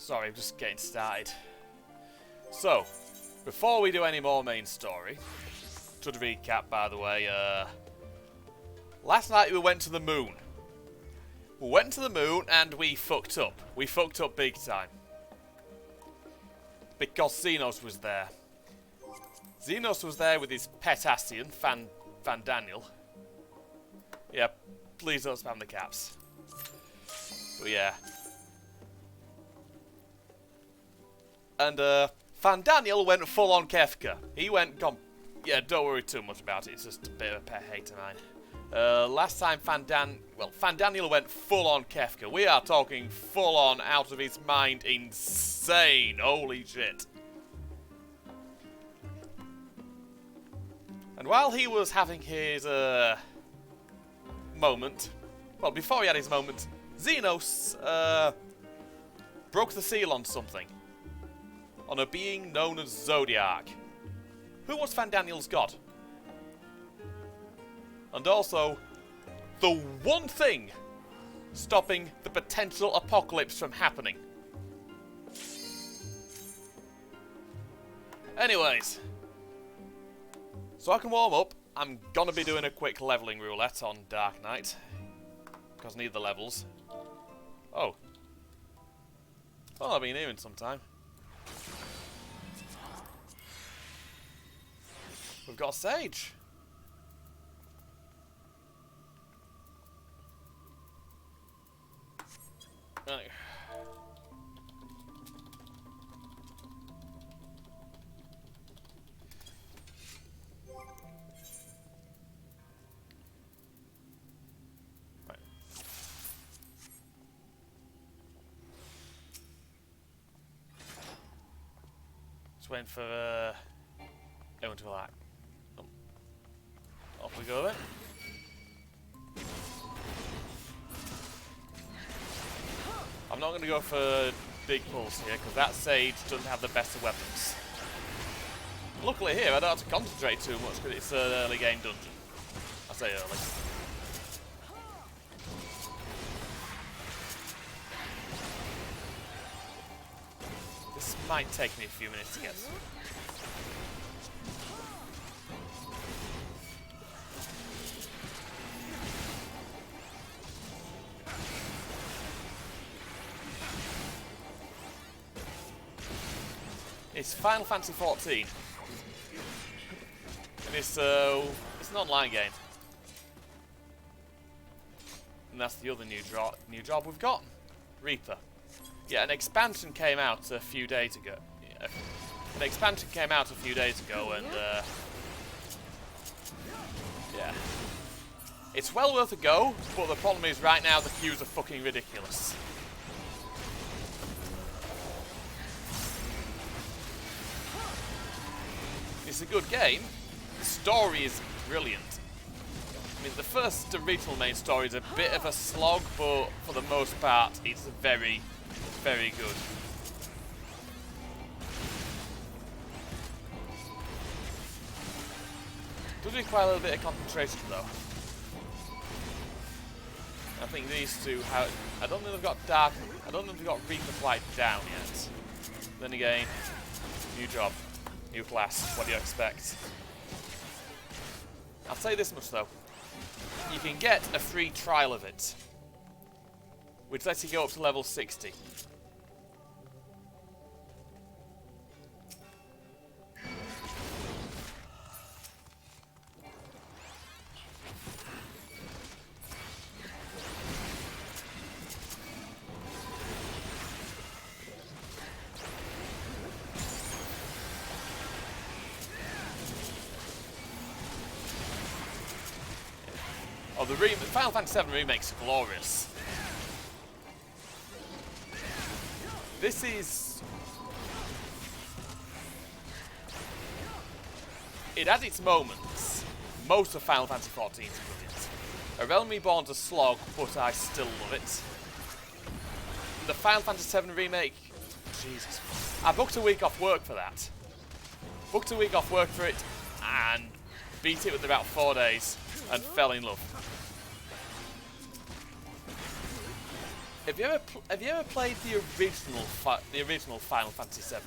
Sorry, I'm just getting started. So, before we do any more main story, to recap, by the way, last night we went to the moon. We went to the moon and we fucked up. We fucked up big time. Because Xenos was there. Xenos was there with his pet Ascian, Van Daniel. Yeah, please don't spam the caps. But yeah. And Van Daniel went full on Kefka. He went yeah, don't worry too much about it. It's just a bit of a pet hate of mine. Last time Van Daniel went full on Kefka. We are talking full on out of his mind insane. Holy shit. And while he was having his moment, well, before he had his moment, Xenos broke the seal on something. On a being known as Zodiac. Who was Van Daniel's god? And also, the one thing stopping the potential apocalypse from happening. Anyways, so I can warm up, I'm gonna be doing a quick leveling roulette on Dark Knight. Because I need the levels. Oh. Well, I've been here in some time. We've got a Sage. Right. Just waiting for everyone to relax. Off we go then. I'm not going to go for big pulls here because that Sage doesn't have the best of weapons. Luckily here I don't have to concentrate too much because it's an early game dungeon. I say early. This might take me a few minutes to get through. It's Final Fantasy XIV, and it's an online game, and that's the other new job we've got, Reaper. Yeah, an expansion came out a few days ago. Yeah, an expansion came out a few days ago, and yeah, it's well worth a go. But the problem is, right now the queues are fucking ridiculous. It's a good game. The story is brilliant. I mean, the first original main story is a bit of a slog, but for the most part, it's very, very good. Does require a little bit of concentration, though. I think these two have. I don't think they've got Dark. I don't think they've got Reaper quite down yet. Then again, new job. New class, what do you expect? I'll tell you this much though. You can get a free trial of it, which lets you go up to level 60. Oh, the Final Fantasy VII Remake's glorious. This is... It has its moments. Most of Final Fantasy XIV is brilliant. A Realm Reborn's a slog, but I still love it. The Final Fantasy VII Remake... Jesus. I booked a week off work for that. Booked a week off work for it, and beat it within about 4 days, and fell in love. Have you ever played the original Final Fantasy VII?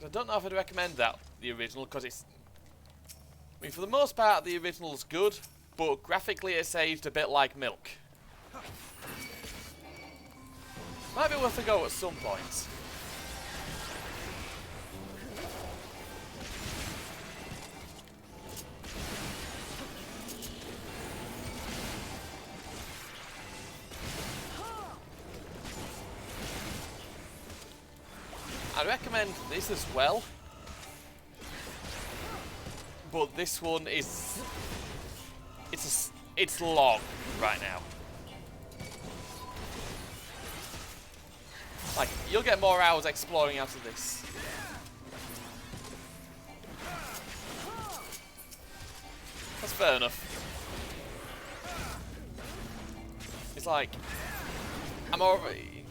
I don't know if I'd recommend the original, because it's... I mean, for the most part, the original's good, but graphically it's aged a bit like milk. Might be worth a go at some point. I recommend this as well, but this one is it's long right now. Like, you'll get more hours exploring out of this. That's fair enough. It's like, I'm already...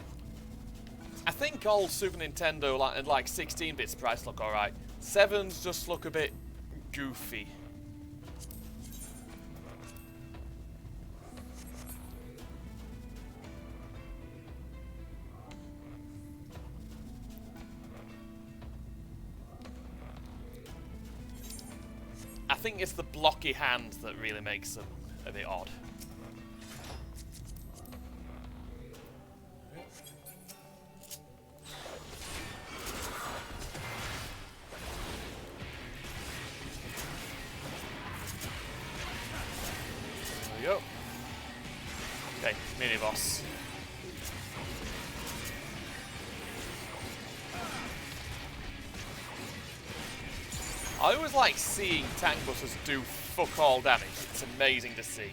I think all Super Nintendo and like 16-bit sprites look alright. 7s just look a bit goofy. I think it's the blocky hand that really makes them a bit odd. There we go. Okay, mini boss. I always like seeing tank busters do fuck all damage. It's amazing to see.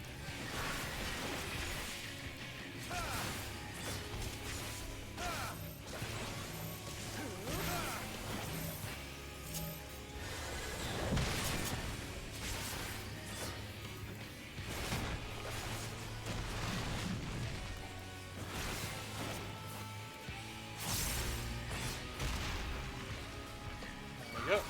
There we go.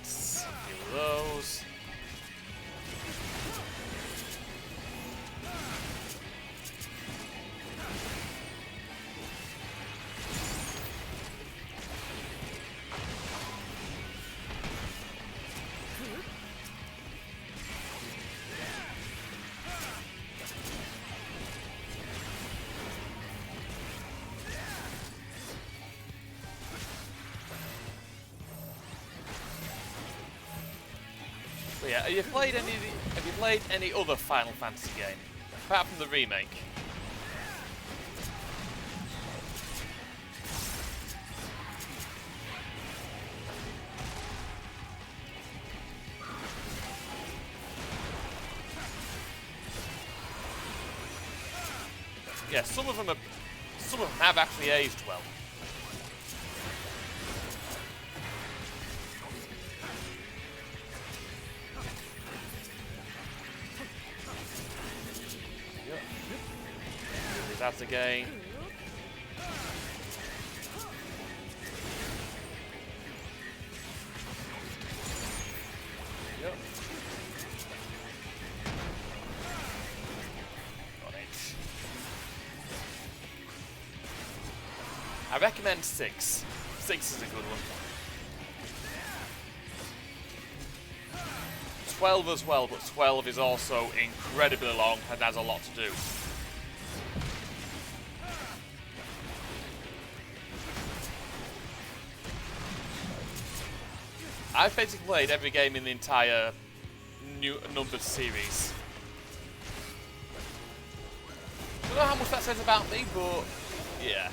That's a few of those. But yeah, have you played any other Final Fantasy game apart from the remake? Yeah, some of them have actually aged well. That's again. Yep. Got it. I recommend 6. 6 is a good one. 12 as well, but 12 is also incredibly long and has a lot to do. I've basically played every game in the entire numbered series. I don't know how much that says about me, but yeah.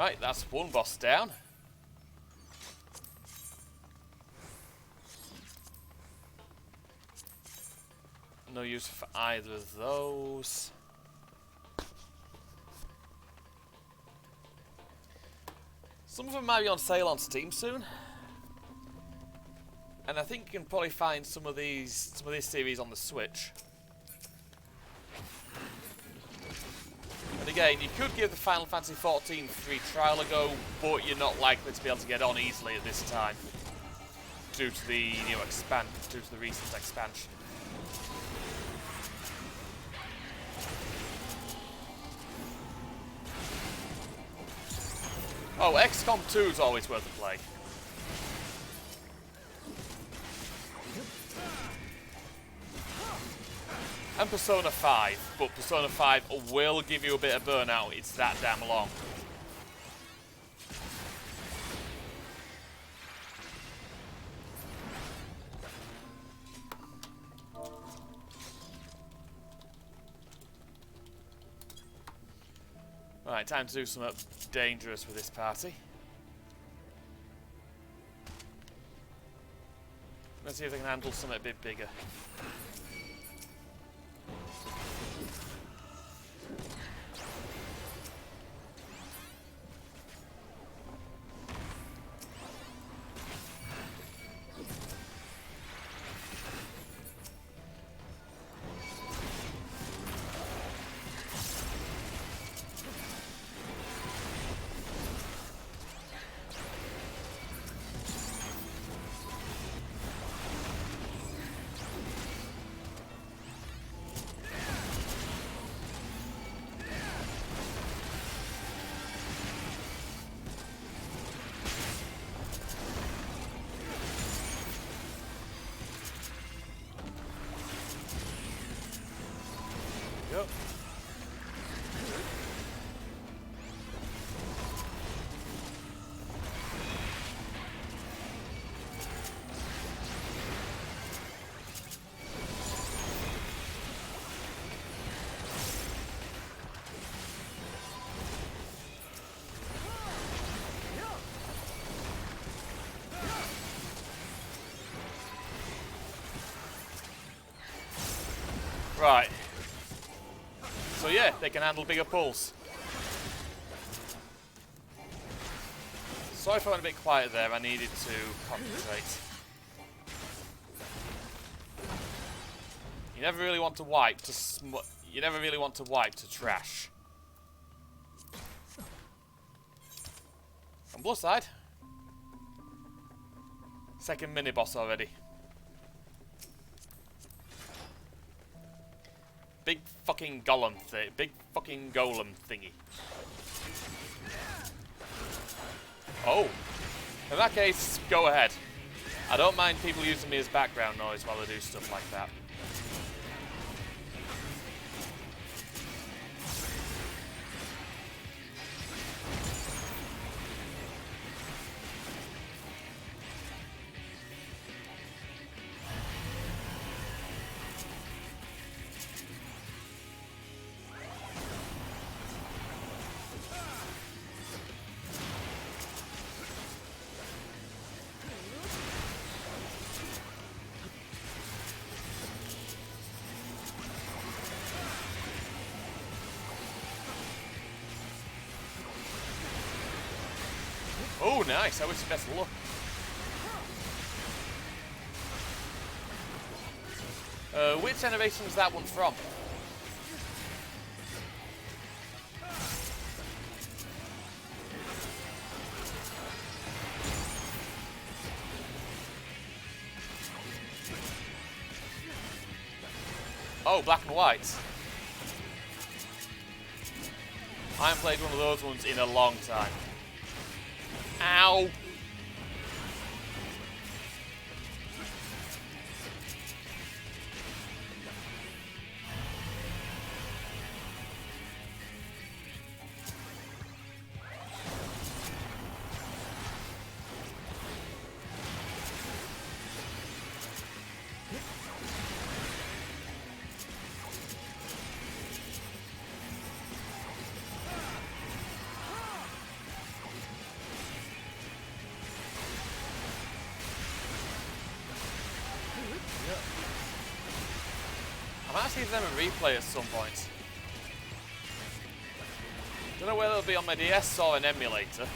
Right, that's one boss down. No use for either of those. Some of them might be on sale on Steam soon. And I think you can probably find some of these series on the Switch. And again, you could give the Final Fantasy XIV free trial a go, but you're not likely to be able to get on easily at this time due to the due to the recent expansion. Oh, XCOM 2 is always worth a play. And Persona 5, but Persona 5 will give you a bit of burnout, it's that damn long. Right, time to do something dangerous with this party. Let's see if they can handle something a bit bigger. Yep. Right. So yeah, they can handle bigger pulls. Sorry if I went a bit quiet there, I needed to concentrate. You never really want to wipe to trash. On plus side. Second mini boss already. Big fucking golem thing. Big fucking golem thingy. Oh. In that case, go ahead. I don't mind people using me as background noise while they do stuff like that. Oh, nice. I wish you best of luck. Which generation is that one from? Oh, black and white. I haven't played one of those ones in a long time. Ow! see them in replay at some point. Don't know whether it'll be on my DS or an emulator.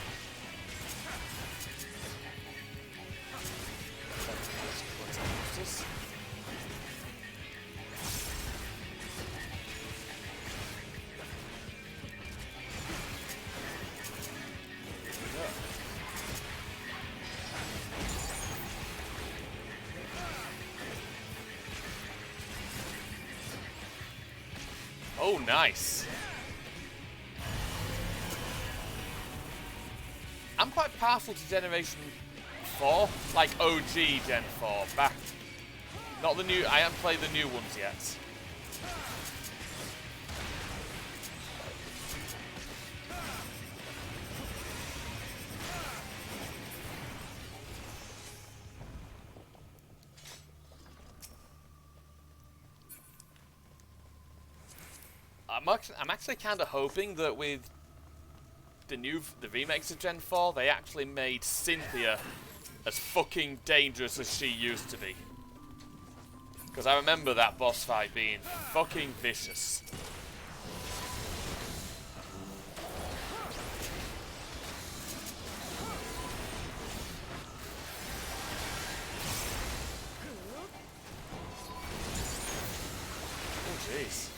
Oh, nice. I'm quite partial to Generation 4, like OG Gen 4, back. Not the new, I haven't played the new ones yet. I'm actually kind of hoping that with the remakes of Gen 4, they actually made Cynthia as fucking dangerous as she used to be. Because I remember that boss fight being fucking vicious. Oh jeez.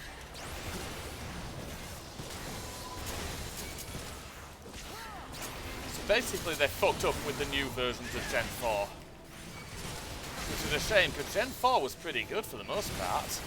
Basically, they fucked up with the new versions of Gen 4. Which is a shame, because Gen 4 was pretty good for the most part.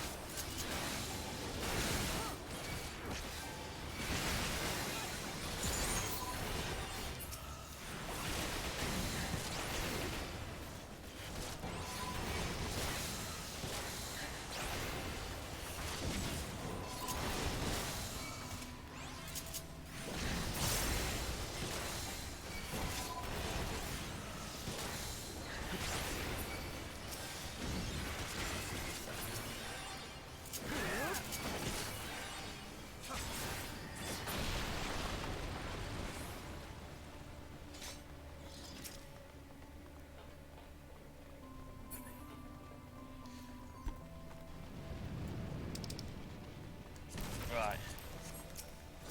Right.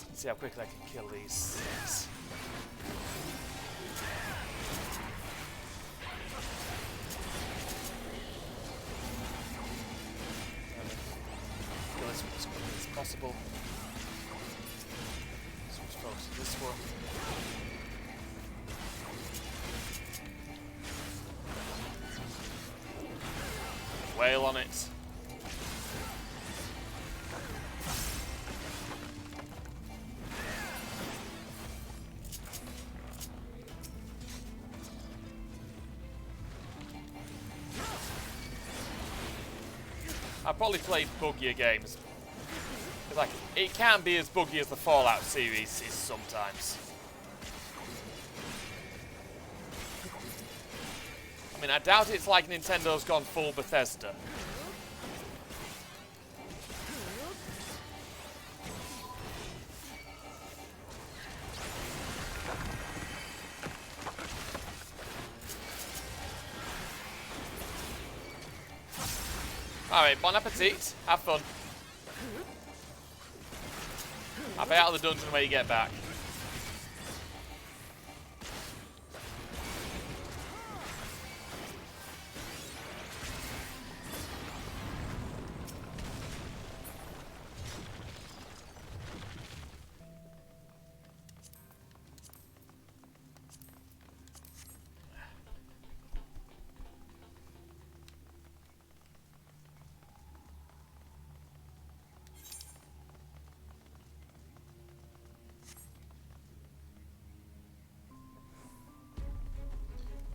Let's see how quickly I can kill these things. Kill this one as quickly as possible. Switch focus to this one. Wail on it. I probably played buggier games. Like, it can be as buggy as the Fallout series is sometimes. I mean, I doubt it's like Nintendo's gone full Bethesda. Alright, bon appetit. Have fun. I'll be out of the dungeon when you get back.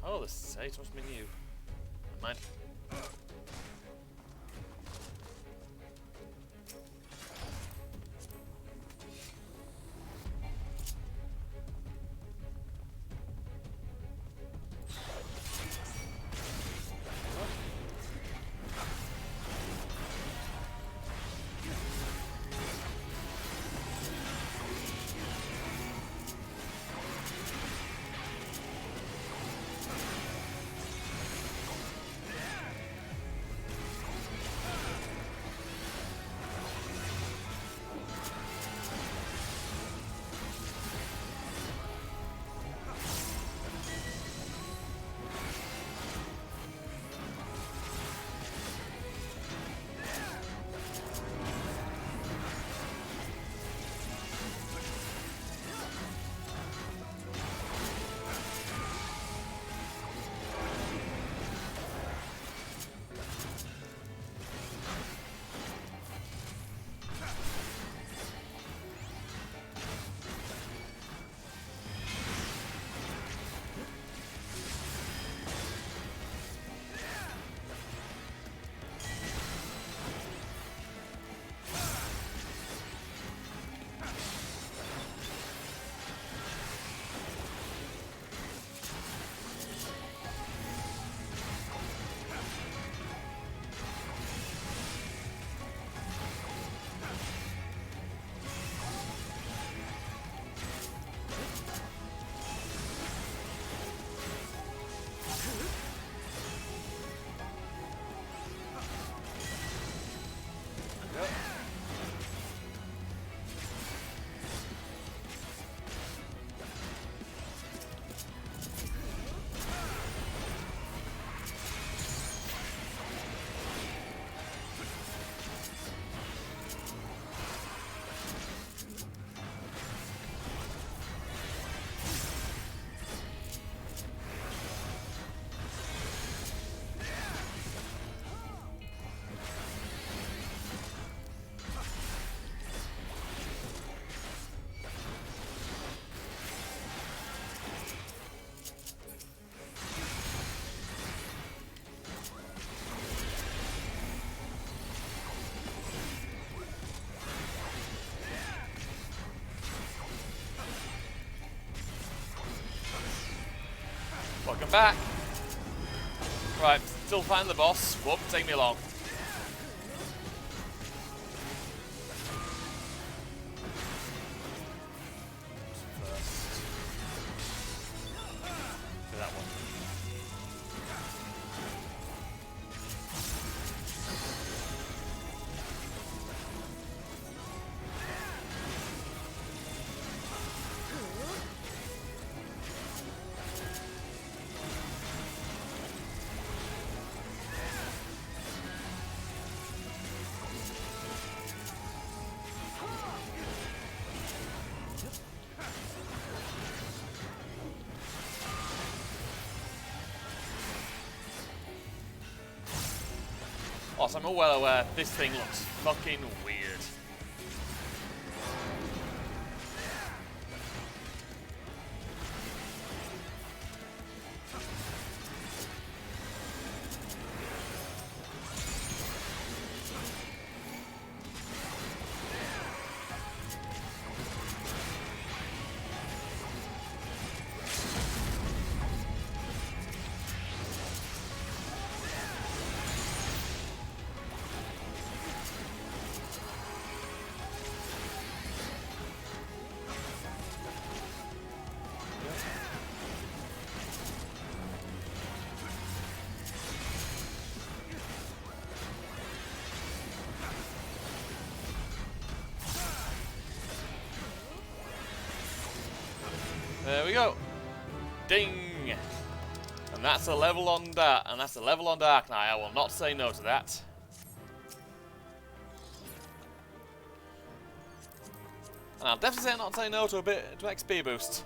Oh, the sage must be new. Never mind. Welcome back. Right, still fighting the boss. Won't take me long. First. Do that one. Also, I'm well aware this thing looks fucking weird. There we go. Ding! And that's a level on Dark, and that's a level on Dark Knight. I will not say no to that. And I'll definitely not say no to a bit to XP boost.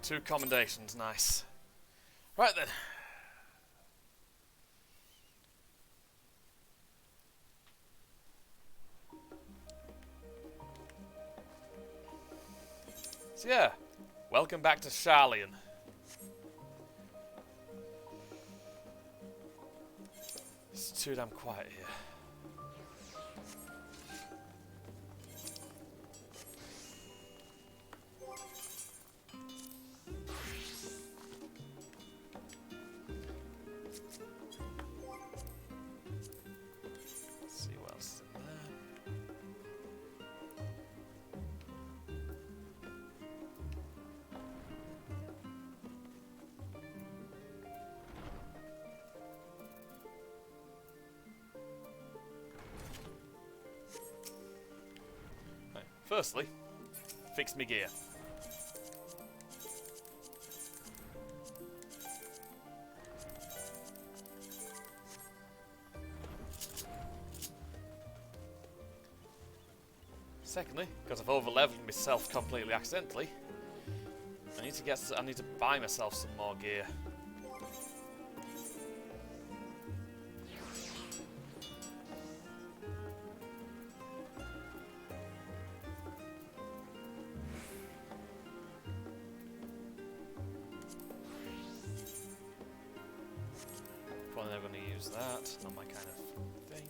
Two commendations, nice. Right then. So yeah, welcome back to Sharlayan. It's too damn quiet here. Let's see what else is in there. Firstly, fix me gear. Secondly, because I've over-leveled myself completely accidentally, I need to buy myself some more gear. Probably never going to use that, not my kind of thing.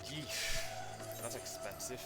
Yeesh, that's expensive.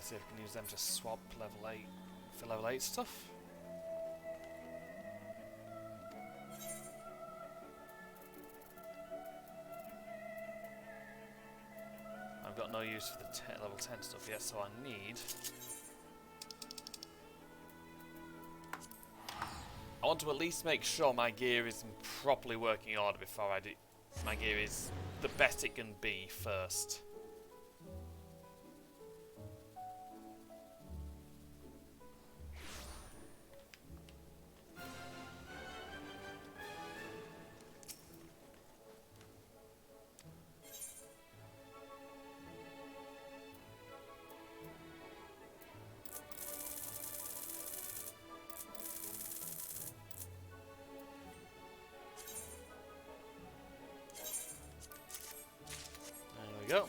see if I can use them to swap level 8 for level 8 stuff. I've got no use for the level 10 stuff yet, so I need... I want to at least make sure my gear is in properly working order before I do. My gear is the best it can be first. Go.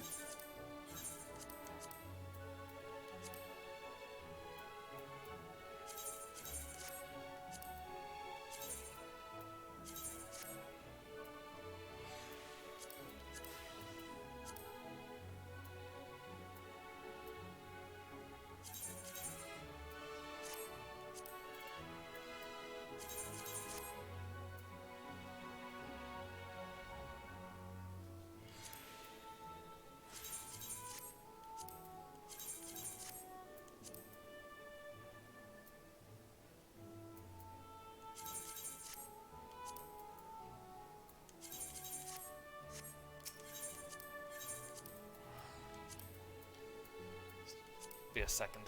Be a second.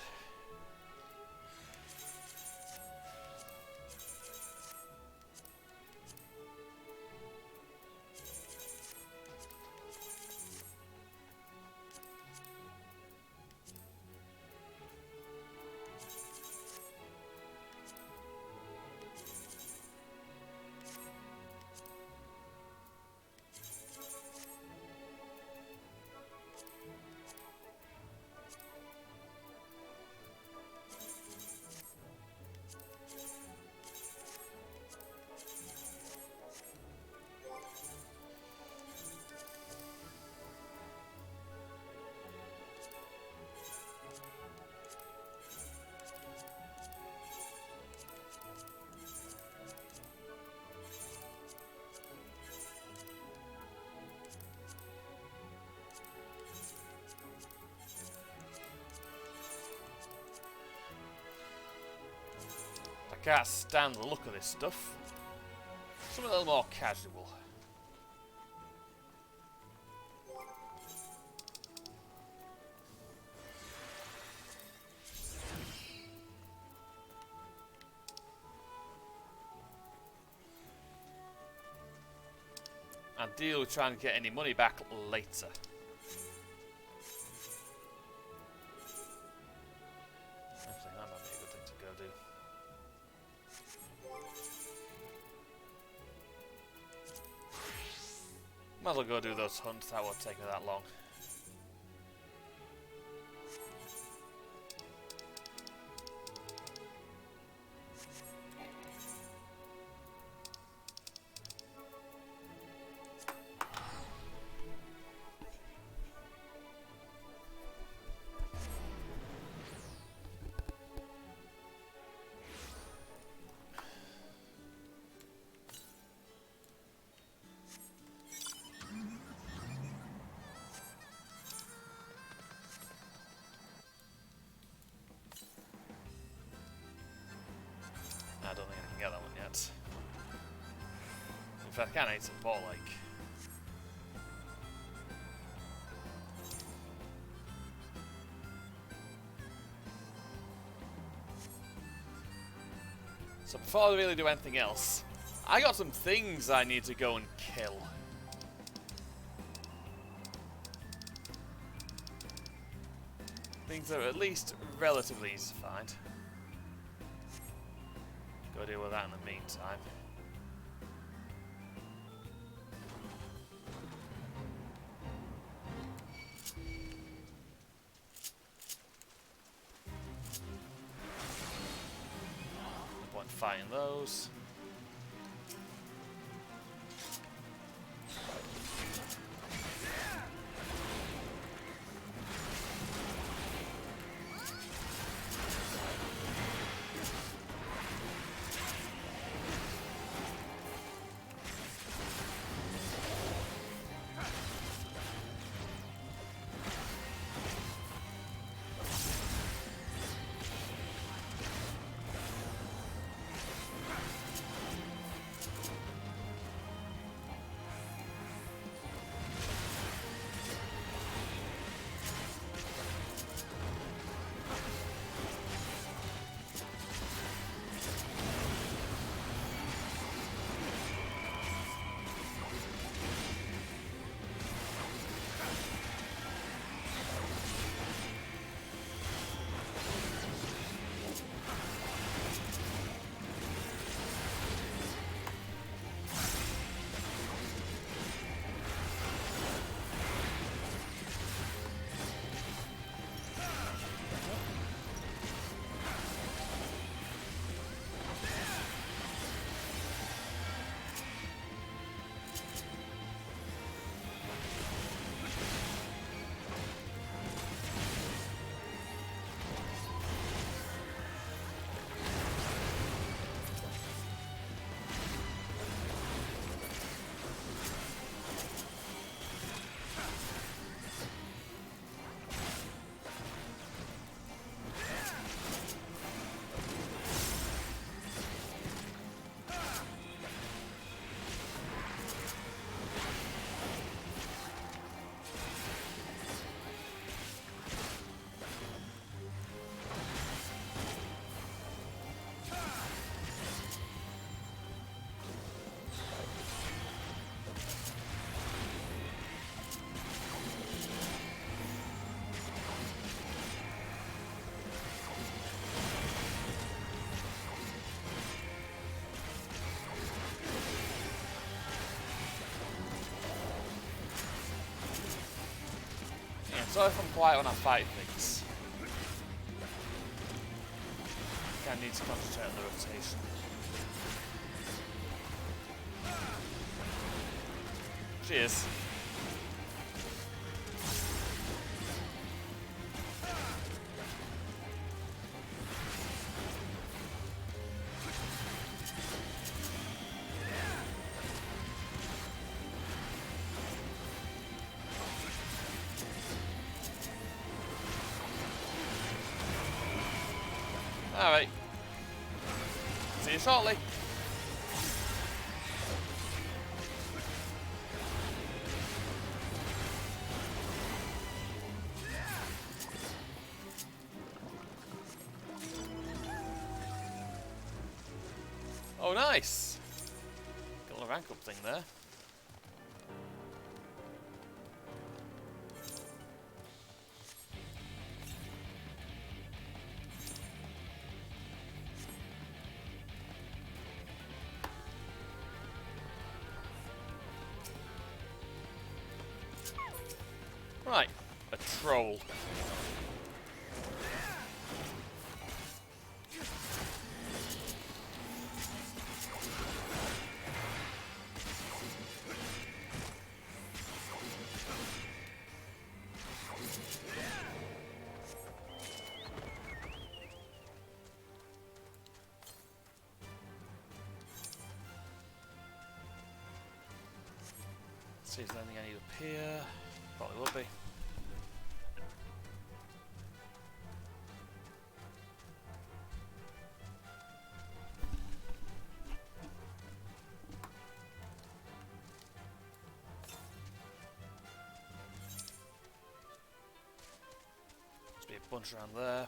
I can't stand the look of this stuff. Something a little more casual. And deal with trying to get any money back later. Actually, that might be a good thing to go do. Might as well go do those hunts, that won't take me that long. I don't think I can get that one yet. In fact, I can't eat some ball like. So before I really do anything else, I got some things I need to go and kill. Things that are at least relatively easy to find. Go deal with that in the meantime. No point fighting those. Sorry if I'm quiet when I fight things. I need to concentrate on the rotation. Cheers. Alright. See you shortly. Oh, nice. Got a little rank up thing there. Right, a troll. See if there's anything I need up here. Probably will be. Must be a bunch around there.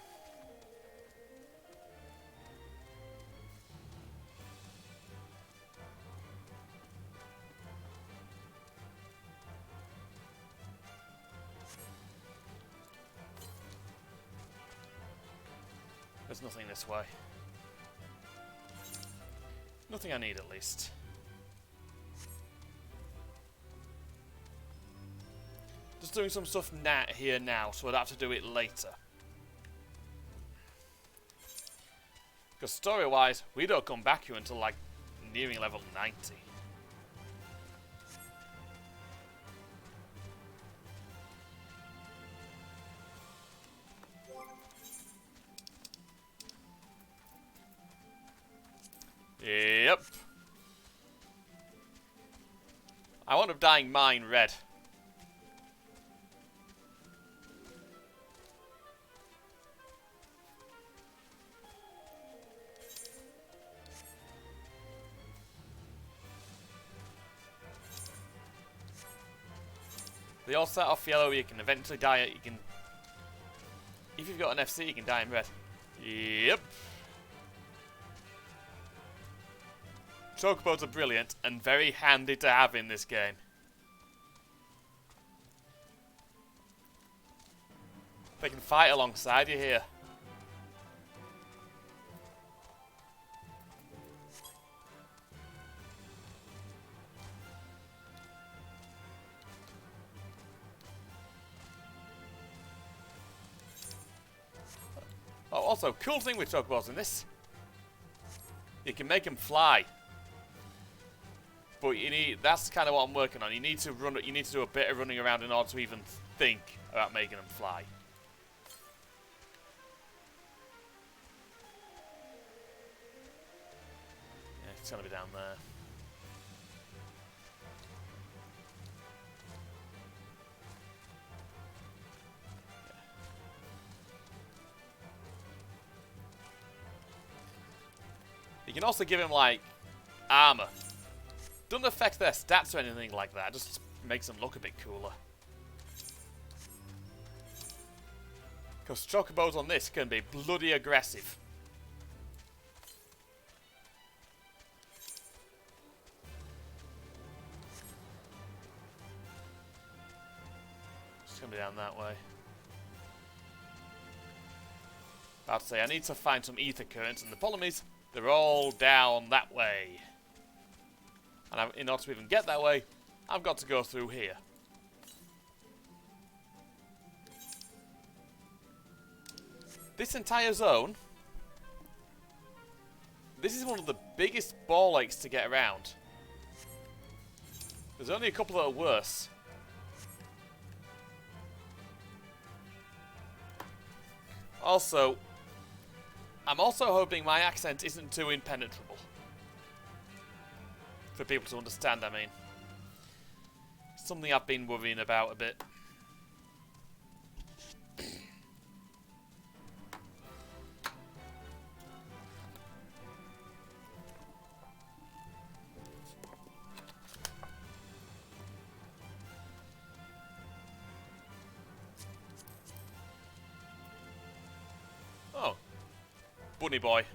There's nothing this way. Nothing I need, at least. Just doing some stuff here now, so I'd have to do it later. Because story-wise, we don't come back here until, like, nearing level 90. Yep. I wound up dyeing mine red. They all start off yellow, you can eventually dye it, you can... If you've got an FC, you can dye them red. Yep. Chocobos are brilliant and very handy to have in this game. They can fight alongside you here. Oh, also, cool thing with Chocobos in this, you can make them fly. But you need—that's kind of what I'm working on. You need to run. You need to do a bit of running around in order to even think about making them fly. Yeah, it's gonna be down there. You can also give him like armor. Doesn't affect their stats or anything like that, just makes them look a bit cooler. Because Chocobos on this can be bloody aggressive. It's gonna be down that way. About to say, I need to find some ether currents, and the problem is, they're all down that way. And in order to even get that way, I've got to go through here. This entire zone, this is one of the biggest ball aches to get around. There's only a couple that are worse. Also, I'm also hoping my accent isn't too impenetrable. For people to understand, I mean. Something I've been worrying about a bit. Oh. Bunny boy.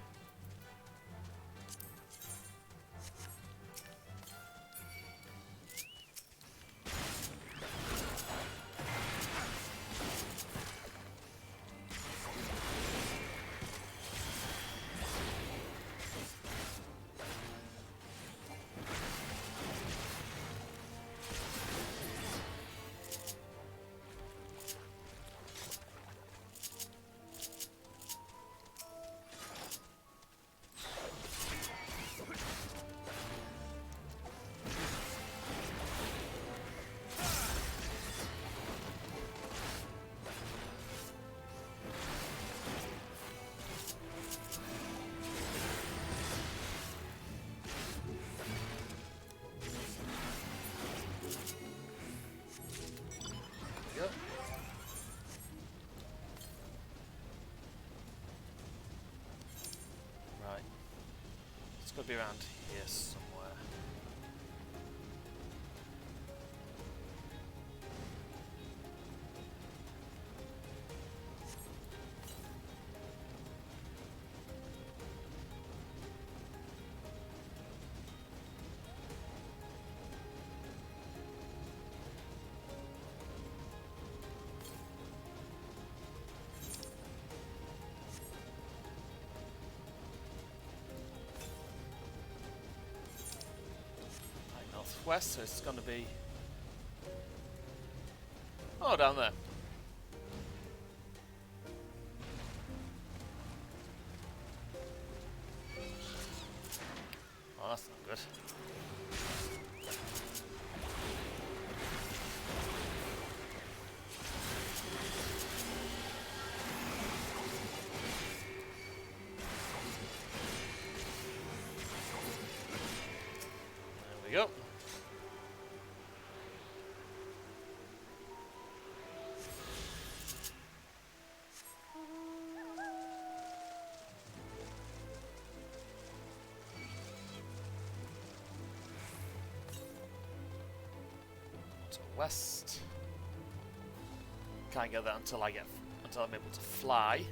Yep. Right. It's got to be around here somewhere. Northwest, so it's going to be... Oh, down there. Oh, that's not good. There we go. West. Can't get that until I'm able to fly.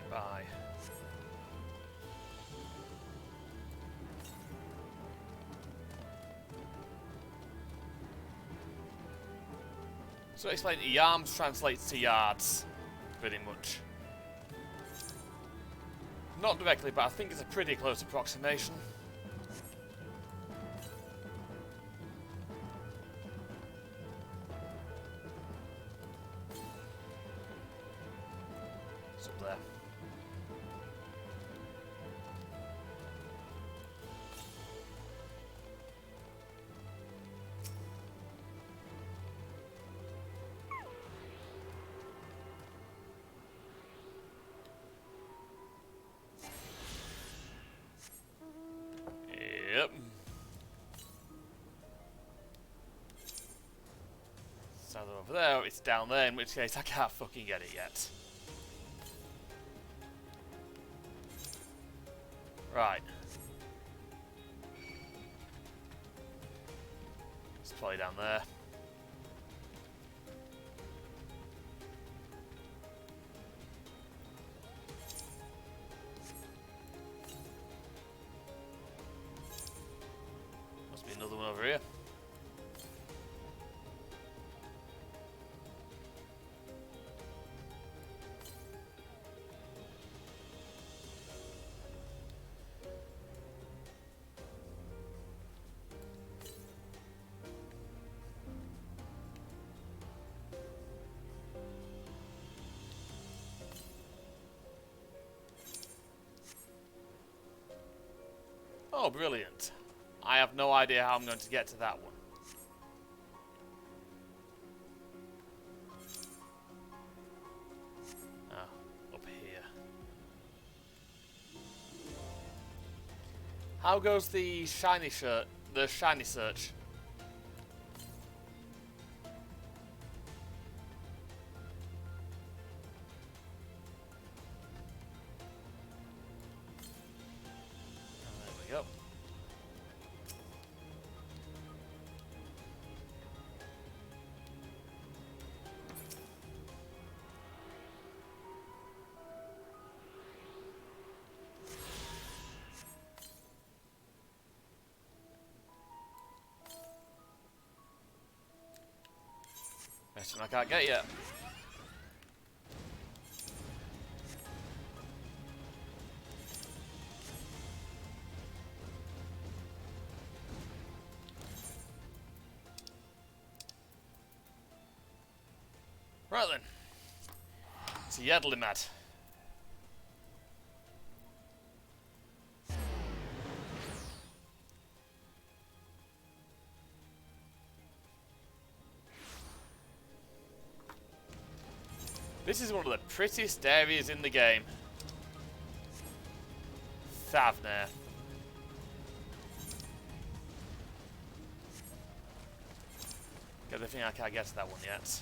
Bye. So explain, yarms translates to yards, pretty much. Not directly, but I think it's a pretty close approximation. It's up there. Yep. It's either over there or it's down there, in which case I can't fucking get it yet. Right. It's probably down there. another one over here. Oh, brilliant. I have no idea how I'm going to get to that one. Oh, up here. How goes the shiny search? There we go. Next one I can't get yet. Right then. It's a Yedlimat. This is one of the prettiest areas in the game. Thavnair. Good thing I can't get to that one yet.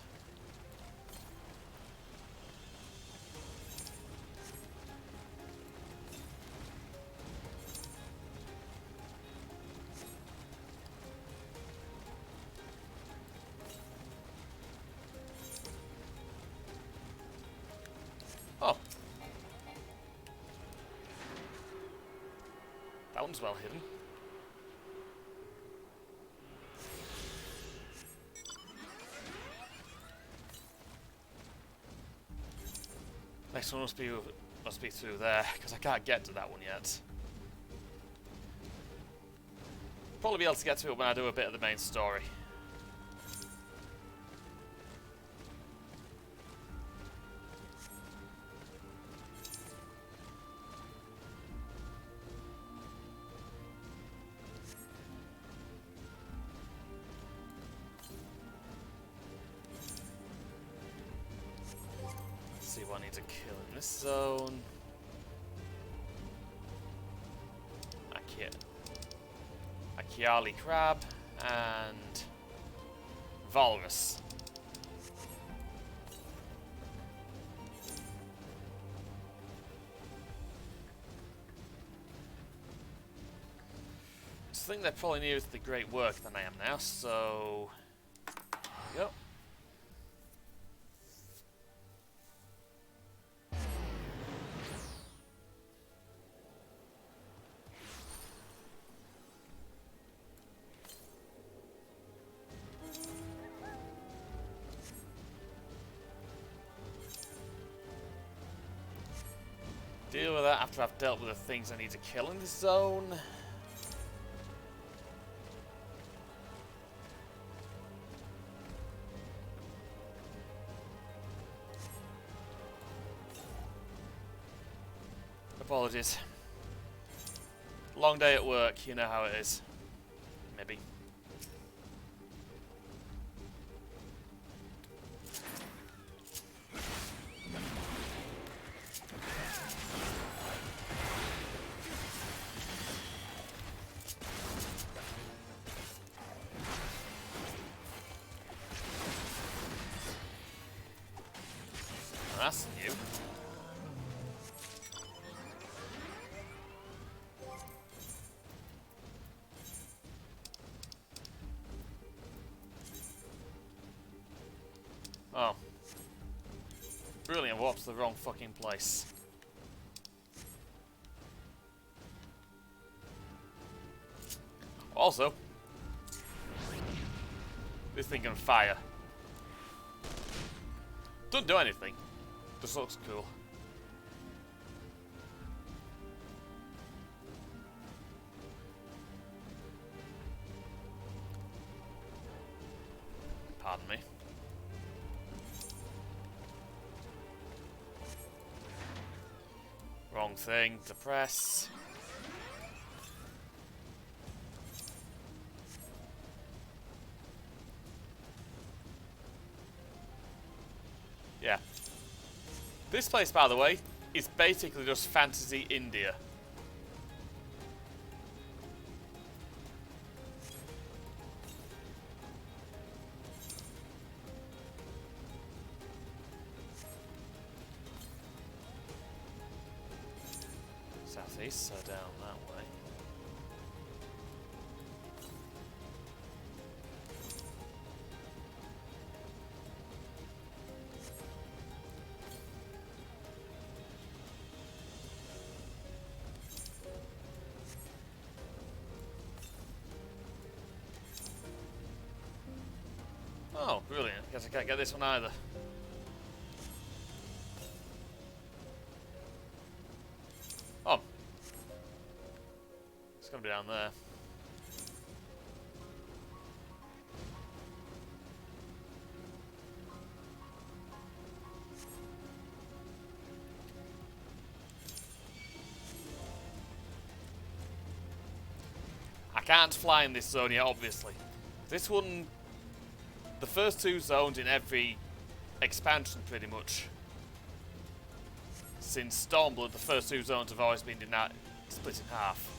Oh. That one's well hidden. Next one must be through there, because I can't get to that one yet. Probably be able to get to it when I do a bit of the main story. See what I need to kill in this zone. Akiali crab and walrus. I think they're probably nearer to the great work than I am now, so there we go. Deal with that after I've dealt with the things I need to kill in this zone. Apologies. Long day at work, you know how it is. Maybe. That's new. Oh. Brilliant, warped to the wrong fucking place. Also, this thing can fire. Doesn't do anything. Just looks cool. Pardon me. Wrong thing to press. Yeah. This place, by the way, is basically just fantasy India. Southeast, so down that way. Oh, brilliant. Guess I can't get this one either. Oh. It's gonna be down there. I can't fly in this zone yet, obviously. This one... The first two zones in every expansion, pretty much. Since Stormblood, the first two zones have always been split in half.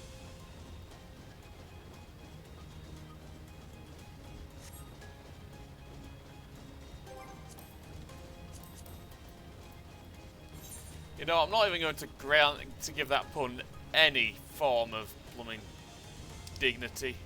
You know, I'm not even going to give that pun any form of blooming dignity.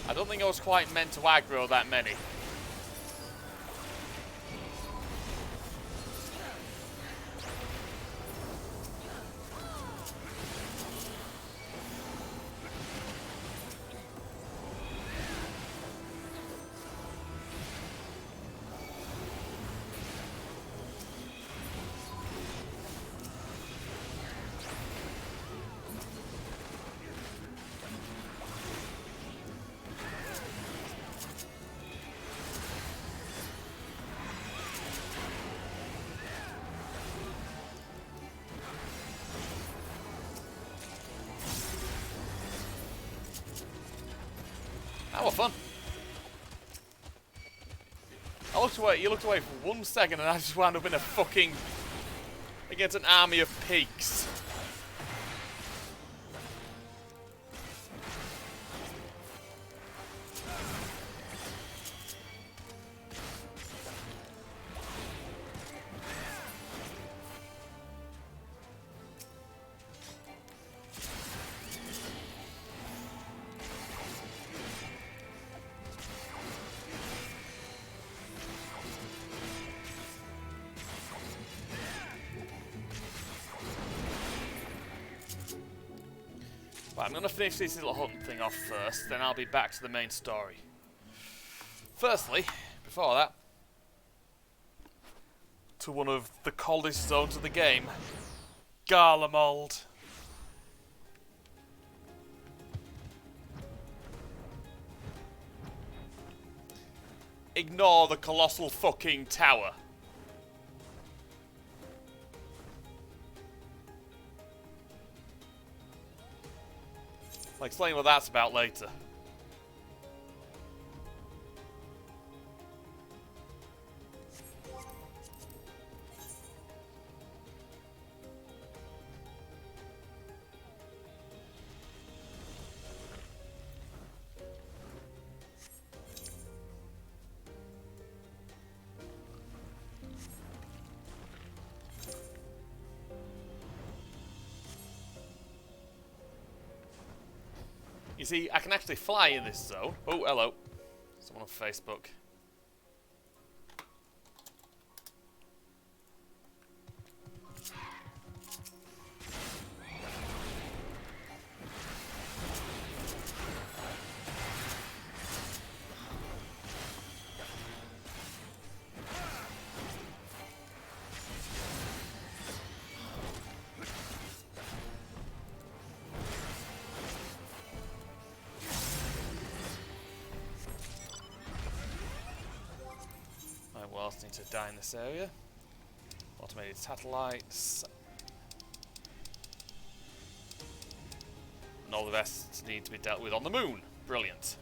I don't think I was quite meant to aggro that many. That was fun. I looked away, you looked away for 1 second and I just wound up in a fucking... against an army of pigs. Right, I'm going to finish this little hunting thing off first, then I'll be back to the main story. Firstly, before that, to one of the coldest zones of the game, Garlemald. Ignore the colossal fucking tower. I'll explain what that's about later. You see, I can actually fly in this zone. Oh, hello. Someone on Facebook. What else needs to die in this area? Automated satellites. And all the rest need to be dealt with on the moon. Brilliant.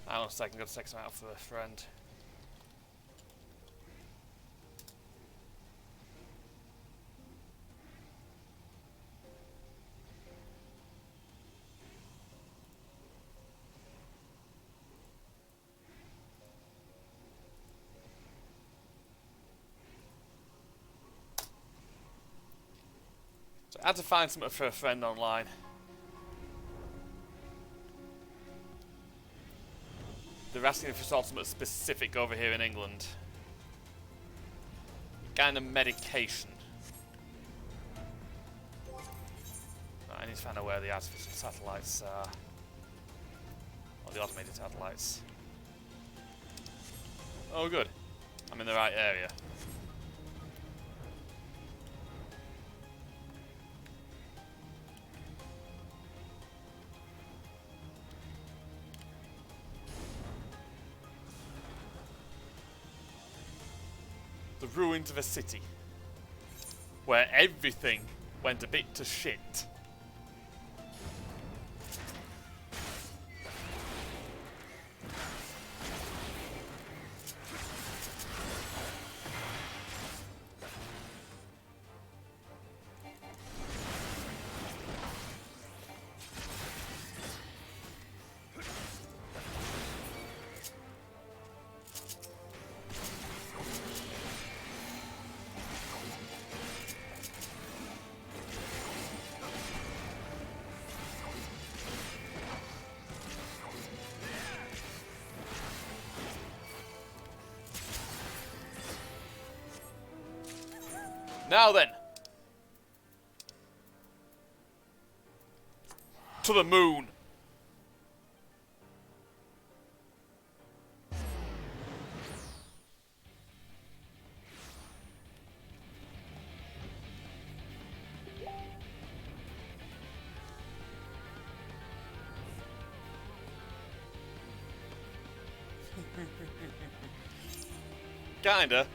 Hang on a second, I've got to take some out for a friend. So I had to find something for a friend online. They're asking for something specific over here in England. Kind of medication. Right, I need to find out where the artificial satellites are. Or the automated satellites. Oh good. I'm in the right area. The ruins of a city where everything went a bit to shit. Now then, to the moon. Kinda.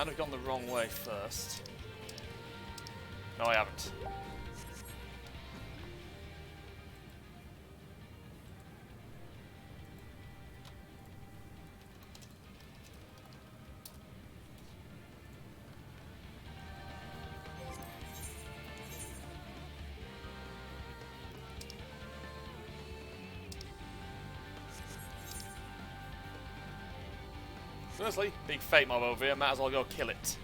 Might have gone the wrong way first. No, I haven't. Honestly, big fate mob over here, might as well go kill it.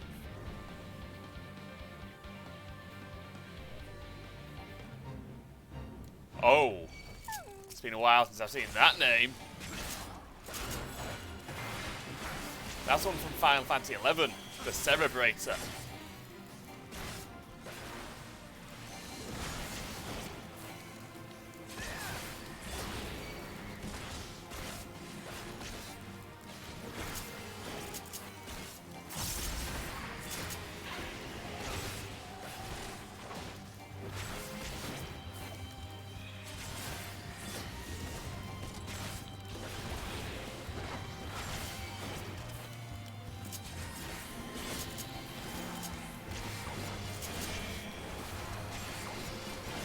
Oh, it's been a while since I've seen that name. That's one from Final Fantasy XI, the Cerebrator.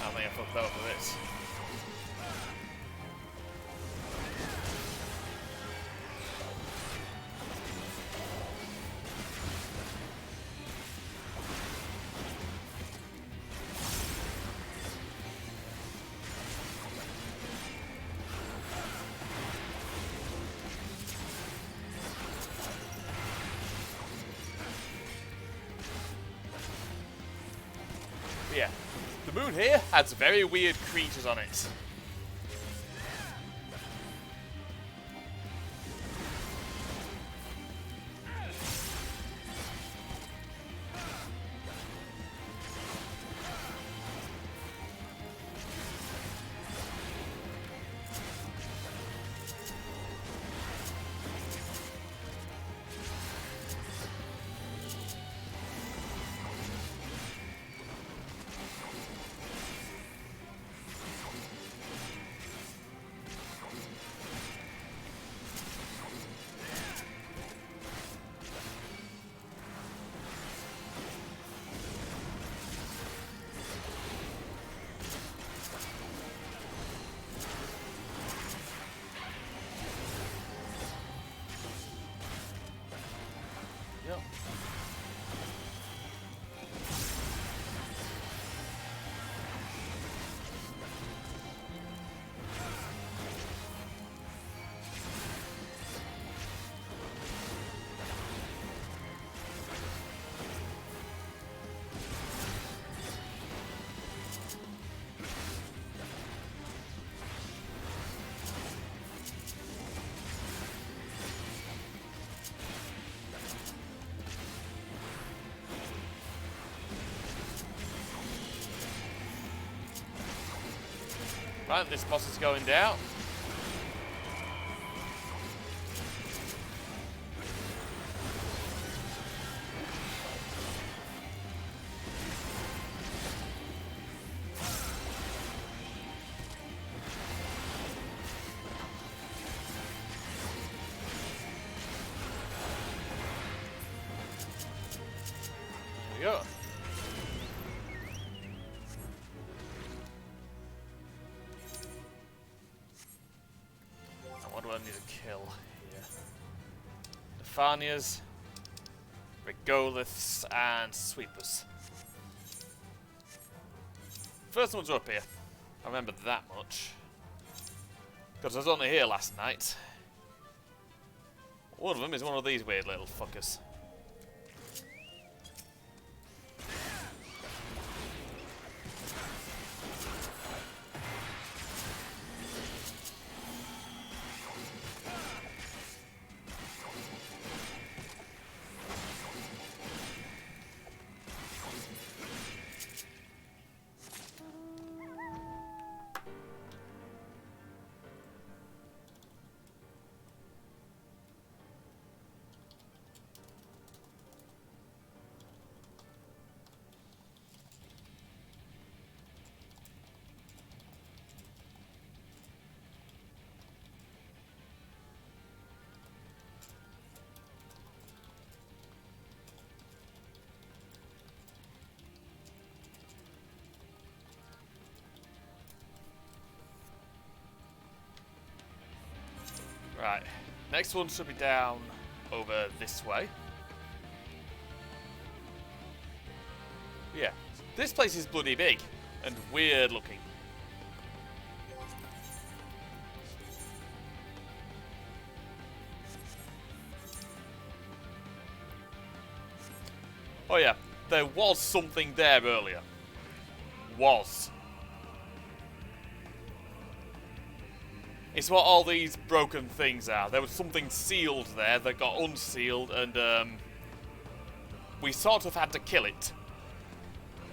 I think I fucked over this. But yeah, the moon here has very weird creatures on it. Yep. Right, this boss is going down. There we go. What do I need to kill here? Defanias, Regoliths, and Sweepers. First ones are up here. I remember that much. Because I was only here last night. One of them is one of these weird little fuckers. Right. Next one should be down over this way. Yeah. This place is bloody big and weird looking. Oh yeah, there was something there earlier. Was. It's what all these broken things are. There was something sealed there that got unsealed and we sort of had to kill it.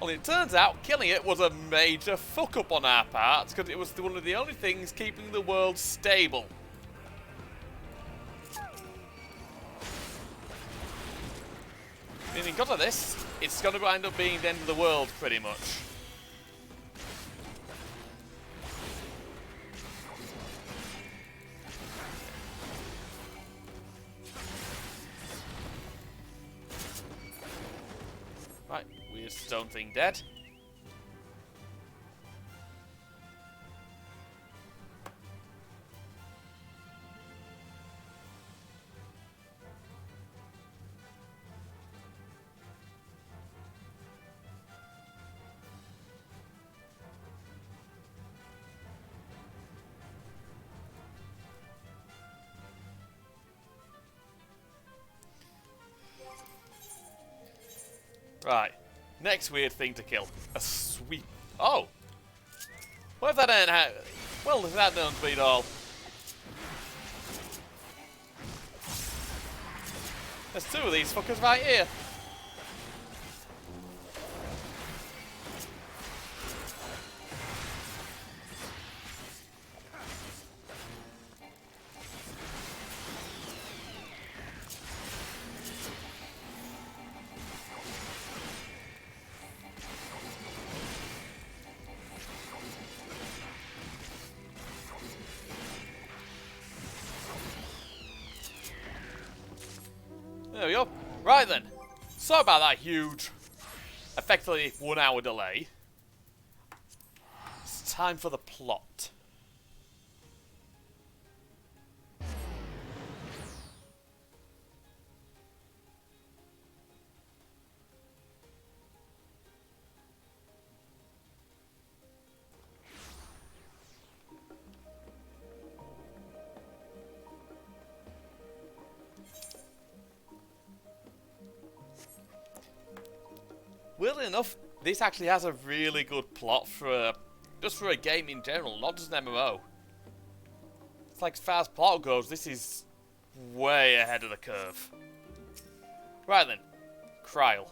Well, it turns out killing it was a major fuck up on our part because it was one of the only things keeping the world stable. Meaning, because of this, it's going to end up being the end of the world, pretty much. Right, weird stone thing dead. Right, next weird thing to kill. A sweep. Oh! What if that ain't how... Well, if that don't beat all. There's two of these fuckers right here. There we go. Right then. So about that huge, effectively 1 hour delay. It's time for the plot. Weirdly enough, this actually has a really good plot for just for a game in general, not just an MMO. It's like as far as plot goes, this is way ahead of the curve. Right then, Kryl.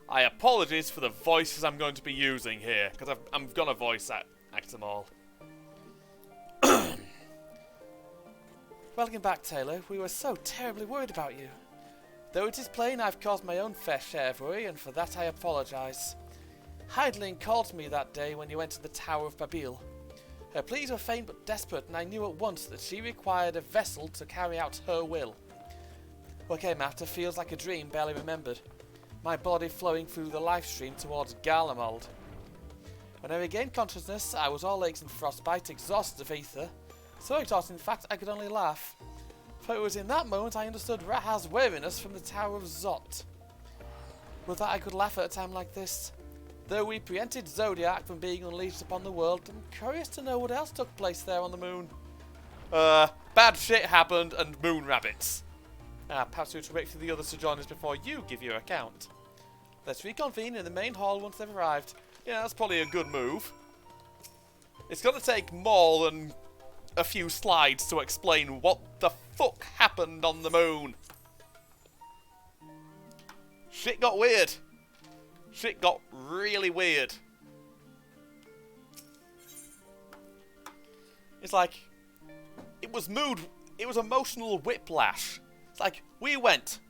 I apologize for the voices I'm going to be using here, because I'm going to voice act them all. Welcome back, Taylor. We were so terribly worried about you. Though it is plain I've caused my own fair share of worry, and for that I apologise. Heidelin called to me that day when you went to the Tower of Babil. Her pleas were faint but desperate, and I knew at once that she required a vessel to carry out her will. What came after feels like a dream barely remembered, my body flowing through the life stream towards Garlemald. When I regained consciousness, I was all aches and frostbite, exhausted of ether, so exhausted in fact I could only laugh. For it was in that moment I understood Raha's weariness from the Tower of Zot. With that I could laugh at a time like this. Though we preempted Zodiac from being unleashed upon the world, I'm curious to know what else took place there on the moon. Bad shit happened and moon rabbits. Perhaps we should wait for the others to join us before you give your account. Let's reconvene in the main hall once they've arrived. Yeah, that's probably a good move. It's gonna take more than a few slides to explain what the fuck happened on the moon. Shit got weird. Shit got really weird. It's like it was emotional whiplash. It's like we went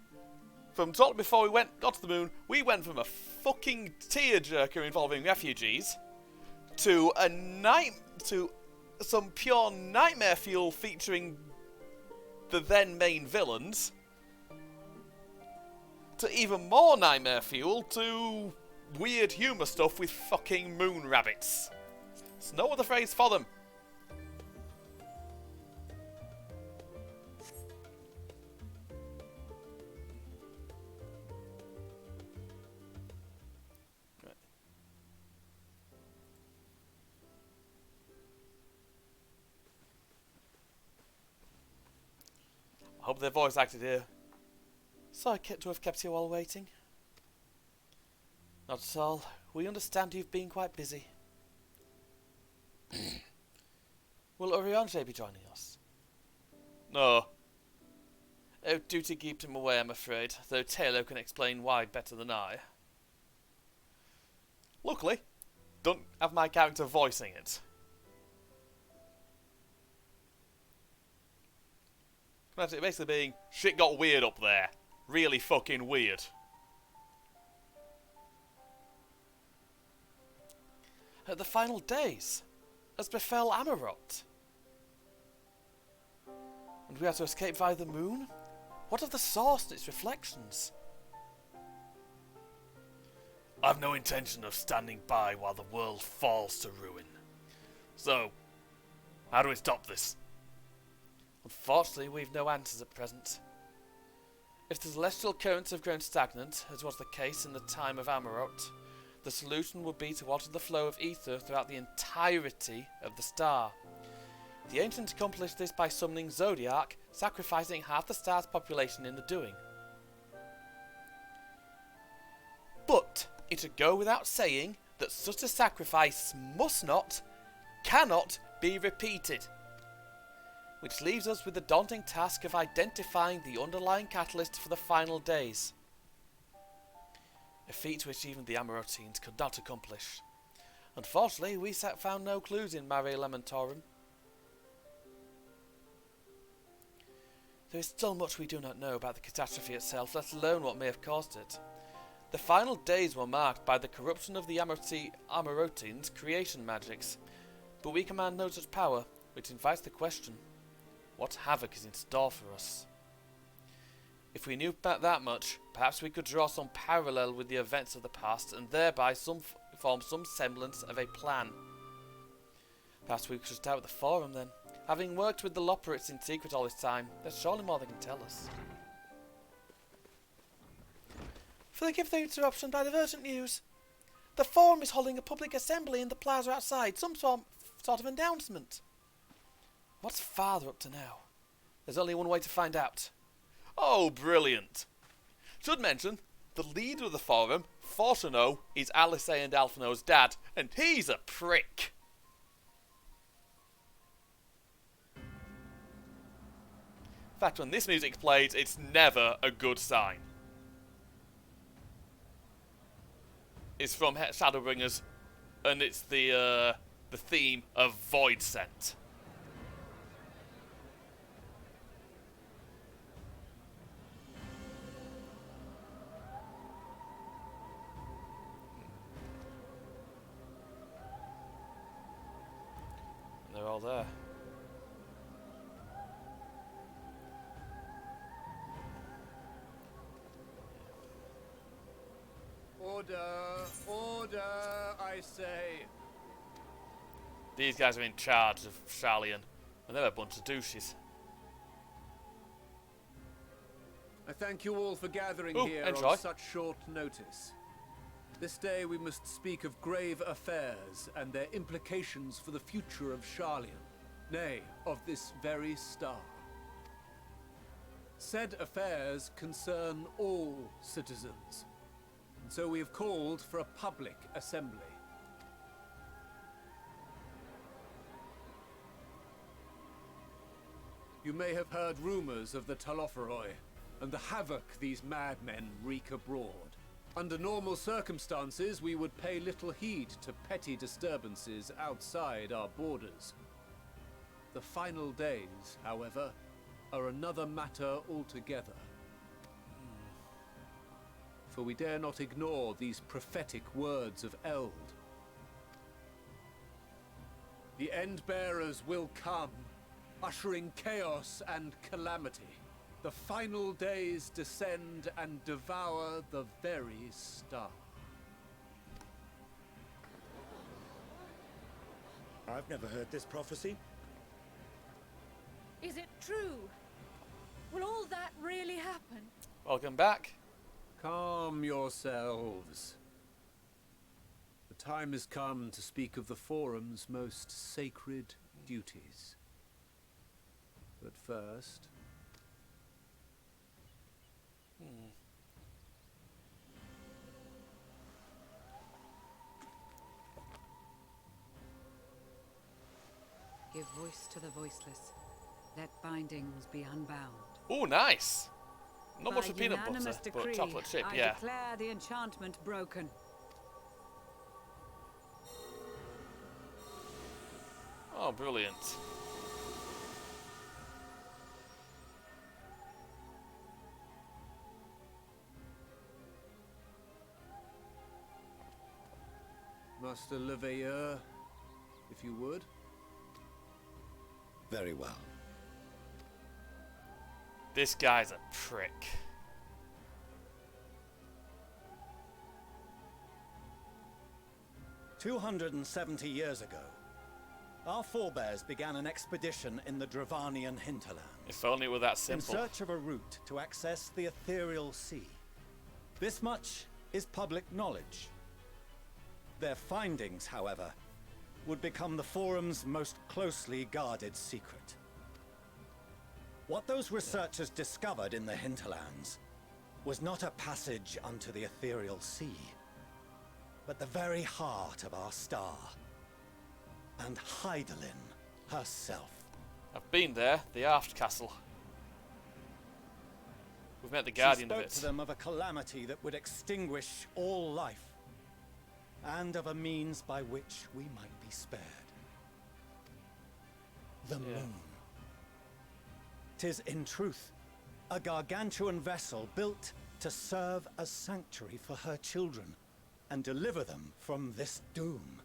from before we got to the moon, we went from a fucking tearjerker involving refugees to some pure nightmare fuel featuring the then main villains, to even more nightmare fuel to weird humour stuff with fucking moon rabbits. There's no other phrase for them. hope their voice acted here. Sorry to have kept you all waiting. Not at all. We understand you've been quite busy. Will Urianger be joining us? No. Oh, duty keeps him away, I'm afraid, though Taylor can explain why better than I. Luckily, don't have my character voicing it. Imagine it basically being, shit got weird up there. Really fucking weird. At the final days, as befell Amarot. And we are to escape via the moon? What of the source and its reflections? I've no intention of standing by while the world falls to ruin. So, how do we stop this? Unfortunately, we've no answers at present. If the celestial currents have grown stagnant, as was the case in the time of Amarot, the solution would be to alter the flow of ether throughout the entirety of the star. The ancients accomplished this by summoning Zodiac, sacrificing half the star's population in the doing. But it should go without saying that such a sacrifice must not, cannot be repeated. Which leaves us with the daunting task of identifying the underlying catalyst for the final days. A feat which even the Amarotines could not accomplish. Unfortunately, we found no clues in Mare Lamentorum. There is still much we do not know about the catastrophe itself, let alone what may have caused it. The final days were marked by the corruption of the Amarotines' creation magics, but we command no such power, which invites the question, what havoc is in store for us? If we knew about that much, perhaps we could draw some parallel with the events of the past and thereby form some semblance of a plan. Perhaps we could start with the Forum then. Having worked with the Loperates in secret all this time, there's surely more they can tell us. Forgive the interruption by divergent news. The Forum is holding a public assembly in the plaza outside, some sort of announcement. What's Father up to now? There's only one way to find out. Oh, brilliant. Should mention, the leader of the Forum, Fortuno, is Alice and Alphino's dad, and he's a prick. In fact, when this music plays, it's never a good sign. It's from Shadowbringers, and it's the theme of Void Scent. And they're all there. Order, I say. These guys are in charge of Sharlayan, and they're a bunch of douches. I thank you all for gathering here on such short notice. This day we must speak of grave affairs and their implications for the future of Sharlayan, nay, of this very star. Said affairs concern all citizens, and so we have called for a public assembly. You may have heard rumors of the Telophoroi and the havoc these madmen wreak abroad. Under normal circumstances, we would pay little heed to petty disturbances outside our borders. The final days, however, are another matter altogether. For we dare not ignore these prophetic words of Eld. The Endbearers will come, ushering chaos and calamity. The final days descend and devour the very star. I've never heard this prophecy. Is it true? Will all that really happen? Welcome back. Calm yourselves. The time has come to speak of the Forum's most sacred duties. But first, Give voice to the voiceless. Let bindings be unbound. Oh, nice. Not much By of peanut butter, unanimous but decree, chocolate chip, I yeah. declare the enchantment broken. Oh, brilliant. Master Leveilleur, if you would. Very well. This guy's a prick. "270 years ago, our forebears began an expedition in the Dravanian hinterland If only it were that in simple. search of a route to access the ethereal sea. This much is public knowledge. Their findings, however, would become the Forum's most closely guarded secret. What those researchers discovered in the hinterlands was not a passage unto the ethereal sea, but the very heart of our star, and Hydaelyn herself. I've been there, the aft castle. We've met the guardian She of spoke it. to them of a calamity that would extinguish all life, and of a means by which we might be spared. The moon. 'Tis in truth a gargantuan vessel built to serve as sanctuary for her children and deliver them from this doom.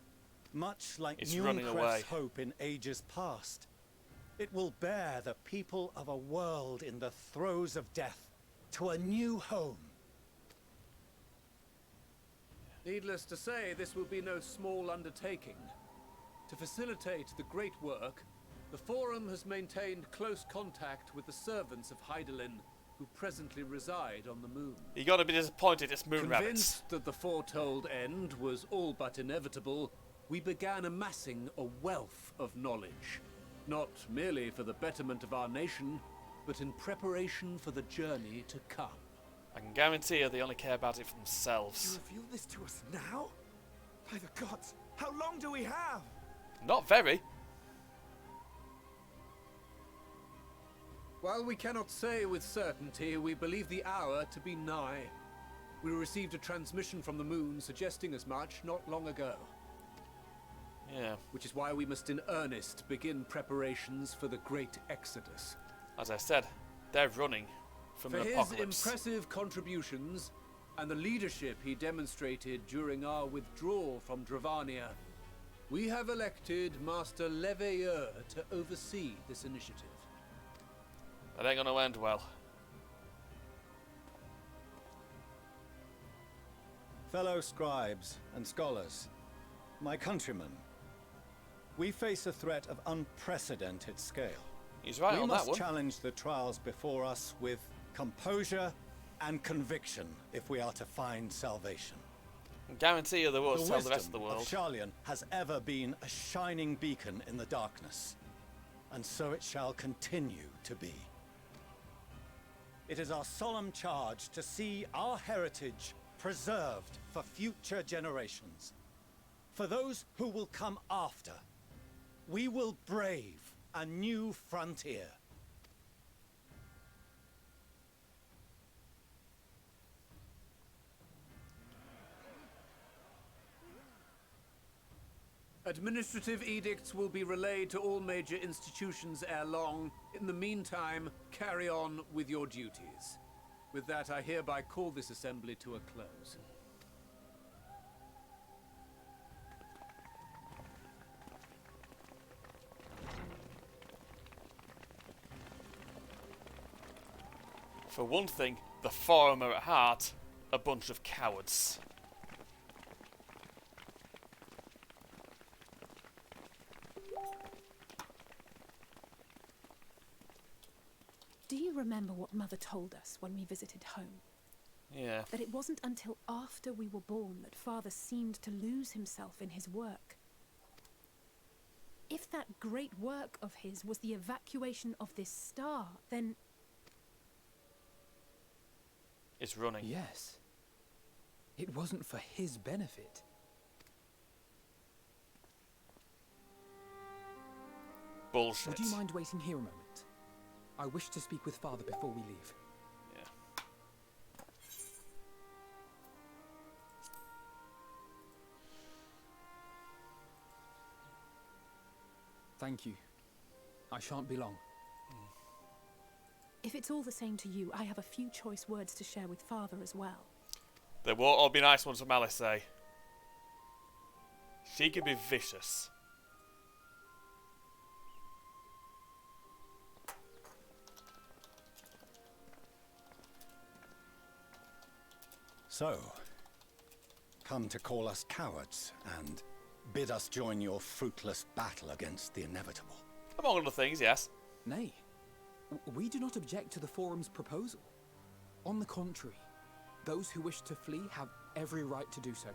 Much like It's running away. Neuncrest's hope in ages past, it will bear the people of a world in the throes of death to a new home. Needless to say, this will be no small undertaking. To facilitate the great work, the Forum has maintained close contact with the servants of Hydaelyn, who presently reside on the moon. You gotta be disappointed it's moon rabbits. Convinced that the foretold end was all but inevitable, we began amassing a wealth of knowledge, not merely for the betterment of our nation, but in preparation for the journey to come. I can guarantee you they only care about it for themselves. You reveal this to us now? By the gods, how long do we have? Not very. While we cannot say with certainty, we believe the hour to be nigh. We received a transmission from the moon suggesting as much not long ago. Yeah. Which is why we must in earnest begin preparations for the great exodus. As I said, they're running from For an his apocalypse. impressive contributions and the leadership he demonstrated during our withdrawal from Dravania, we have elected Master Leveilleur to oversee this initiative. That ain't gonna end well. Fellow scribes and scholars, my countrymen, we face a threat of unprecedented scale. He's right We on must that one. challenge the trials before us with composure and conviction if we are to find salvation. I guarantee you they won't The tell the rest of wisdom the of world. Sharlayan has ever been a shining beacon in the darkness, and so it shall continue to be. It is our solemn charge to see our heritage preserved for future generations. For those who will come after, we will brave a new frontier. Administrative edicts will be relayed to all major institutions ere long. In the meantime, carry on with your duties. With that, I hereby call this assembly to a close. For one thing, the Forum are at heart a bunch of cowards. Do you remember what Mother told us when we visited home? Yeah. That it wasn't until after we were born that Father seemed to lose himself in his work. If that great work of his was the evacuation of this star, then... It's running. Yes. It wasn't for his benefit. Bullshit. Would you mind waiting here a moment? I wish to speak with Father before we leave. Yeah. Thank you. I shan't be long. If it's all the same to you, I have a few choice words to share with Father as well. They won't all be nice ones from Alice, eh? She can be vicious. So, come to call us cowards and bid us join your fruitless battle against the inevitable. Among other things, yes. Nay, we do not object to the Forum's proposal. On the contrary, those who wish to flee have every right to do so.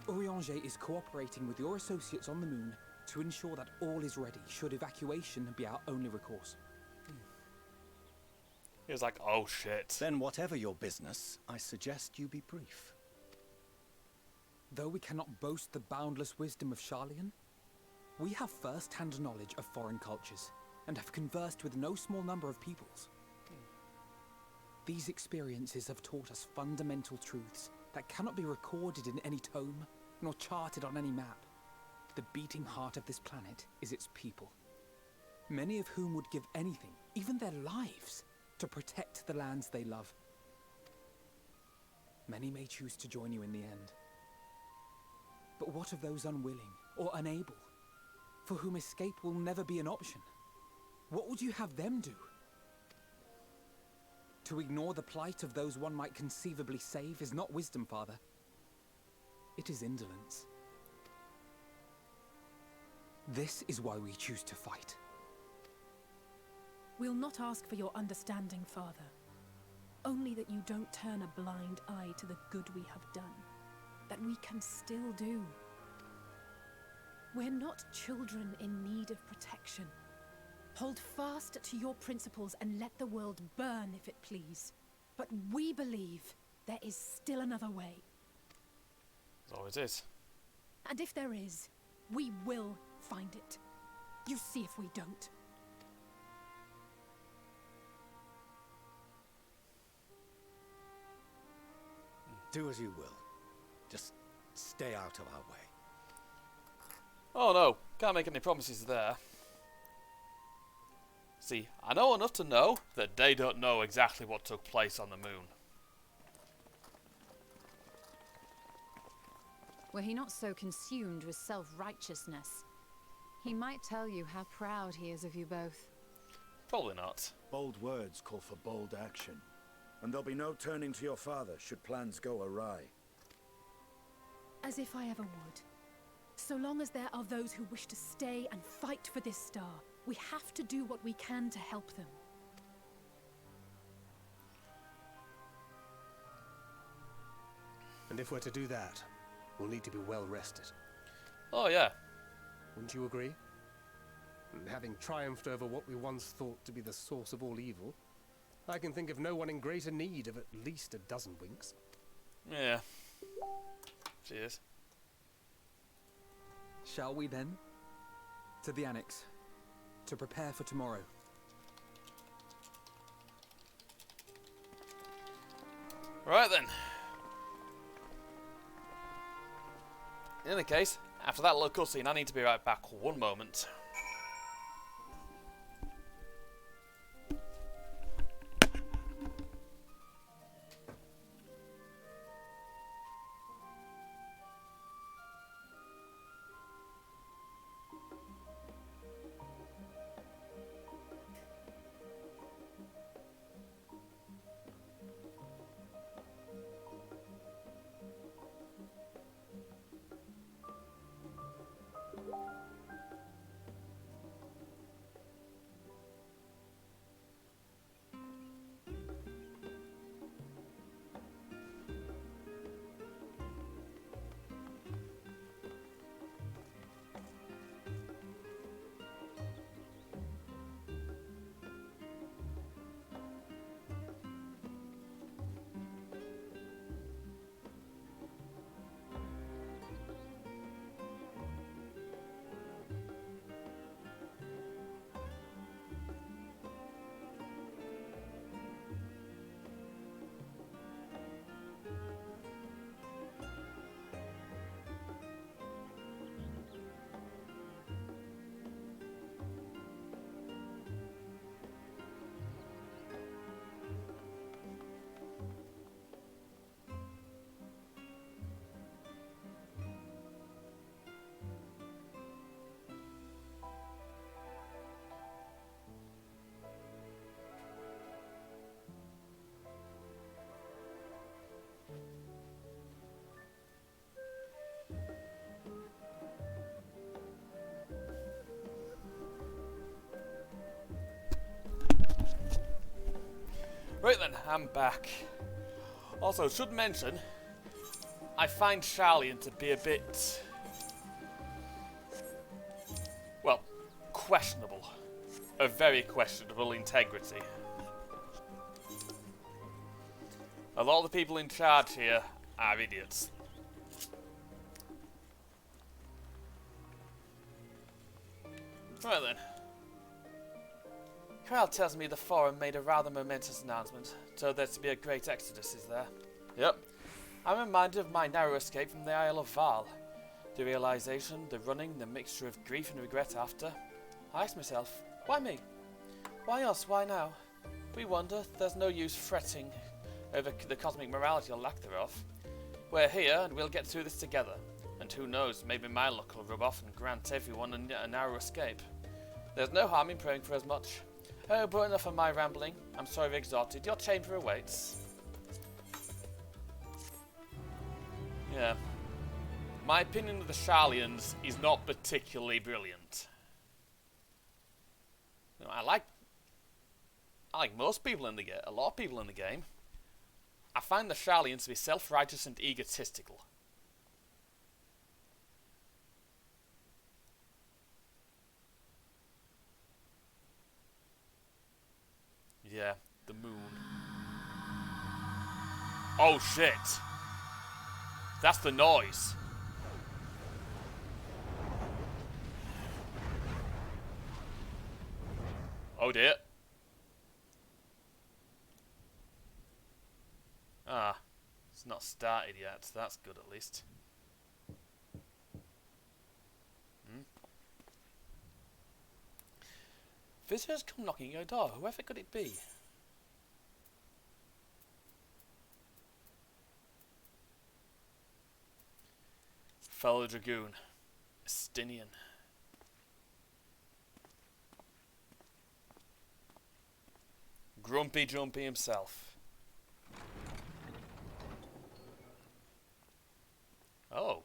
Urianger is cooperating with your associates on the moon to ensure that all is ready should evacuation be our only recourse. He was like, oh shit. Then whatever your business, I suggest you be brief. Though we cannot boast the boundless wisdom of Sharlayan, we have first-hand knowledge of foreign cultures and have conversed with no small number of peoples. These experiences have taught us fundamental truths that cannot be recorded in any tome, nor charted on any map. The beating heart of this planet is its people, many of whom would give anything, even their lives, to protect the lands they love. Many may choose to join you in the end. But what of those unwilling or unable, for whom escape will never be an option? What would you have them do? To ignore the plight of those one might conceivably save is not wisdom, Father. It is indolence. This is why we choose to fight. We'll not ask for your understanding, Father. Only that you don't turn a blind eye to the good we have done. That we can still do. We're not children in need of protection. Hold fast to your principles and let the world burn if it please. But we believe there is still another way. That's all it is. And if there is, we will find it. You see if we don't. Do as you will. Just stay out of our way. Oh no, can't make any promises there. See, I know enough to know that they don't know exactly what took place on the moon. Were he not so consumed with self-righteousness, he might tell you how proud he is of you both. Probably not. Bold words call for bold action. And there'll be no turning to your father should plans go awry. As if I ever would. So long as there are those who wish to stay and fight for this star, we have to do what we can to help them. And if we're to do that, we'll need to be well rested. Oh yeah. Wouldn't you agree? And having triumphed over what we once thought to be the source of all evil, I can think of no one in greater need of at least a dozen winks. Yeah. Cheers. Shall we then? To the Annex, to prepare for tomorrow. Right then. In any case, after that little cutscene, I need to be right back one moment. Right then, I'm back. Also, should mention, I find Sharlayan to be a bit, well, questionable. Of very questionable integrity. A lot of the people in charge here are idiots. Right then. Crowd tells me the Forum made a rather momentous announcement, so there's to be a great exodus, is there? Yep. I'm reminded of my narrow escape from the Isle of Val. The realization, the running, the mixture of grief and regret after. I ask myself, why me? Why us? Why now? We wonder, there's no use fretting over the cosmic morality or lack thereof. We're here and we'll get through this together. And who knows, maybe my luck will rub off and grant everyone a narrow escape. There's no harm in praying for as much. Oh, but enough of my rambling. I'm sorry I've exhausted. Your chamber awaits. Yeah. My opinion of the Sharlayans is not particularly brilliant. You know, I like most people in the game, a lot of people in the game. I find the Sharlayans to be self-righteous and egotistical. Yeah, the moon. Oh shit! That's the noise. Oh dear. Ah, it's not started yet. That's good at least. Visitors come knocking at your door. Whoever could it be? Fellow Dragoon. Estinian. Grumpy Jumpy himself. Oh.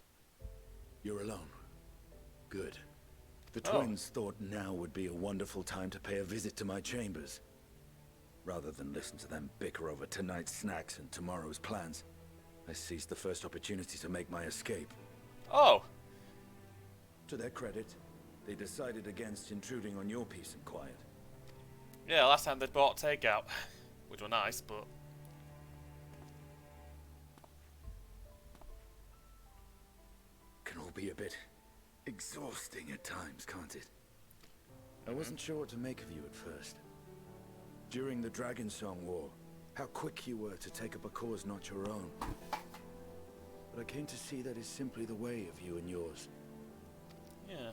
You're alone. Good. The twins thought now would be a wonderful time to pay a visit to my chambers. Rather than listen to them bicker over tonight's snacks and tomorrow's plans, I seized the first opportunity to make my escape. Oh. To their credit, they decided against intruding on your peace and quiet. Yeah, last time they bought takeout, which were nice, but... Can all be a bit exhausting at times, can't it? I wasn't sure what to make of you at first. During the Dragon Song War, how quick you were to take up a cause not your own. But I came to see that is simply the way of you and yours. Yeah.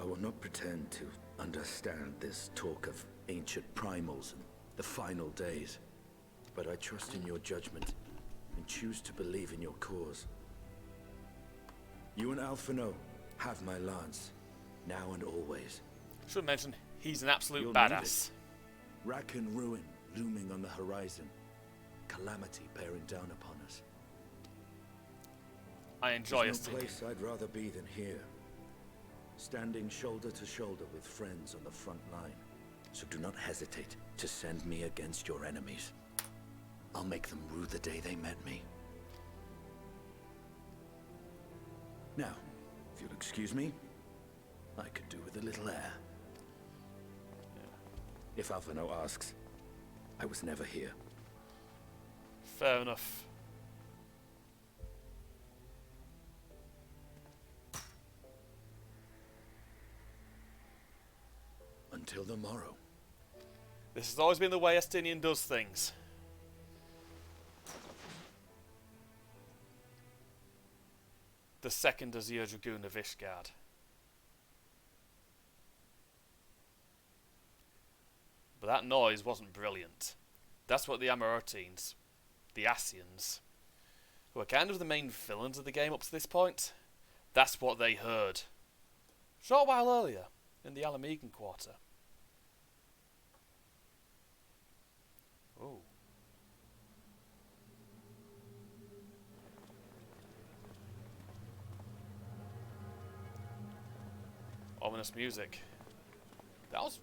I will not pretend to understand this talk of ancient primals and the final days, but I trust in your judgment and choose to believe in your cause. You and Alphino have my lance, now and always. Should mention, he's an absolute You'll badass. Rack and ruin looming on the horizon, calamity bearing down upon us. I enjoy There's us. no place I'd rather be than here, standing shoulder to shoulder with friends on the front line. So do not hesitate to send me against your enemies. I'll make them rue the day they met me. Now, if you'll excuse me, I could do with a little air. If Alphino asks, I was never here. Fair enough. Until the morrow. This has always been the way Estinian does things. The second Azure Dragoon of Ishgard. But that noise wasn't brilliant. That's what the Amarotines, the Asians, who are kind of the main villains of the game up to this point, that's what they heard. A short while earlier, in the Alamegan Quarter. Oh. Ominous music. That was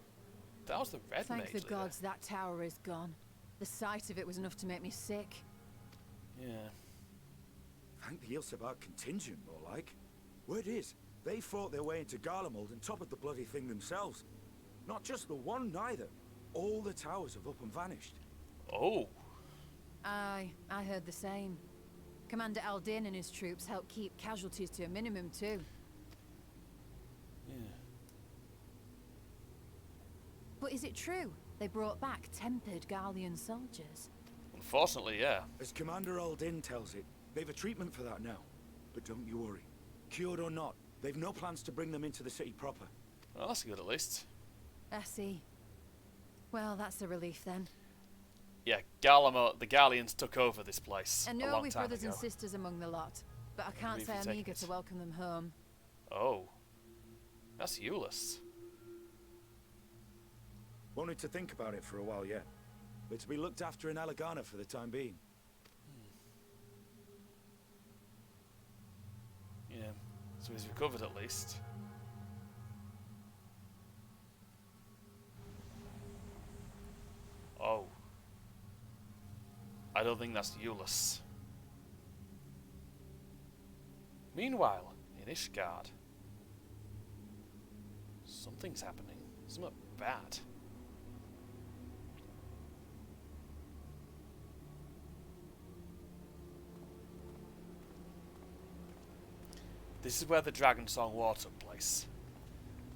the red mage. Thank the leader. gods that tower is gone. The sight of it was enough to make me sick. Yeah. Thank the Ilsebar contingent, more like. Word is, they fought their way into Garlemald and toppled the bloody thing themselves. Not just the one, neither. All the towers have up and vanished. Oh. Aye, I heard the same. Commander Aldin and his troops helped keep casualties to a minimum, too. Yeah. But is it true they brought back tempered Garlean soldiers? Unfortunately, yeah. As Commander Aldin tells it, they've a treatment for that now. But don't you worry. Cured or not, they've no plans to bring them into the city proper. Well, that's good at least. I see. Well, that's a relief then. Yeah, the Garleans took over this place I a know long we've time brothers ago. and sisters among the lot, but I can't We've say I'm taken eager it. to welcome them home. Oh. That's Euless. Wanted to think about it for a while yet. But to be looked after in Alagana for the time being. Yeah. So he's recovered at least. Oh. I don't think that's Euless. Meanwhile, in Ishgard, something's happening. Something bad. This is where the Dragon Song War took place.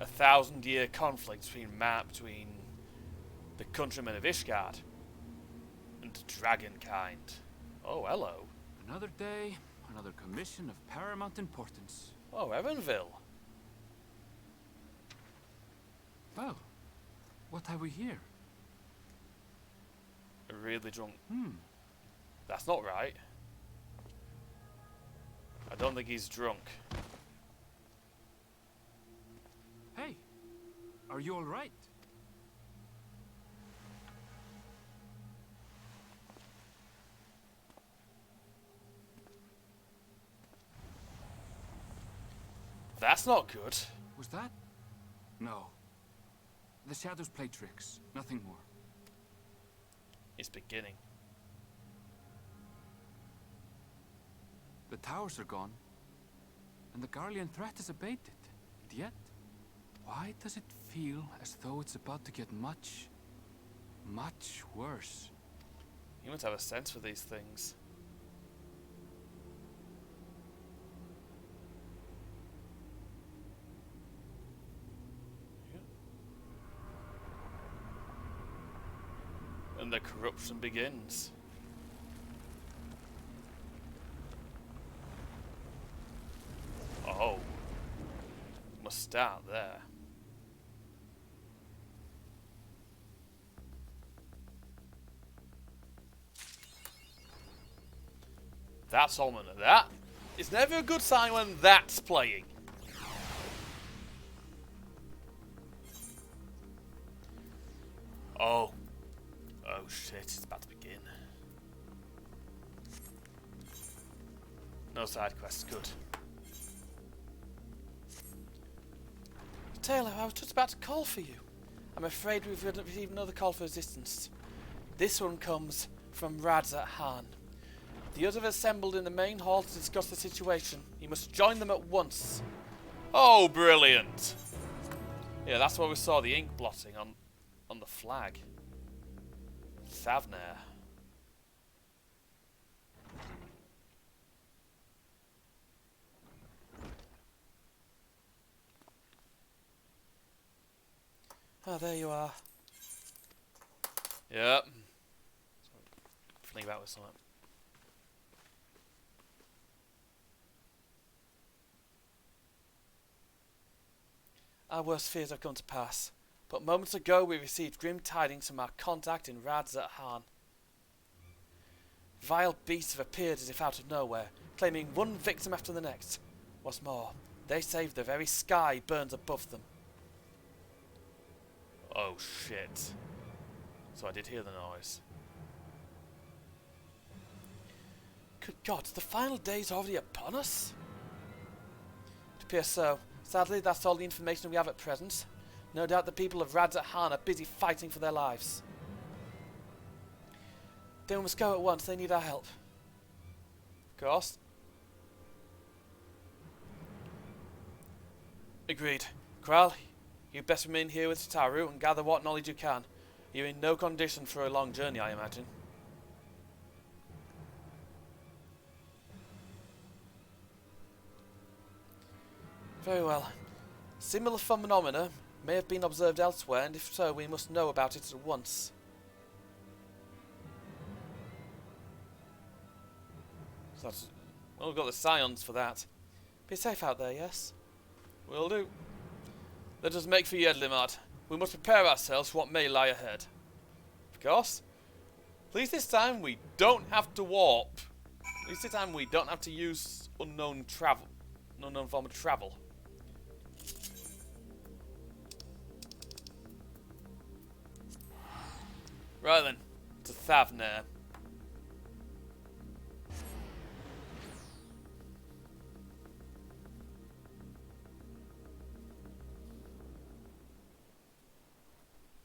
1,000-year conflict between the countrymen of Ishgard and Dragonkind. Oh, hello. Another day, another commission of paramount importance. Oh, Erenville. Well, what have we here? Really drunk. That's not right. I don't think he's drunk. Hey, are you all right? That's not good. Was that? No. The shadows play tricks, nothing more. It's beginning. The towers are gone, and the Garlean threat is abated. And yet, why does it feel as though it's about to get much, much worse? You must have a sense for these things. And the corruption begins. Oh. Must start there. That's ominous. That is never a good sign when that's playing. Oh. Oh shit, it's about to begin. No side quests, good. Taylor, I was just about to call for you. I'm afraid we've received another call for assistance. This one comes from Radzat Han. The others have assembled in the main hall to discuss the situation. You must join them at once. Oh, brilliant! Yeah, that's where we saw the ink blotting on the flag. Thavnair. Oh, there you are. Yep. Think about with something. Our worst fears have come to pass, but moments ago we received grim tidings from our contact in Radzat Han. Vile beasts have appeared as if out of nowhere, claiming one victim after the next. What's more, they say the very sky burns above them. Oh shit. So I did hear the noise. Good God, the final day's already upon us? It appears so. Sadly, that's all the information we have at present. No doubt the people of Radzat Han are busy fighting for their lives. Then we must go at once. They need our help. Of course. Agreed. Kral, you best remain here with Taru and gather what knowledge you can. You're in no condition for a long journey, I imagine. Very well. Similar phenomena may have been observed elsewhere, and if so, we must know about it at once. So that's, well, we've got the scions for that. Be safe out there, yes? Will do. Let us make for Yedlimad. We must prepare ourselves for what may lie ahead. Of course. Please this time we don't have to warp. At least this time we don't have to use unknown form of travel. Right then, to Thavner.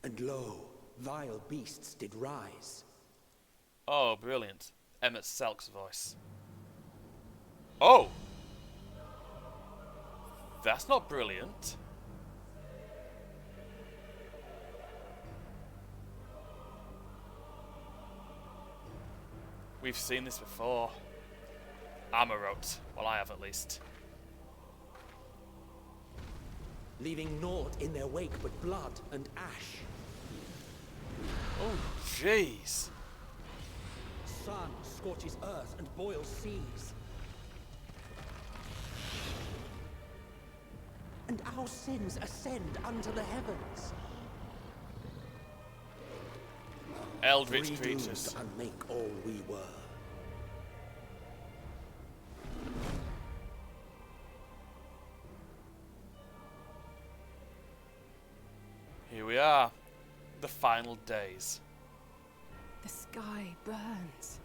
And lo, vile beasts did rise. Oh, brilliant. Emmett Selk's voice. Oh! That's not brilliant. We've seen this before. Amarot. Well, I have at least. Leaving naught in their wake but blood and ash. Oh, jeez. Sun scorches earth and boils seas. And our sins ascend unto the heavens. Eldritch creatures. And make all we were. Here we are. The final days. The sky burns.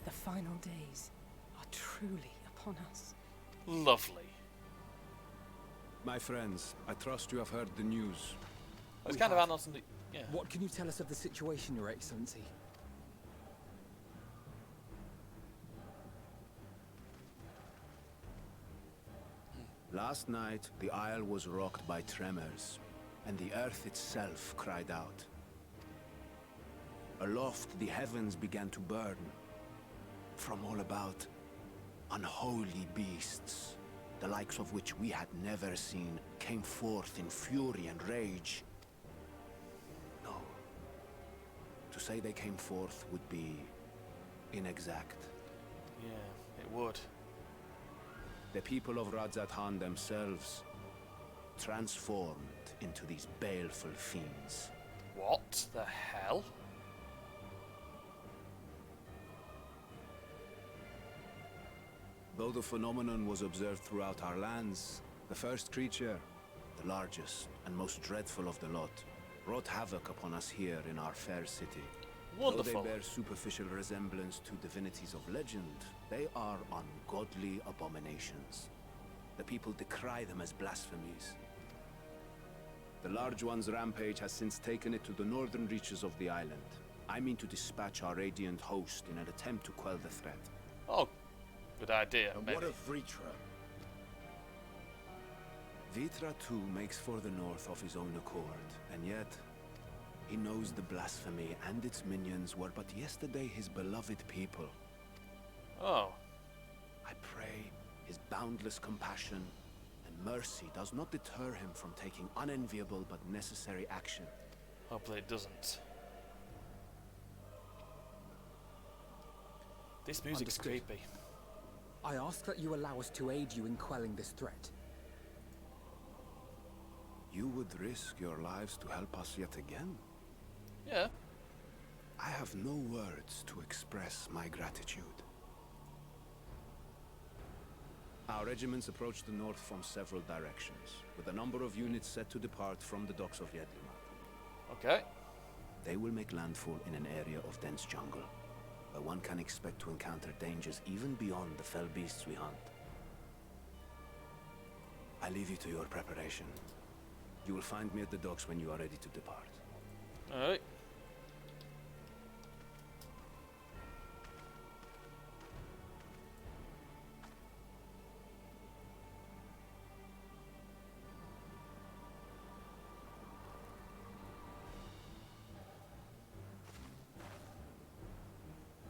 The final days are truly upon us. Lovely. My friends, I trust you have heard the news. It's kind of annals and yeah. What can you tell us of the situation, Your Excellency? Last night, the isle was rocked by tremors, and the earth itself cried out. Aloft, the heavens began to burn. From all about, unholy beasts, the likes of which we had never seen, came forth in fury and rage. No. To say they came forth would be inexact. Yeah, it would. The people of Radzat-Han themselves transformed into these baleful fiends. What the hell? Though the phenomenon was observed throughout our lands, the first creature, the largest and most dreadful of the lot, wrought havoc upon us here in our fair city. Wonderful. Though they bear superficial resemblance to divinities of legend, they are ungodly abominations. The people decry them as blasphemies. The large one's rampage has since taken it to the northern reaches of the island. I mean to dispatch our radiant host in an attempt to quell the threat. Oh, good idea, And maybe. what of Vritra? Vritra too makes for the north of his own accord, and yet he knows the blasphemy and its minions were but yesterday his beloved people. Oh. I pray his boundless compassion and mercy does not deter him from taking unenviable but necessary action. Hopefully it doesn't. This music's Understood. creepy. I ask that you allow us to aid you in quelling this threat. You would risk your lives to help us yet again? Yeah. I have no words to express my gratitude. Our regiments approach the north from several directions, with a number of units set to depart from the docks of Yedlimat. Okay. They will make landfall in an area of dense jungle, where one can expect to encounter dangers even beyond the fell beasts we hunt. I leave you to your preparation. You will find me at the docks when you are ready to depart. Alright.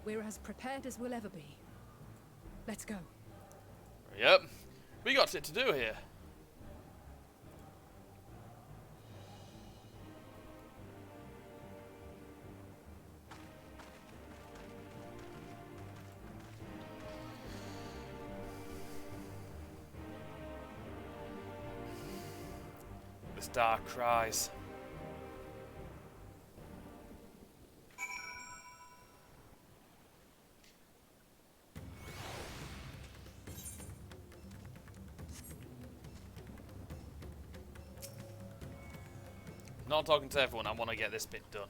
We're as prepared as we'll ever be. Let's go. Yep. We got shit to do here. This dark cries. Not talking to everyone, I want to get this bit done.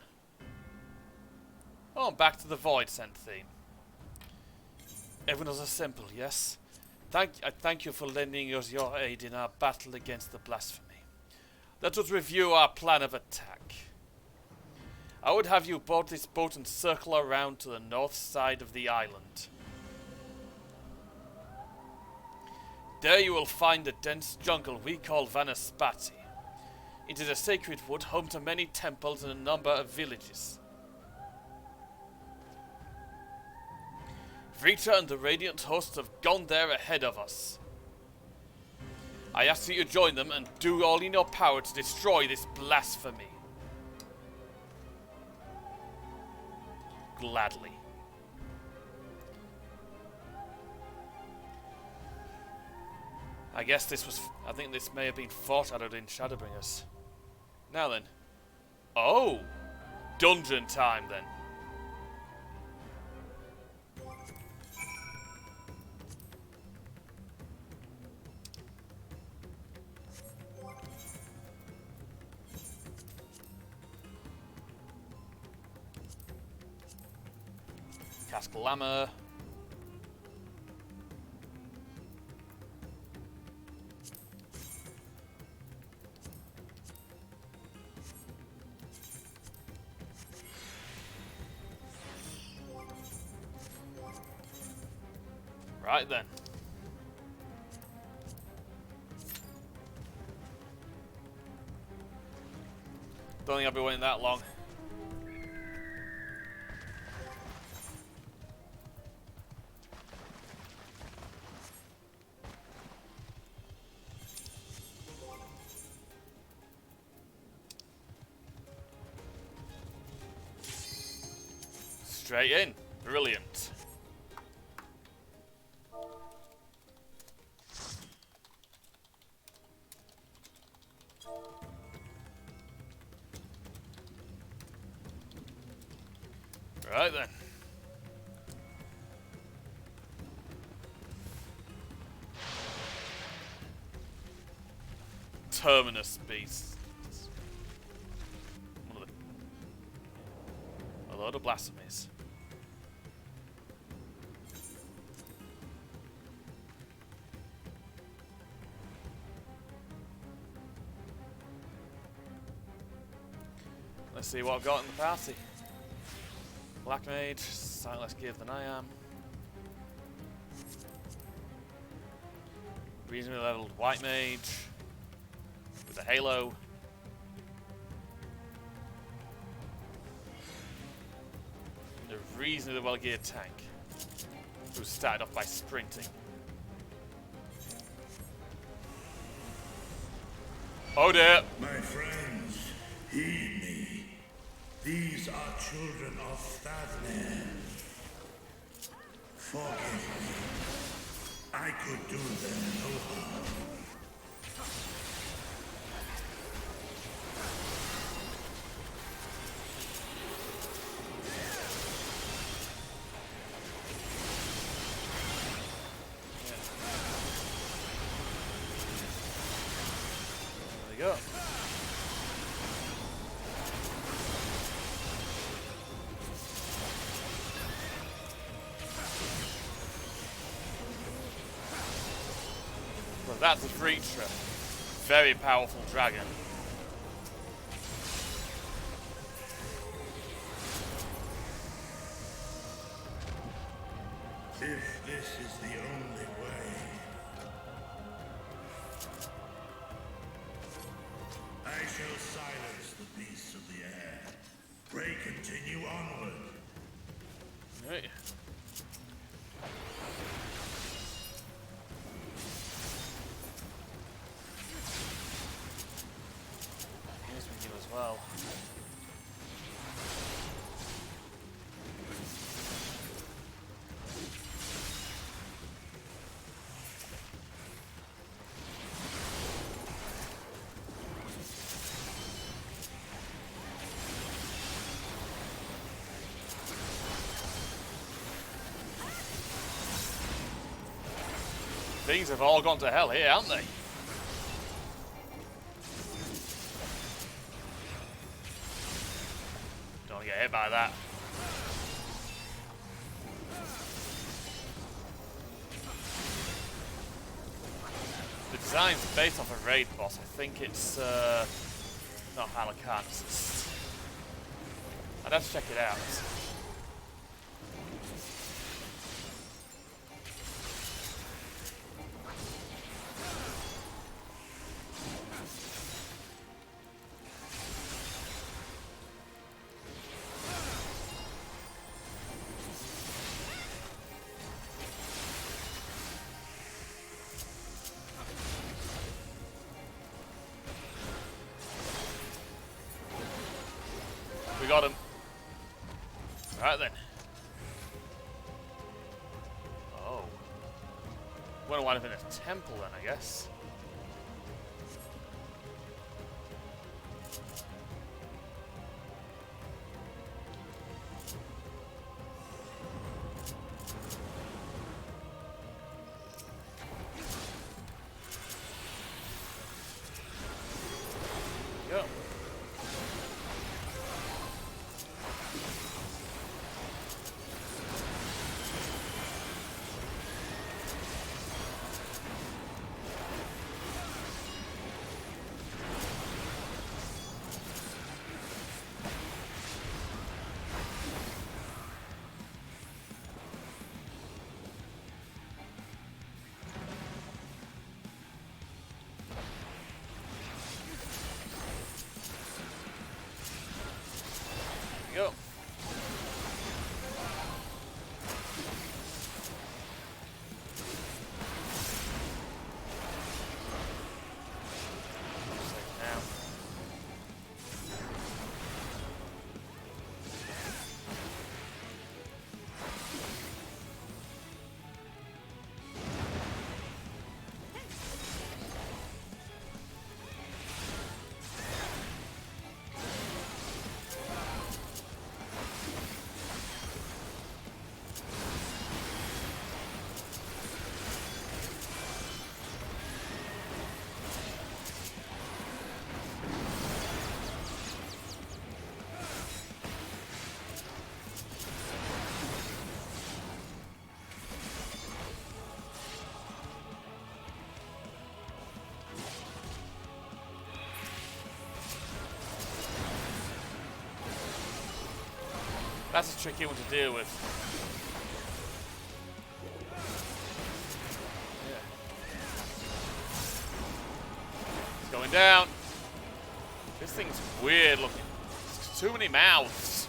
Oh, back to the Void Scent theme. Everyone is assembled, yes? I thank you for lending us your aid in our battle against the blasphemy. Let us review our plan of attack. I would have you board this boat and circle around to the north side of the island. There you will find a dense jungle we call Vanaspati. It is a sacred wood home to many temples and a number of villages. Vrita and the Radiant hosts have gone there ahead of us. I ask that you join them and do all in your power to destroy this blasphemy. Gladly. I guess this was... I think this may have been foreshadowed in Shadowbringers. Now then. Oh! Dungeon time then. Cast Glamour. Right then. Don't think I'll be waiting that long. Straight in. Brilliant. Right then. Terminus beasts. A load of blasphemies. Let's see what I've got in the party. Black Mage, slightly less geared than I am. Reasonably leveled White Mage with a Halo. And a reasonably well geared tank who started off by sprinting. Oh dear! My friends, heed me. These are children of Statland. Forgive me. I could do them no harm. There we go. That's a creature. Very powerful dragon. If this is the only way, I shall silence the beasts of the air. Pray continue onward. Right. Here's with you as well. Things have all gone to hell here, haven't they? Don't want to get hit by that. The design's based off a raid boss. I think it's not Halakan. I'd have to check it out. We got him. Right then. Oh. We're gonna wind up in a temple then, I guess. Go. Go. Safe now. That's a tricky one to deal with. Yeah. It's going down. This thing's weird looking. It's too many mouths.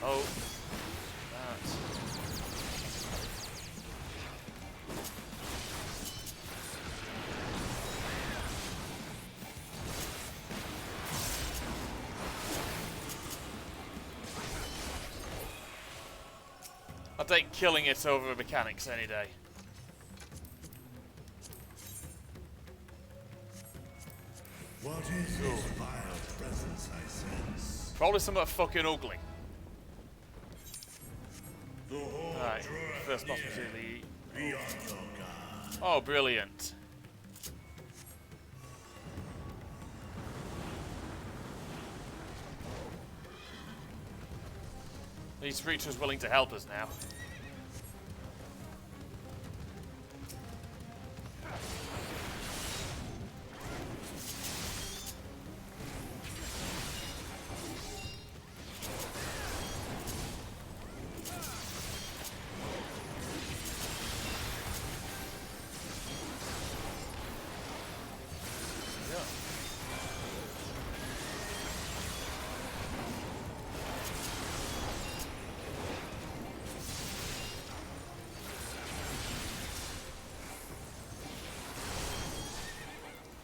Oh, that. I'll take killing it over mechanics any day. What is this vile presence I sense? Probably something fucking ugly. The Horde Right, draweth first boss near. was really. Beyond your guard. Oh, brilliant. These creatures willing to help us now.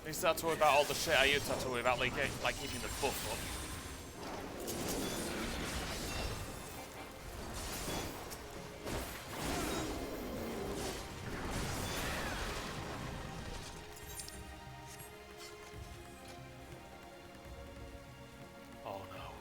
I used to have to worry about all the shit I used to have to worry about, like keeping the buff up. Oh no.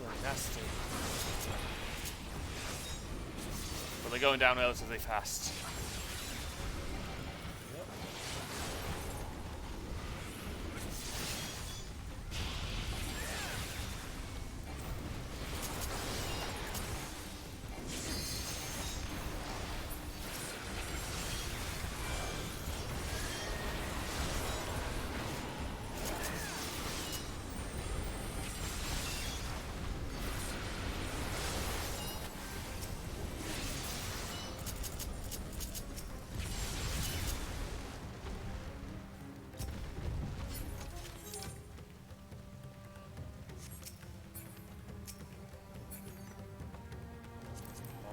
Really nasty. But they're going down relatively fast. Yep.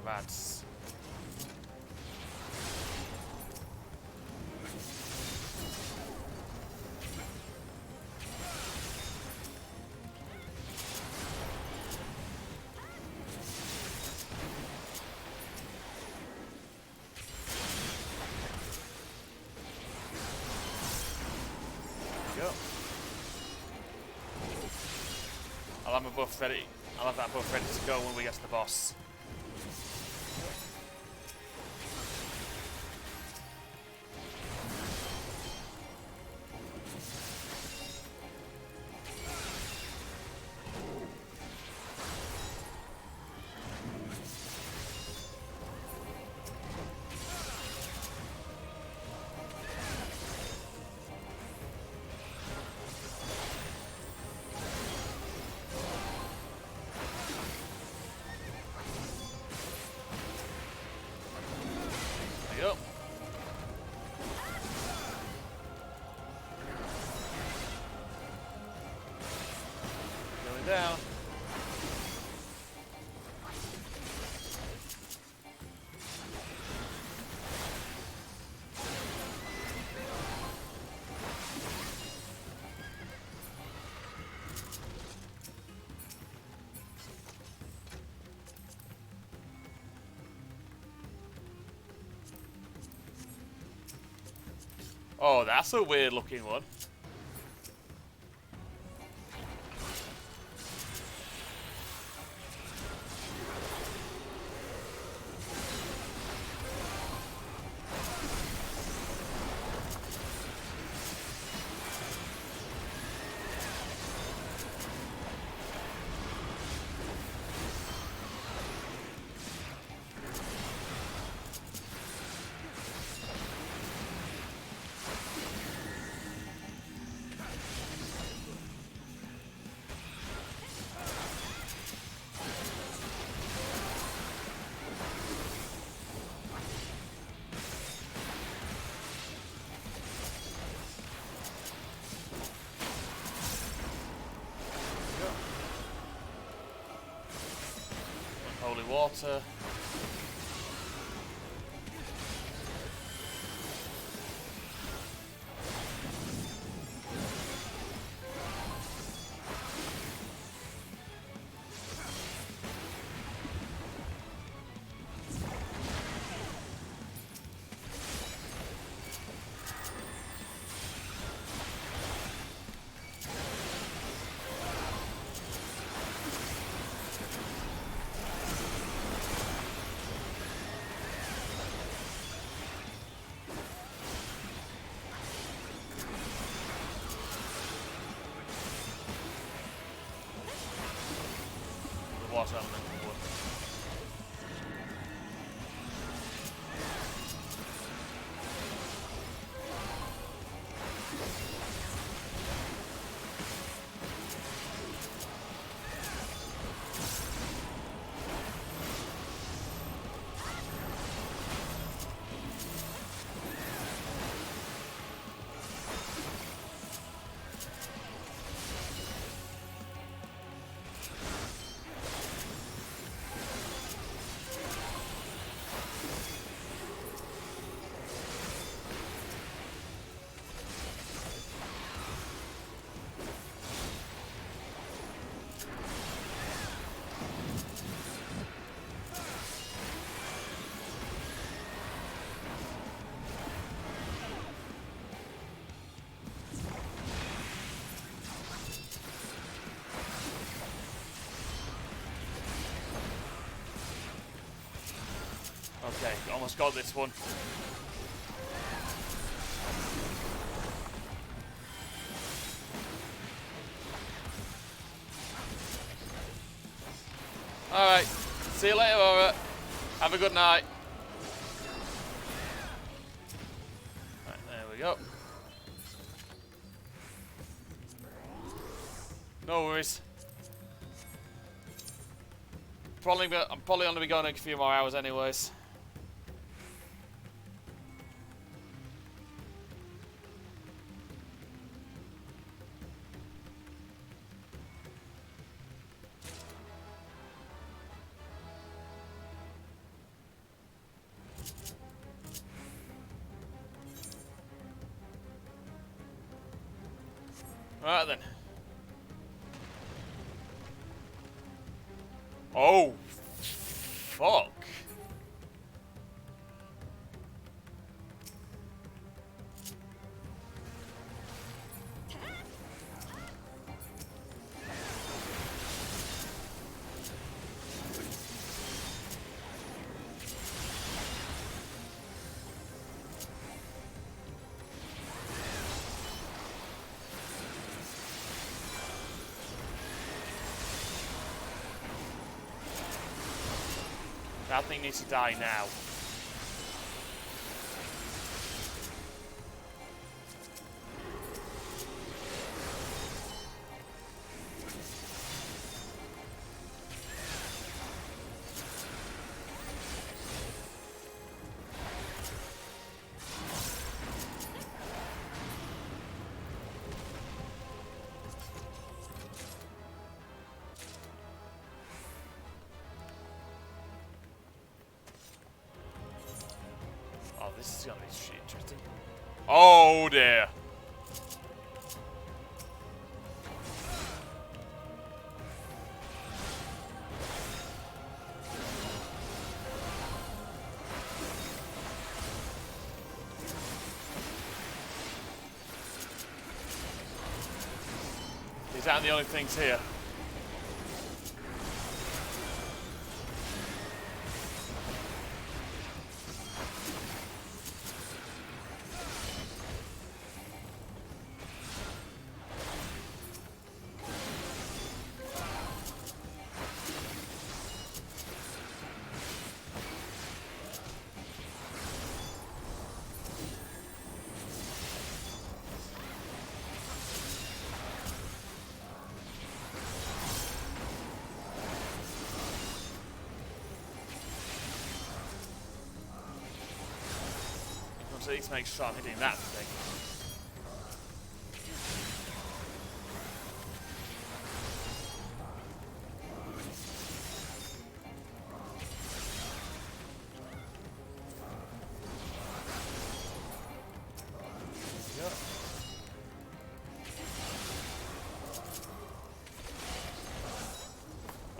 Rats. There we go. I'll have my buff ready. I'll have that buff ready to go when we get to the boss. Yep. Going down. Oh, that's a weird looking one. holy water. Water element would. Okay, almost got this one. Alright, see you later, Aura. Have a good night. Right, there we go. No worries. I'm probably going to be going in a few more hours anyways. Right then. Oh, fuck. That thing needs to die now. Oh, this is gonna be shit interesting. Oh dear. These aren't the only things here. So I need to make sure I'm hitting that thing.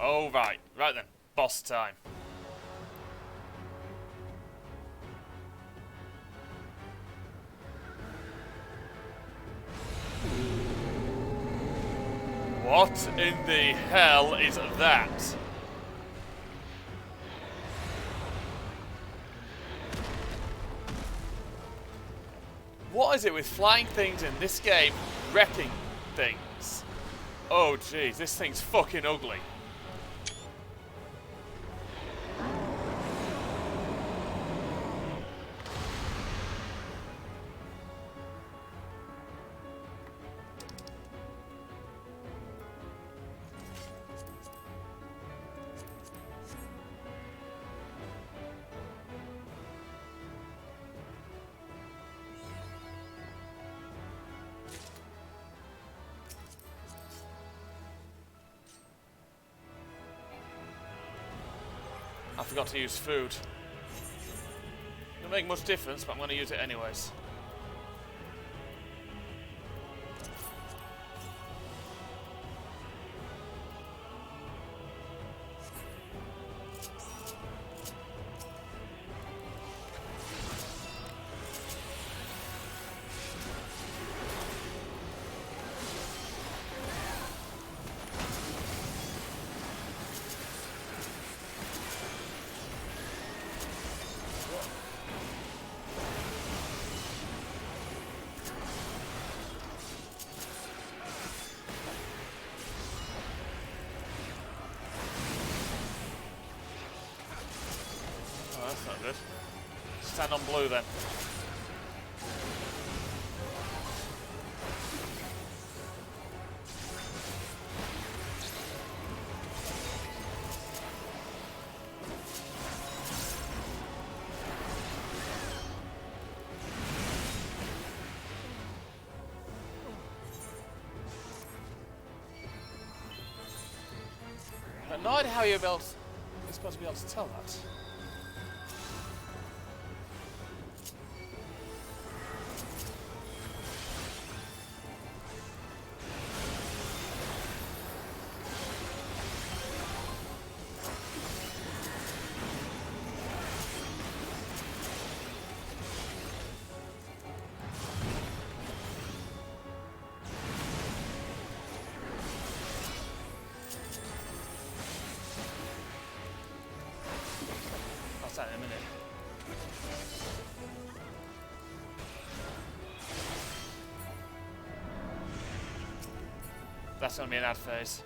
Oh, right. Right then. Boss time. What in the hell is that? What is it with flying things in this game wrecking things? Oh jeez, this thing's fucking ugly. I forgot to use food. Doesn't make much difference, but I'm going to use it anyways. That's not good. Stand on blue then. I've no idea how you're supposed to be able to tell that. In a minute. That's going to be an ad phase.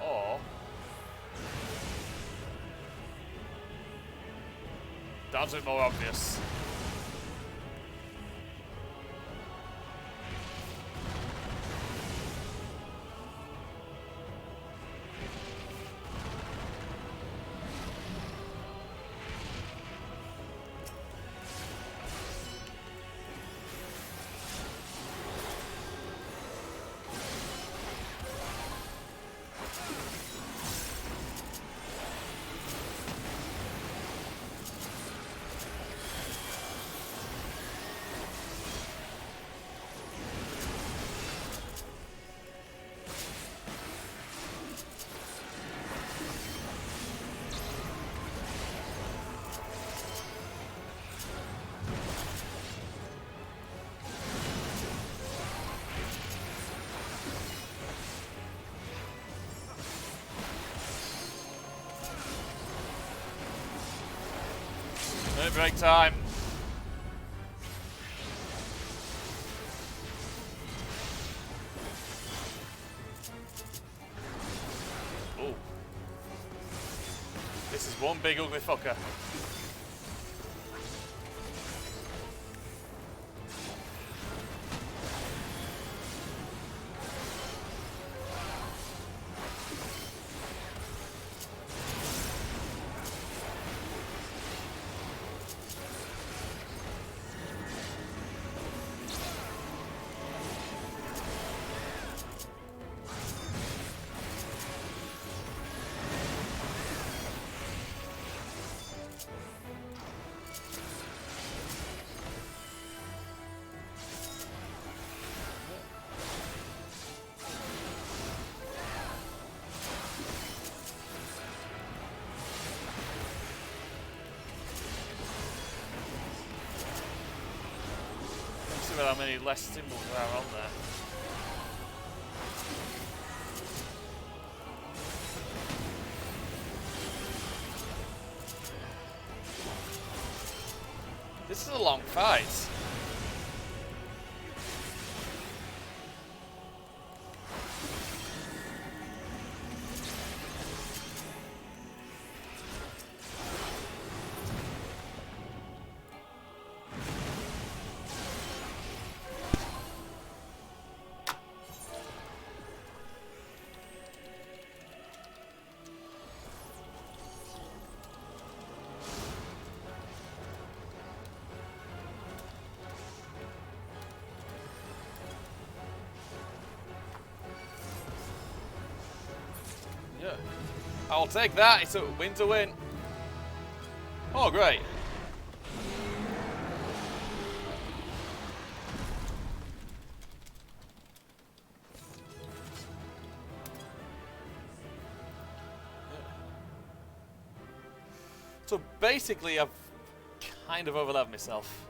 Or that's a bit more obvious. No break time. Ooh. This is one big ugly fucker. impressive how many less symbols there are on there. This is a long fight. Yeah. I'll take that. It's a win to win. Oh, great. So basically, I've kind of overlapped myself.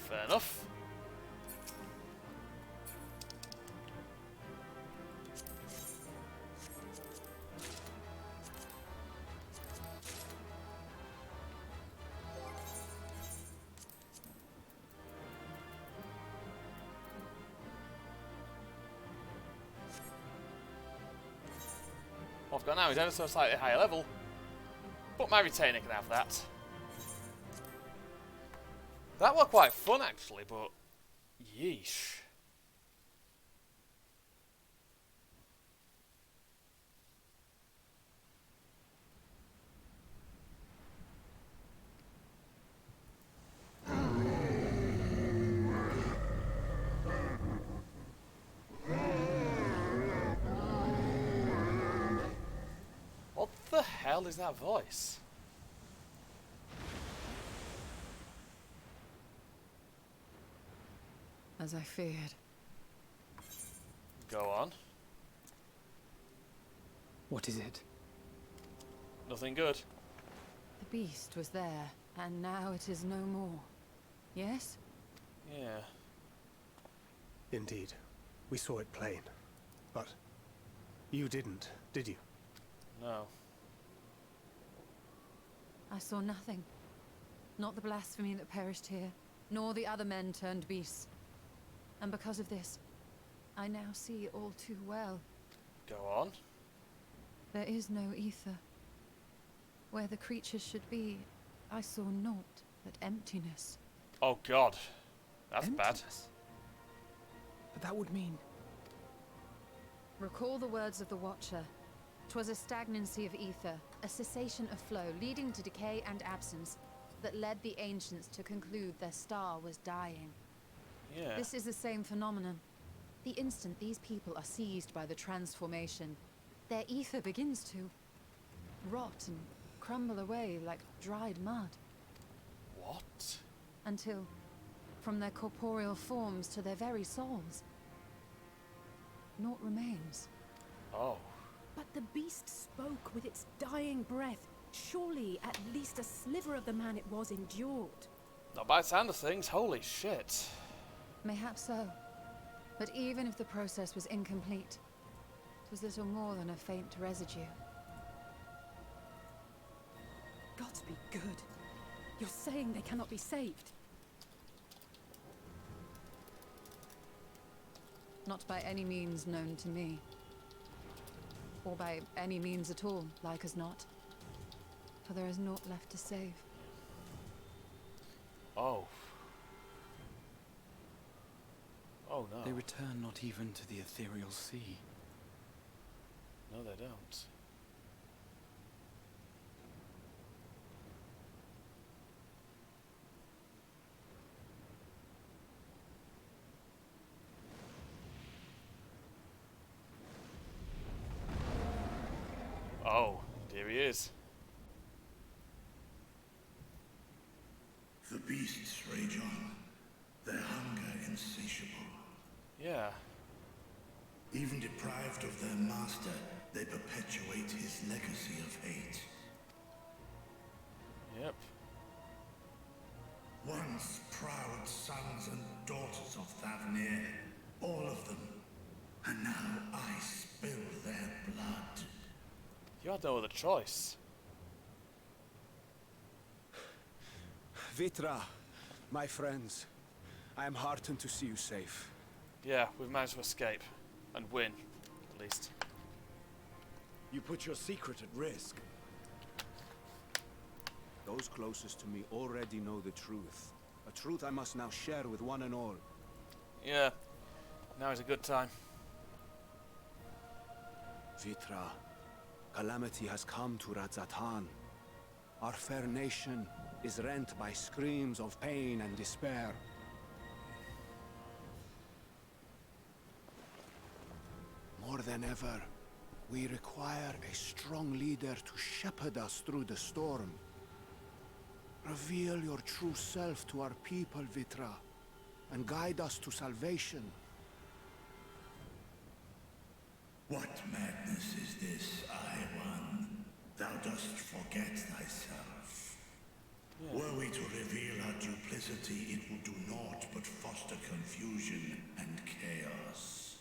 Fair enough. What I've got now is ever so slightly higher level, but my retainer can have that. That was quite fun actually, but yeesh. What the hell is that voice? As I feared. Go on. What is it? Nothing good. The beast was there, and now it is no more. Yes? Yeah. Indeed. We saw it plain. But you didn't, did you? No. I saw nothing. Not the blasphemy that perished here, nor the other men turned beasts. And because of this, I now see all too well. Go on. There is no ether. Where the creatures should be, I saw naught but emptiness. Oh god. That's bad. Emptiness? But that would mean... Recall the words of the Watcher. 'Twas a stagnancy of ether, a cessation of flow, leading to decay and absence, that led the ancients to conclude their star was dying. Yeah. This is the same phenomenon. The instant these people are seized by the transformation, their ether begins to rot and crumble away like dried mud. What? Until, from their corporeal forms to their very souls, naught remains. Oh. But the beast spoke with its dying breath. Surely at least a sliver of the man it was endured. Not by the sound of things, holy shit. Mayhaps so. But even if the process was incomplete, it was little more than a faint residue. Gods be good. You're saying they cannot be saved? Not by any means known to me. Or by any means at all, like as not. For there is naught left to save. Oh. Oh no. They return not even to the ethereal sea. No, they don't. is. The beasts rage on, their hunger insatiable. Yeah. Even deprived of their master, they perpetuate his legacy of hate. Yep. Once proud sons and daughters of Thavnir, all of them, and now I spill their blood. You had no other choice. Vitra, my friends, I am heartened to see you safe. Yeah, we've managed to escape. And win, at least. You put your secret at risk. Those closest to me already know the truth. A truth I must now share with one and all. Yeah, now is a good time. Vitra, calamity has come to Radzatan. Our fair nation is rent by screams of pain and despair. More than ever, we require a strong leader to shepherd us through the storm. Reveal your true self to our people, Vitra, and guide us to salvation. What madness is this, Iwan? Thou dost forget thyself. Yeah. Were we to reveal our duplicity, it would do naught but foster confusion and chaos.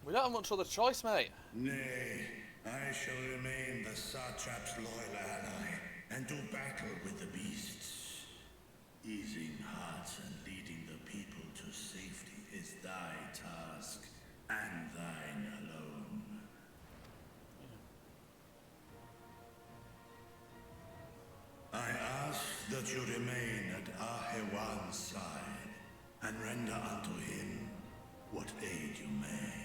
We don't have much other choice, mate. Nay, I shall remain the Satrap's loyal ally, and do battle with the beasts. Easing hearts and leading the people to safety is thy task, and thine alone. I ask that you remain at Ahewan's side, and render unto him what aid you may.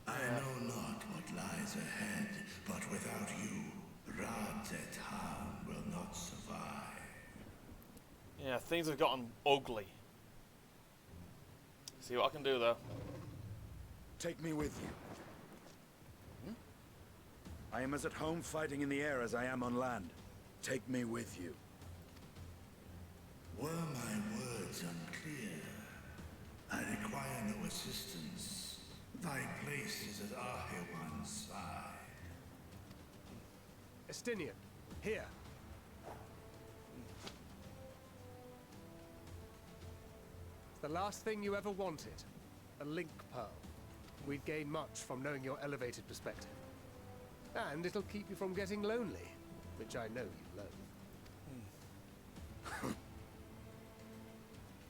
I know not what lies ahead, but without you, Radzatan will not survive. Yeah, things have gotten ugly. See what I can do, though. Take me with you. I am as at home fighting in the air as I am on land. Take me with you. Were my words unclear? I require no assistance. Thy place is at Ahewan's side. Estinian, here. It's the last thing you ever wanted. A link pearl. We'd gain much from knowing your elevated perspective. And it'll keep you from getting lonely, which I know you loathe.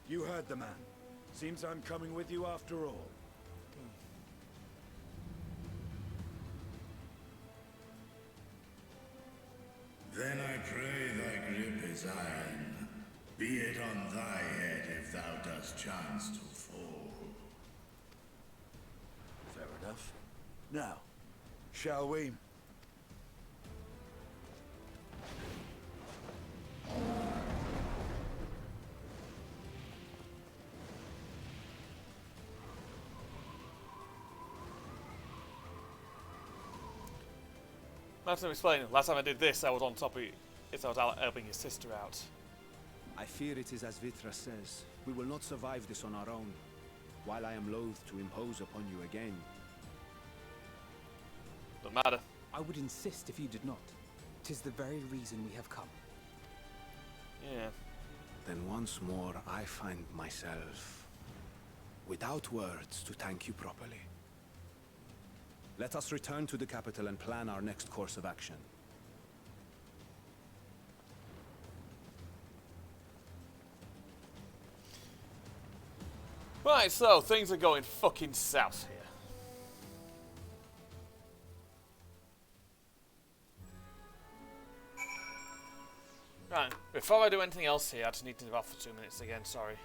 You heard the man. Seems I'm coming with you after all. Then I pray thy grip is iron. Be it on thy head if thou dost chance to fall. Fair enough. Now, shall we? Master explain. Last time I did this, I was on top of you. I was out helping your sister out. I fear it is as Vitra says. We will not survive this on our own. While I am loath to impose upon you again. Don't matter. I would insist if you did not. 'Tis the very reason we have come. Yeah. Then once more I find myself without words to thank you properly. Let us return to the capital and plan our next course of action. Right, so things are going fucking south here. Right, before I do anything else here, I just need to do that for 2 minutes again, sorry.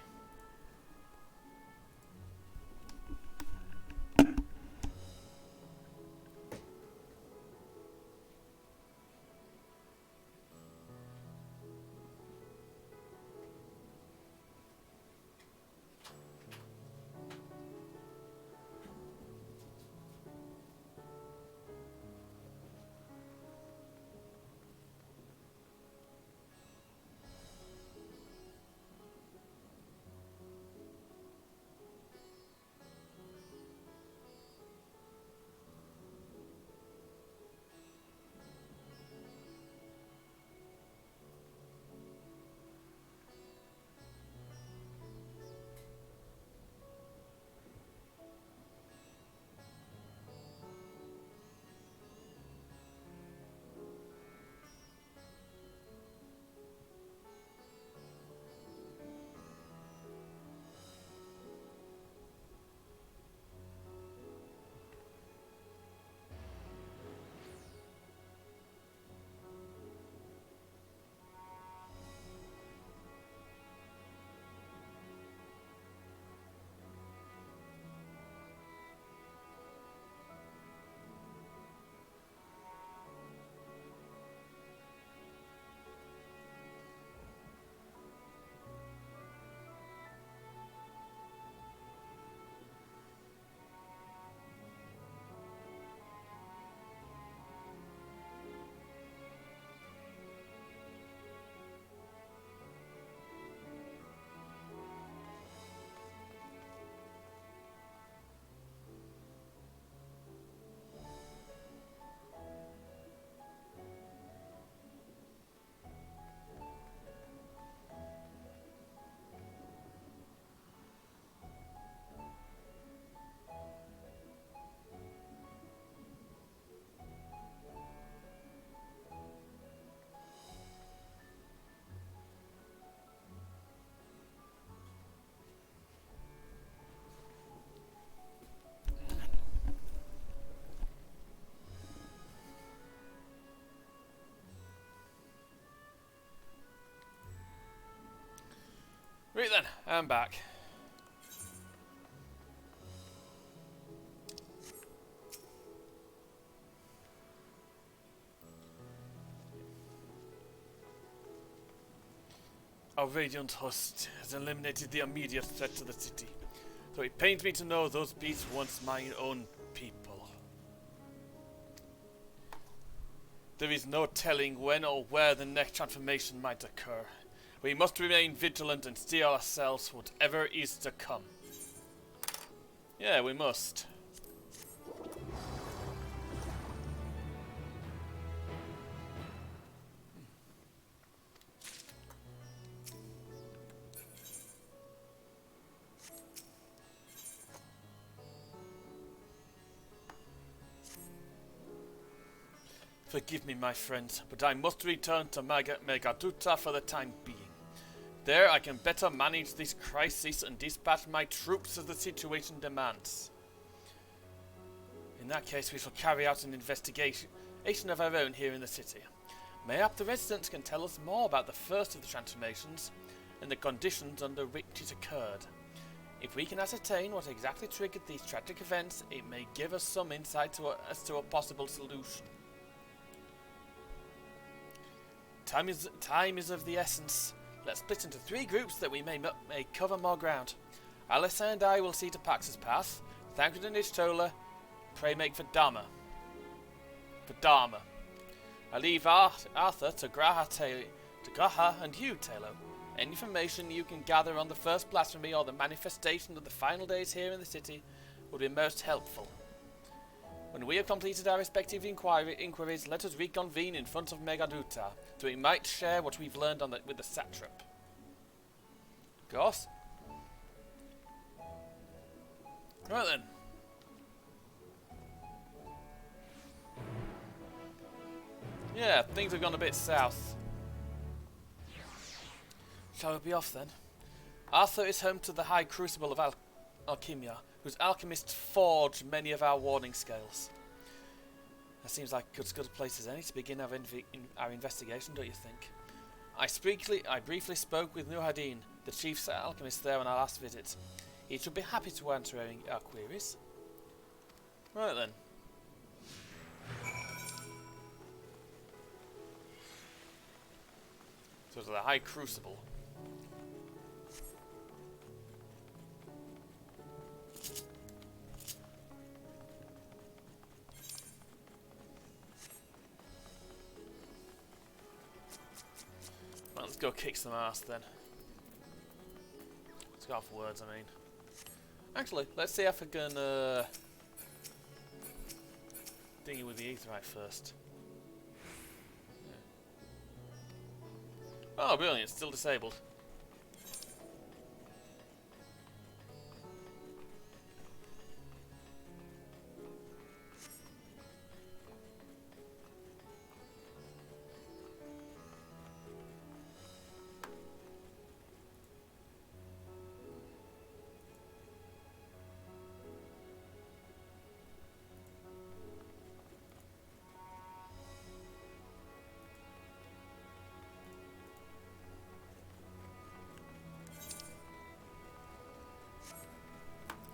I'm back. Our radiant host has eliminated the immediate threat to the city, though it pains me to know those beasts were once my own people. There is no telling when or where the next transformation might occur. We must remain vigilant and steel ourselves for whatever is to come. Yeah, we must. Forgive me, my friends, but I must return to Megaduta for the time being. There I can better manage this crisis and dispatch my troops as the situation demands. In that case, we shall carry out an investigation of our own here in the city. Mayhap the residents can tell us more about the first of the transformations and the conditions under which it occurred. If we can ascertain what exactly triggered these tragic events, it may give us some insight as to a possible solution. Time is of the essence. Let's split into 3 groups that we may cover more ground. Alyssa and I will see to Pax's path. Thancred and Ishtola, pray make for Dharma. I leave Arthur to Graha and you, Taylor. Any information you can gather on the first blasphemy or the manifestation of the final days here in the city would be most helpful. When we have completed our respective inquiries, let us reconvene in front of Megaduta, so we might share what we've learned with the satrap. Goss? Right then. Yeah, things have gone a bit south. Shall we be off then? Arthur is home to the High Crucible of Alchemia, whose alchemists forge many of our warning scales. That seems like as good a place as any to begin our investigation, don't you think? I briefly spoke with Nuhadin, the chief alchemist there on our last visit. He should be happy to answer our queries. Right then. So to the High Crucible. Well, let's go kick some ass then. Let's go off words, I mean. Actually, let's see if I can ding it with the aetheryte first. Oh, brilliant, still disabled.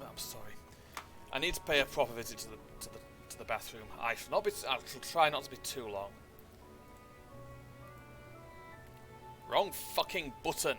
I'm sorry. I need to pay a proper visit to the bathroom. I shall try not to be too long. Wrong fucking button.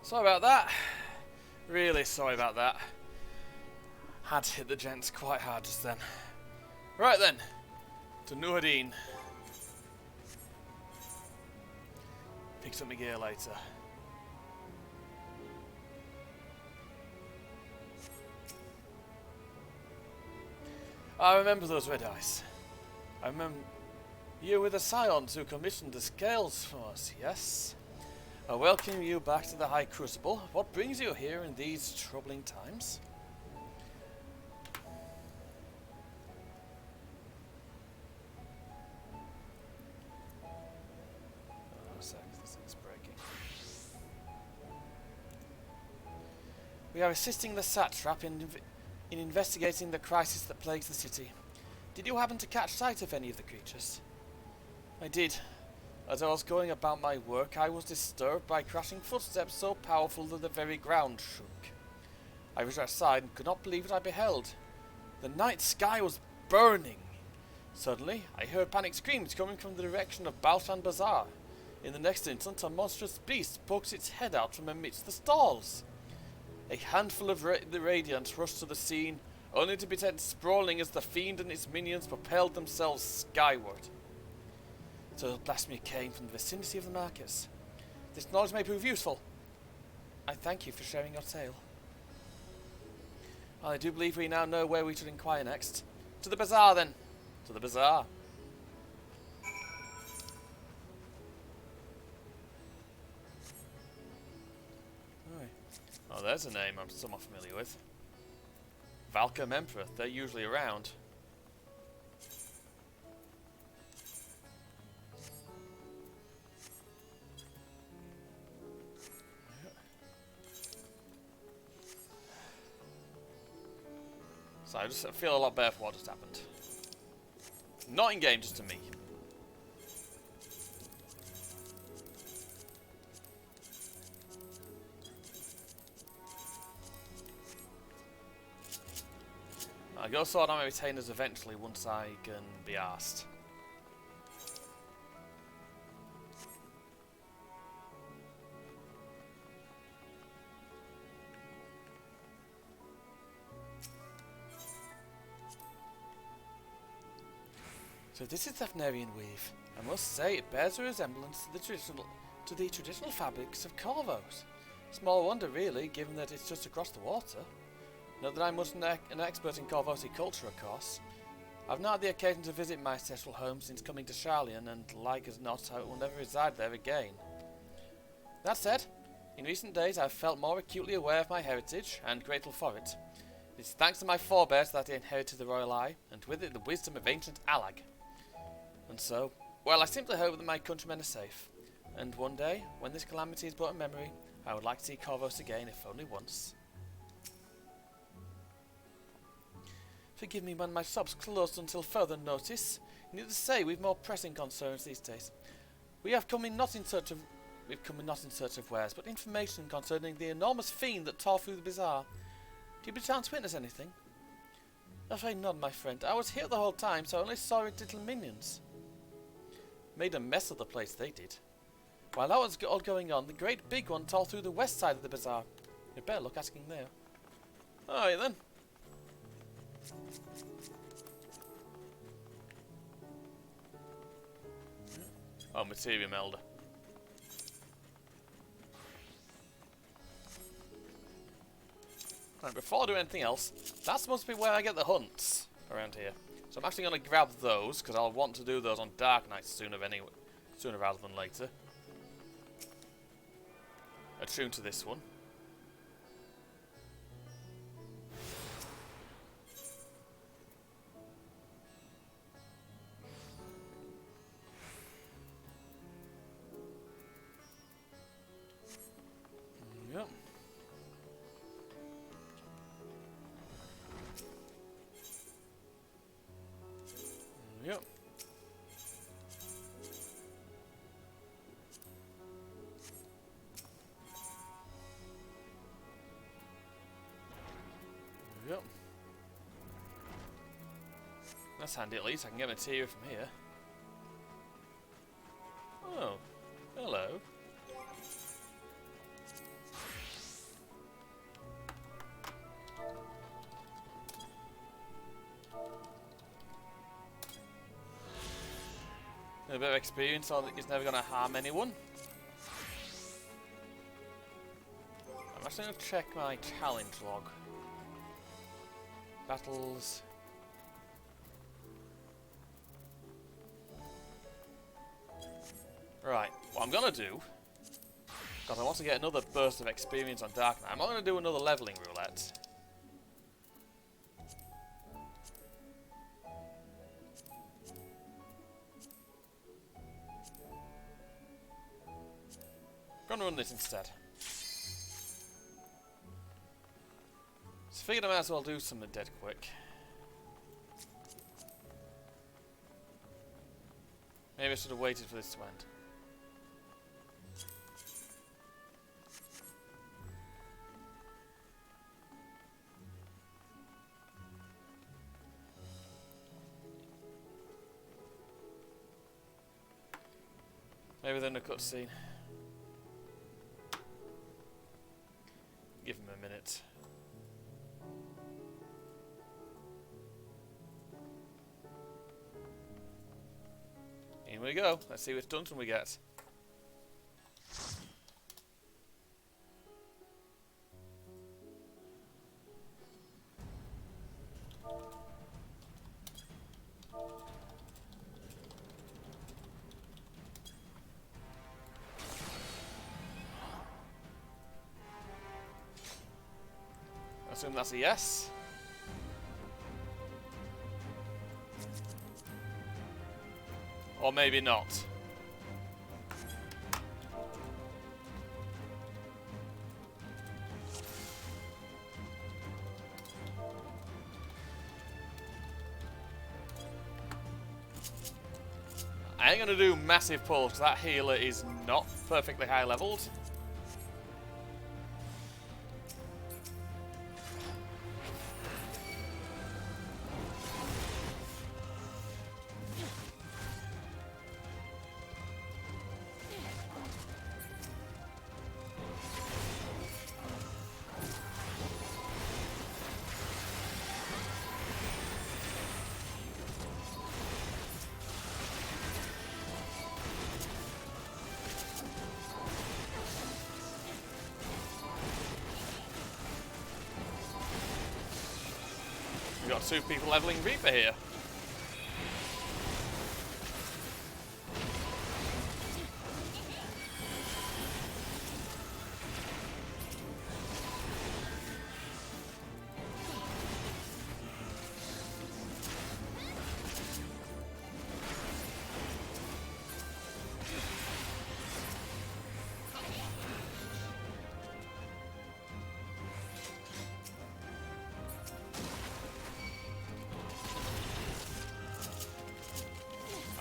Sorry about that. Really sorry about that. Had to hit the gents quite hard just then. Right then, to Nuhadin. Picks up my gear later. I remember those red eyes. I remember you were the scions who commissioned the scales for us, yes? I welcome you back to the High Crucible. What brings you here in these troubling times? Oh, a sec, this thing's breaking. We are assisting the satrap in investigating the crisis that plagues the city. Did you happen to catch sight of any of the creatures? I did. As I was going about my work, I was disturbed by crashing footsteps so powerful that the very ground shook. I was outside and could not believe what I beheld. The night sky was burning. Suddenly, I heard panic screams coming from the direction of Balshan Bazaar. In the next instant, a monstrous beast pokes its head out from amidst the stalls. A handful of the Radiant rushed to the scene, only to be sent sprawling as the fiend and its minions propelled themselves skyward. So the blasphemy came from the vicinity of the markets. This knowledge may prove useful. I thank you for sharing your tale. Well, I do believe we now know where we should inquire next. To the bazaar, then. To the bazaar. Oh, there's a name I'm somewhat familiar with. Valka Emperor. They're usually around. So I just feel a lot better for what just happened. Not in game, just to me. I'll go sort out my retainers eventually once I can be asked. So this is Thavnarian weave. I must say it bears a resemblance to the traditional fabrics of Corvos. Small wonder really, given that it's just across the water. Not that I'm much an expert in Corvosi culture, of course. I've not had the occasion to visit my ancestral home since coming to Sharlayan, and like as not, I will never reside there again. That said, in recent days I've felt more acutely aware of my heritage, and grateful for it. It's thanks to my forebears that I inherited the Royal Eye, and with it the wisdom of ancient Alag. And so, well, I simply hope that my countrymen are safe. And one day, when this calamity is but a memory, I would like to see Corvos again, if only once. Forgive me when my shop's closed until further notice. Needless to say, we've more pressing concerns these days. We've come in not in search of wares, but information concerning the enormous fiend that tore through the bazaar. Do you by chance witness anything? Afraid not, my friend. I was here the whole time, so I only saw its little minions. Made a mess of the place, they did. While that was all going on, the great big one tore through the west side of the bazaar. You'd better look asking there. Alright then. Oh, Materium Elder. Right, before I do anything else, that's supposed to be where I get the hunts around here. So I'm actually going to grab those, because I'll want to do those on Dark Nights sooner rather than later. Attuned to this one. Yep. Yep. Yep. That's handy at least. I can get material from here. Oh. Hello. a bit of experience is never going to harm anyone. I'm actually going to check my challenge log. Battles. Right, what I'm going to do, because I want to get another burst of experience on Dark Knight, I'm not going to do another leveling roulette. I'm going to run this instead. So figured I might as well do something dead quick. Maybe I should have waited for this to end. Maybe then a cutscene. Give him a minute. Here we go. Let's see which dungeon we get. I assume that's a yes. Or maybe not. I ain't gonna do massive pulls because that healer is not perfectly high leveled. We've got 2 people leveling Reaper here.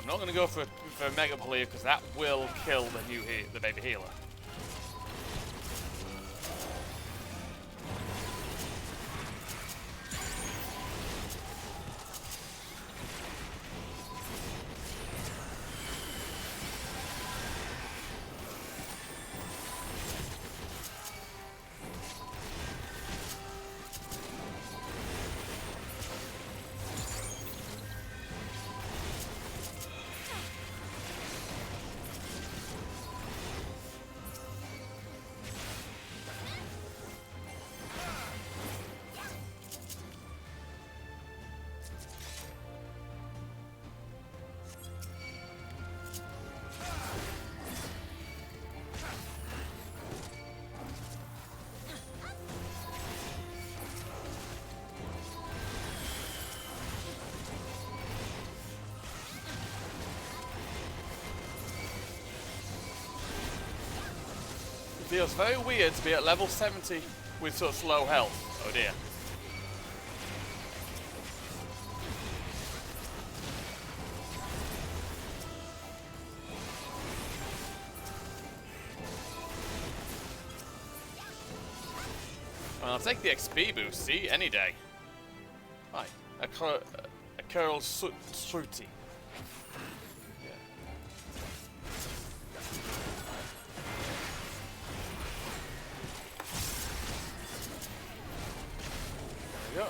I'm not going to go for a mega pull here because that will kill the baby healer. Feels very weird to be at level 70 with such low health. Oh dear. Well, I'll take the XP boost, see, any day. Right, a curl Struti. Go.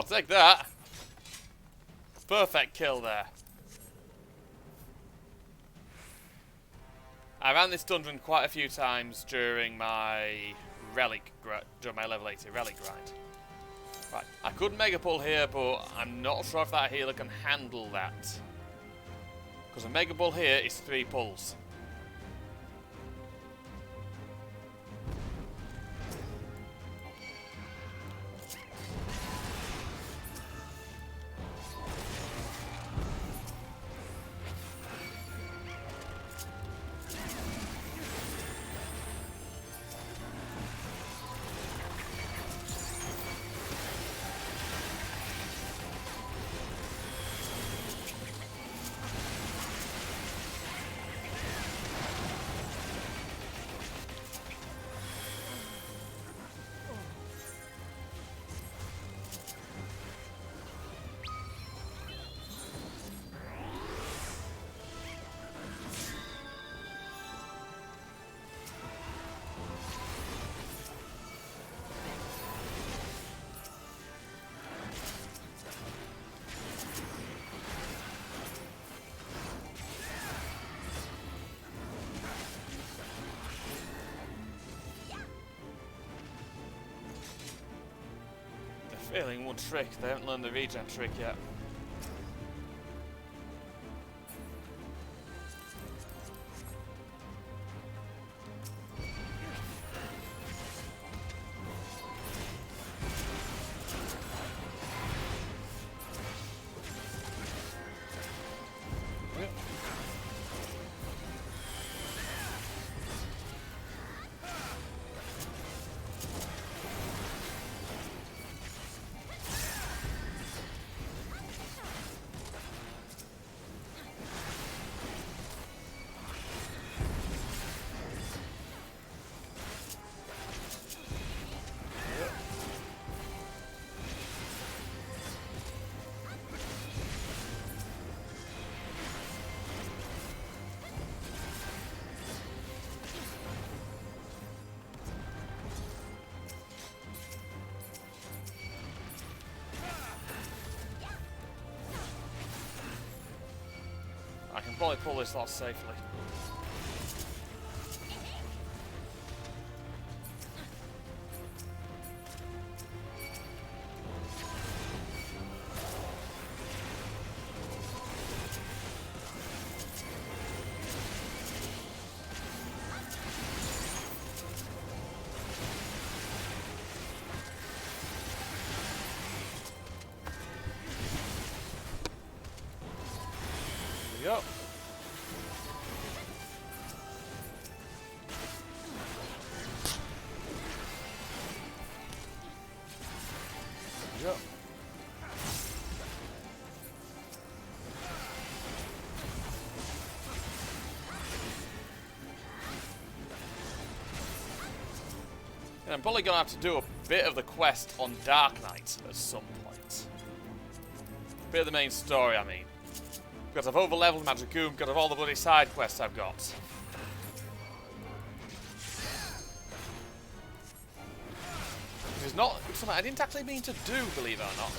I'll take that. Perfect kill there. I ran this dungeon quite a few times during my during my level 80 relic grind. Right, I could mega pull here, but I'm not sure if that healer can handle that. Because a mega pull here is 3 pulls. Failing one trick, they haven't learned the regen trick yet. I can probably pull this off safely. Yep. Yep. And I'm probably going to have to do a bit of the quest on Dark Knight at some point. Bit of the main story, I mean. Because I've over-leveled my Dragoon because of all the bloody side quests I've got. Which is not something I didn't actually mean to do, believe it or not.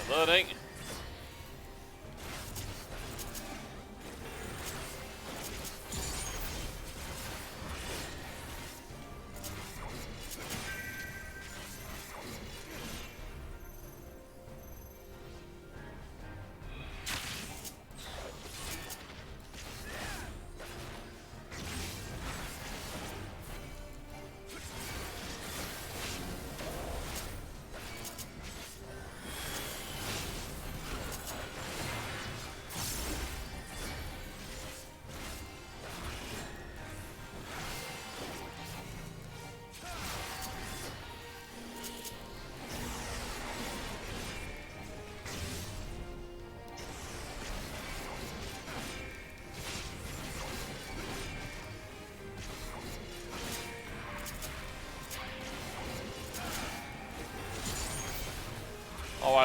Loading.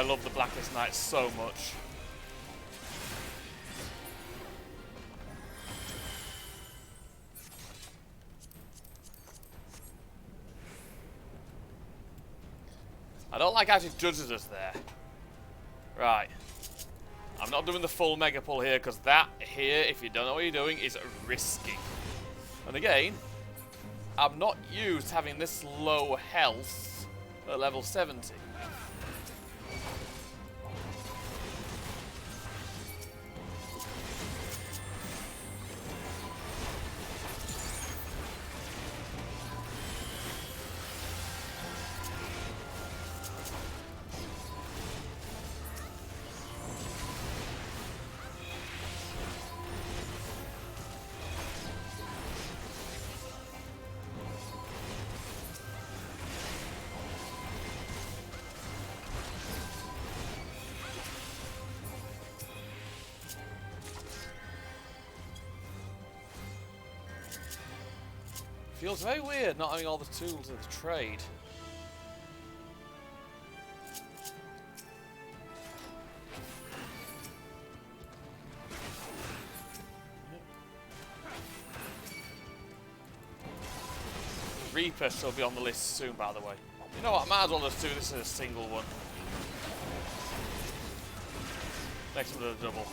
love the Blackest Night so much. I don't like how she judges us there. Right. I'm not doing the full mega pull here, because that here, if you don't know what you're doing, is risky. And again, I'm not used to having this low health at level 70. Feels very weird not having all the tools of the trade. Reaper shall be on the list soon, by the way. You know what, I might as well just do this as a single one. Next one to the double.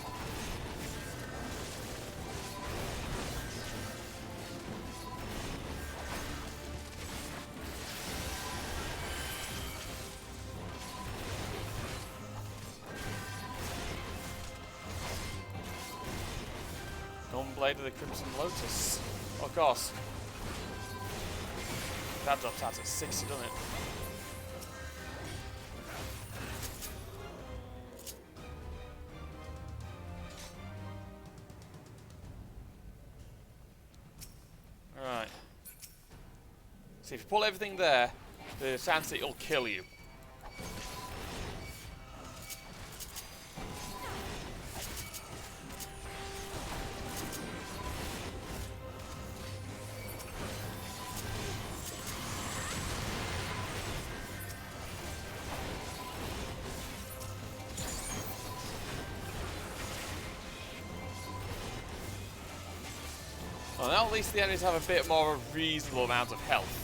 Blade of the Crimson Lotus. Oh, of course. That drops out at 60, doesn't it? Alright. See, if you pull everything there, the chance that it'll kill you. Well, now at least the enemies have a bit more of a reasonable amount of health.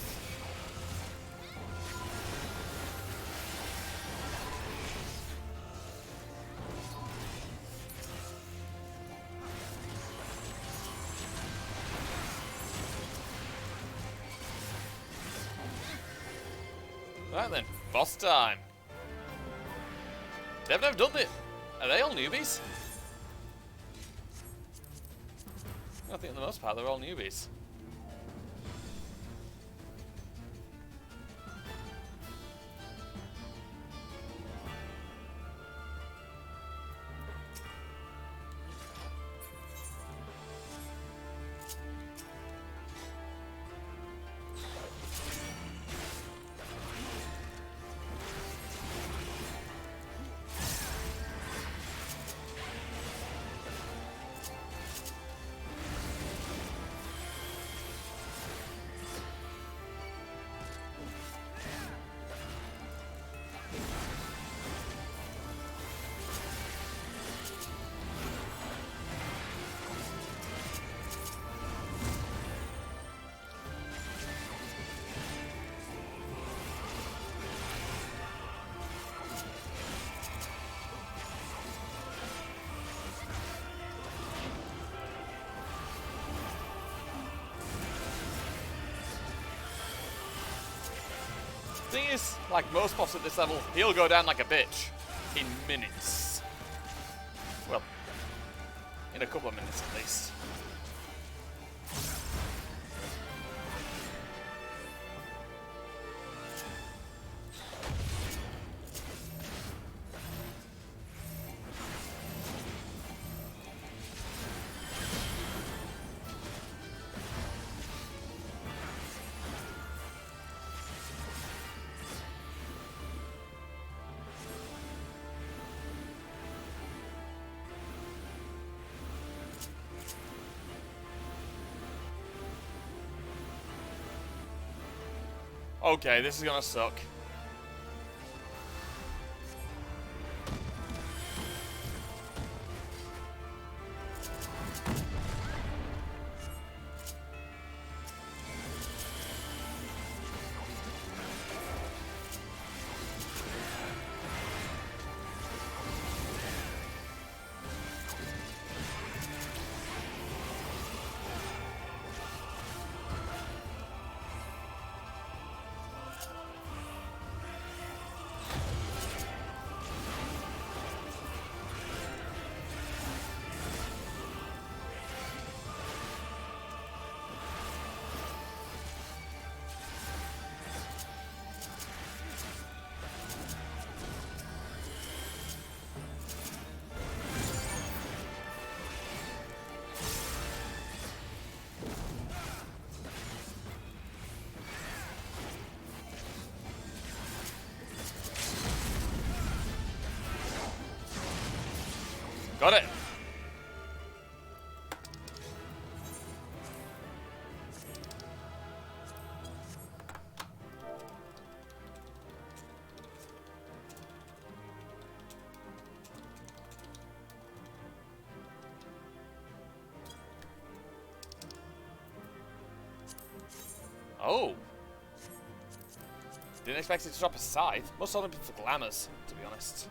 Right then, boss time. They've never done it. Are they all newbies? I think for the most part they're all newbies. Thing is, like most bosses at this level, he'll go down like a bitch in minutes. Well, in a couple of minutes at least. Okay, this is gonna suck. Got it. Oh. Didn't expect it to drop a scythe. Must only be for glamours, to be honest.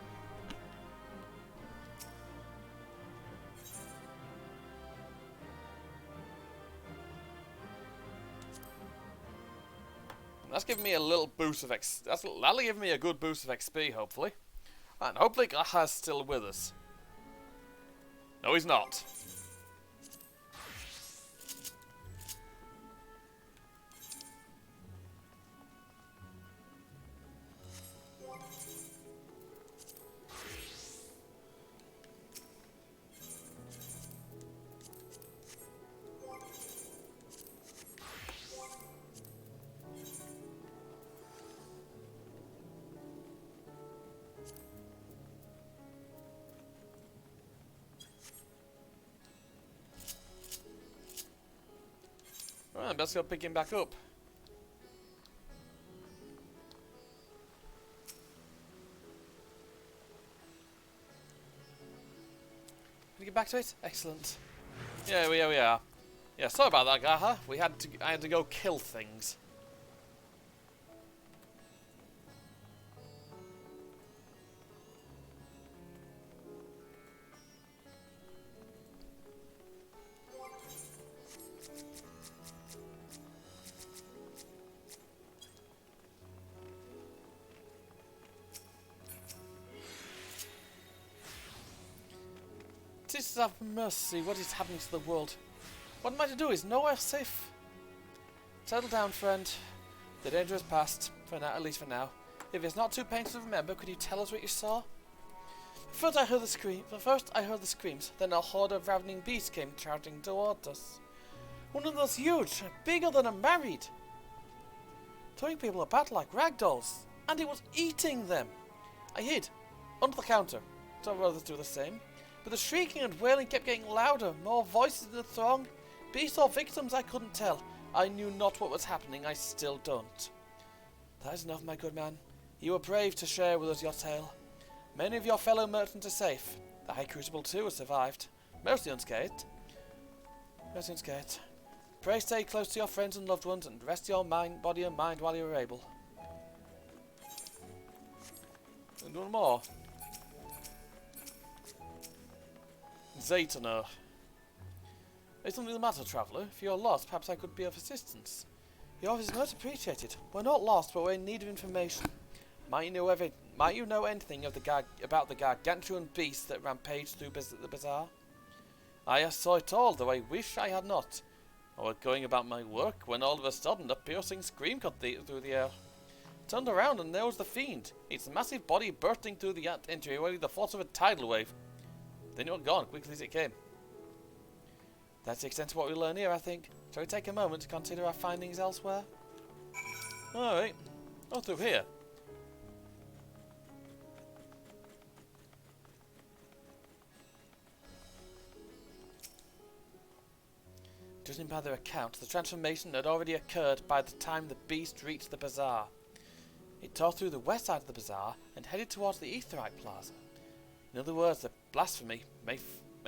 That's giving me a little boost of that'll give me a good boost of XP, hopefully. And hopefully Gaha's still with us. No, he's not. Alright, let's go pick him back up. Can we get back to it? Excellent. Yeah, we are. Yeah, sorry about that, Gaha. I had to go kill things. Sisters of mercy, what is happening to the world? What am I to do? Is nowhere safe? Settle down, friend. The danger is past, for now, at least for now. If it's not too painful to remember, could you tell us what you saw? First I heard the screams, then a horde of ravening beasts came charging towards us. One of them was huge, bigger than a married, throwing people about like ragdolls, and it was eating them. I hid under the counter, so others do the same. But the shrieking and wailing kept getting louder, more voices in the throng. Beasts or victims, I couldn't tell. I knew not what was happening, I still don't. That is enough, my good man. You were brave to share with us your tale. Many of your fellow merchants are safe. The High Crucible too has survived. Mostly unscathed. Pray stay close to your friends and loved ones and rest your body and mind while you are able. And one more. Zaytoner. Is something the matter, traveller? If you're lost, perhaps I could be of assistance. Your office is most appreciated. We're not lost, but we're in need of information. Might you know anything of about the gargantuan beasts that rampage through the bazaar? I saw it all, though I wish I had not. I was going about my work when all of a sudden a piercing scream cut through the air. Turned around and there was the fiend, its massive body bursting through the entryway with the force of a tidal wave. Then it was gone, quickly as it came. That's the extent of what we learn here, I think. Shall we take a moment to consider our findings elsewhere? Alright. Oh, through here. Judging by their account, the transformation had already occurred by the time the beast reached the bazaar. It tore through the west side of the bazaar and headed towards the Aetheryte Plaza. In other words, the blasphemy may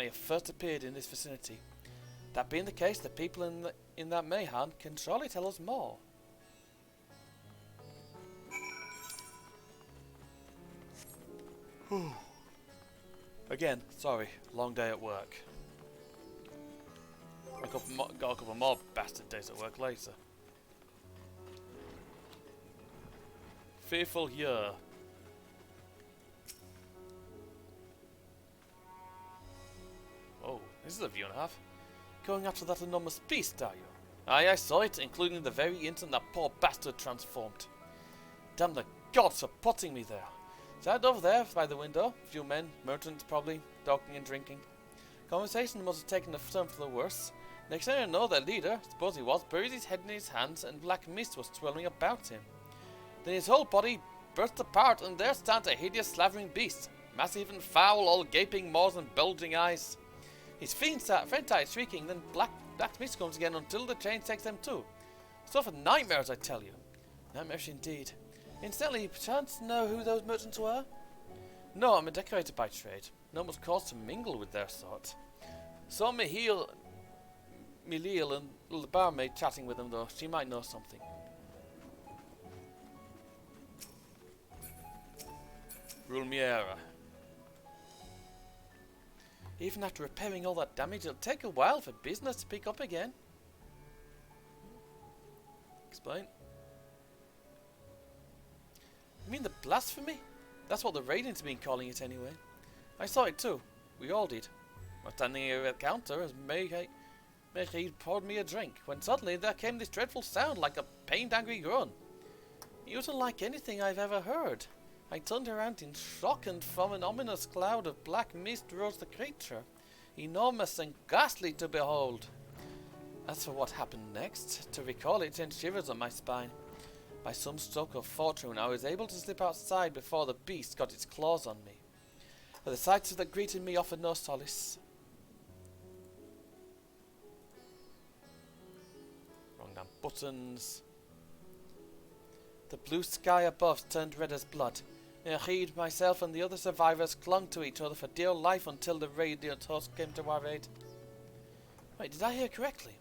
have first appeared in this vicinity. That being the case, the people in that Mayhan can surely tell us more. Again, sorry, long day at work. Got a couple more bastard days at work later. Fearful year. Oh, this is a view and a half. Going after that enormous beast, are you? Aye, I saw it, including the very instant that poor bastard transformed. Damn the gods for putting me there. Sat over there by the window, a few men, merchants probably, talking and drinking. Conversation must have taken a turn for the worse. Next thing I know, their leader, suppose he was, buried his head in his hands and black mist was swirling about him. Then his whole body burst apart and there stands a hideous slavering beast, massive and foul, all gaping maws and bulging eyes. His fiend started shrieking, then black mist comes again until the change takes them too. Stuff of nightmares, I tell you. Nightmares indeed. Incidentally, perchance know who those merchants were? No, I'm a decorator by trade. Not much cause to mingle with their sort. Saw Mileal and the barmaid chatting with them though. She might know something. Rulmiera. Even after repairing all that damage, it'll take a while for business to pick up again. Explain. You mean the blasphemy? That's what the Radiant's been calling it anyway. I saw it too. We all did. I was standing here at the counter as Meghid poured me a drink, when suddenly there came this dreadful sound like a pained angry groan. It wasn't like anything I've ever heard. I turned around in shock, and from an ominous cloud of black mist rose the creature, enormous and ghastly to behold. As for what happened next, to recall it sent shivers up my spine. By some stroke of fortune, I was able to slip outside before the beast got its claws on me. But the sights that greeted me offered no solace. Wrong damn buttons. The blue sky above turned red as blood. Meghid, myself, and the other survivors clung to each other for dear life until the Radiant host came to our aid. Wait, did I hear correctly?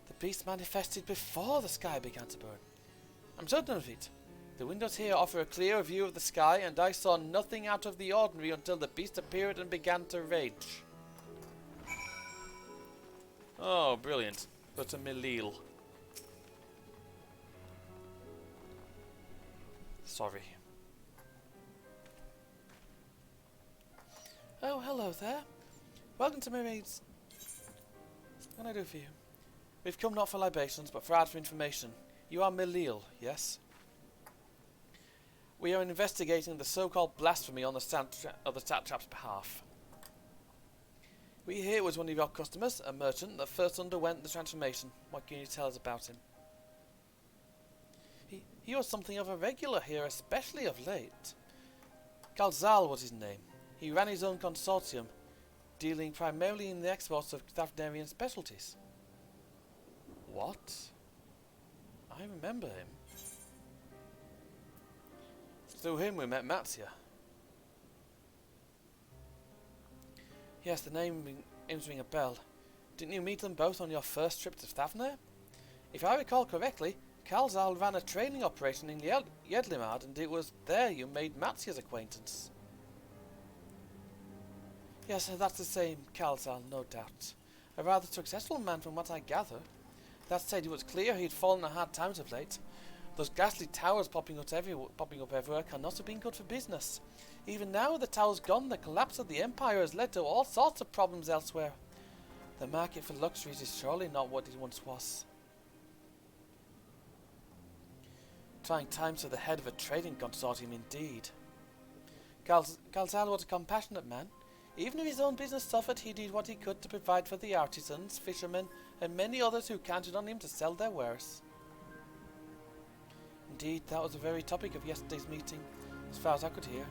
The beast manifested before the sky began to burn. I'm certain of it. The windows here offer a clear view of the sky, and I saw nothing out of the ordinary until the beast appeared and began to rage. Oh, brilliant. But a Mileal. Sorry. Oh, hello there. Welcome to Maids. What can I do for you? We've come not for libations, but for information. You are Mileal, yes? We are investigating the so-called blasphemy on the Satrap's behalf. We hear it was one of your customers, a merchant, that first underwent the transformation. What can you tell us about him? He was something of a regular here, especially of late. Galzal was his name. He ran his own consortium, dealing primarily in the exports of Thavnarian specialties. What? I remember him. Through him we met Matzia. Yes, the name aims to ring a bell. Didn't you meet them both on your first trip to Thavnair? If I recall correctly, Kalzal ran a training operation in Yedlimard, and it was there you made Matzia's acquaintance. Yes, that's the same Kalzal, no doubt. A rather successful man from what I gather. That said, it was clear he'd fallen on hard times of late. Those ghastly towers popping up everywhere cannot have been good for business. Even now the tower's gone, the collapse of the Empire has led to all sorts of problems elsewhere. The market for luxuries is surely not what it once was. Trying times for the head of a trading consortium indeed. Galzal was a compassionate man. Even if his own business suffered, he did what he could to provide for the artisans, fishermen, and many others who counted on him to sell their wares. Indeed, that was the very topic of yesterday's meeting, as far as I could hear.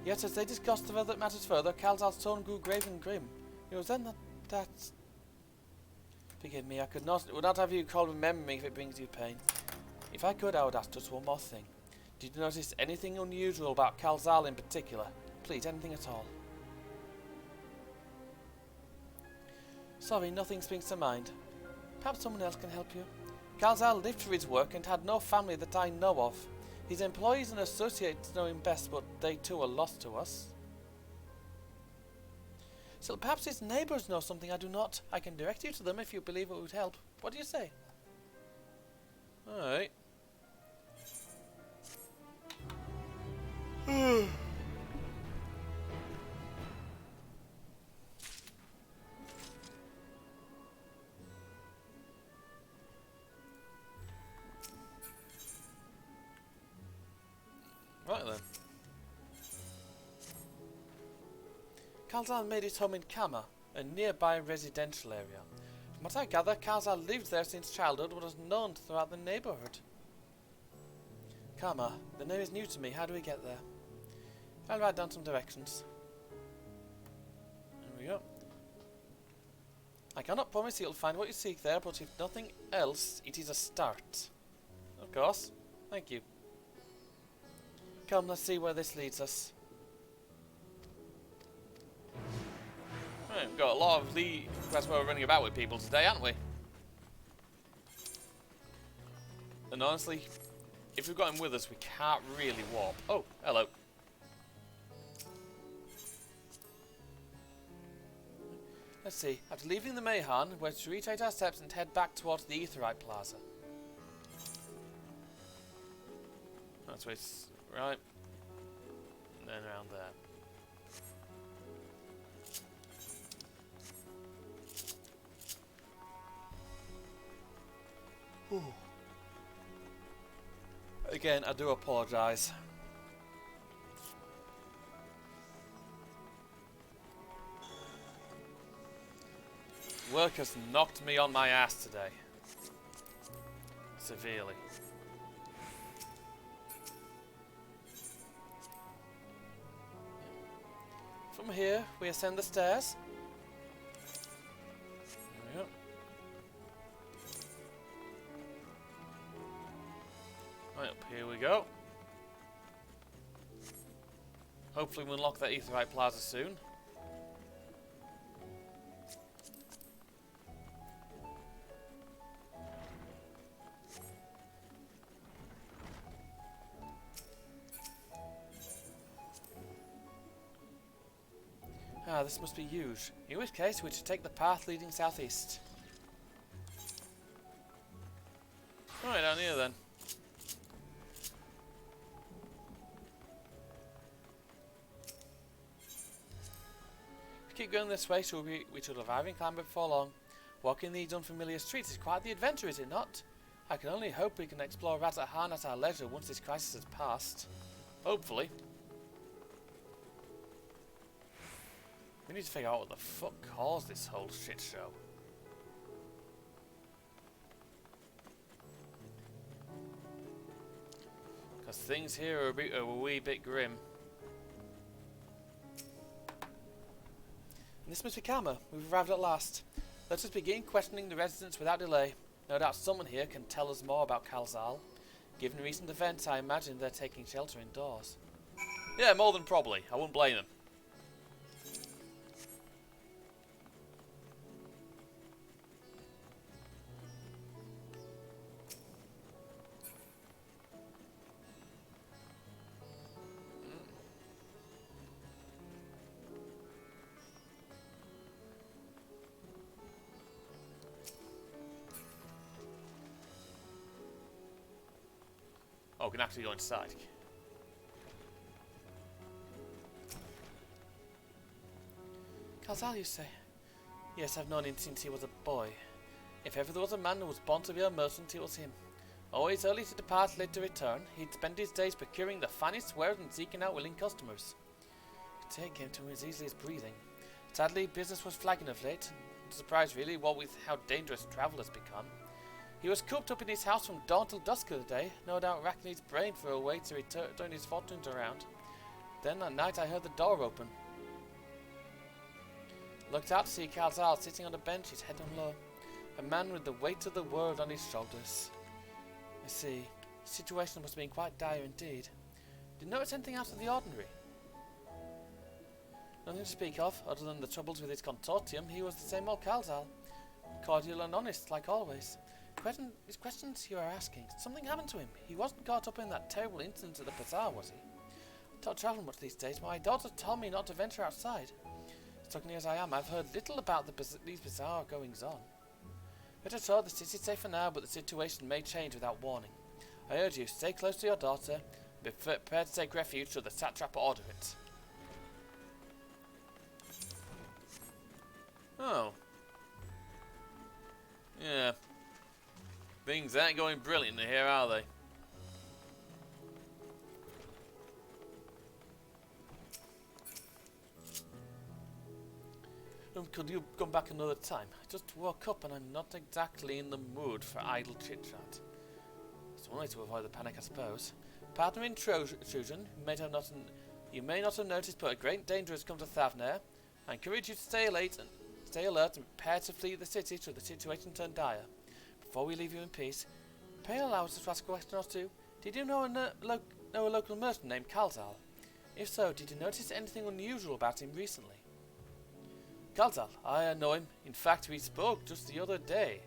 Yet, as they discussed the matters further, Kalzal's tone grew grave and grim. It was then that... Forgive me, would not have you call remember me if it brings you pain. If I could, I would ask just one more thing. Did you notice anything unusual about Kalzal in particular? Please, anything at all. Sorry, nothing springs to mind. Perhaps someone else can help you. Kalzal lived for his work and had no family that I know of. His employees and associates know him best, but they too are lost to us. Still, perhaps his neighbours know something I do not. I can direct you to them if you believe it would help. What do you say? Alright. Right then. Kalzal made his home in Kama, a nearby residential area. From what I gather, Kalzal lived there since childhood and was known throughout the neighbourhood. Kama, the name is new to me. How do we get there? I'll write down some directions. There we go. I cannot promise you'll find what you seek there, but if nothing else, it is a start. Of course. Thank you. Come, let's see where this leads us. Right, we've got a lot of quests we're running about with people today, haven't we? And honestly, if we've got him with us, we can't really warp. Oh, hello. Let's see. After leaving the Mayhan, we're to retrace our steps and head back towards the Aetheryte Plaza. That's where it's right. And then around there. Ooh. Again, I do apologise. Work has knocked me on my ass today. Severely. From here, we ascend the stairs. There we go. Right up here we go. Hopefully we'll unlock that Aetheryte Plaza soon. Ah, this must be huge. In which case, we should take the path leading southeast. Right, down here then. If we keep going this way, we should arrive in Clamber before long. Walking these unfamiliar streets is quite the adventure, is it not? I can only hope we can explore Razat-Han at our leisure once this crisis has passed. Hopefully. We need to figure out what the fuck caused this whole shit show. Because things here are a wee bit grim. And this must be Karma. We've arrived at last. Let us begin questioning the residents without delay. No doubt someone here can tell us more about Kalzal. Given recent events, I imagine they're taking shelter indoors. Yeah, more than probably. I wouldn't blame them. Oh, we can actually go inside. Kalzal, you say? Yes, I've known him since he was a boy. If ever there was a man who was born to be a merchant, it was him. Always early to depart, late to return, he'd spend his days procuring the finest wares and seeking out willing customers. Trade came to him as easily as breathing. Sadly, business was flagging of late. Surprised really, what with how dangerous travel has become. He was cooped up in his house from dawn till dusk of the day, no doubt racking his brain for a way to turn his fortunes around. Then that night I heard the door open. Looked out to see Kalzal sitting on a bench, his head on low. A man with the weight of the world on his shoulders. I see. His situation must have been quite dire indeed. Did you notice anything out of the ordinary? Nothing to speak of, other than the troubles with his consortium. He was the same old Kalzal. Cordial and honest, like always. His questions you are asking. Something happened to him. He wasn't caught up in that terrible incident at the bazaar, was he? I don't travel much these days. My daughter told me not to venture outside. Stuck near as I am, I've heard little about these bizarre goings-on. Better so, the city's safe for now, but the situation may change without warning. I urge you, stay close to your daughter, and be prepared to take refuge should the satrap order it. Oh. Yeah. Things ain't going brilliantly here, are they? Could you come back another time? I just woke up and I'm not exactly in the mood for idle chit-chat. It's one way to avoid the panic, I suppose. Pardon intrusion, we may have not You may not have noticed, but a great danger has come to Thavnair. I encourage you to stay alert and prepare to flee the city should the situation turn dire. Before we leave you in peace, pray allow us to ask a question or two. Did you know a local merchant named Kalzal? If so, did you notice anything unusual about him recently? Kalzal, I know him. In fact, we spoke just the other day.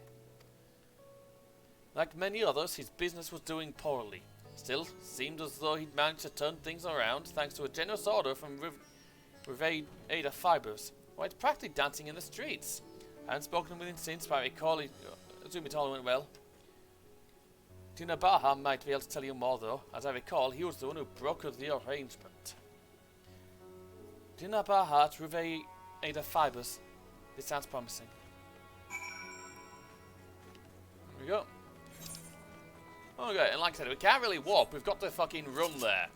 Like many others, his business was doing poorly. Still, seemed as though he'd managed to turn things around thanks to a generous order from Ada Fibers, who was practically dancing in the streets. I haven't spoken with him since, but I recall I assume it all went well. Dina Baha might be able to tell you more though. As I recall, he was the one who brokered the arrangement. Dina Baha to Ruve Ada Fibers. This sounds promising. There we go. Okay, and like I said, we can't really walk. We've got to fucking run there.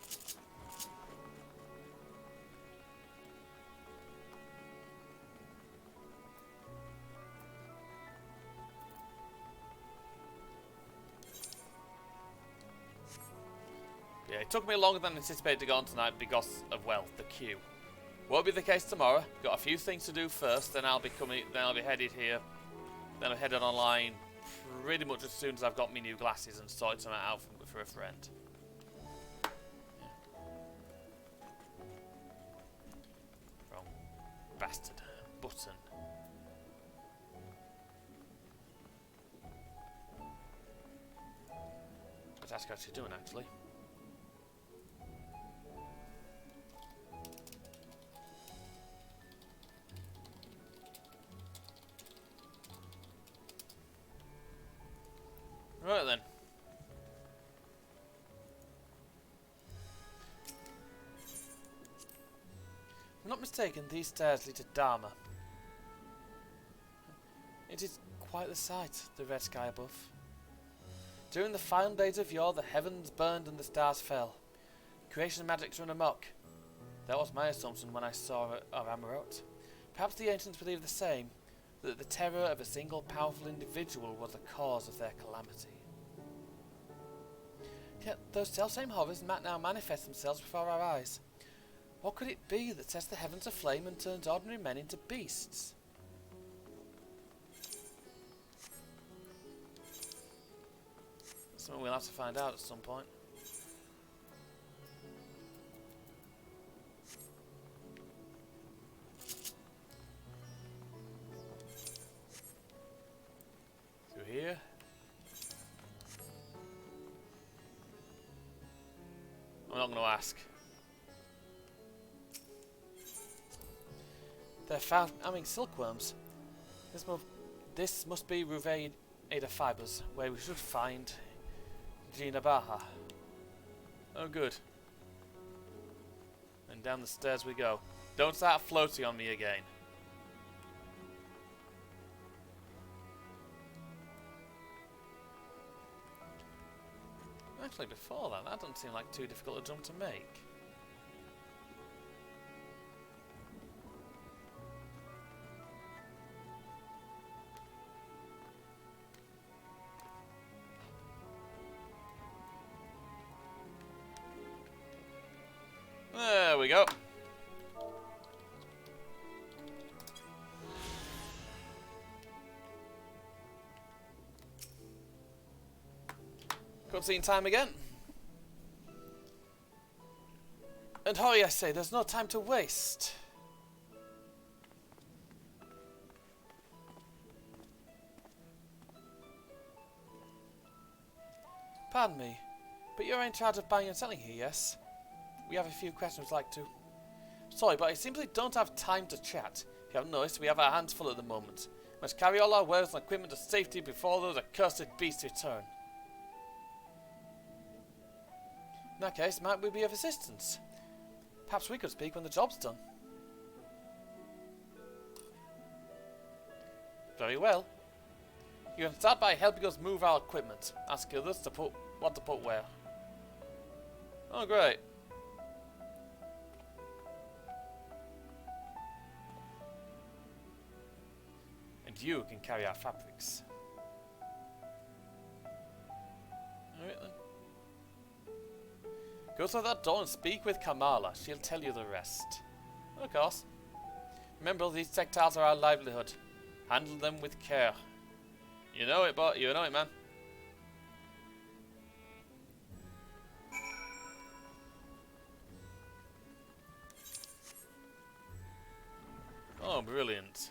Yeah, it took me longer than anticipated to go on tonight because of, well, the queue. Won't be the case tomorrow. Got a few things to do first, then I'll be headed here. Then I'm headed online pretty much as soon as I've got my new glasses and sorted some out for a friend. Yeah. Wrong bastard button. What task actually doing actually? Right then. If I'm not mistaken, these stairs lead to Dharma. It is quite the sight, the red sky above. During the final days of yore, the heavens burned and the stars fell. Creation magics run amok. That was my assumption when I saw Amarot. Perhaps the ancients believed the same, that the terror of a single powerful individual was the cause of their calamity. Yet those self-same horrors now manifest themselves before our eyes. What could it be that sets the heavens aflame and turns ordinary men into beasts? Something we'll have to find out at some point. Through here. I'm not going to ask. They're found, silkworms. This must be Ruve Ada Fibers, where we should find Gina Baha. Oh, good. And down the stairs we go. Don't start floating on me again. Actually, before that doesn't seem like too difficult a jump to make. There we go. Cutscene time again. And hurry, I say, there's no time to waste. Pardon me, but you're in charge of buying and selling here, yes? We have a few questions we'd like to. Sorry, but I simply don't have time to chat. If you haven't noticed, we have our hands full at the moment. We must carry all our wares and equipment to safety before those accursed beasts return. In that case, might we be of assistance? Perhaps we could speak when the job's done. Very well. You can start by helping us move our equipment. Ask others to put what to put where. Oh, great. And you can carry our fabrics. Alright then. Go to that door and speak with Kamala. She'll tell you the rest. Of course. Remember, these textiles are our livelihood. Handle them with care. You know it, but you know it, man. Oh, brilliant.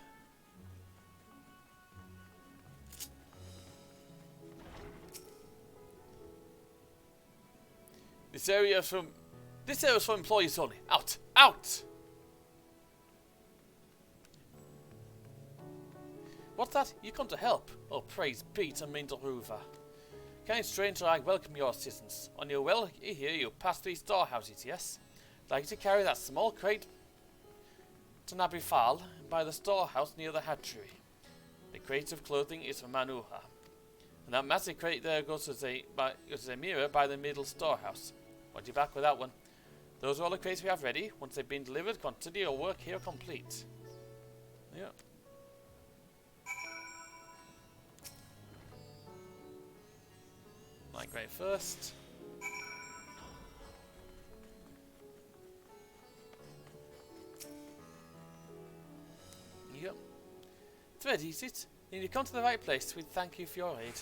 This area is for employees only. Out! Out! What's that? You come to help? Oh, praise be to Mindaruva. Kind stranger, I welcome your assistance. On your way here, you pass these storehouses, yes? I'd like to carry that small crate to Nabifal by the storehouse near the hatchery. The crate of clothing is for Manuha. And that massive crate there goes to Zemira by the middle storehouse. Want you back with that one. Those are all the crates we have ready. Once they've been delivered, consider your work here complete. Yeah. Migrate first. Yep. It's ready, is it? And you come to the right place. We thank you for your aid.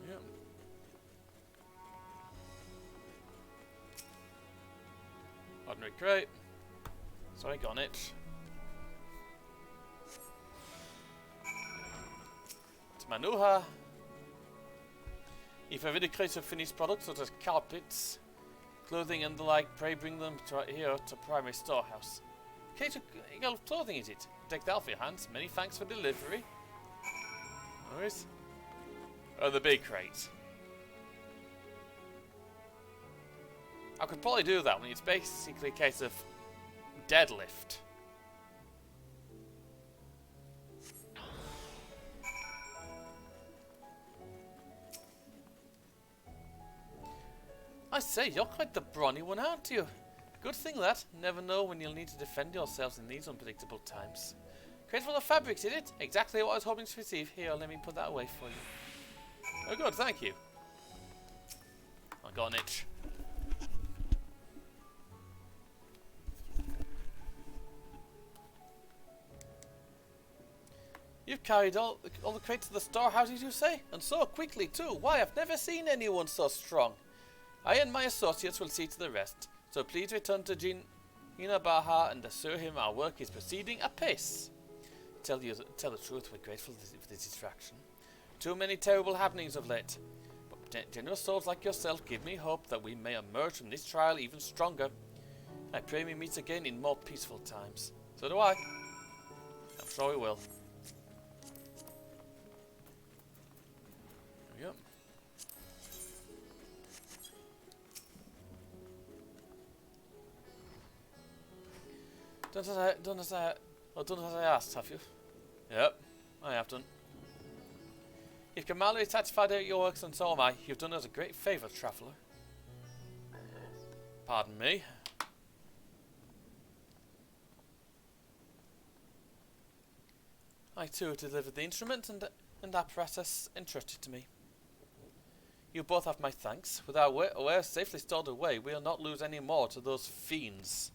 Yep. Ordinary crate. Sorry, got it. Manuha. If you have any crates of finished products such as carpets, clothing and the like, pray bring them here to primary storehouse. Crate of clothing is it? Take that off your hands. Many thanks for delivery. No worries. Oh, the big crate. I could probably do that when it's basically a case of deadlift. I say, you're quite the brawny one, aren't you? Good thing that. Never know when you'll need to defend yourselves in these unpredictable times. Crate full of fabrics, is it? Exactly what I was hoping to receive. Here, let me put that away for you. Oh good, thank you. I got an itch. You've carried all the crates to the storehouses, you say? And so quickly, too. Why, I've never seen anyone so strong. I and my associates will see to the rest, so please return to Gina Baha and assure him our work is proceeding apace. Tell the truth, we're grateful for this distraction. Too many terrible happenings of late, but generous souls like yourself give me hope that we may emerge from this trial even stronger. I pray we meet again in more peaceful times. So do I. I'm sure we will. There we go. Done as I asked, have you? Yep, I have done. If Kamala is satisfied at your works and so am I, you've done us a great favour, traveller. Pardon me. I too delivered the instrument and apparatus entrusted to me. You both have my thanks. With our wares safely stored away, we'll not lose any more to those fiends.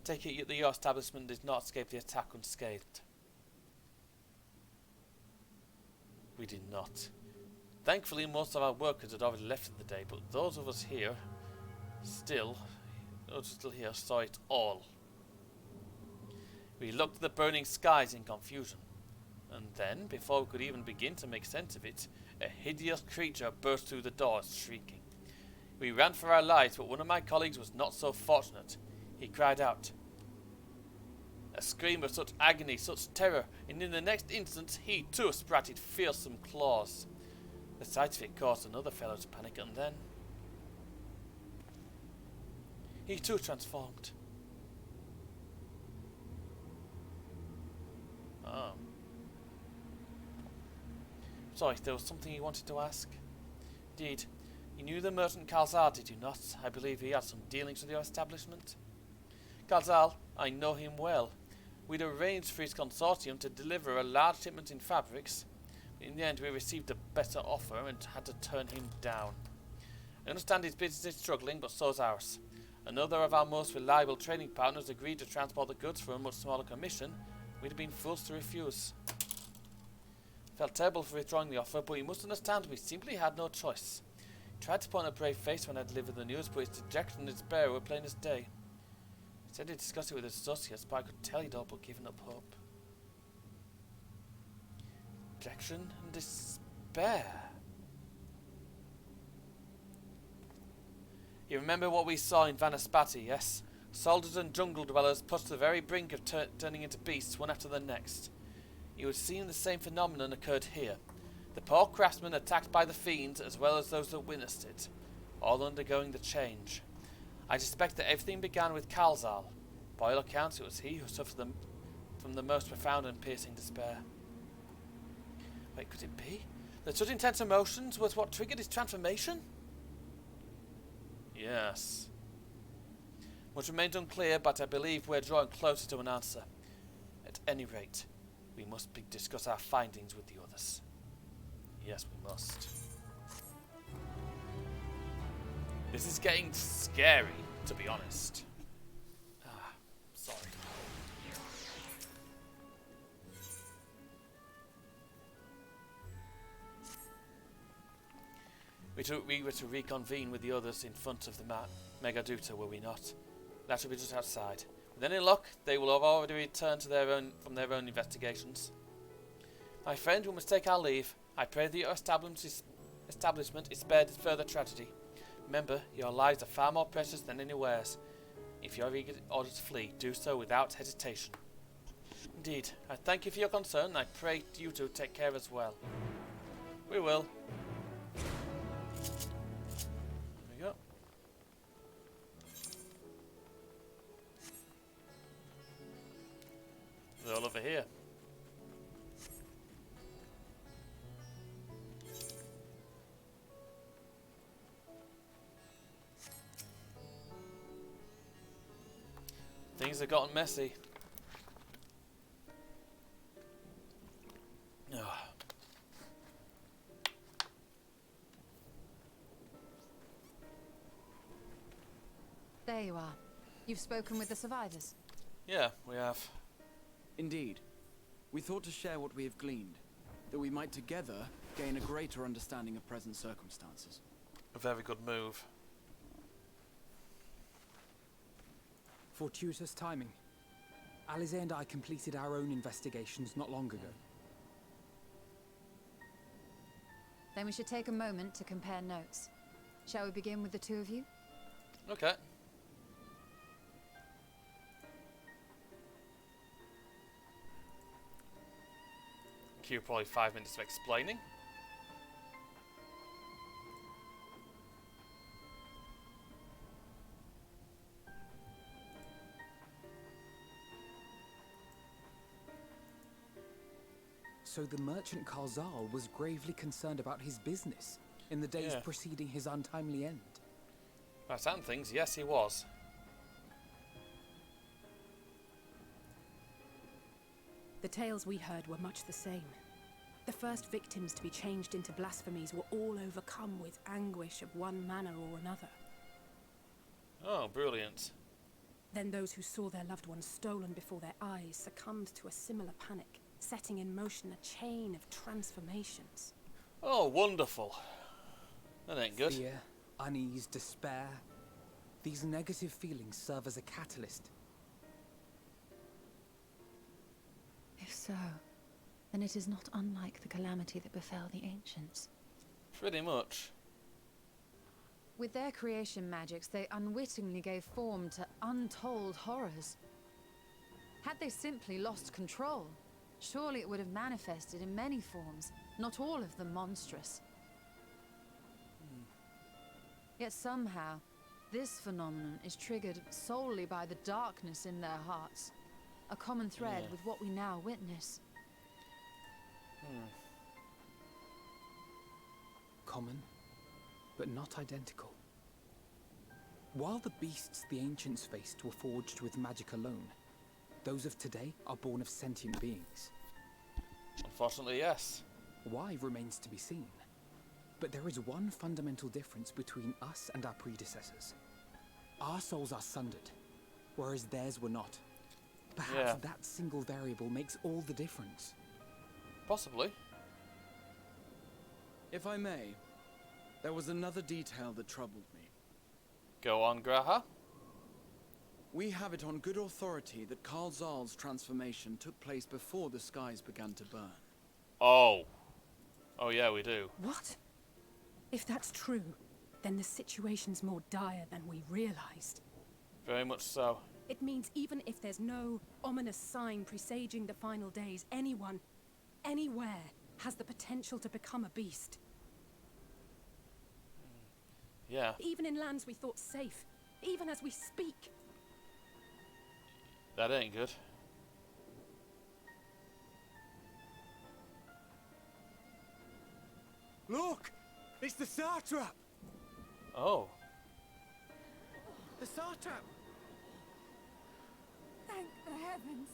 Take it that your establishment did not escape the attack unscathed. We did not. Thankfully, most of our workers had already left for the day, but those of us here, still here, saw it all. We looked at the burning skies in confusion, and then, before we could even begin to make sense of it, a hideous creature burst through the doors, shrieking. We ran for our lives, but one of my colleagues was not so fortunate. He cried out. A scream of such agony, such terror, and in the next instant he too sprouted fearsome claws. The sight of it caused another fellow to panic, and then he too transformed. Oh. Sorry, there was something you wanted to ask? Indeed. You knew the merchant Kalzar, did you not? I believe he had some dealings with your establishment. Kalzar, I know him well. We'd arranged for his consortium to deliver a large shipment in fabrics. In the end, we received a better offer and had to turn him down. I understand his business is struggling, but so's ours. Another of our most reliable trading partners agreed to transport the goods for a much smaller commission. We'd have been fools to refuse. Felt terrible for withdrawing the offer, but you must understand we simply had no choice. He tried to put on a brave face when I delivered the news, but his dejection and despair were plain as day. He said he'd discuss it with his associates, but I could tell he'd all but given up hope. Dejection and despair. You remember what we saw in Vanaspati, yes? Soldiers and jungle dwellers pushed to the very brink of turning into beasts one after the next. You would have seen the same phenomenon occurred here. The poor craftsmen attacked by the fiends as well as those that witnessed it, all undergoing the change. I suspect that everything began with Kalzal. By all accounts, it was he who suffered from the most profound and piercing despair. Wait, could it be that such intense emotions was what triggered his transformation? Yes. Much remains unclear, but I believe we're drawing closer to an answer. At any rate, we must discuss our findings with the others. Yes, we must. This is getting scary, to be honest. Sorry. We were to reconvene with the others in front of the Megaduta, were we not? That should be just outside. With any luck, they will have already returned to from their own investigations. My friend, we must take our leave. I pray that your establishment is spared further tragedy. Remember, your lives are far more precious than anywhere's. If you are eager order to flee, do so without hesitation. Indeed, I thank you for your concern, and I pray you to take care as well. We will. There we go. They're all over here. Things have gotten messy. Ugh. There you are. You've spoken with the survivors. Yeah, we have. Indeed. We thought to share what we have gleaned, that we might together gain a greater understanding of present circumstances. A very good move. Fortuitous timing. Alize and I completed our own investigations not long ago. Then we should take a moment to compare notes. Shall we begin with the two of you? Okay. Cue probably 5 minutes of explaining. So the merchant Kalzal was gravely concerned about his business in the days preceding his untimely end. By some things, yes, he was. The tales we heard were much the same. The first victims to be changed into blasphemies were all overcome with anguish of one manner or another. Oh, brilliant. Then those who saw their loved ones stolen before their eyes succumbed to a similar panic, setting in motion a chain of transformations. Oh, wonderful. That ain't good. Fear, unease, despair. These negative feelings serve as a catalyst. If so, then it is not unlike the calamity that befell the ancients. Pretty much. With their creation magics, they unwittingly gave form to untold horrors. Had they simply lost control, surely it would have manifested in many forms, not all of them monstrous. Yet somehow, this phenomenon is triggered solely by the darkness in their hearts. A common thread with what we now witness. Common, but not identical. While the beasts the ancients faced were forged with magic alone, those of today are born of sentient beings. Unfortunately, yes. Why remains to be seen. But there is one fundamental difference between us and our predecessors. Our souls are sundered, whereas theirs were not. Perhaps that single variable makes all the difference. Possibly. If I may, there was another detail that troubled me. Go on, Graha. We have it on good authority that Karl Zahl's transformation took place before the skies began to burn. Oh. Oh yeah, we do. What? If that's true, then the situation's more dire than we realized. Very much so. It means even if there's no ominous sign presaging the final days, anyone, anywhere, has the potential to become a beast. Yeah. Even in lands we thought safe, even as we speak. That ain't good. Look! It's the satrap! Oh. The satrap! Thank the heavens.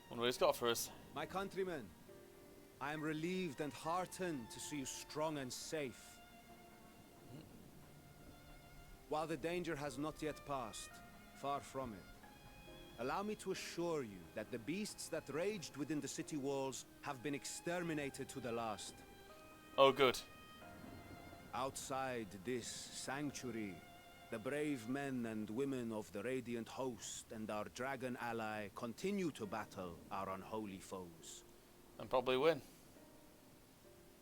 Wonder what he's got for us. My countrymen, I am relieved and heartened to see you strong and safe. While the danger has not yet passed, far from it, allow me to assure you that the beasts that raged within the city walls have been exterminated to the last. Oh, good. Outside this sanctuary, the brave men and women of the Radiant Host and our dragon ally continue to battle our unholy foes. And probably win.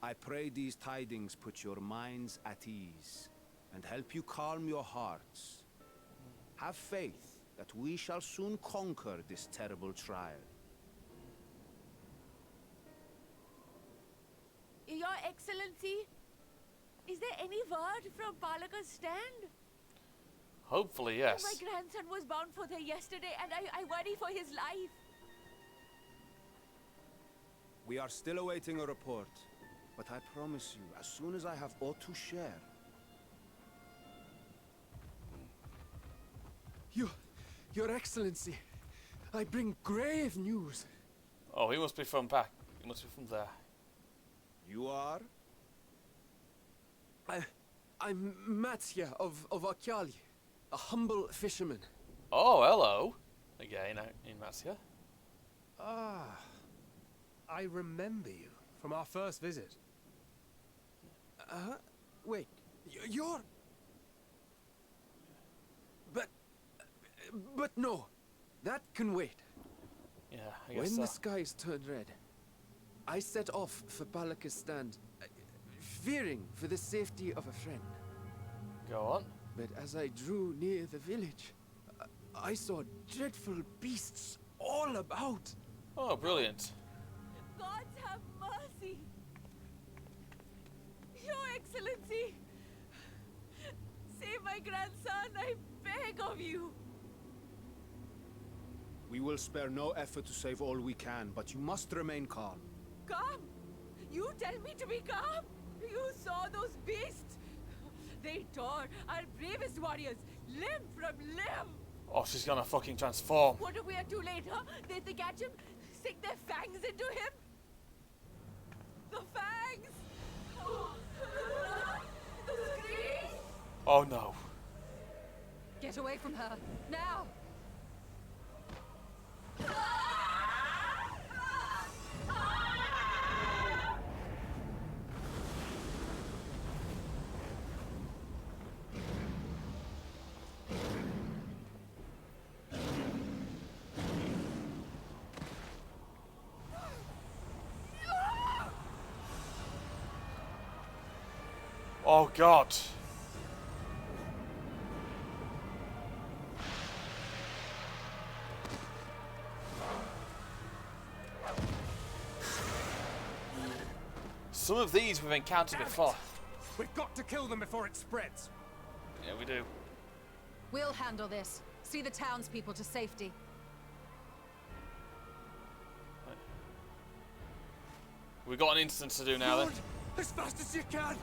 I pray these tidings put your minds at ease and help you calm your hearts. Have faith that we shall soon conquer this terrible trial. Your Excellency, is there any word from Palaka's stand? Hopefully, yes. My grandson was bound for there yesterday, and I worry for his life. We are still awaiting a report, but I promise you, as soon as I have aught to share. Your Excellency, I bring grave news. Oh, he must be from back. He must be from there. You are? I'm Matsya of Akyali, a humble fisherman. Oh, hello. Again, in Matsya. Ah, I remember you from our first visit. Wait, you're... But no, that can wait. Yeah, I guess When so. the skies turned red, I set off for Palaka's stand, fearing for the safety of a friend. Go on. But as I drew near the village, I saw dreadful beasts all about. Oh, brilliant. Gods have mercy. Your Excellency, save my grandson, I beg of you. We will spare no effort to save all we can, but you must remain calm. Calm? You tell me to be calm? You saw those beasts? They tore our bravest warriors limb from limb. Oh, she's gonna fucking transform. What if we are too late, huh? They catch him, sink their fangs into him? The fangs! The screams! Oh no. Get away from her, now! Oh god. Some of these we've encountered before. We've got to kill them before it spreads. Yeah, we do. We'll handle this. See the townspeople to safety. We've got an instance to do now then. As fast as you can!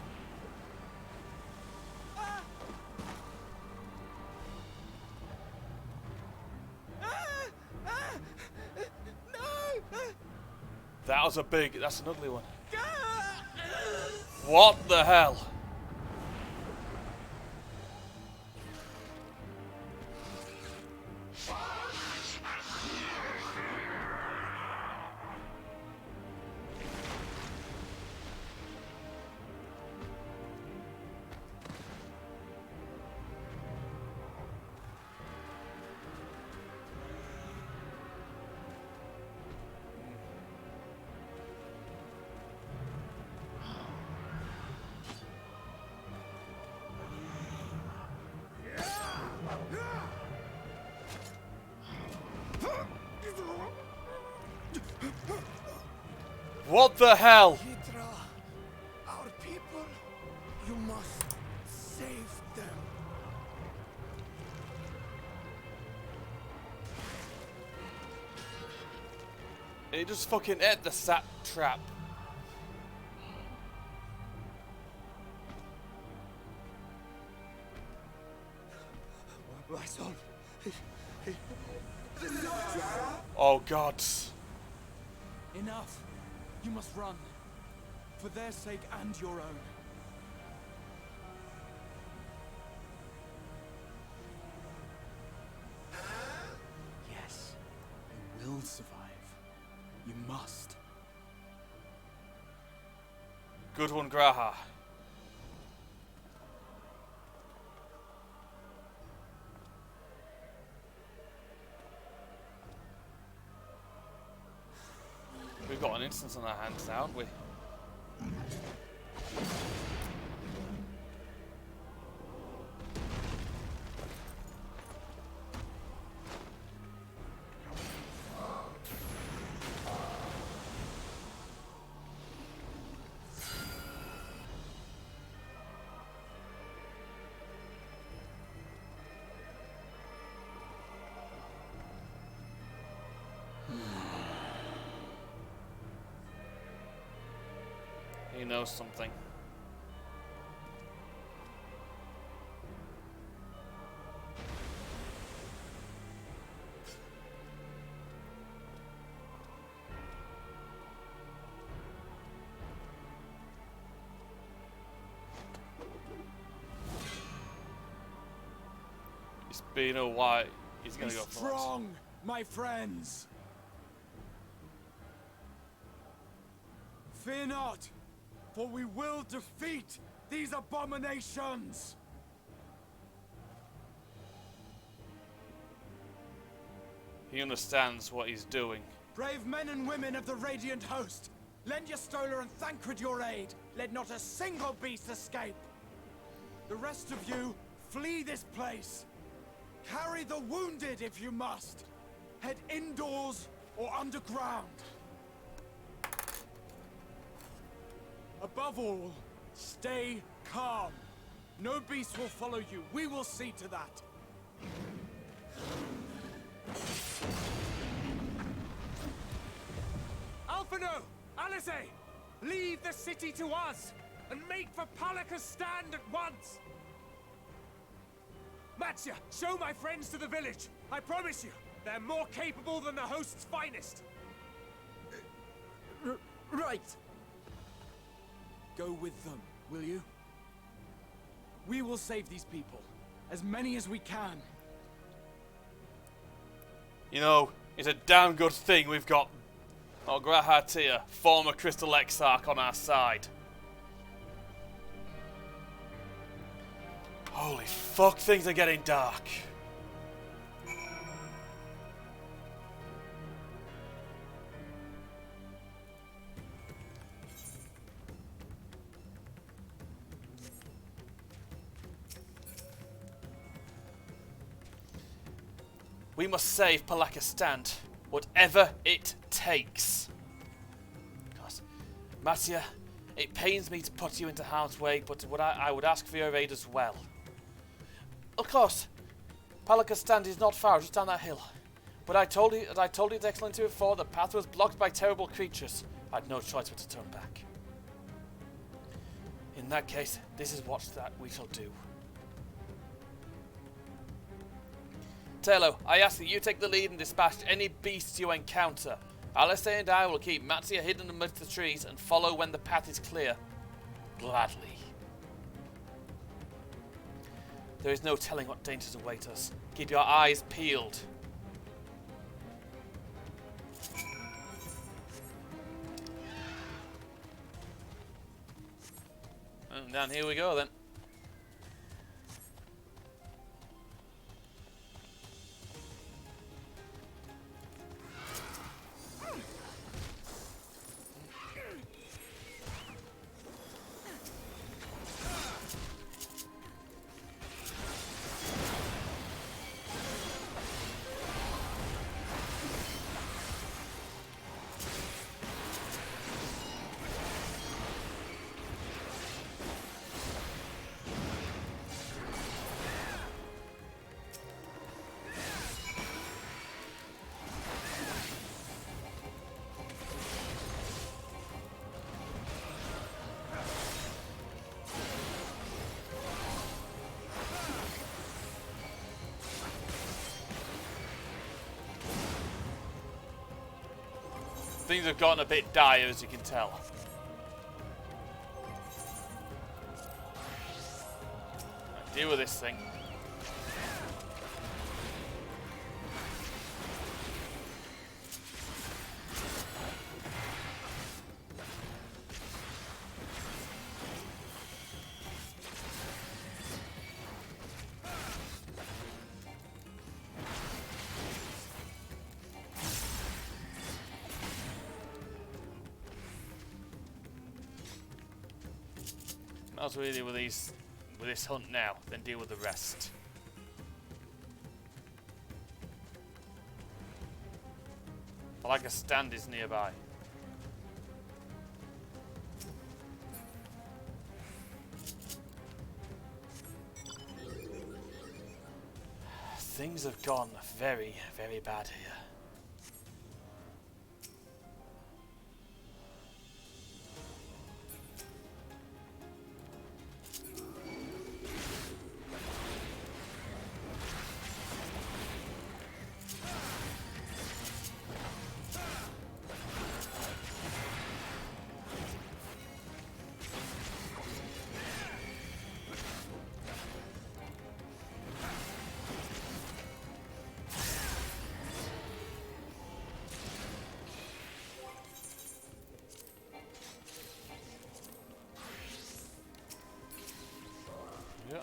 That was a big... That's an ugly one. What the hell? What the hell? Hydra, our people, you must save them. It just fucking ate the sap trap. My son. Oh god. Enough. You must run. For their sake and your own. Yes, you will survive. You must. Good one, Graha. We've got an instance on our hands now, haven't we? He knows something. It's been a while. He's gonna Be go for it. strong, my friends. Fear not, for we will defeat these abominations! He understands what he's doing. Brave men and women of the Radiant Host, lend your Stola and Thancred your aid. Let not a single beast escape. The rest of you, flee this place. Carry the wounded if you must. Head indoors or underground. Above all, stay calm. No beast will follow you. We will see to that. Alphino! Alice! Leave the city to us, and make for Palaka's stand at once! Matsya, show my friends to the village. I promise you, they're more capable than the host's finest. Right. Go with them, will you? We will save these people. As many as we can. You know, it's a damn good thing we've got Grahatia, former Crystal Exarch, on our side. Holy fuck, things are getting dark. We must save Palaka's stand, whatever it takes. God, Matsya, it pains me to put you into harm's way, but I would ask for your aid as well. Of course, Palaka's stand is not far, just down that hill. But I told you, His Excellency before, the path was blocked by terrible creatures. I had no choice but to turn back. In that case, this is what we shall do. Telo, I ask that you take the lead and dispatch any beasts you encounter. Alistair and I will keep Mattia hidden amidst the trees and follow when the path is clear. Gladly. There is no telling what dangers await us. Keep your eyes peeled. And down here we go then. Things have gotten a bit dire, as you can tell. Right, deal with this thing. Might as well deal with this hunt now, then deal with the rest. I like a stand is nearby. Things have gone very, very bad here. Yeah.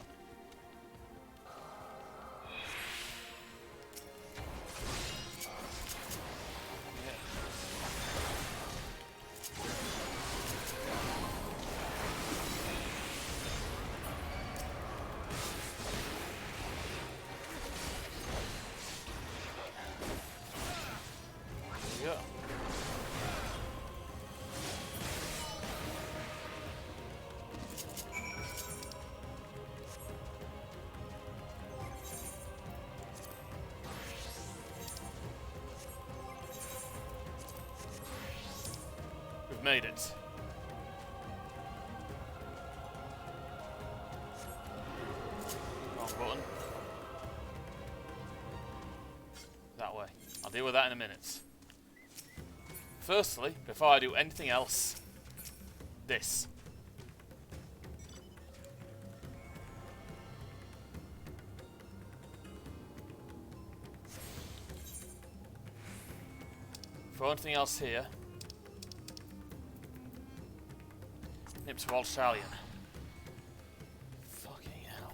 Yeah. We've made it. Wrong button. That way. I'll deal with that in a minute. Firstly, before I do anything else, this. For anything else here, nip towards Shalyan. Fucking hell.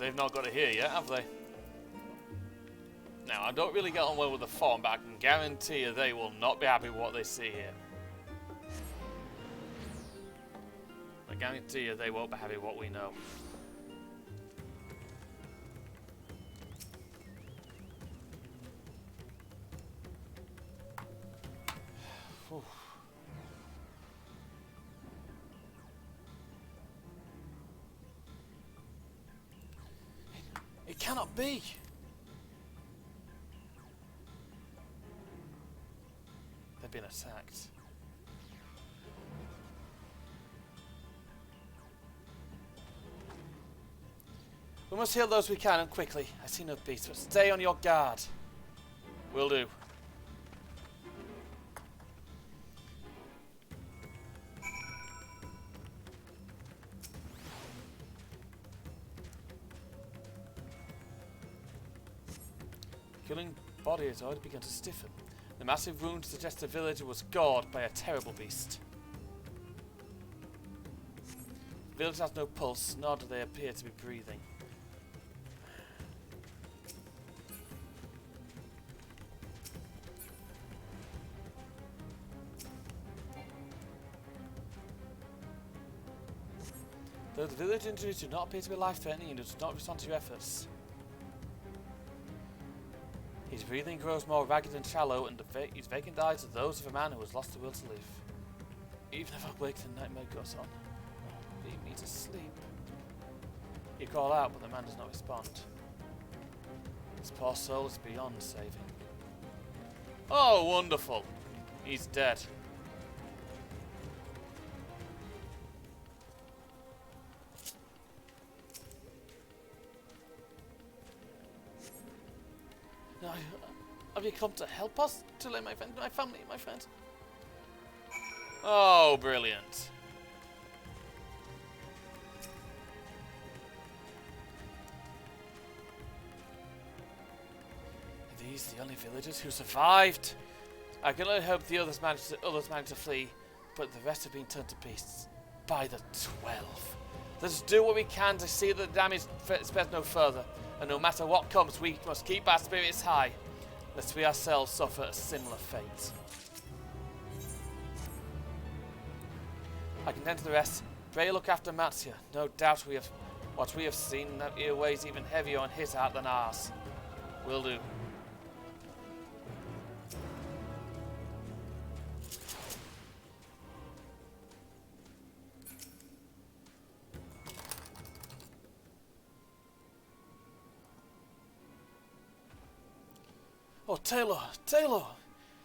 they've not got it here yet, have they? Now, I don't really get on well with the form, but I can guarantee you they will not be happy with what they see here. I guarantee you they won't be happy with what we know. It cannot be! They've been attacked. We must heal those we can, and quickly. I see no beast, but stay on your guard. Will do. Killing body has already begun to stiffen. The massive wound suggests the villager was gored by a terrible beast. The village has no pulse, nor do they appear to be breathing. Though the village injuries do not appear to be life-threatening, he does not respond to your efforts. His breathing grows more ragged and shallow, and his vacant eyes are those of a man who has lost the will to live. Even if I wake, the nightmare goes on. Leave me to sleep. You call out, but the man does not respond. His poor soul is beyond saving. Oh, wonderful! He's dead. No, have you come to help us? To lay my family, my friend? Oh, brilliant. Are these the only villagers who survived? I can only hope the others managed to flee, but the rest have been turned to beasts by the 12. Let's do what we can to see that the damage spreads no further, and no matter what comes, we must keep our spirits high, lest we ourselves suffer a similar fate. I can tend to the rest. Pray look after Matzia. No doubt what we have seen here weighs even heavier on his heart than ours. Will do. Oh, Taylor!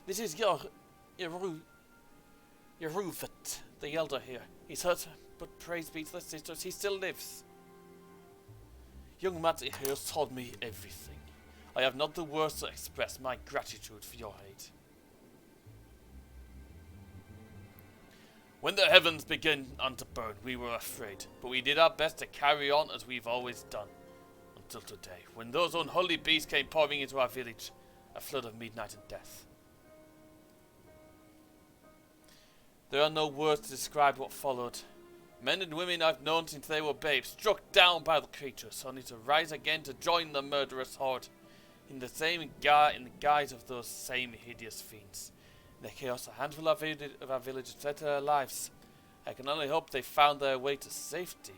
This is Yeruvet, the elder here. He's hurt, but praise be to the sisters, he still lives. Young Matty here has told me everything. I have not the words to express my gratitude for your aid. When the heavens began to burn, we were afraid, but we did our best to carry on as we've always done. Until today, when those unholy beasts came pouring into our village, a flood of midnight and death. There are no words to describe what followed. Men and women I've known since they were babes, struck down by the creatures, only to rise again to join the murderous horde, in the guise of those same hideous fiends. In the chaos, a handful of our villagers fled to their lives. I can only hope they found their way to safety.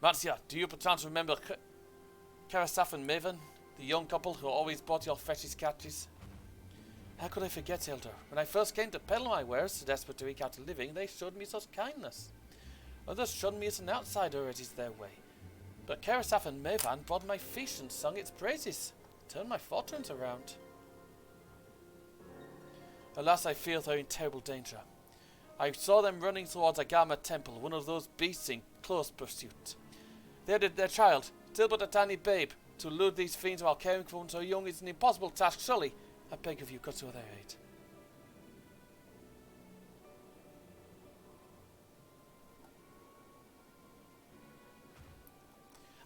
Matzia, do you perchance remember Karasaf and Maven, the young couple who always bought your freshest catches? How could I forget, Elder? When I first came to peddle my wares, desperate to eke out a living, they showed me such kindness. Others shunned me as an outsider, it is their way. But Karasaf and Maven brought my fish and sung its praises, turned my fortunes around. Alas, I fear they're in terrible danger. I saw them running towards Agama Temple, one of those beasts in close pursuit. They had their child, still but a tiny babe. To elude these fiends while caring for one so young is an impossible task, surely. I beg of you, go to their aid.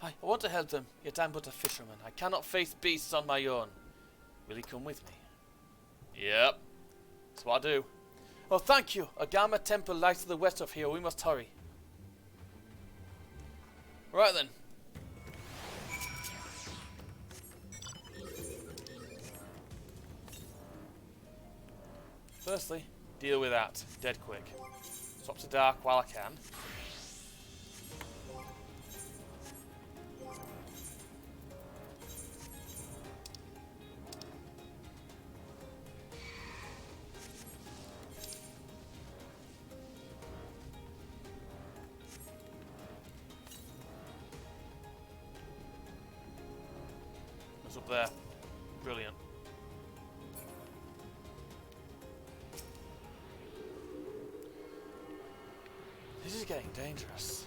I want to help them, yet I'm but a fisherman. I cannot face beasts on my own. Will you come with me? Yep. That's what I do. Oh, thank you. Agama Temple lies to the west of here. We must hurry. Right then. Firstly, deal with that dead quick. Swap to dark while I can. It's up there. Brilliant. This is getting dangerous.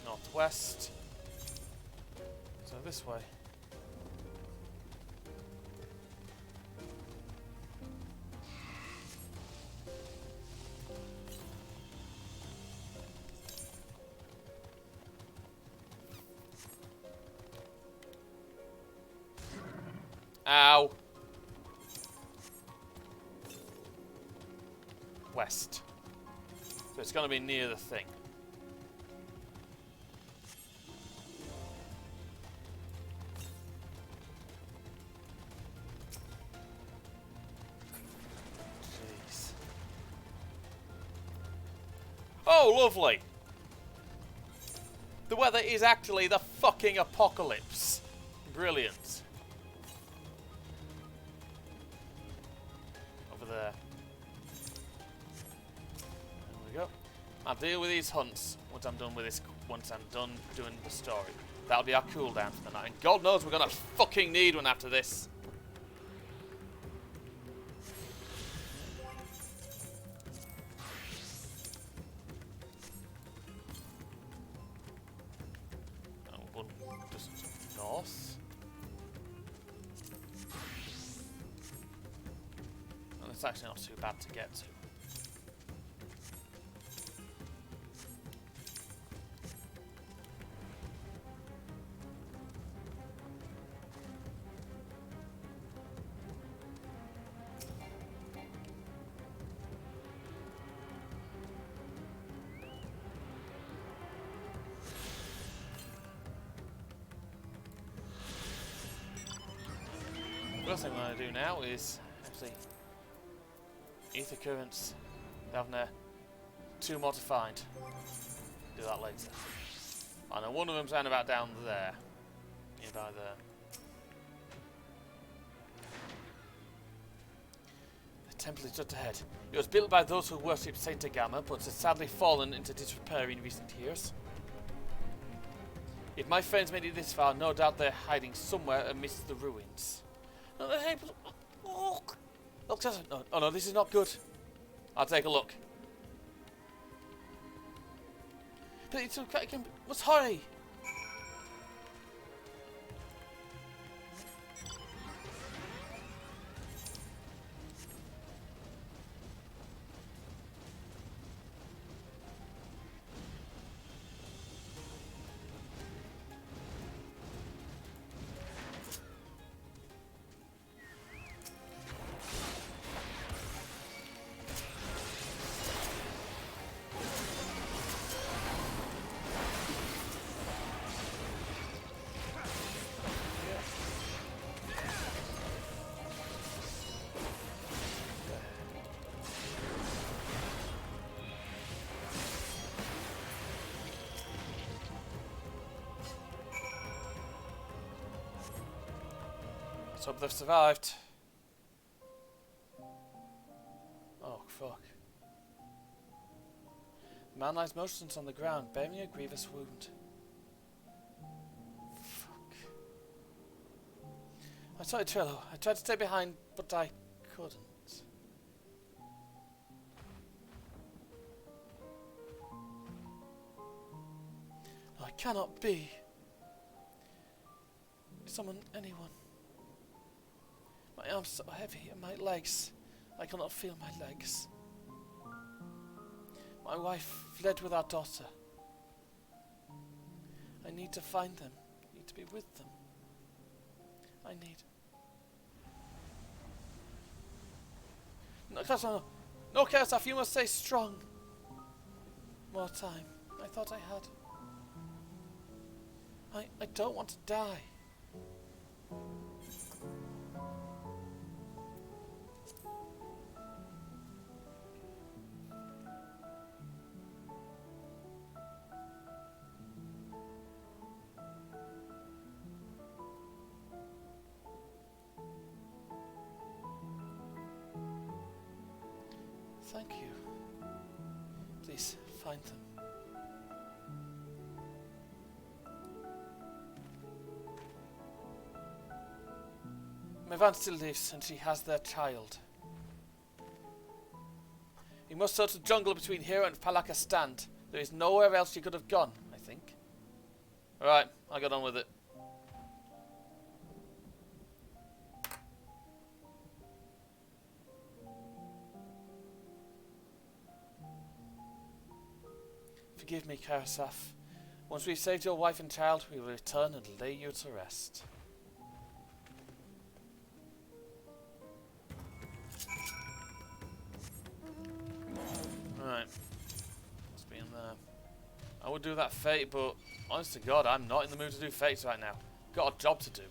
Northwest. So this way. Ow. West. So it's going to be near the thing. Jeez. Oh, lovely. The weather is actually the fucking apocalypse. Brilliant. There. There we go. I'll deal with these hunts once I'm done with this. Once I'm done doing the story, that'll be our cooldown for the night. And God knows we're gonna fucking need one after this. One just north. It's actually not too bad to get to. First thing I'm going to do now is actually ether currents down there. 2 more to find. Do that later. I know one of them's about down there. Nearby there. The temple is just ahead. It was built by those who worship Saint Agama, but has sadly fallen into disrepair in recent years. If my friends made it this far, no doubt they're hiding somewhere amidst the ruins. No, they're able to... Oh, no, oh no, this is not good. I'll take a look. But it's okay, let's hurry! Let's hope they've survived. Oh, fuck. The man lies motionless on the ground, bearing a grievous wound. Fuck. I'm sorry, Trello. I tried to stay behind, but I couldn't. No, it cannot be. Anyone. My arms so heavy and my legs. I cannot feel my legs. My wife fled with our daughter. I need to find them. I need to be with them. I need... No, no, Karsaf, you must stay strong. More time. I thought I had. I don't want to die. Thank you. Please, find them. Mevan still lives, and she has their child. We must search the jungle between here and Palakastan. There is nowhere else she could have gone, I think. Alright, I'll get on with it. Forgive me, Karsaf. Once we've saved your wife and child, we will return and lay you to rest. Right. Must be in there. I would do that fate, but honest to God, I'm not in the mood to do fates right now. Got a job to do.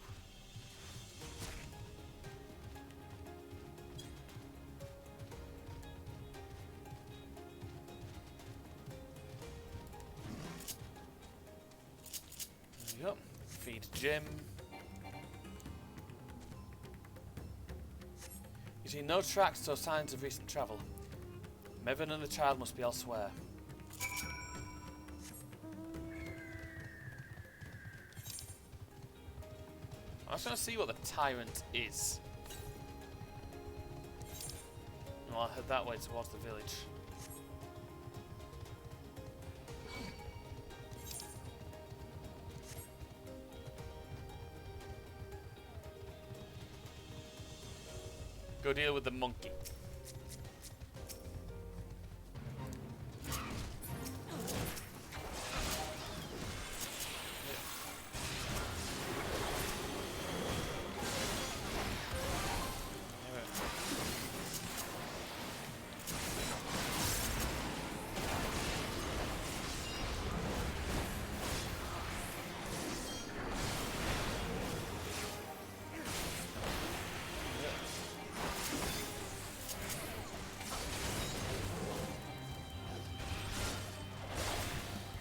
There we go. Feed Jim. You see no tracks or signs of recent travel. Mevan and the child must be elsewhere. I'm just going to see what the tyrant is. Well, I'll head that way towards the village. Go deal with the monkey.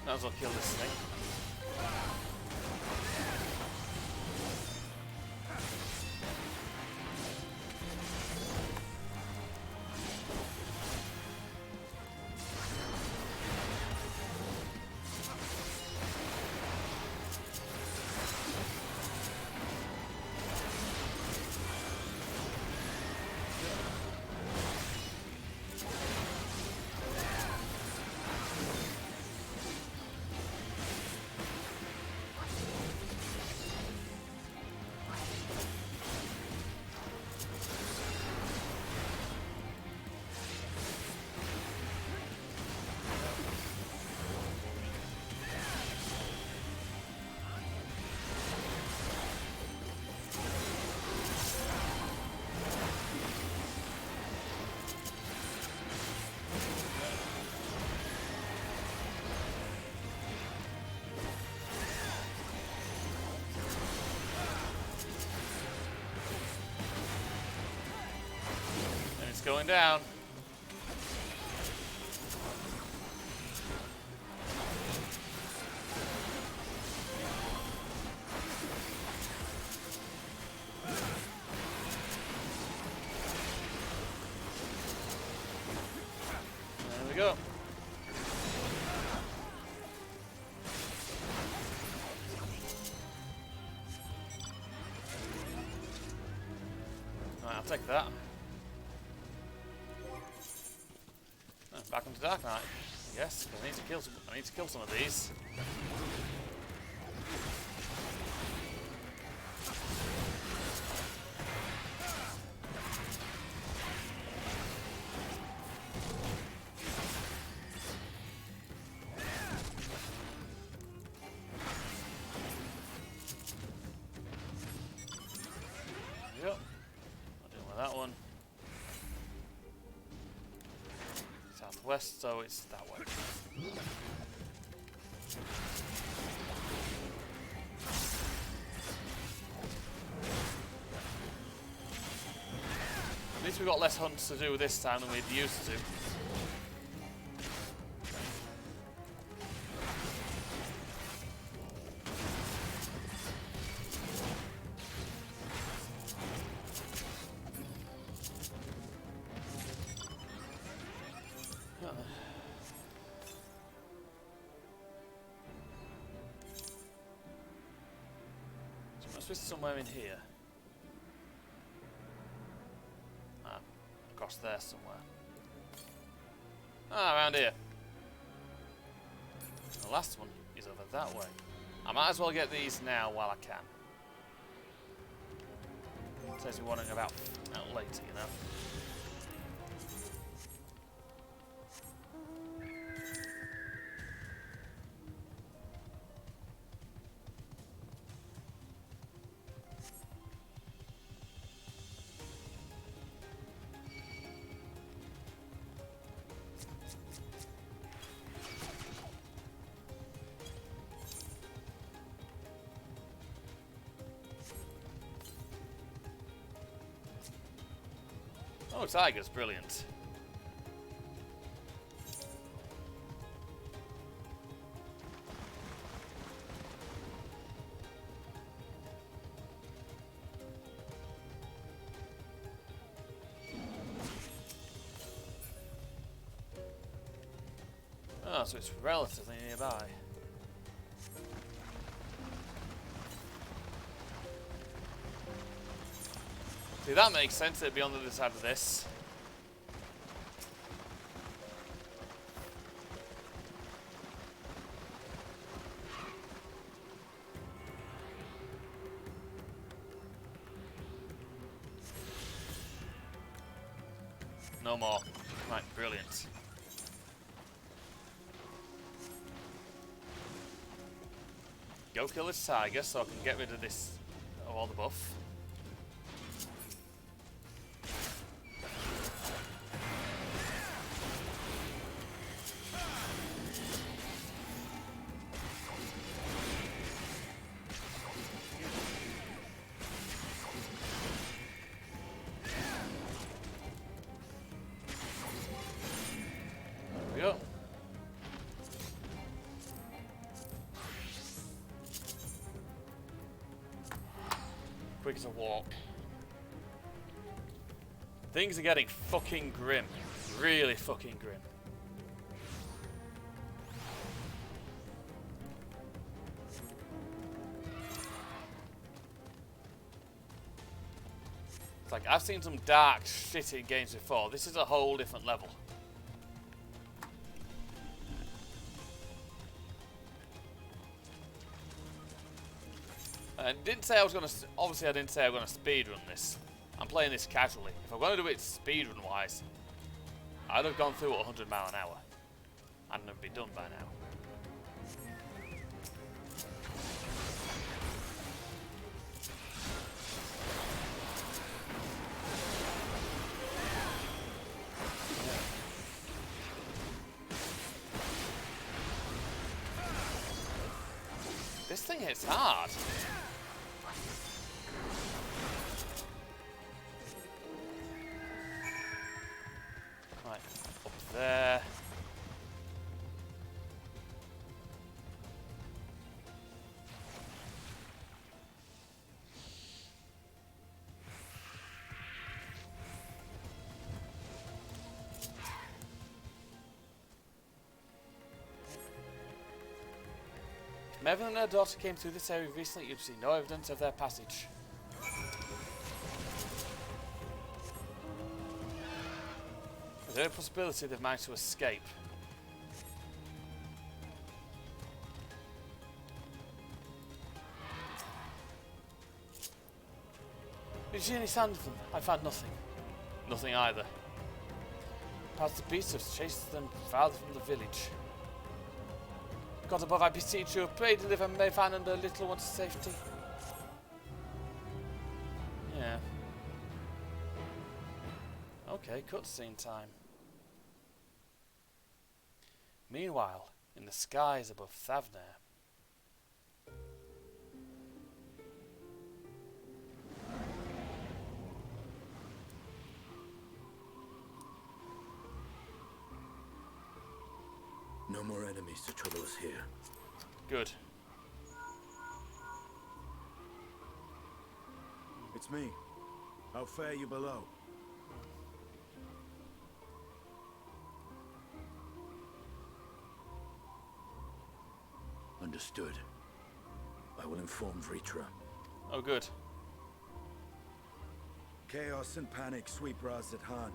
Might as well kill this thing. Going down. There we go. Alright, I'll take that. Back into Dark Knight. Yes, I need to kill some of these. Yep. I'll deal with that one. southwest, so it's that way. At least we've got less hunts to do this time than we used to. Somewhere in here. Ah, across there somewhere. Ah, around here. The last one is over that way. I might as well get these now while I can. Says we're wanting about out later, you know. Oh, tiger's brilliant. Oh, so it's relatively nearby. See, that makes sense, it'd be on the other side of this. No more. Right, brilliant. Go kill this tiger so I can get rid of this, of all the buff. There we go. Quick as a walk. Things are getting fucking grim. Really fucking grim. It's like, I've seen some dark, shitty games before. This is a whole different level. I didn't say I was gonna. Obviously, I didn't say I was gonna speedrun this. I'm playing this casually. If I'm gonna do it speedrun wise, I'd have gone through at 100 miles an hour, and it'd be done by now. This thing hits hard. Right, up there. Mevin and her daughter came through this area recently. You've seen no evidence of their passage. Is there a possibility they've managed to escape? Did you see any sign of them? I found nothing. Nothing either. Perhaps the beasts have chased them farther from the village. God above, I beseech you, pray deliver Mayfan and her little one to safety. Yeah. Okay, cutscene time. Meanwhile, in the skies above Thavner. No more enemies to trouble us here. Good. It's me. How fare you below? Understood. I will inform Vritra. Oh, good. Chaos and panic sweep Raz-at-Han,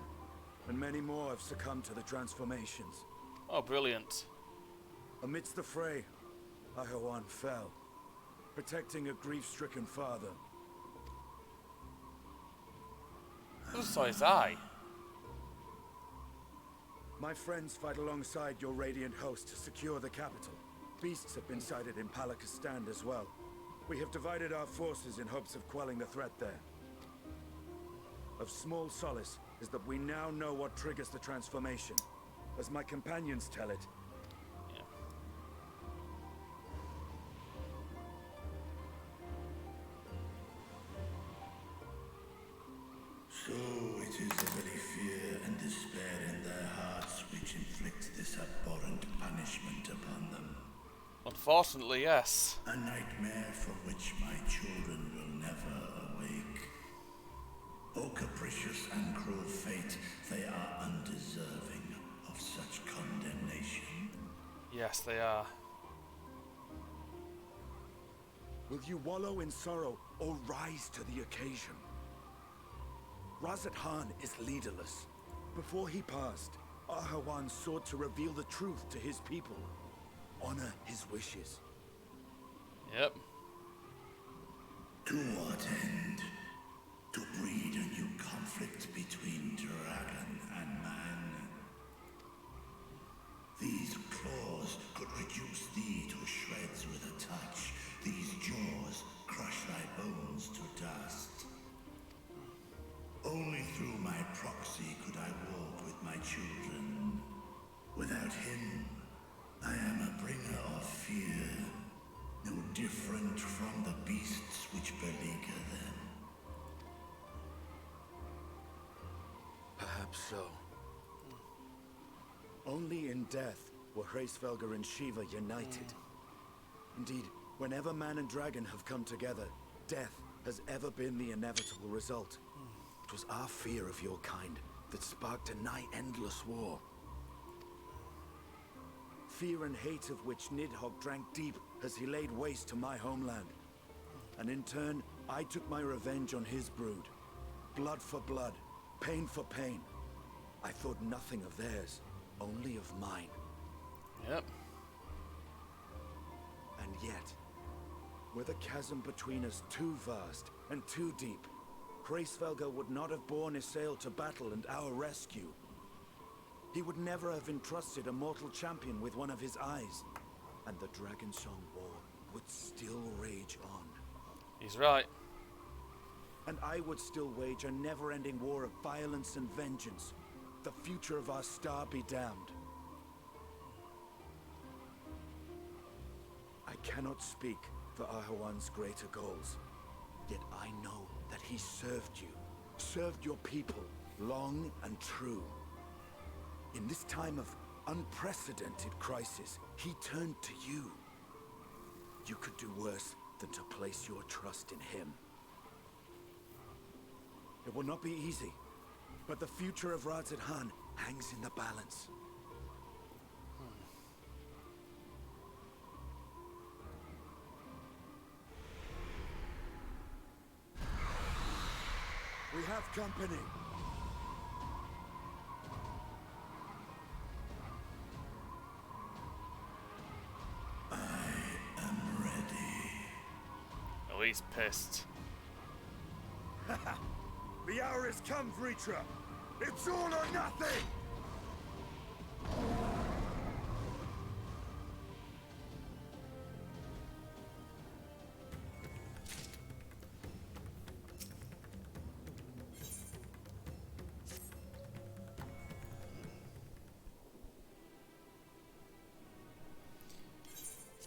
and many more have succumbed to the transformations. Oh, brilliant. Amidst the fray, Ahawan fell, protecting a grief-stricken father. So is I. My friends fight alongside your Radiant host to secure the capital. Beasts have been sighted in Palakistan as well. We have divided our forces in hopes of quelling the threat there. Of small solace is that we now know what triggers the transformation. As my companions tell it, so it is the very fear and despair in their hearts which inflict this abhorrent punishment upon them. Unfortunately, yes. A nightmare from which my children will never awake. O capricious and cruel fate, they are undeserving of such condemnation. Yes, they are. will you wallow in sorrow or rise to the occasion? Raz-at-Han is leaderless. Before he passed, Ahawan sought to reveal the truth to his people. Honor his wishes. Yep. To what end? To breed a new conflict between dragon and man. These claws could reduce thee to shreds with a touch. These jaws crush thy bones to dust. Only through my proxy could I walk with my children. Without him, I am a bringer of fear, no different from the beasts which beleaguer them. Perhaps so. Only in death were Hraesvelgr and Shiva united. Indeed, whenever man and dragon have come together, death has ever been the inevitable result. It was our fear of your kind that sparked a nigh-endless war. Fear and hate of which Nidhogg drank deep as he laid waste to my homeland. And in turn, I took my revenge on his brood. Blood for blood, pain for pain. I thought nothing of theirs, only of mine. Yep. And yet, were the chasm between us too vast and too deep, Hraesvelgr would not have borne Isael to battle and our rescue. He would never have entrusted a mortal champion with one of his eyes, and the Dragonsong War would still rage on. He's right. And I would still wage a never-ending war of violence and vengeance. The future of our star be damned. I cannot speak for Ahawan's greater goals, yet I know that he served you, served your people, long and true. In this time of unprecedented crisis, he turned to you. You could do worse than to place your trust in him. It will not be easy, but the future of Raz-at-Han hangs in the balance. We have company. Oh, he's pissed. The hour has come, Vritra. It's all or nothing!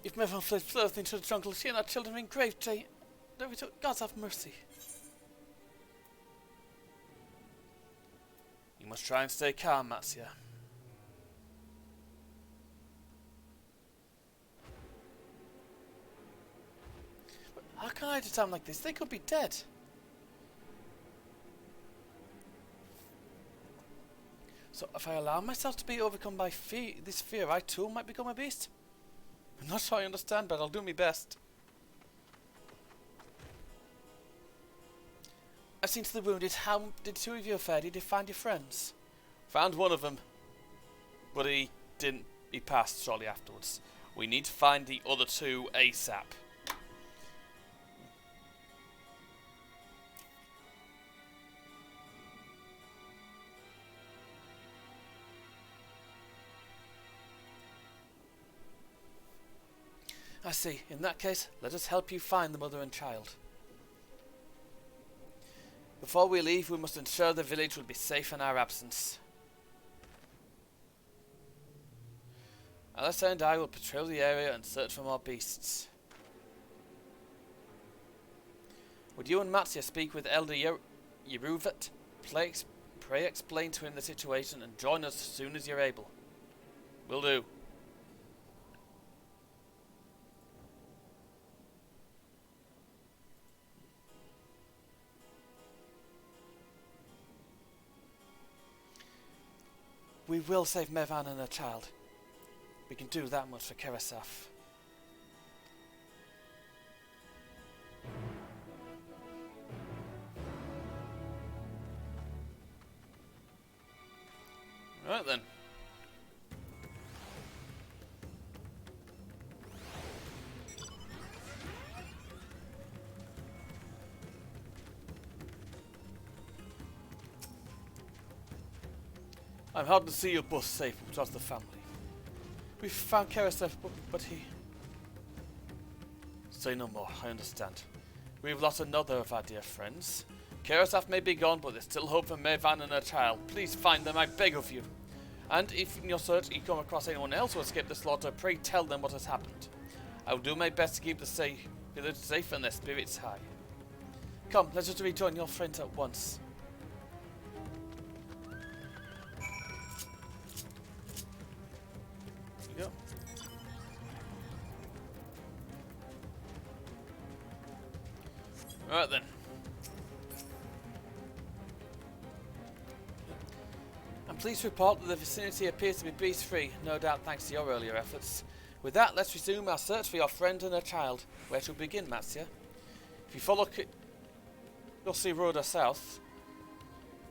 If Mevan fled further into the jungle, she and our children are in grave danger. Gods have mercy. You must try and stay calm, Matsia. But how can I at a time like this? They could be dead. So if I allow myself to be overcome by this fear, I too might become a beast? I'm not sure I understand, but I'll do my best. I've seen to the wounded. How did two of you fare? Did you find your friends? Found one of them, but he didn't. He passed shortly afterwards. We need to find the other two ASAP. I see. In that case, let us help you find the mother and child. Before we leave, we must ensure the village will be safe in our absence. Alistair and I will patrol the area and search for more beasts. Would you and Matsia speak with Elder Yeruvet? Pray explain to him the situation and join us as soon as you're able. Will do. We will save Mevan and her child. We can do that much for Kerasaf. Right then. I'm hard to see you both safe, but trust the family. We found Kerasaf, but he... Say no more, I understand. We've lost another of our dear friends. Kerasaf may be gone, but there's still hope for Mevan and her child. Please find them, I beg of you. And if in your search you come across anyone else who escaped the slaughter, pray tell them what has happened. I will do my best to keep the village safe and their spirits high. Come, let us rejoin your friends at once. Yep. Right then. I'm pleased to report that the vicinity appears to be beast-free, no doubt thanks to your earlier efforts. With that, let's resume our search for your friend and her child. Where shall we begin, Matsia? If you follow Gossi Road south,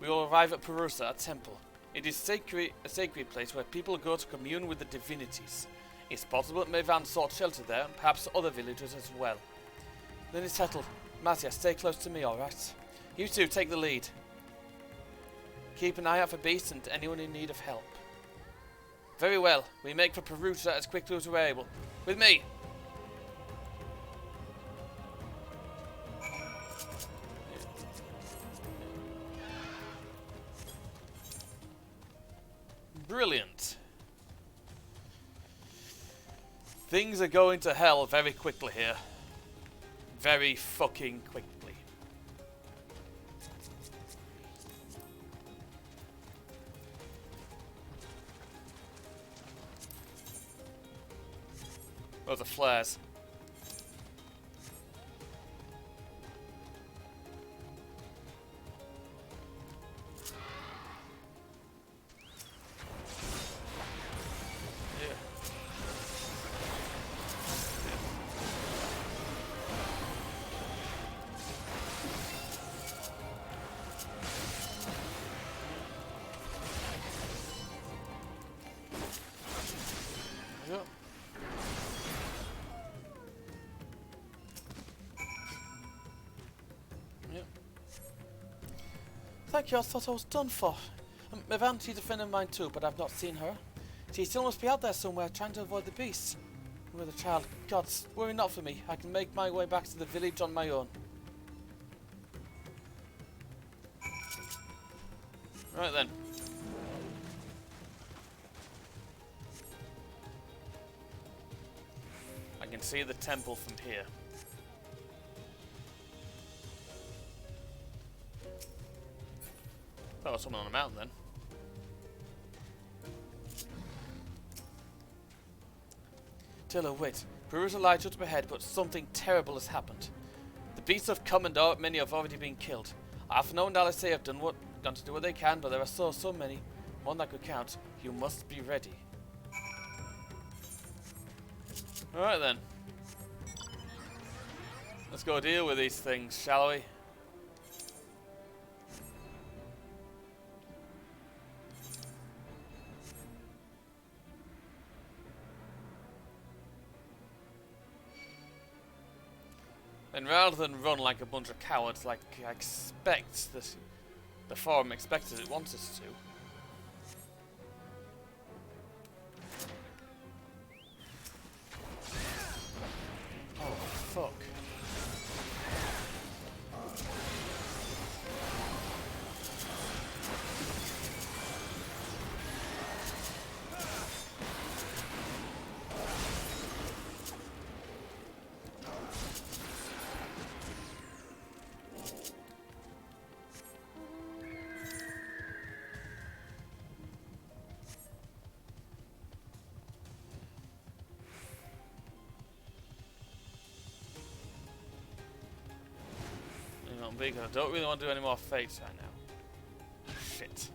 we will arrive at Perusa, a temple. It is a sacred place where people go to commune with the divinities. It's possible that Mevan sought shelter there, and perhaps other villagers as well. Then it's settled. Mattia, stay close to me, alright? You two take the lead. Keep an eye out for beasts and anyone in need of help. Very well. We make for Perusa as quickly as we're able. With me! Brilliant. Things are going to hell very quickly here. Very fucking quickly. Oh, the flares. Thank you, I thought I was done for. Mevan, she's a friend of mine too, but I've not seen her. She still must be out there somewhere, trying to avoid the beasts. With a child, gods, worry not for me. I can make my way back to the village on my own. Right then. I see the temple from here. That was someone on a mountain then. Tiller wait. Perusa lies just up ahead, but something terrible has happened. The beasts have come and many have already been killed. I've known Alice have gone to do what they can, but there are so many, more than I could count. You must be ready. Alright then. Let's go deal with these things, shall we? And rather than run like a bunch of cowards like I expect that the forum expected it wants us to. Oh, fuck. Big, I don't really want to do any more fates right now. Shit.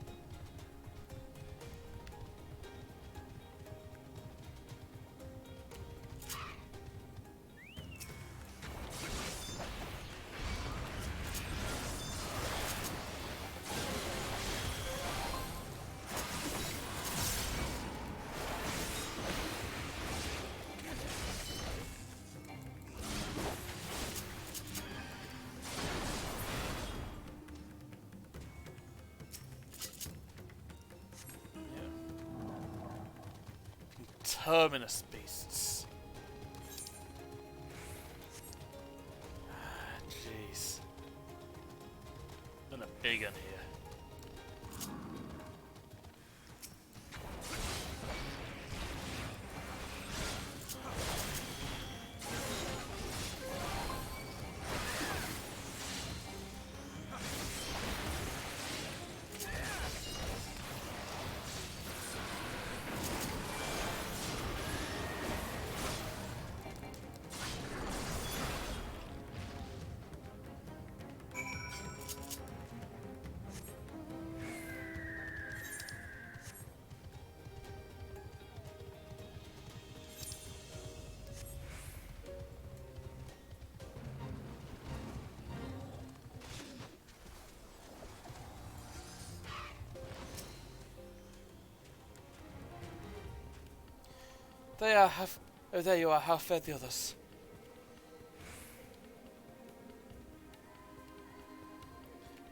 Terminus beasts. Jeez. And a big one here. There you are. How fared the others?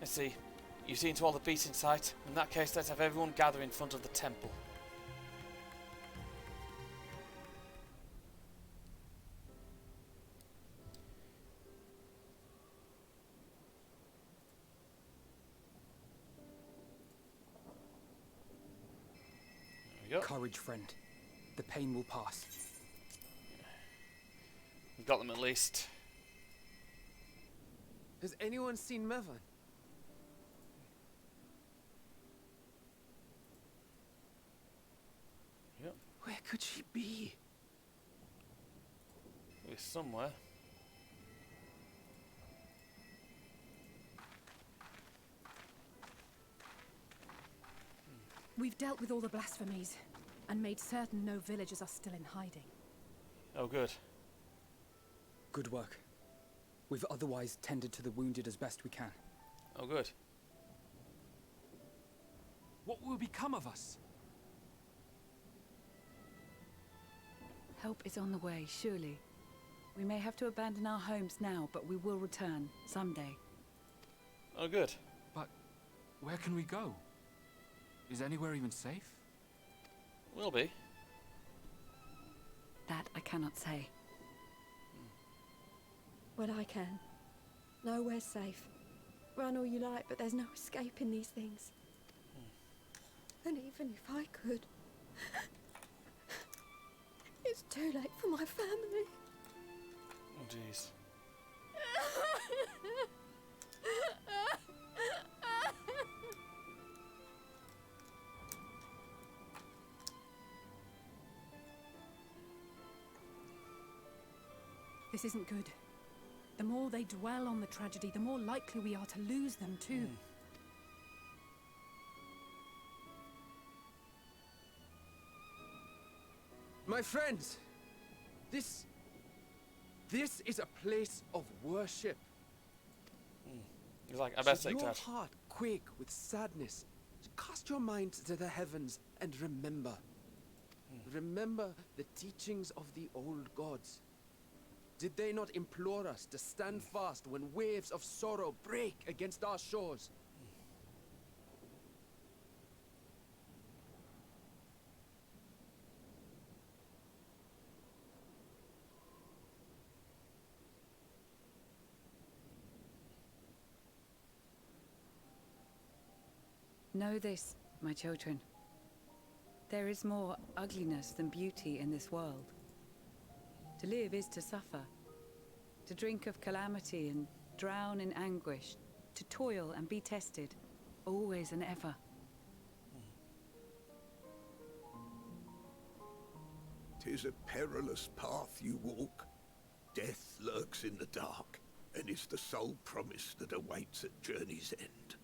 Let's see. You've seen to all the beasts in sight. In that case, let's have everyone gather in front of the temple. There we go. Courage, friend. The pain will pass. We've got them at least. Has anyone seen Mevan? Yep. Where could she be? We're somewhere. We've dealt with all the blasphemies and made certain no villagers are still in hiding. Oh, good. Good work. We've otherwise tended to the wounded as best we can. Oh, good. What will become of us? Help is on the way, surely. We may have to abandon our homes now, but we will return someday. Oh, good. But where can we go? Is anywhere even safe? Will be. That I cannot say. Well, I can. Nowhere's safe. Run all you like, but there's no escaping these things. And even if I could, it's too late for my family. jeez. This isn't good. The more they dwell on the tragedy, the more likely we are to lose them too. My friends, this is a place of worship. He's like, I better Should take your that. heart quake with sadness, cast your mind to the heavens and remember. Remember the teachings of the old gods. Did they not implore us to stand fast when waves of sorrow break against our shores? Know this, my children. There is more ugliness than beauty in this world. To live is to suffer. To drink of calamity and drown in anguish. To toil and be tested, always and ever. "'Tis a perilous path you walk. Death lurks in the dark, and is the sole promise that awaits at journey's end.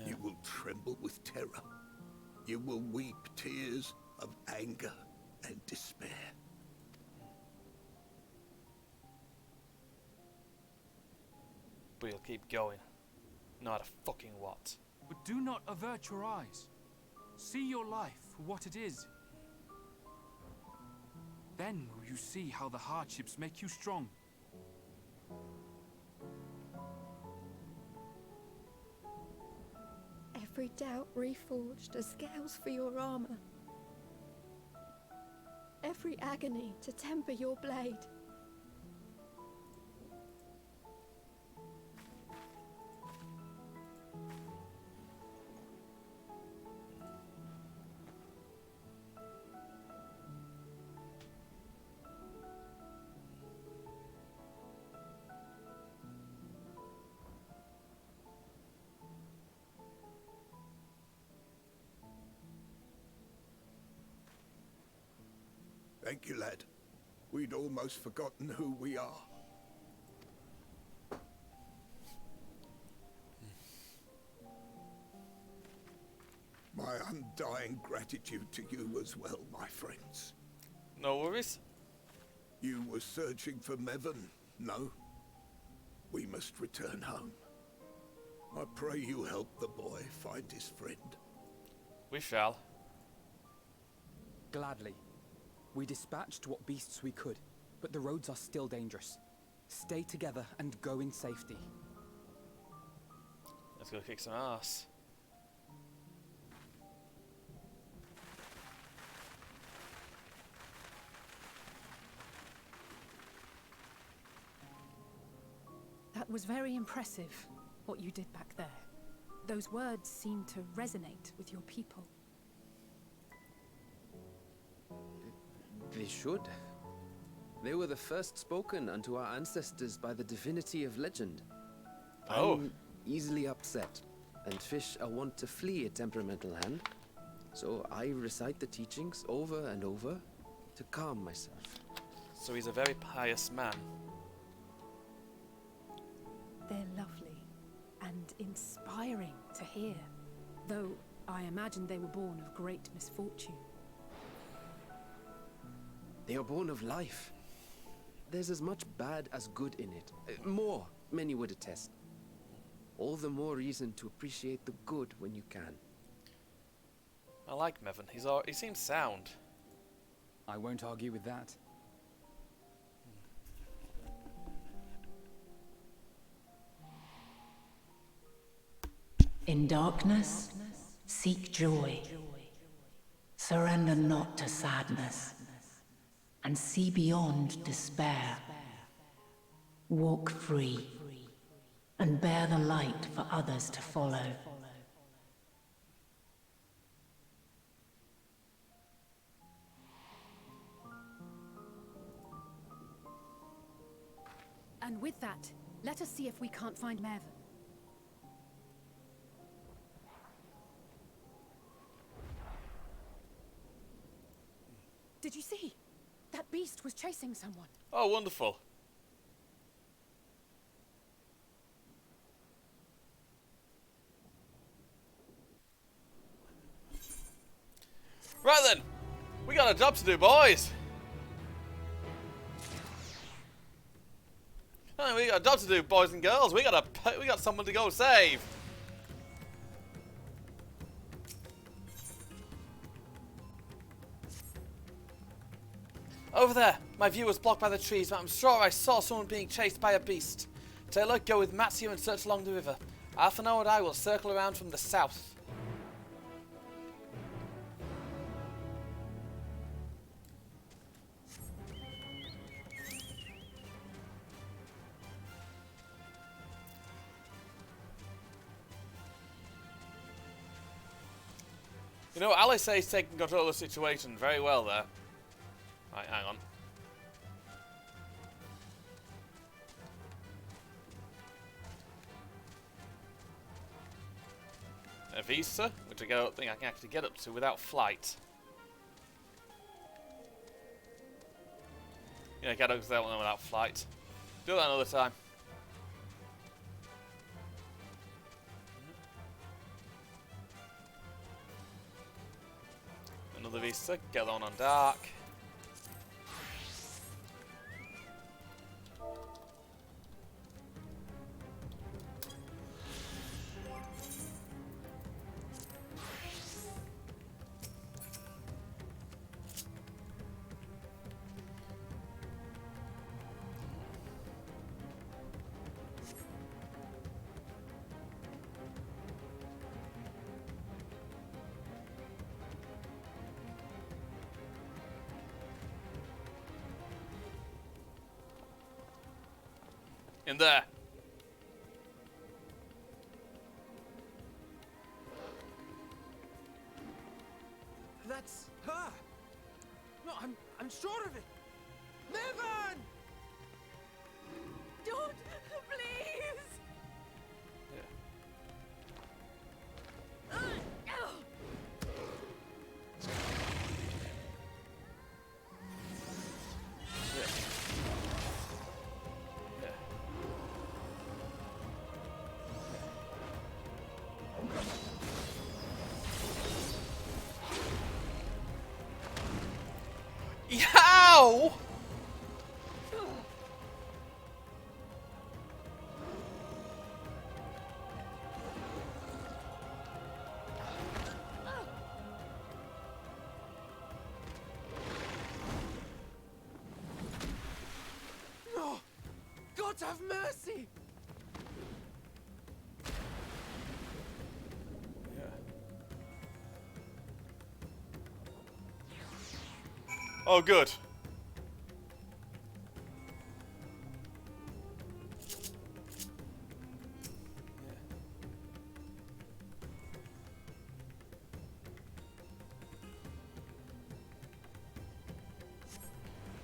You will tremble with terror. You will weep tears of anger and despair. But you'll keep going. No matter fucking what. But do not avert your eyes. See your life for what it is. Then will you see how the hardships make you strong. Every doubt reforged as scales for your armor. Every agony to temper your blade. Thank you, lad. We'd almost forgotten who we are. My undying gratitude to you as well, my friends. No worries. You were searching for Mevon, no? We must return home. I pray you help the boy find his friend. We shall. Gladly. We dispatched what beasts we could, but the roads are still dangerous. Stay together and go in safety. Let's go kick some ass. That was very impressive, what you did back there. Those words seem to resonate with your people. They should. They were the first spoken unto our ancestors by the divinity of legend. I'm easily upset, and fish are wont to flee a temperamental hand. So I recite the teachings over and over to calm myself. So he's a very pious man. They're lovely and inspiring to hear, though I imagine they were born of great misfortune. They are born of life. There's as much bad as good in it. More, many would attest. All the more reason to appreciate the good when you can. I like Mevon. He seems sound. I won't argue with that. In darkness, seek joy. Surrender not to sadness, and see beyond despair. Walk free, and bear the light for others to follow. And with that, let us see if we can't find Merv. Did you see? That beast was chasing someone. Oh, wonderful. Right then, we got a job to do, boys. Oh, we got a job to do, boys and girls. We got someone to go save. Over there, my view was blocked by the trees, but I'm sure I saw someone being chased by a beast. Taylor, go with Matthew and search along the river. Alphino and I will circle around from the south. You know, Alice is taking control of the situation very well there. Right, hang on. A visa, which I don't think I can actually get up to without flight. Yeah, get up to that one without flight. Do that another time. Another visa, get on dark. In there. That's her. No, I'm sure of it. Mervyn! Don't, please. Yow! No! God have mercy! Oh, good.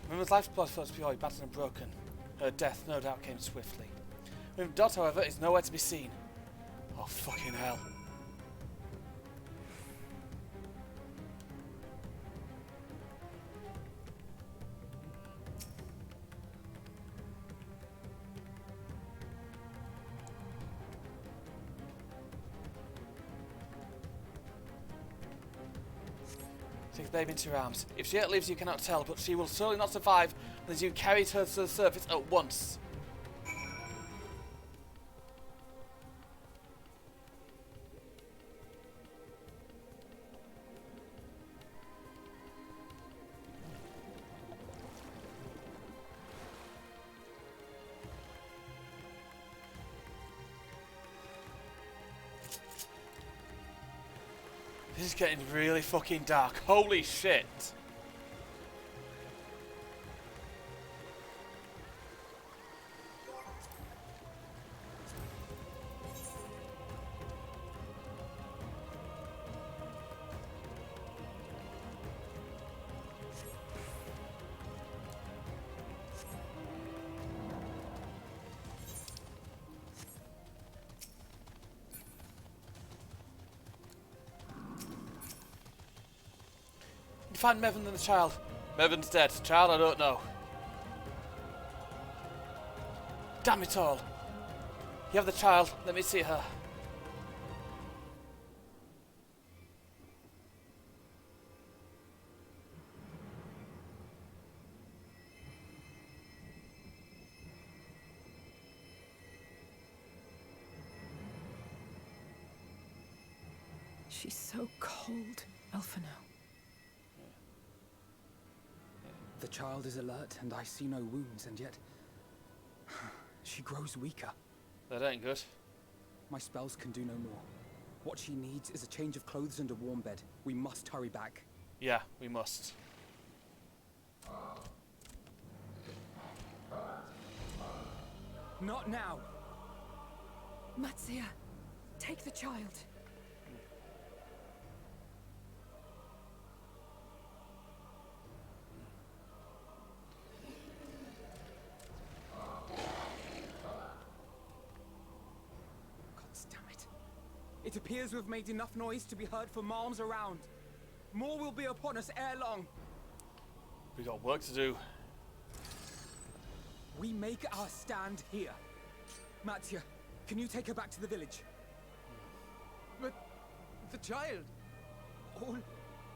Women's life was first pure, battered and broken. Her death no doubt came swiftly. Women Dot, however, is nowhere to be seen. Oh, fucking hell. Take the baby into your arms. If she yet lives, you cannot tell, but she will certainly not survive unless you carry her to the surface at once. This is getting really fucking dark. Holy shit. find Mevin and the child. Mevin's dead. Child, I don't know. Damn it all. You have the child. Let me see her. She's so cold, Elfino. The child is alert, and I see no wounds, and yet she grows weaker. That ain't good. My spells can do no more. What she needs is a change of clothes and a warm bed. We must hurry back. Yeah, we must. Not now! Matsia, take the child. It appears we've made enough noise to be heard for miles around. More will be upon us ere long. We got work to do. We make our stand here. Mattia, can you take her back to the village? But the child,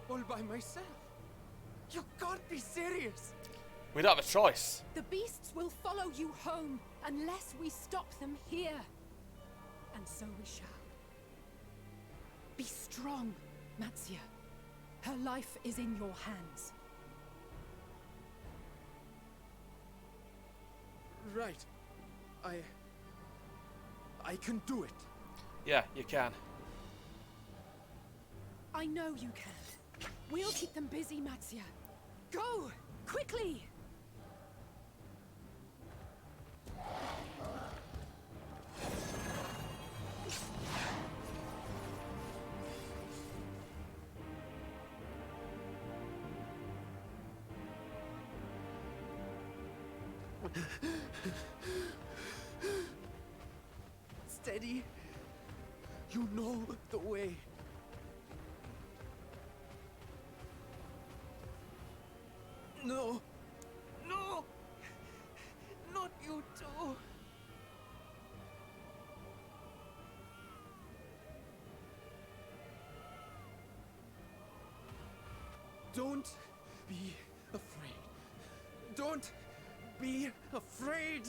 all by myself. You can't be serious. We don't have a choice. The beasts will follow you home unless we stop them here. And so we shall. Be strong, Matsia. Her life is in your hands. Right. I can do it. Yeah, you can. I know you can. We'll keep them busy, Matsia. Go! Quickly! Steady. You know the way. No. No! Not you too. Don't be afraid. Don't be afraid.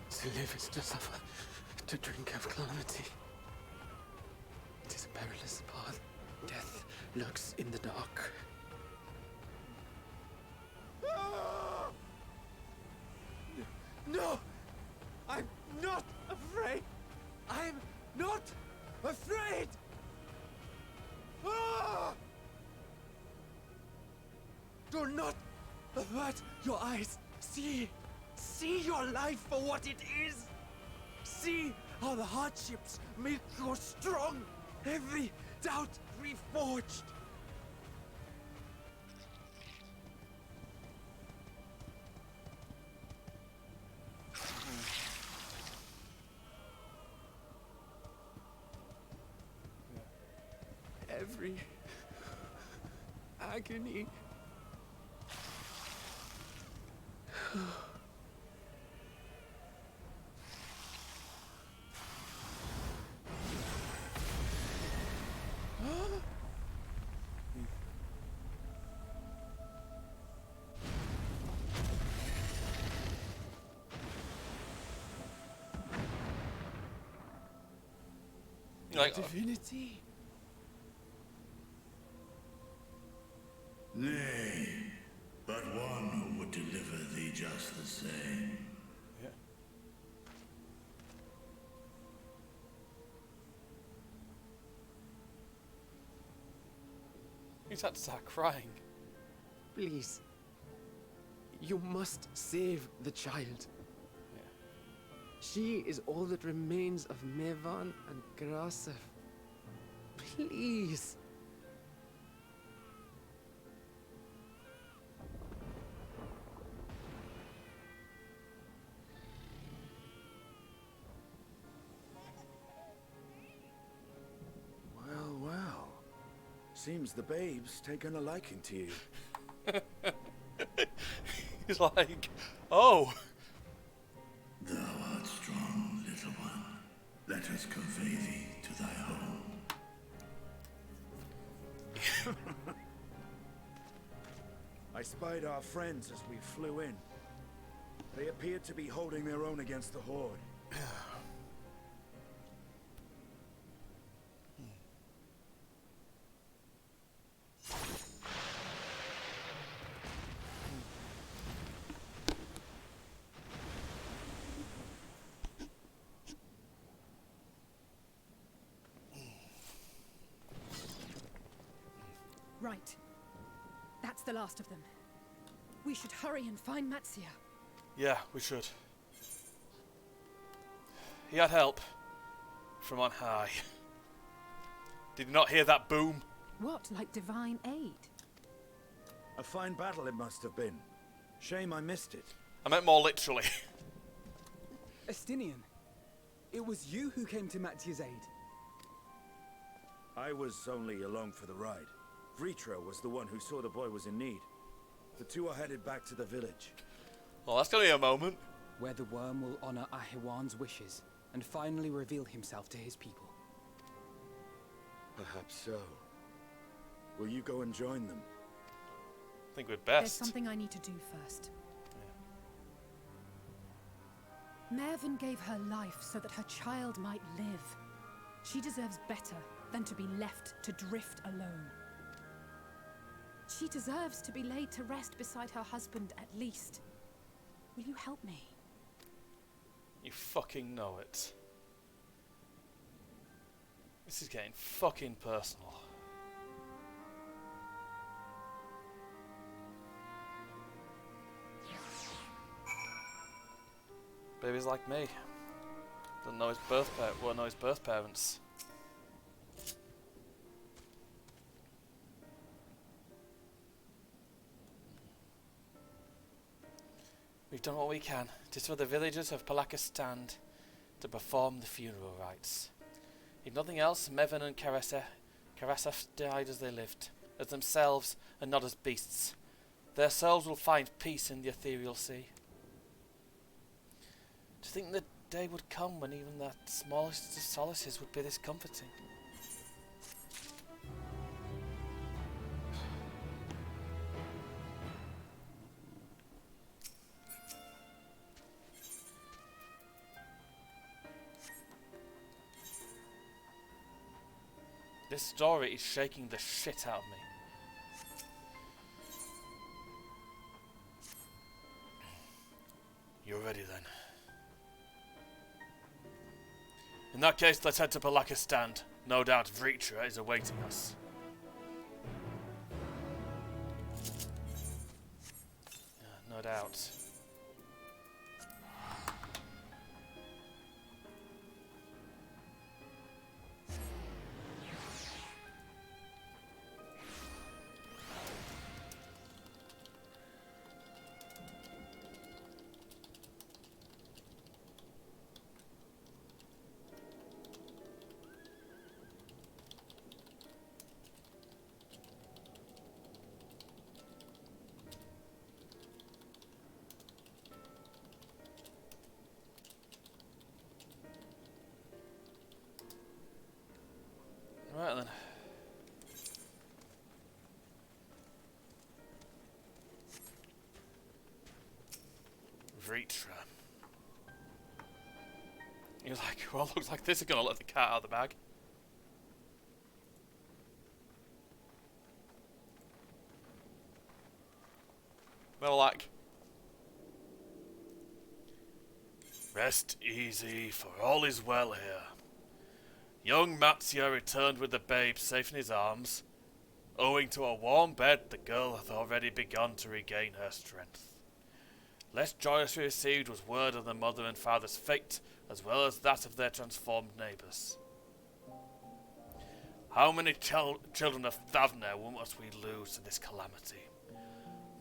To live is to suffer, to drink of calamity. It is a perilous path. Death lurks in the dark. No! I'm not afraid! I'm not afraid! Ah! Do not avert your eyes. See your life for what it is. See how the hardships make you strong. Every doubt reforged. Every agony. Like, divinity? Nay, but one who would deliver thee just the same. Yeah. He's had to start crying. Please. You must save the child. She is all that remains of Mevan and Grasef. Please. Seems the babe's taken a liking to you. He's like, oh. Thou art strong, little one. Let us convey thee to thy home. I spied our friends as we flew in. They appeared to be holding their own against the Horde. Right. That's the last of them. We should hurry and find Matsia. Yeah, we should. He had help from on high. Did you not hear that boom? What, like divine aid? A fine battle it must have been. Shame I missed it. I meant more literally. Estinian, it was you who came to Matsia's aid. I was only along for the ride. Vritra was the one who saw the boy was in need. The two are headed back to the village. Well, that's gonna be a moment. Where the worm will honor Ahiwan's wishes and finally reveal himself to his people. Perhaps so. Will you go and join them? I think we're There's best. something I need to do first. Mervyn gave her life so that her child might live. She deserves better than to be left to drift alone. She deserves to be laid to rest beside her husband at least. Will you help me? You fucking know it. This is getting fucking personal. Baby's like me. Doesn't know his won't know his birth parents. We've done what we can. 'Tis for the villagers of Palakistan to perform the funeral rites. If nothing else, Mevin and Karasaf died as they lived, as themselves and not as beasts. Their souls will find peace in the ethereal sea. To think the day would come when even that smallest of solaces would be this comforting. This story is shaking the shit out of me. You're ready then. In that case, let's head to Palakistan. No doubt Vritra is awaiting us. No doubt. Right then. Vritra. You're like, well, looks like this is gonna let the cat out of the bag. Well, like, rest easy, for all is well here. Young Matsia returned with the babe safe in his arms. Owing to a warm bed, the girl hath already begun to regain her strength. Less joyously received was word of the mother and father's fate, as well as that of their transformed neighbours. How many children of Thavner must we lose to this calamity?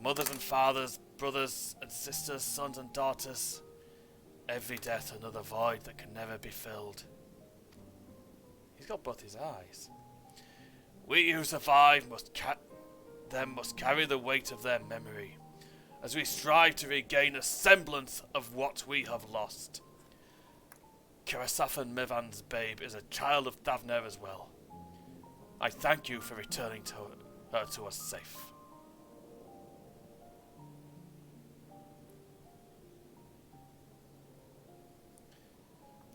Mothers and fathers, brothers and sisters, sons and daughters. Every death another void that can never be filled. He's got both his eyes. We who survive must carry the weight of their memory, as we strive to regain a semblance of what we have lost. Karasafan Mevan's babe is a child of Thavner as well. I thank you for returning her to us safe.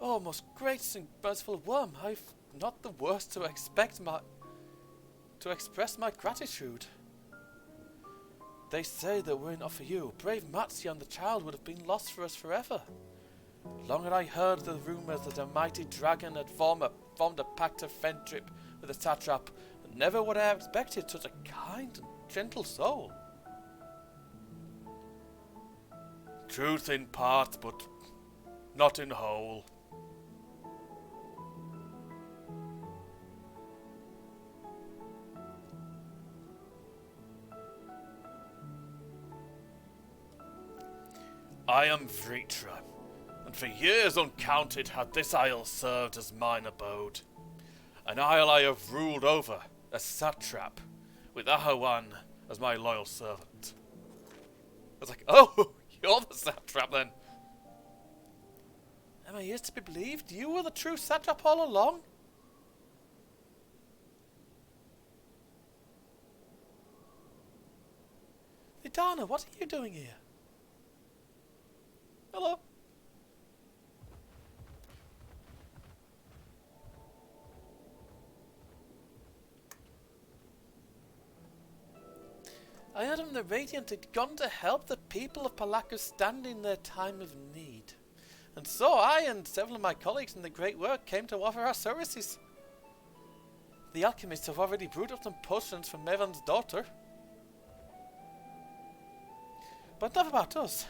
Oh, most gracious and merciful worm, I've not the words to express my gratitude. They say that were it not for you, brave Matzia and the child would have been lost for us forever. Long had I heard the rumours that a mighty dragon had formed a pact of friendship with the satrap, and never would I have expected such a kind and gentle soul. Truth in part, but not in whole. I am Vritra, and for years uncounted had this isle served as mine abode. An isle I have ruled over, a satrap, with Ahawan as my loyal servant. I was like, oh, you're the satrap then. Am I here to be believed? You were the true satrap all along? Idana, what are you doing here? Hello. I heard the Radiant had gone to help the people of Palaka stand in their time of need. And so I and several of my colleagues in the great work came to offer our services. The alchemists have already brewed up some potions for Mevan's daughter. But enough about us.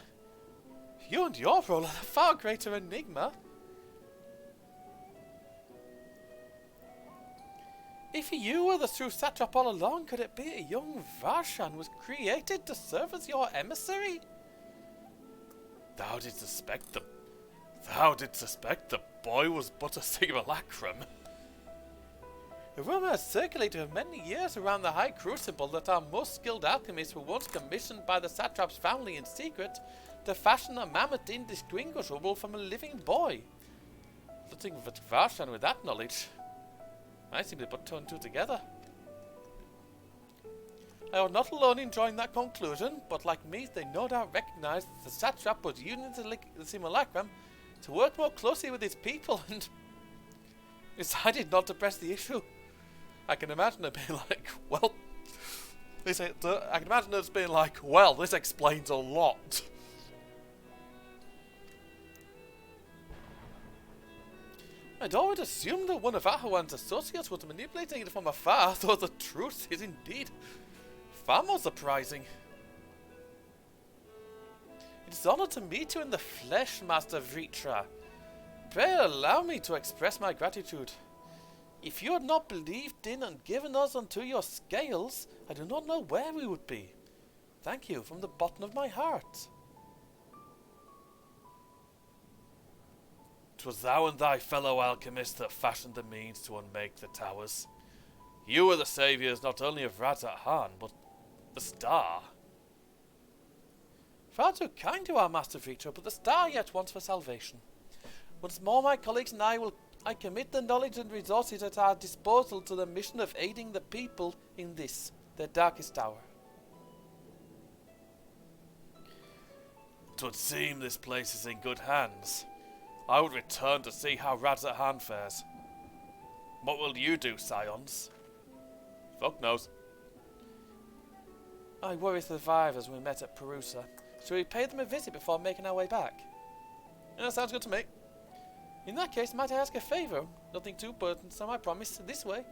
You and your role are a far greater enigma. If you were the true satrap all along, could it be a young Varshan was created to serve as your emissary? Thou didst suspect the boy was but a simulacrum. A rumour has circulated for many years around the High Crucible that our most skilled alchemists were once commissioned by the satrap's family in secret to fashion a mammoth indistinguishable from a living boy. Nothing but Varshan with that knowledge. I simply put two and two together. I was not alone in drawing that conclusion, but like me, they no doubt recognized that the satrap was using the simulacrum to work more closely with his people and decided not to press the issue. I can imagine it being like, well, this explains a lot. I'd always assumed that one of Ahawan's associates was manipulating it from afar, though the truth is indeed far more surprising. It is an honor to meet you in the flesh, Master Vritra. Pray allow me to express my gratitude. If you had not believed in and given us unto your scales, I do not know where we would be. Thank you from the bottom of my heart. 'Twas thou and thy fellow alchemist that fashioned the means to unmake the towers. You were the saviours not only of Razat-Han, but the star. Far too kind to our Master Vritra, but the star yet wants for salvation. Once more, my colleagues and I commit the knowledge and resources at our disposal to the mission of aiding the people in this, their darkest hour. 'Twould seem this place is in good hands. I would return to see how Razat-Han fares. What will you do, Scions? Fuck knows. I worry the survivors we met at Perusa. Should we pay them a visit before making our way back? Yeah, sounds good to me. In that case, might I ask a favour? Nothing too burdensome, I promise. This way.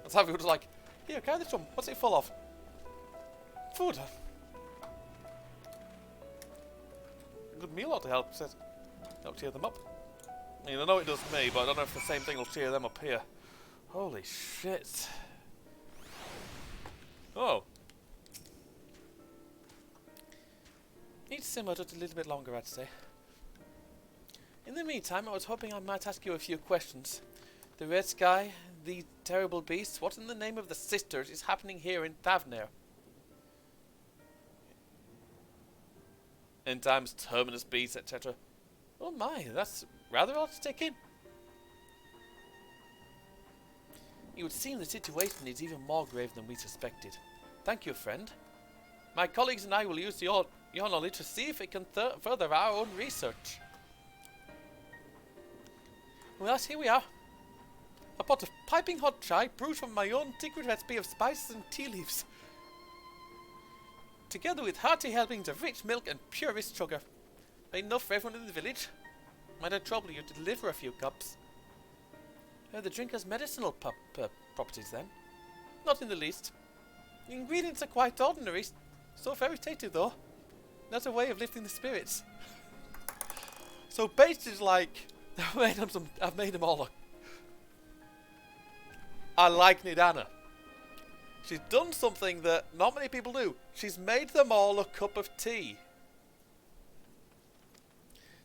That's how we was like, here, carry this one. What's it full of? Food. A good meal ought to help, says. That'll cheer them up. I mean, I know it does me, but I don't know if the same thing will cheer them up here. Holy shit. Oh. Needs to simmer just a little bit longer, I'd say. In the meantime, I was hoping I might ask you a few questions. The red sky, the terrible beasts, what in the name of the sisters is happening here in Thavnir? End times, terminus beasts, etc. Oh my, that's rather odd to take in. It would seem the situation is even more grave than we suspected. Thank you, friend. My colleagues and I will use your knowledge to see if it can further our own research. Well, yes, here we are. A pot of piping hot chai brewed from my own secret recipe of spices and tea leaves. Together with hearty helpings of rich milk and purest sugar. Enough for everyone in the village. Might I trouble you to deliver a few cups? The drink has medicinal properties then? Not in the least. The ingredients are quite ordinary, so very tasty though. That's a way of lifting the spirits. So basically, like, I've made them all look. I like Nidana. She's done something that not many people do. She's made them all a cup of tea.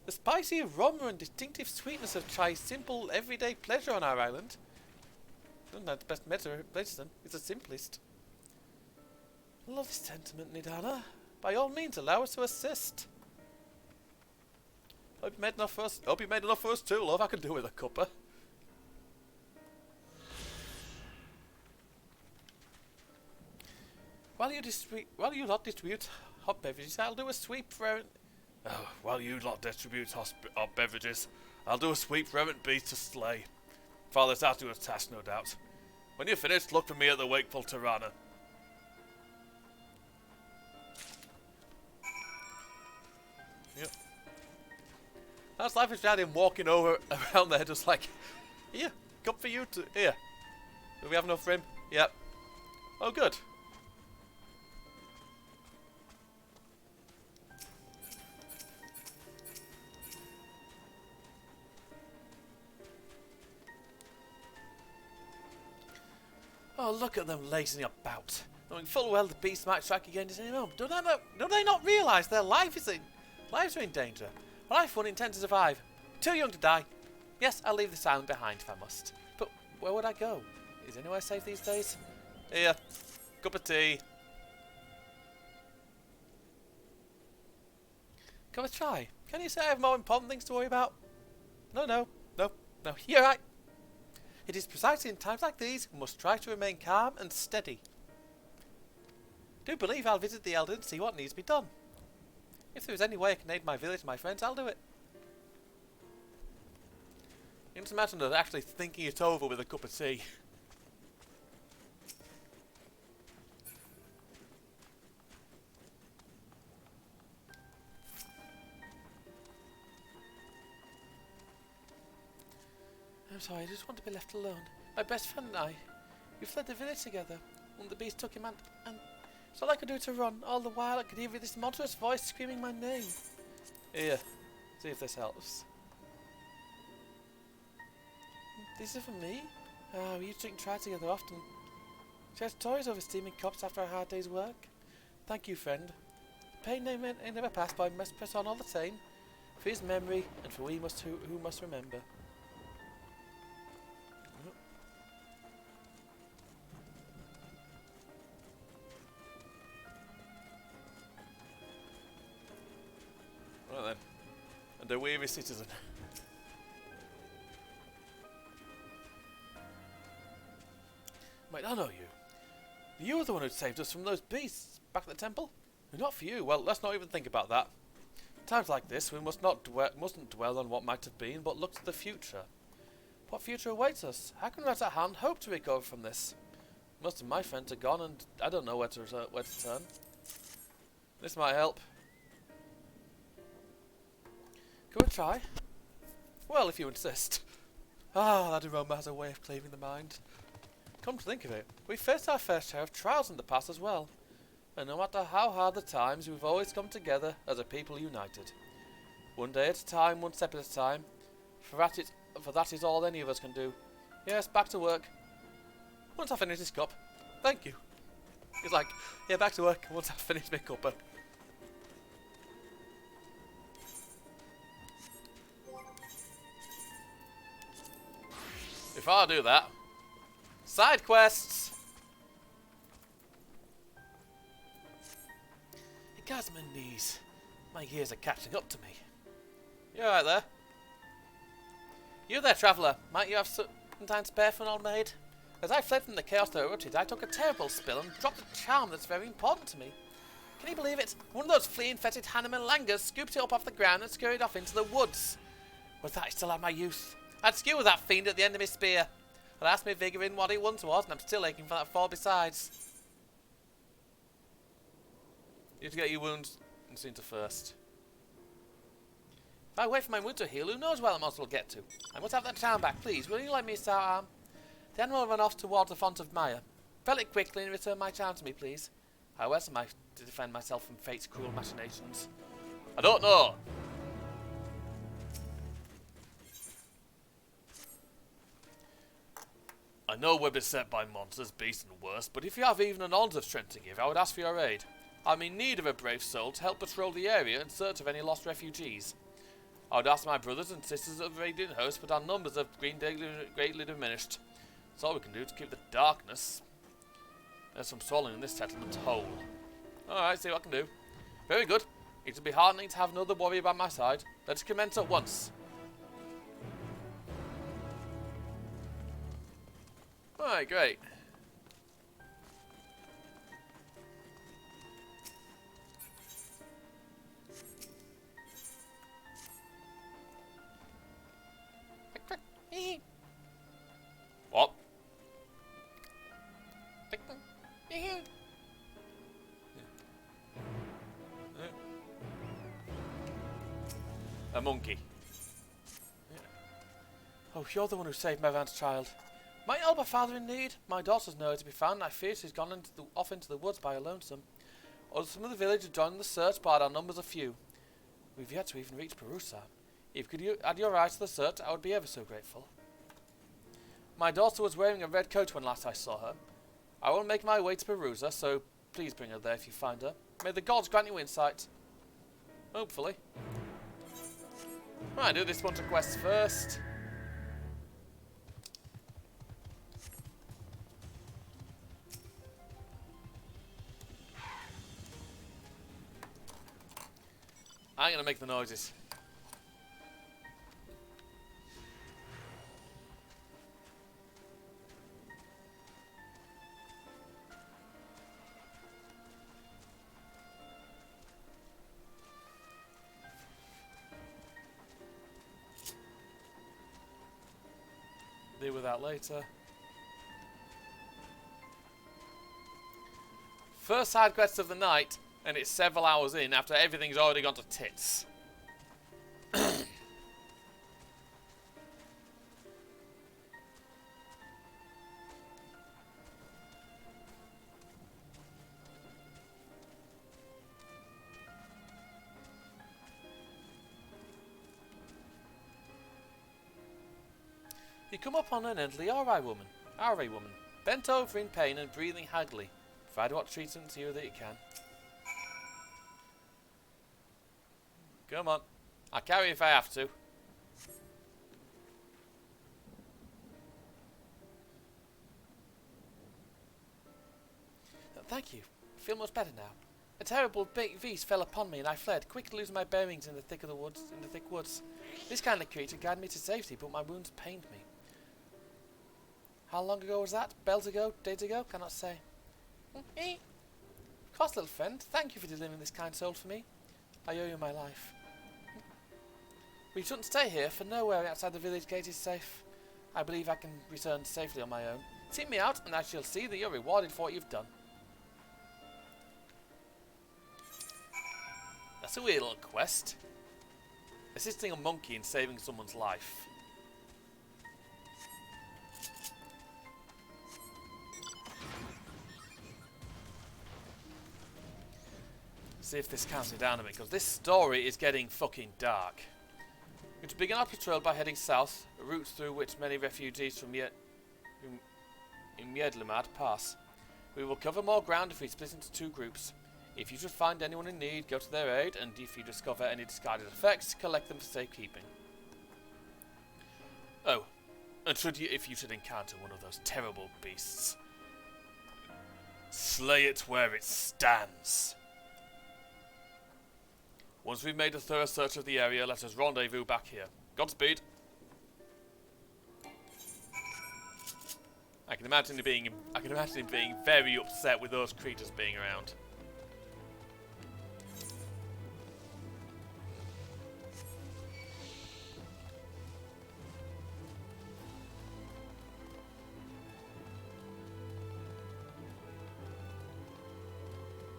The spicy aroma and distinctive sweetness of chai's simple, everyday pleasure on our island. Not the best medicine, it's the simplest. Lovely sentiment, Nidana. By all means, allow us to assist. Hope you made enough for us. Hope you made enough for us too, love. I can do with a cuppa. While you lot distribute hot beverages, I'll do a sweep for. While you lot distribute hot beverages, I'll do a sweep for errant beasts to slay. Father's out to a task, no doubt. When you're finished, look for me at the wakeful Tirana. Yep. That's life is him walking around there, just like, here, cup for you to. Here. Do we have enough for him? Yep. Oh, good. Oh, look at them lazing about, knowing full well the beast might strike again at any moment. Do they not realise their lives are in danger? Life won't intend to survive. Too young to die. Yes, I'll leave this island behind if I must. But where would I go? Is anywhere safe these days? Here, cup of tea. Cup of chai. Can you say I have more important things to worry about? No. You're right. It is precisely in times like these we must try to remain calm and steady. Do believe I'll visit the elder and see what needs to be done. If there is any way I can aid my village and my friends, I'll do it. You can imagine her actually thinking it over with a cup of tea. I'm sorry, I just want to be left alone. My best friend and I, we fled the village together when the beast took him and it's all I could do to run. All the while I could hear this monstrous voice screaming my name. Here, see if this helps. This is for me? We used to drink chai together often. Share stories over steaming cups after a hard day's work. Thank you, friend. Pain may never pass, but I must press on all the same. For his memory and for we who must remember. Right then, and a weary citizen. Wait, I know you. You were the one who saved us from those beasts back at the temple. Not for you. Well, let's not even think about that. Times like this, we mustn't dwell on what might have been, but look to the future. What future awaits us? How can Rat at Hand hope to recover from this? Most of my friends are gone, and I don't know where to turn. This might help. Go and try. Well, if you insist. That aroma has a way of cleaving the mind. Come to think of it, we faced our fair share of trials in the past as well. And no matter how hard the times, we've always come together as a people united. One day at a time, one step at a time. For that is all any of us can do. Yes, back to work. Once I finish this cup. Thank you. He's like, yeah, back to work once I finish my cuppa. Before I do that, side quests. It gets my knees. My years are catching up to me. You alright there? You there, traveller. Might you have some time spare for an old maid? As I fled from the chaos that erupted, I took a terrible spill and dropped a charm that's very important to me. Can you believe it? One of those flea-infested Hanneman langers scooped it up off the ground and scurried off into the woods. Was that I still had my youth? I'd skewer that fiend at the end of my spear. But I asked me vigour in what it once was, and I'm still aching for that fall besides. You have to get your wounds into first. If I wait for my wound to heal, who knows where the monster will get to? I must have that charm back, please. Will you let me start arm? The animal ran off towards the font of Maya. Fell it quickly and return my charm to me, please. How else am I to defend myself from fate's cruel machinations? I don't know. I know we're beset by monsters, beasts and worse, but if you have even an ounce of strength to give, I would ask for your aid. I'm in need of a brave soul to help patrol the area in search of any lost refugees. I would ask my brothers and sisters of the Radiant Host, but our numbers have been greatly diminished. That's all we can do to keep the darkness. There's some swallowing in this settlement whole. Alright, see what I can do. Very good. It will be heartening to have another warrior by my side. Let's commence at once. Alright, great. What? A monkey. Oh, you're the one who saved my Van's child. Might help a father in need. My daughter's nowhere to be found, and I fear she's gone off into the woods by her lonesome. Others from the village have joined the search, but our numbers are few. We've yet to even reach Perusa. If you could add your eyes to the search, I would be ever so grateful. My daughter was wearing a red coat when last I saw her. I won't make my way to Perusa, so please bring her there if you find her. May the gods grant you insight. Hopefully. Right, do this bunch of quests first. I'm gonna make the noises. Deal with that later. First side quest of the night, and it's several hours in after everything's already gone to tits. You come upon an elderly RA woman, bent over in pain and breathing haggardly. Provide what treatment to you that you can. Come on. I'll carry if I have to. Thank you. I feel much better now. A terrible big beast fell upon me and I fled, quickly losing my bearings in the thick woods. This kind of creature guided me to safety, but my wounds pained me. How long ago was that? Bells ago? Days ago? Cannot say. Of course, little friend. Thank you for delivering this kind soul for me. I owe you my life. We shouldn't stay here, for nowhere outside the village gate is safe. I believe I can return safely on my own. Seek me out, and I shall see that you're rewarded for what you've done. That's a weird little quest. Assisting a monkey in saving someone's life. See if this counts it down a bit, because this story is getting fucking dark. We're to begin our patrol by heading south, a route through which many refugees from Yedlamad pass. We will cover more ground if we split into two groups. If you should find anyone in need, go to their aid, and if you discover any discarded effects, collect them for safekeeping. Oh, And if you should encounter one of those terrible beasts, slay it where it stands. Once we've made a thorough search of the area, let us rendezvous back here. Godspeed. I can imagine him being very upset with those creatures being around.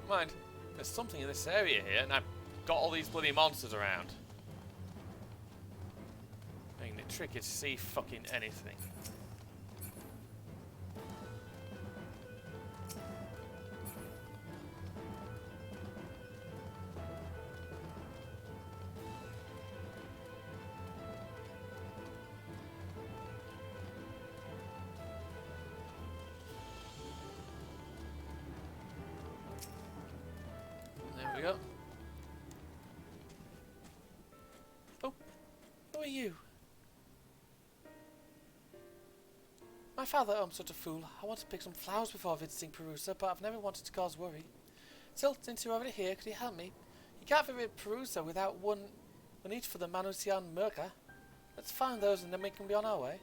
Mind, there's something in this area here, and I've got all these bloody monsters around. Making it tricky to see fucking anything. There we go. Oh, who are you? My father, I'm such a fool. I want to pick some flowers before visiting Perusa, but I've never wanted to cause worry. Still, since you're already here, could you help me? You can't visit Perusa without one each for the Manusian Murka. Let's find those and then we can be on our way.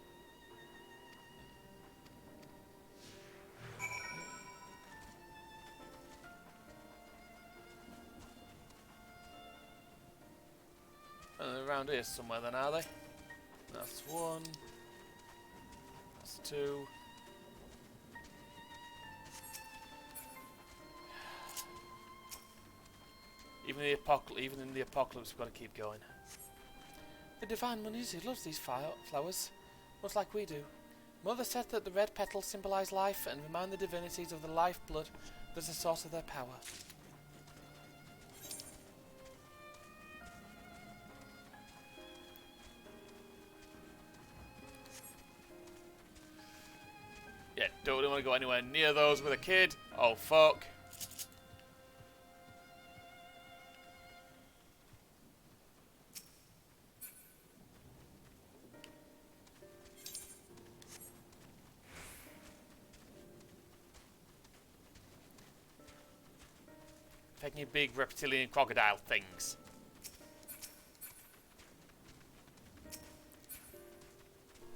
Around here somewhere then, are they? That's one. That's two. Even in the apocalypse, we've got to keep going. The divine Manusia loves these flowers, much like we do. Mother said that the red petals symbolize life and remind the divinities of the lifeblood that's the source of their power. Yeah, don't really want to go anywhere near those with a kid. Oh, fuck. Taking big reptilian crocodile things.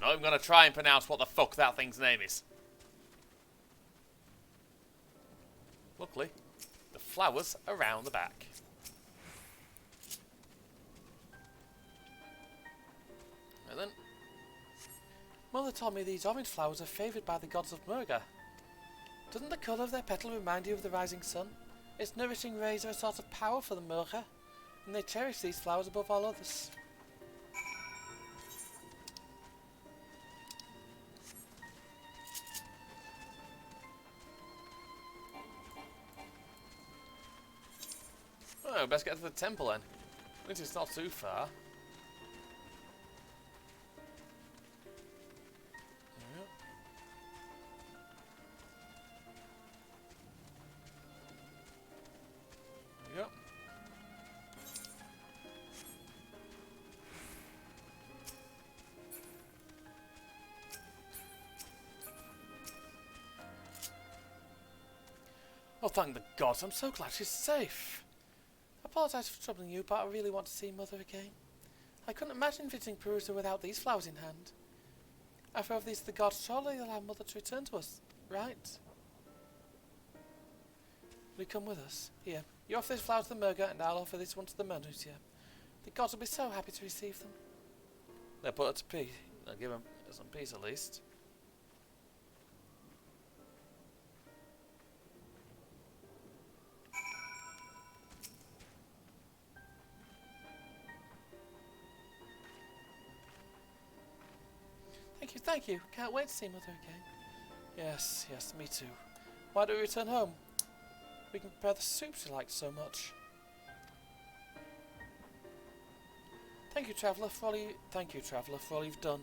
Not even going to try and pronounce what the fuck that thing's name is. Luckily, the flowers are around the back. And then, Mother told me these orange flowers are favoured by the gods of Murga. Doesn't the colour of their petal remind you of the rising sun? Its nourishing rays are a sort of power for the Murga, and they cherish these flowers above all others. Oh, best get to the temple then. At least it's not too far. Yep. Yep. Oh, thank the gods, I'm so glad she's safe. I apologise for troubling you, but I really want to see Mother again. I couldn't imagine visiting Perusa without these flowers in hand. After all these to the gods, surely they'll allow Mother to return to us, right? Will you come with us? Here, you offer these flowers to the Murga, and I'll offer this one to the Manusia. The gods will be so happy to receive them. They'll put her to peace. They'll give her some peace at least. Thank you. Can't wait to see Mother again. Yes, yes, me too. Why don't we return home? We can prepare the soup she liked so much. Thank you, traveller, for all you've done.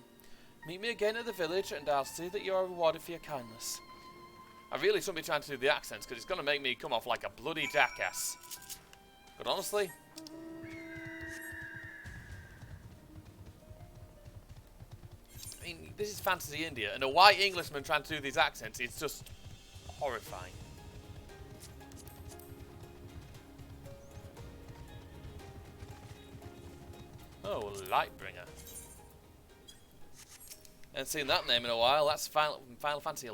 Meet me again at the village, and I'll see that you are rewarded for your kindness. I really shouldn't be trying to do the accents, because it's going to make me come off like a bloody jackass. But honestly, I mean, this is fantasy India, and a white Englishman trying to do these accents is just horrifying. Oh, Lightbringer. Haven't seen that name in a while. That's Final Fantasy XI.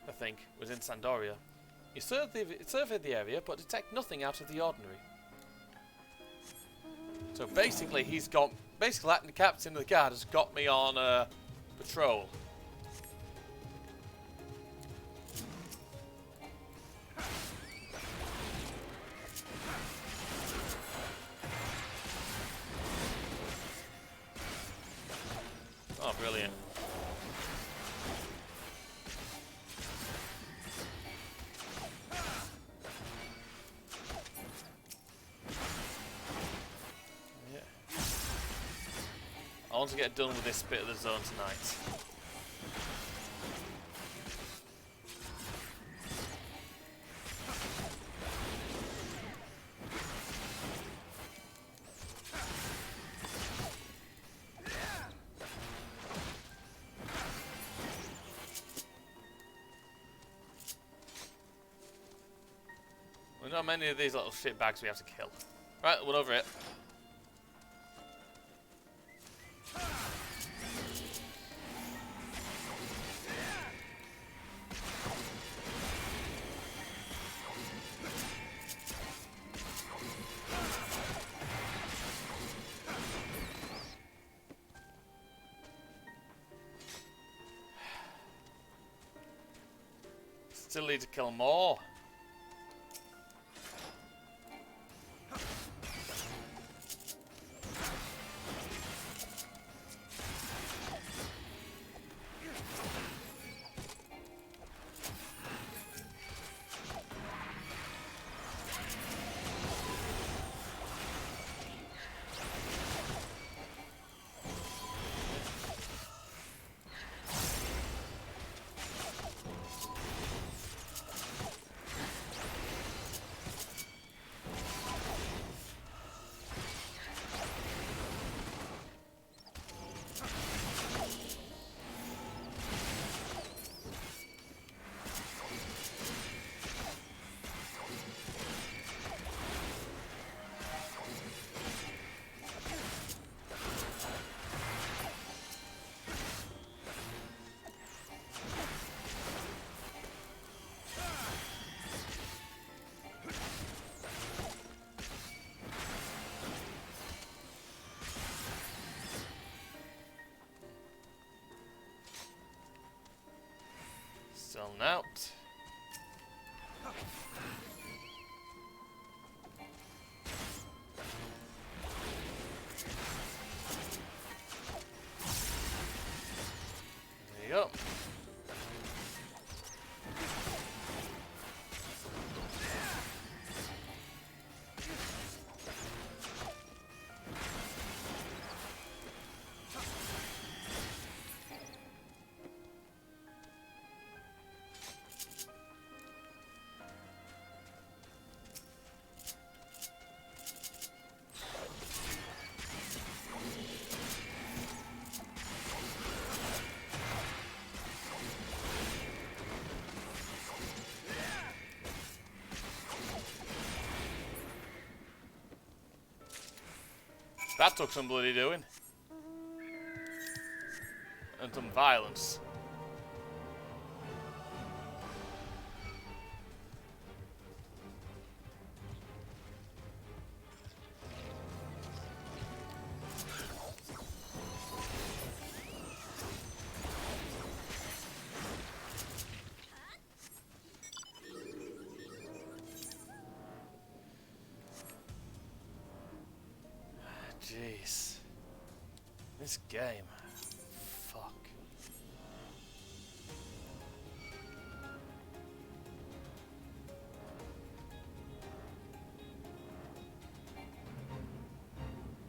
I think was in Sandoria. You survey the area, but detect nothing out of the ordinary. So basically, the captain of the guard has got me on patrol. Oh, brilliant. Yeah. I want to get done with this bit of the zone tonight. We've got many of these little shit bags we have to kill. Right, one over it. Still need to kill more. Selling out. There you go. That took some bloody doing. And some violence. Jeez. This game. Fuck.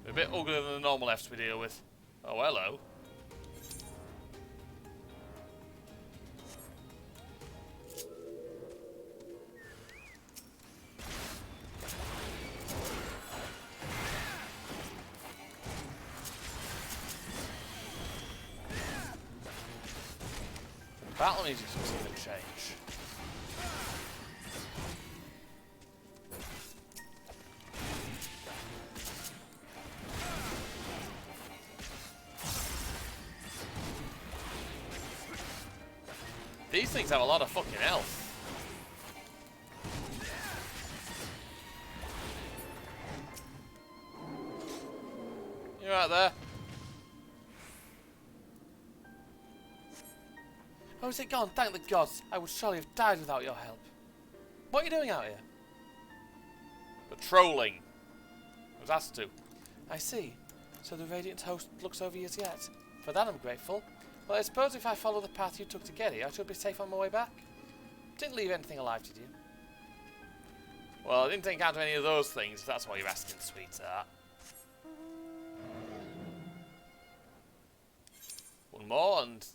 A bit uglier than the normal Fs we deal with. Oh, hello. Battle music doesn't seem to change. These things have a lot of fucking health. You're right there. Oh, is it gone? Thank the gods. I would surely have died without your help. What are you doing out here? Patrolling. I was asked to. I see. So the Radiant host looks over years yet. For that I'm grateful. Well, I suppose if I follow the path you took to get here, I should be safe on my way back. Didn't leave anything alive, did you? Well, I didn't encounter any of those things, if that's what you're asking, sweetheart. One more and...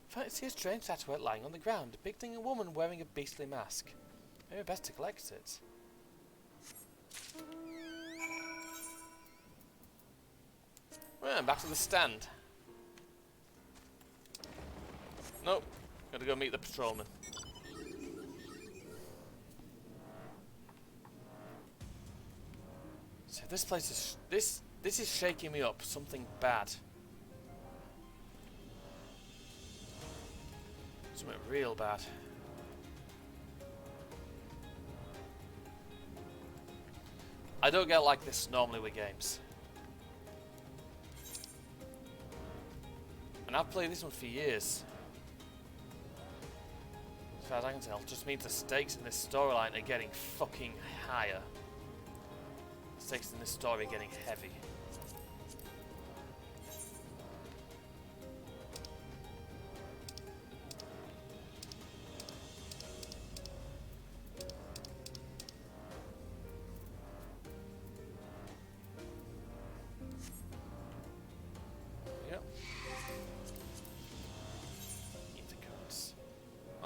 Fancy a strange statuette lying on the ground, depicting a woman wearing a beastly mask. Maybe best to collect it. Well, back to the stand. Nope. Gotta go meet the patrolman. So this place is... This is shaking me up. Something bad. Something real bad. I don't get like this normally with games. And I've played this one for years. As far as I can tell, it just means the stakes in this storyline are getting fucking higher. The stakes in this story are getting heavy.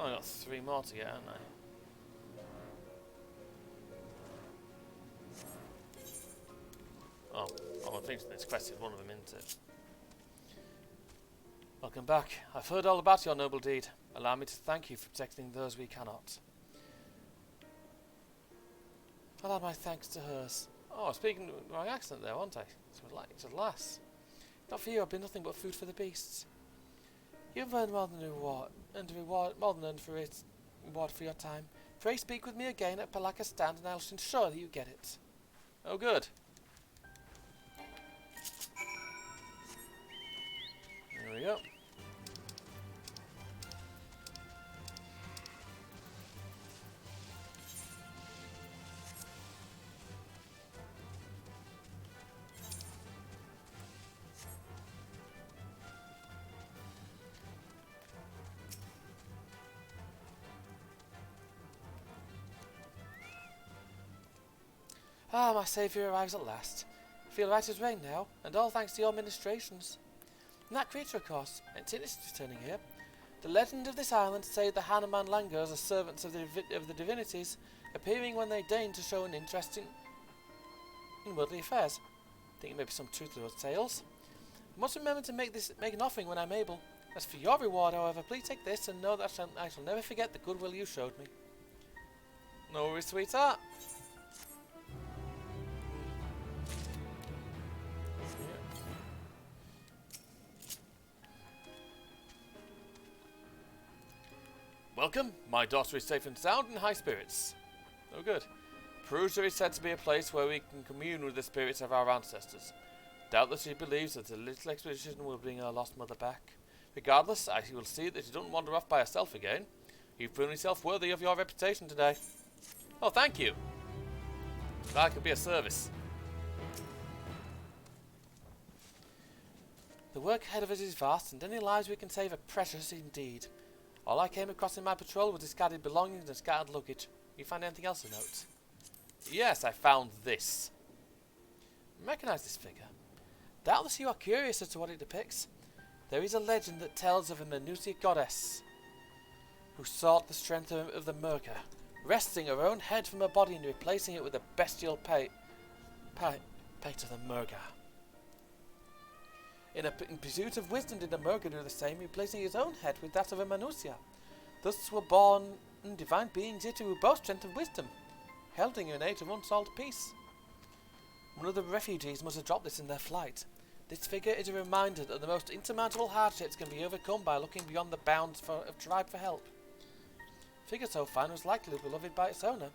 Oh, I got 3 more to get, haven't I? Oh, I'm thinking this quest is one of them, isn't it? Welcome back. I've heard all about your noble deed. Allow me to thank you for protecting those we cannot. I'll add my thanks to hers. Oh, speaking of my accent there, wasn't I? It's a lass. Not for you, I've been nothing but food for the beasts. You've earned more than a reward, more than earned for it. Reward for your time. Pray speak with me again at Palaka Stand, and I'll ensure that you get it. Oh, good. There we go. Ah, my saviour arrives at last. I feel right as rain now, and all thanks to your ministrations. And that creature, of course, Antinous is returning here. The legend of this island say the Hanuman Langurs are servants of the divinities, appearing when they deign to show an interest in worldly affairs. I think there may be some truth to those tales. I must remember to make an offering when I'm able. As for your reward, however, please take this and know that I shall never forget the goodwill you showed me. No worries, sweetheart. Welcome. My daughter is safe and sound and in high spirits. Oh, good. Perugia is said to be a place where we can commune with the spirits of our ancestors. Doubtless she believes that a little expedition will bring her lost mother back. Regardless, I will see that she doesn't wander off by herself again. You've proven yourself worthy of your reputation today. Oh, thank you. That could be a service. The work ahead of us is vast, and any lives we can save are precious indeed. All I came across in my patrol were discarded belongings and scattered luggage. You find anything else of note? Yes, I found this. I recognise this figure. Doubtless you are curious as to what it depicts. There is a legend that tells of a Manusia goddess who sought the strength of the Merca, wresting her own head from her body and replacing it with a bestial pate of the Murga. In pursuit of wisdom did the Murga do the same, replacing his own head with that of a Manusia. Thus were born divine beings here who boast strength and wisdom, holding an age of unsolved peace. One of the refugees must have dropped this in their flight. This figure is a reminder that the most insurmountable hardships can be overcome by looking beyond the bounds of tribe for help. A figure so fine was likely beloved by its owner.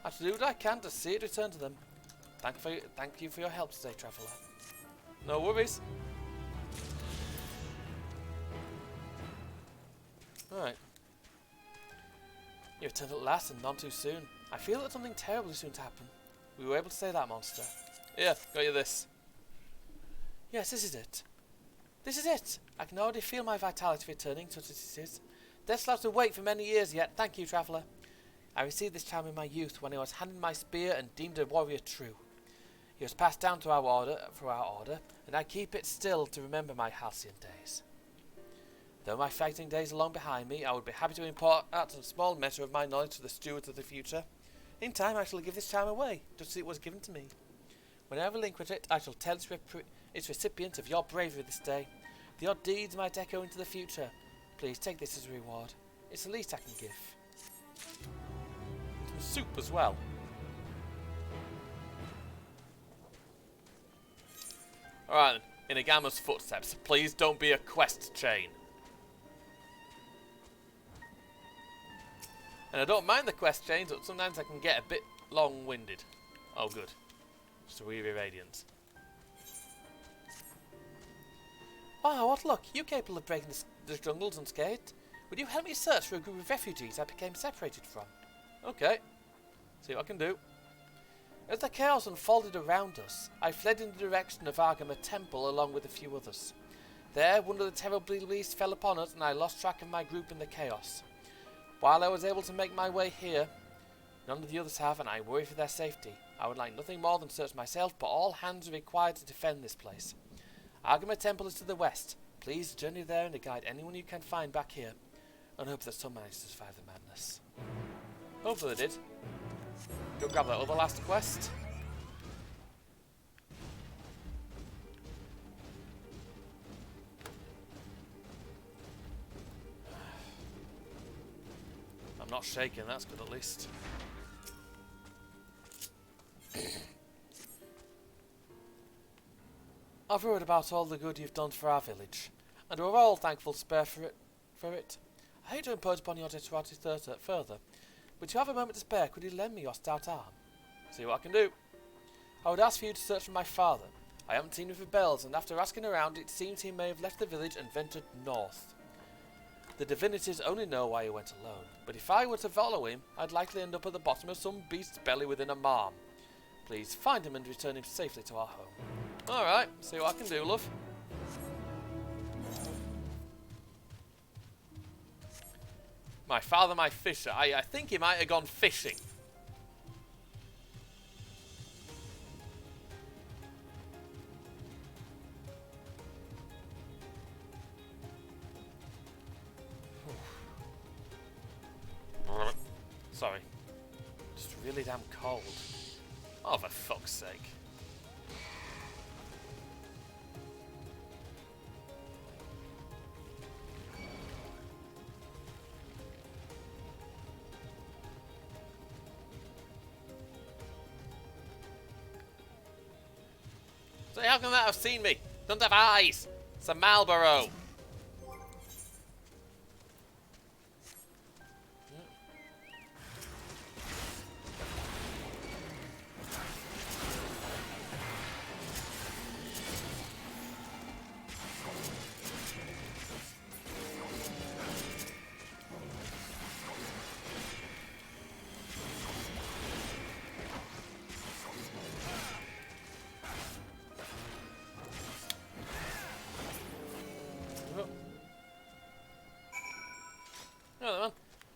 I shall do what I can to see it return to them. Thank you for your help today, traveller. No worries. Alright. You returned at last, and none too soon. I feel that something terrible is soon to happen. We were able to say that, monster. Here, got you this. Yes, this is it. This is it! I can already feel my vitality returning, such as it is. Death will have to wait for many years yet. Thank you, traveller. I received this charm in my youth when I was handed my spear and deemed a warrior true. It was passed down to our order, and I keep it still to remember my halcyon days. Though my fighting days are long behind me, I would be happy to impart a small measure of my knowledge to the stewards of the future. In time, I shall give this charm away, just as it was given to me. When I relinquish it, I shall tell its recipient of your bravery this day. Your deeds might echo into the future. Please take this as a reward. It's the least I can give. Some soup as well. Alright then, in Agama's footsteps. Please don't be a quest chain. And I don't mind the quest chains, but sometimes I can get a bit long-winded. Oh good. Just a weary radiance. Wow, what luck! You capable of breaking the jungles unscathed? Would you help me search for a group of refugees I became separated from? Okay. See what I can do. As the chaos unfolded around us, I fled in the direction of Argama Temple along with a few others. There, one of the terrible beasts fell upon us and I lost track of my group in the chaos. While I was able to make my way here, none of the others have, and I worry for their safety. I would like nothing more than search myself, but all hands are required to defend this place. Argama Temple is to the west. Please journey there and guide anyone you can find back here, and hope that some manage to survive the madness. Hopefully they did. Go grab that other last quest. I'm not shaking, that's good at least. I've heard about all the good you've done for our village, and we're all thankful to spare for it. I hate to impose upon your generosity further, but if you have a moment to spare, could you lend me your stout arm? See what I can do. I would ask for you to search for my father. I haven't seen him for bells, and after asking around, it seems he may have left the village and ventured north. The divinities only know why he went alone, but if I were to follow him, I'd likely end up at the bottom of some beast's belly within a marm. Please find him and return him safely to our home. Alright, see what I can do, love. My father, my fisher. I think he might have gone fishing. Sorry. Just really damn cold. Oh, for fuck's sake. So how can that have seen me? Don't have eyes. It's a Marlboro.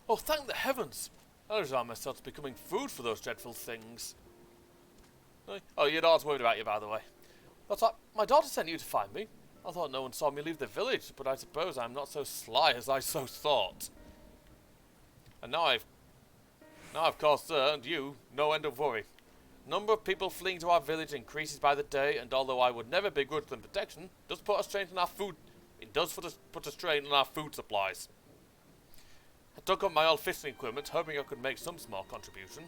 Oh, thank the heavens! I resigned myself to becoming food for those dreadful things. Oh, your daughter's worried about you, by the way. That's right. My daughter sent you to find me. I thought no one saw me leave the village, but I suppose I'm not so sly as I so thought. And now I've Now, of course, sir, and you, no end of worry. Number of people fleeing to our village increases by the day, and although I would never begrudge them protection, it does put a strain on our food. It does put a strain on our food supplies. I took up my old fishing equipment, hoping I could make some small contribution.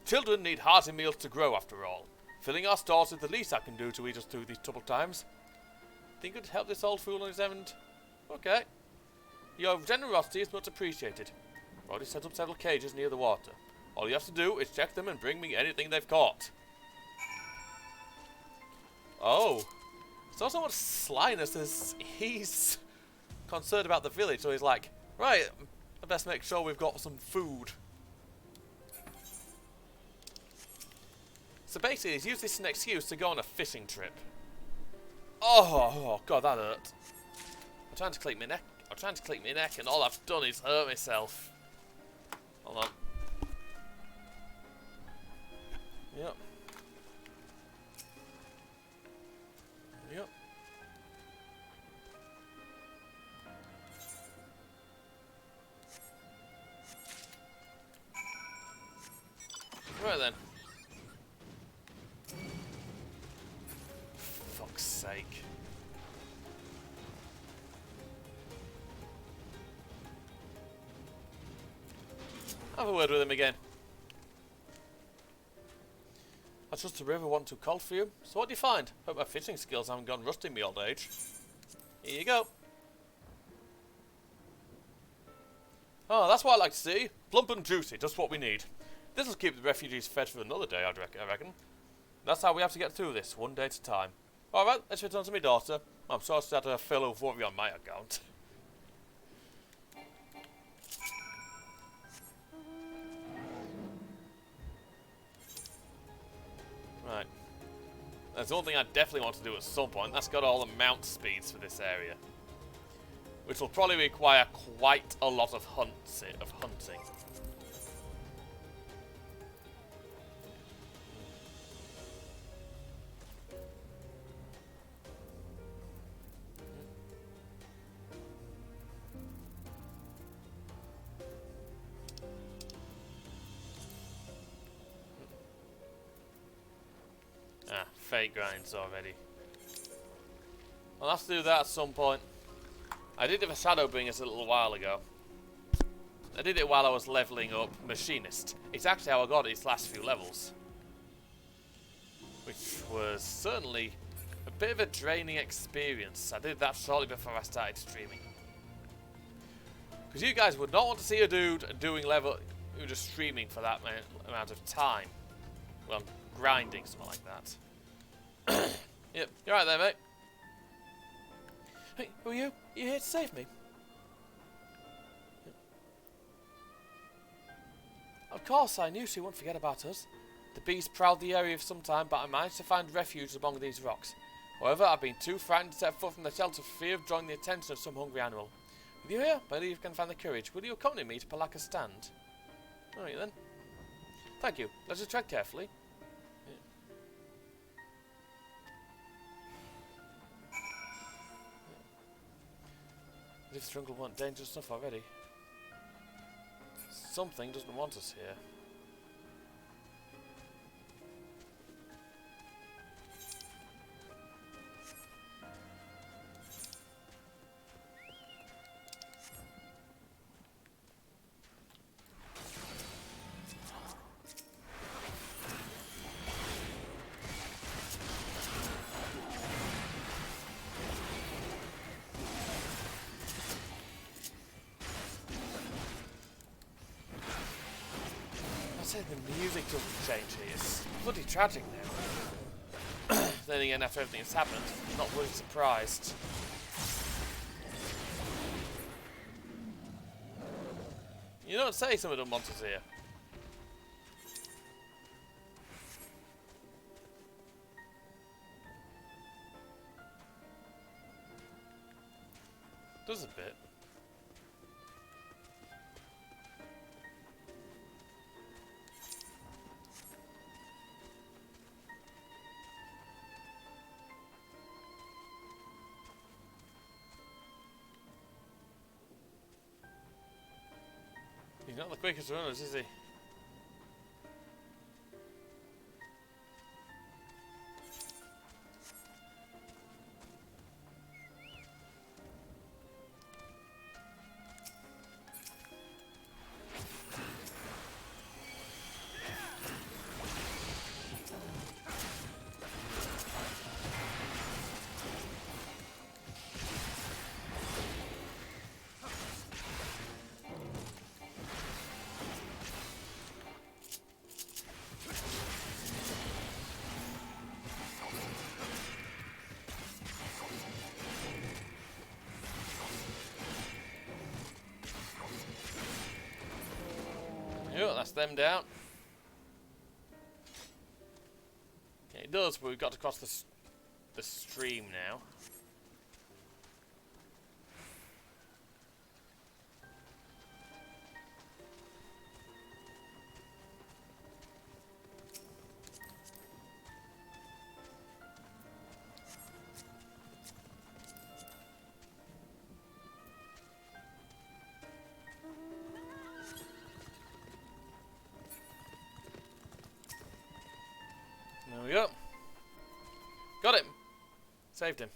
Children need hearty meals to grow, after all. Filling our stores is the least I can do to eat us through these troubled times. Think you'd help this old fool on his errand? Okay. Your generosity is much appreciated. I've already set up several cages near the water. All you have to do is check them and bring me anything they've caught. Oh. It's not so much slyness as he's concerned about the village, so he's like, right, I best make sure we've got some food. So basically, he's used this as an excuse to go on a fishing trip. Oh god, that hurt. I'm trying to click my neck. I'm trying to click my neck, and all I've done is hurt myself. Hold on. Yep. Yep. Right then. For fuck's sake. Have a word with him again. I trust the river wasn't too cold for you. So what do you find? Hope my fishing skills haven't gone rusty in my old age. Here you go. Oh, that's what I like to see. Plump and juicy, just what we need. This will keep the refugees fed for another day, I reckon. That's how we have to get through this, one day at a time. Alright, let's return to my daughter. I'm sorry to have a fellow worry on my account. Right. There's one thing I definitely want to do at some point. That's got all the mount speeds for this area. Which will probably require quite a lot of hunting. Ah, fate grinds already. I'll have to do that at some point. I did it for Shadowbringers a little while ago. I did it while I was leveling up Machinist. It's actually how I got its last few levels. Which was certainly a bit of a draining experience. I did that shortly before I started streaming. Because you guys would not want to see a dude doing who just streaming for that amount of time. Well, grinding, something like that. Yep, you're right there, mate. Hey, who are you? You here to save me? Yep. Of course, I knew she wouldn't forget about us. The beast prowled the area for some time, but I managed to find refuge among these rocks. However, I've been too frightened to set foot from the shelter for fear of drawing the attention of some hungry animal. With you here, I believe you can find the courage. Will you accompany me to Palaka's stand? Alright then. Thank you. Let's just tread carefully. As if Strungle weren't dangerous enough already. Something doesn't want us here. The music doesn't change here. It's bloody tragic now. Then again, after everything that's happened, I'm not really surprised. You don't say some of them want us here. Does a bit. He's not the quickest runners, is he? cross them down. Yeah, it does, but we've got to cross the stream now. There we go. Got him. Saved him.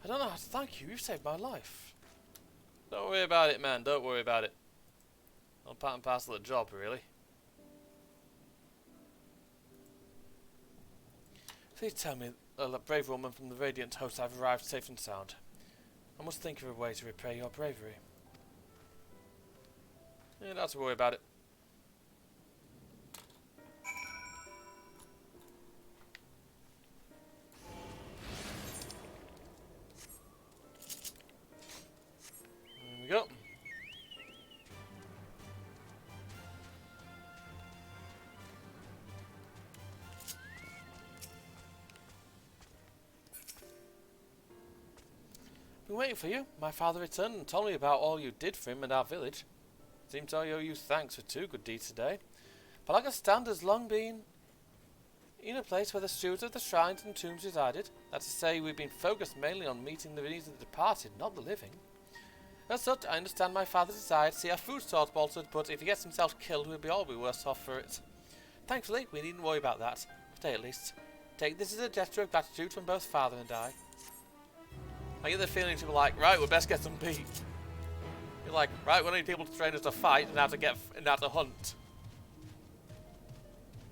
I don't know how to thank you. You saved my life. Don't worry about it, man. Don't worry about it. All part and parcel of the job, really. Please tell me, brave woman from the Radiant Host, I've arrived safe and sound. I must think of a way to repay your bravery. Yeah, don't have to worry about it. There we go. Been waiting for you. My father returned and told me about all you did for him and our village. Seems I owe you thanks for 2 good deeds today. Palakastand has long been in a place where the stewards of the shrines and tombs resided. That's to say, we've been focused mainly on meeting the needs of the departed, not the living. As such, I understand my father's desire to see our food stores bolted, but if he gets himself killed, we'll all be worse off for it. Thankfully, we needn't worry about that. Today at least. Take this as a gesture of gratitude from both father and I. I get the feeling to be like, right, we best get some beef. You're like, right, we need people to train us to fight and how to hunt.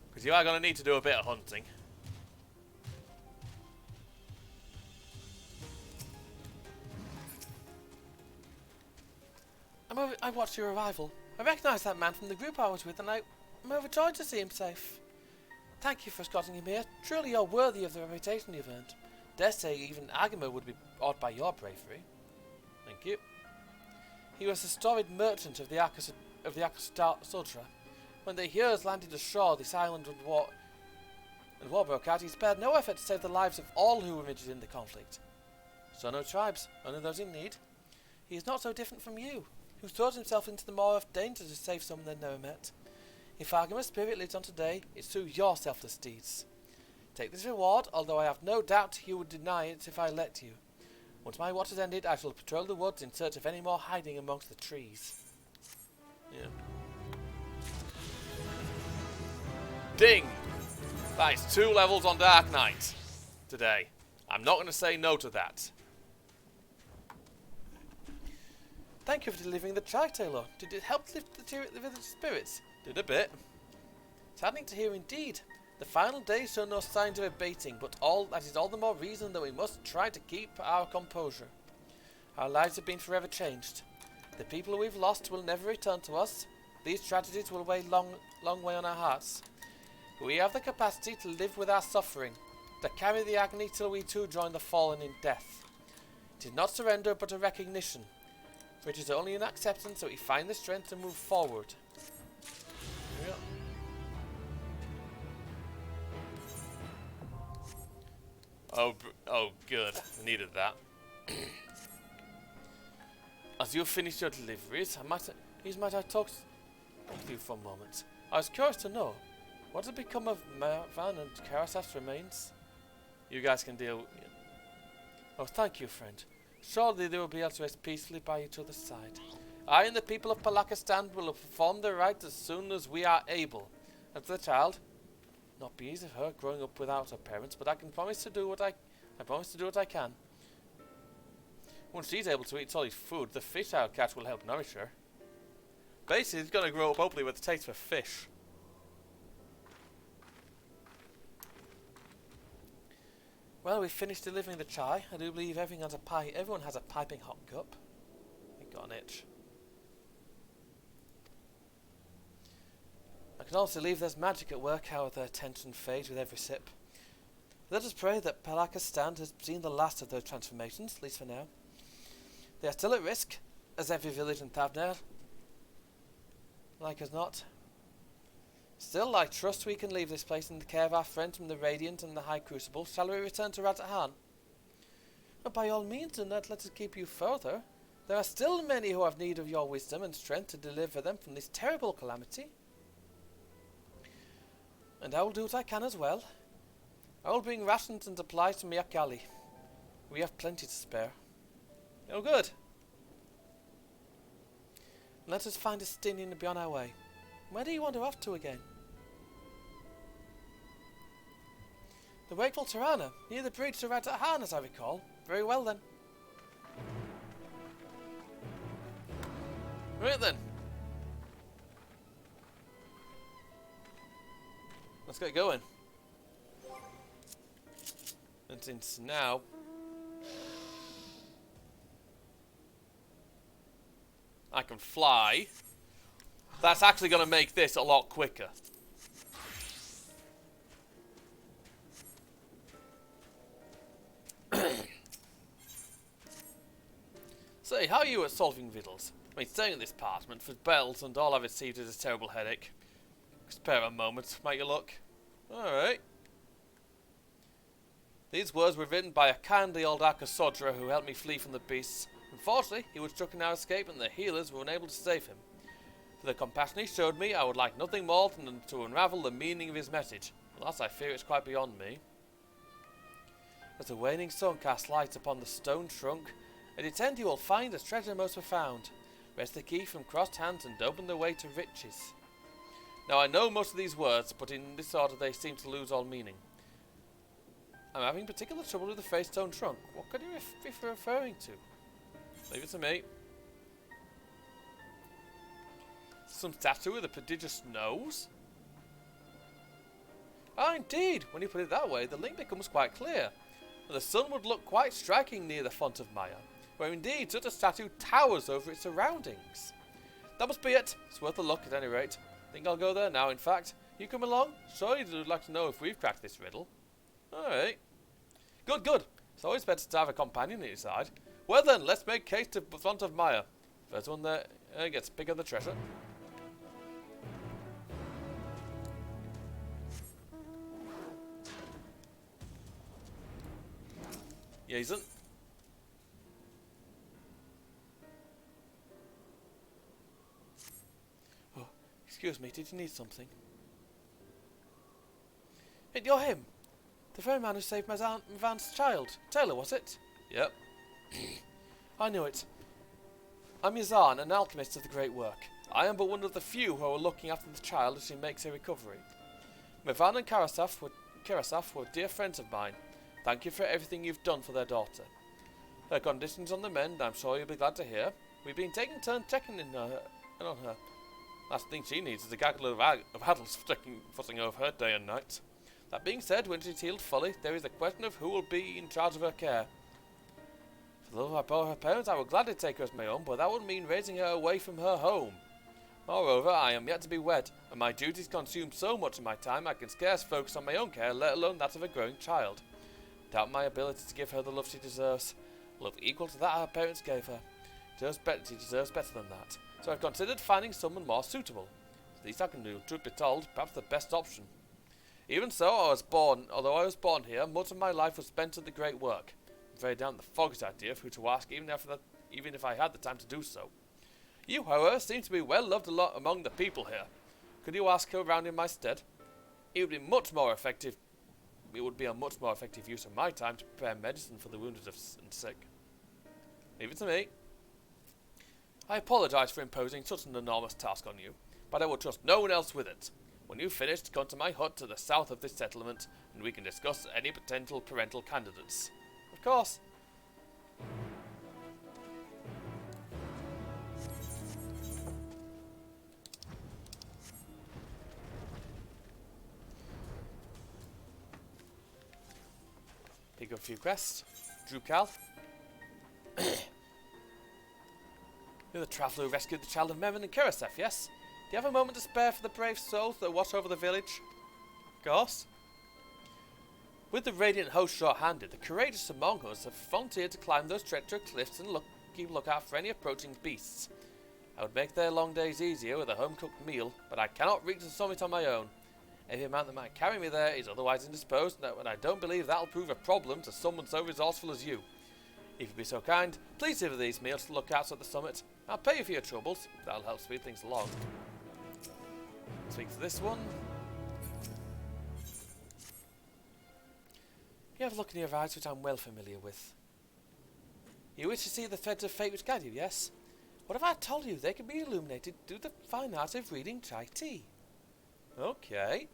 Because you are going to need to do a bit of hunting. I watched your arrival. I recognise that man from the group I was with, and I'm overjoyed to see him safe. Thank you for escorting him here. Truly you're worthy of the reputation you've earned. Dare say even Agama would be awed by your bravery. Thank you. He was a storied merchant of the Akasudra. When the heroes landed ashore this island and war broke out, he spared no effort to save the lives of all who were injured in the conflict. So no tribes, only those in need. He is not so different from you, who throws himself into the maw of danger to save someone they never met. If Agama's spirit lives on today, it's through your selfless deeds. Take this reward, although I have no doubt you would deny it if I let you. Once my watch is ended, I shall patrol the woods in search of any more hiding amongst the trees. Yeah. Ding! That is 2 levels on Dark Knight today. I'm not going to say no to that. Thank you for delivering the Tri-Tailor. Did it help lift the village spirits? Did a bit. Saddening to hear indeed. The final days show no signs of abating, but that is all the more reason that we must try to keep our composure. Our lives have been forever changed. The people we've lost will never return to us. These tragedies will weigh long way on our hearts. But we have the capacity to live with our suffering, to carry the agony till we too join the fallen in death. It is not surrender, but a recognition, for it is only in acceptance that we find the strength to move forward. Here we go. Oh, good. I needed that. As you finish your deliveries, might I talk with you for a moment? I was curious to know, what has become of Van and Karasaf's remains? You guys can deal with it. Oh, thank you, friend. Surely they will be able to rest peacefully by each other's side. I and the people of Palakastand will perform the rite as soon as we are able. And for the child, not be easy for her growing up without her parents, but I promise to do what I can. Once she's able to eat solid food, the fish I'll catch will help nourish her. Basically, she's going to grow up hopefully with a taste for fish. Well, we've finished delivering the chai. I do believe everyone has a piping hot cup. I got an itch. can also believe there's magic at work, how their attention fades with every sip. Let us pray that Palakistan has seen the last of those transformations, at least for now. They are still at risk, as every village in Thavner. Like as not. Still, I trust we can leave this place in the care of our friends from the Radiant and the High Crucible. Shall we return to Ratahan? But by all means, do not let us keep you further. There are still many who have need of your wisdom and strength to deliver them from this terrible calamity. And I will do what I can as well. I will bring rations and supplies to Miyakali. We have plenty to spare. Oh, good. Let us find a Stinian to be on our way. Where do you wander off to again? The Wakeful Tirana, near the bridge to Ratahan, as I recall. Very well then. Right then. Let's get going. And since now I can fly, that's actually going to make this a lot quicker. Say, how are you at solving riddles? I mean, staying in this apartment for bells and all I've received is a terrible headache. Spare a moment, might you look? Alright. These words were written by a kindly old Akasodra who helped me flee from the beasts. Unfortunately, he was struck in our escape and the healers were unable to save him. For the compassion he showed me, I would like nothing more than to unravel the meaning of his message. Alas, I fear it's quite beyond me. As the waning sun casts light upon the stone trunk, at its end you will find a treasure most profound. Wrest the key from crossed hands and open the way to riches. Now I know most of these words, but in this order they seem to lose all meaning. I'm having particular trouble with the phrase stone trunk. What could you be referring to? Leave it to me. Some statue with a prodigious nose? Ah, indeed. When you put it that way, the link becomes quite clear. And the sun would look quite striking near the font of Maya, where indeed such a statue towers over its surroundings. That must be it. It's worth a look at any rate. Think I'll go there now, in fact. You come along? Sure you'd like to know if we've cracked this riddle. Alright. Good, good. It's always better to have a companion at your side. Well then, let's make haste to the font of Maya. First one there gets pick of the treasure. Jason. Oh, excuse me, did you need something? Hey, you're him. The very man who saved my Aunt Van's child. Taylor, was it? Yep. I knew it. I'm Yazan, an alchemist of the great work. I am but one of the few who are looking after the child as she makes her recovery. Mavan and Karasaf were dear friends of mine. Thank you for everything you've done for their daughter. Her condition's on the mend, I'm sure you'll be glad to hear. We've been taking turns checking in her and on her. Last thing she needs is a gaggle of adults fussing over her day and night. That being said, when she's healed fully, there is the question of who will be in charge of her care. For the love I bore her parents, I would gladly take her as my own, but that would mean raising her away from her home. Moreover, I am yet to be wed, and my duties consume so much of my time I can scarce focus on my own care, let alone that of a growing child. Doubt my ability to give her the love she deserves. Love equal to that her parents gave her. She deserves better than that. So I've considered finding someone more suitable. At least I can do, truth be told, perhaps the best option. Even so, although I was born here, much of my life was spent at the great work. I'm very down the foggiest idea of who to ask, even if I had the time to do so. You, however, seem to be well loved a lot among the people here. Could you ask her around in my stead? It would be a much more effective use of my time to prepare medicine for the wounded and sick. Leave it to me. I apologise for imposing such an enormous task on you, but I will trust no one else with it. When you've finished, come to my hut to the south of this settlement, and we can discuss any potential parental candidates. Of course. Pick up a few quests. Drukal. You're the traveller who rescued the child of Mervyn and Karasef, yes? you have a moment to spare for the brave souls that watch over the village? Of course. With the radiant host short-handed, the courageous among us have volunteered to climb those treacherous cliffs and keep lookout for any approaching beasts. I would make their long days easier with a home-cooked meal, but I cannot reach the summit on my own. Every amount that might carry me there is otherwise indisposed, and I don't believe that'll prove a problem to someone so resourceful as you. If you'd be so kind, please deliver these meals to lookouts at the summit. I'll pay you for your troubles. That'll help speed things along. Speak to this one. You have a look in your eyes which I'm well familiar with. You wish to see the threads of fate which guide you, yes? What have I told you? They can be illuminated through the fine art of reading chai tea. Okay.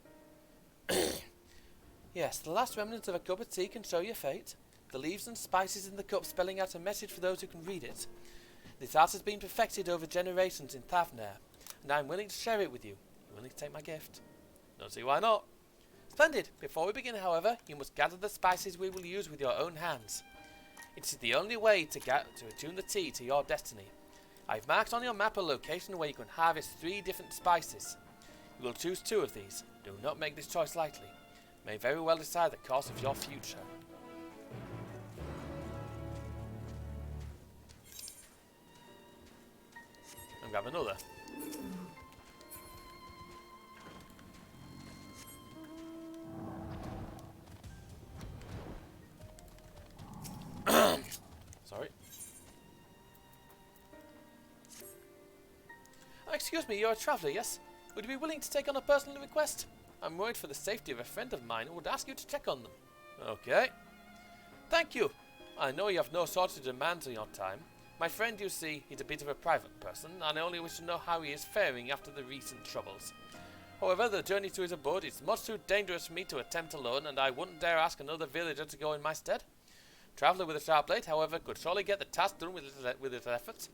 Yes, the last remnants of a cup of tea can show your fate. The leaves and spices in the cup spelling out a message for those who can read it. This art has been perfected over generations in Thavner, and I am willing to share it with you. Are you willing to take my gift? Don't see why not. Splendid. Before we begin, however, you must gather the spices we will use with your own hands. It is the only way to attune the tea to your destiny. I've marked on your map a location where you can harvest 3 different spices. You will choose 2 of these. Do not make this choice lightly. It may very well decide the course of your future. And grab another. Sorry. Excuse me, you're a traveller, yes? Would you be willing to take on a personal request? I'm worried for the safety of a friend of mine and would ask you to check on them. Okay. Thank you. I know you have no sort of demands on your time. My friend, you see, is a bit of a private person, and I only wish to know how he is faring after the recent troubles. However, the journey to his abode is much too dangerous for me to attempt alone, and I wouldn't dare ask another villager to go in my stead. Traveller with a sharp blade, however, could surely get the task done with little effort.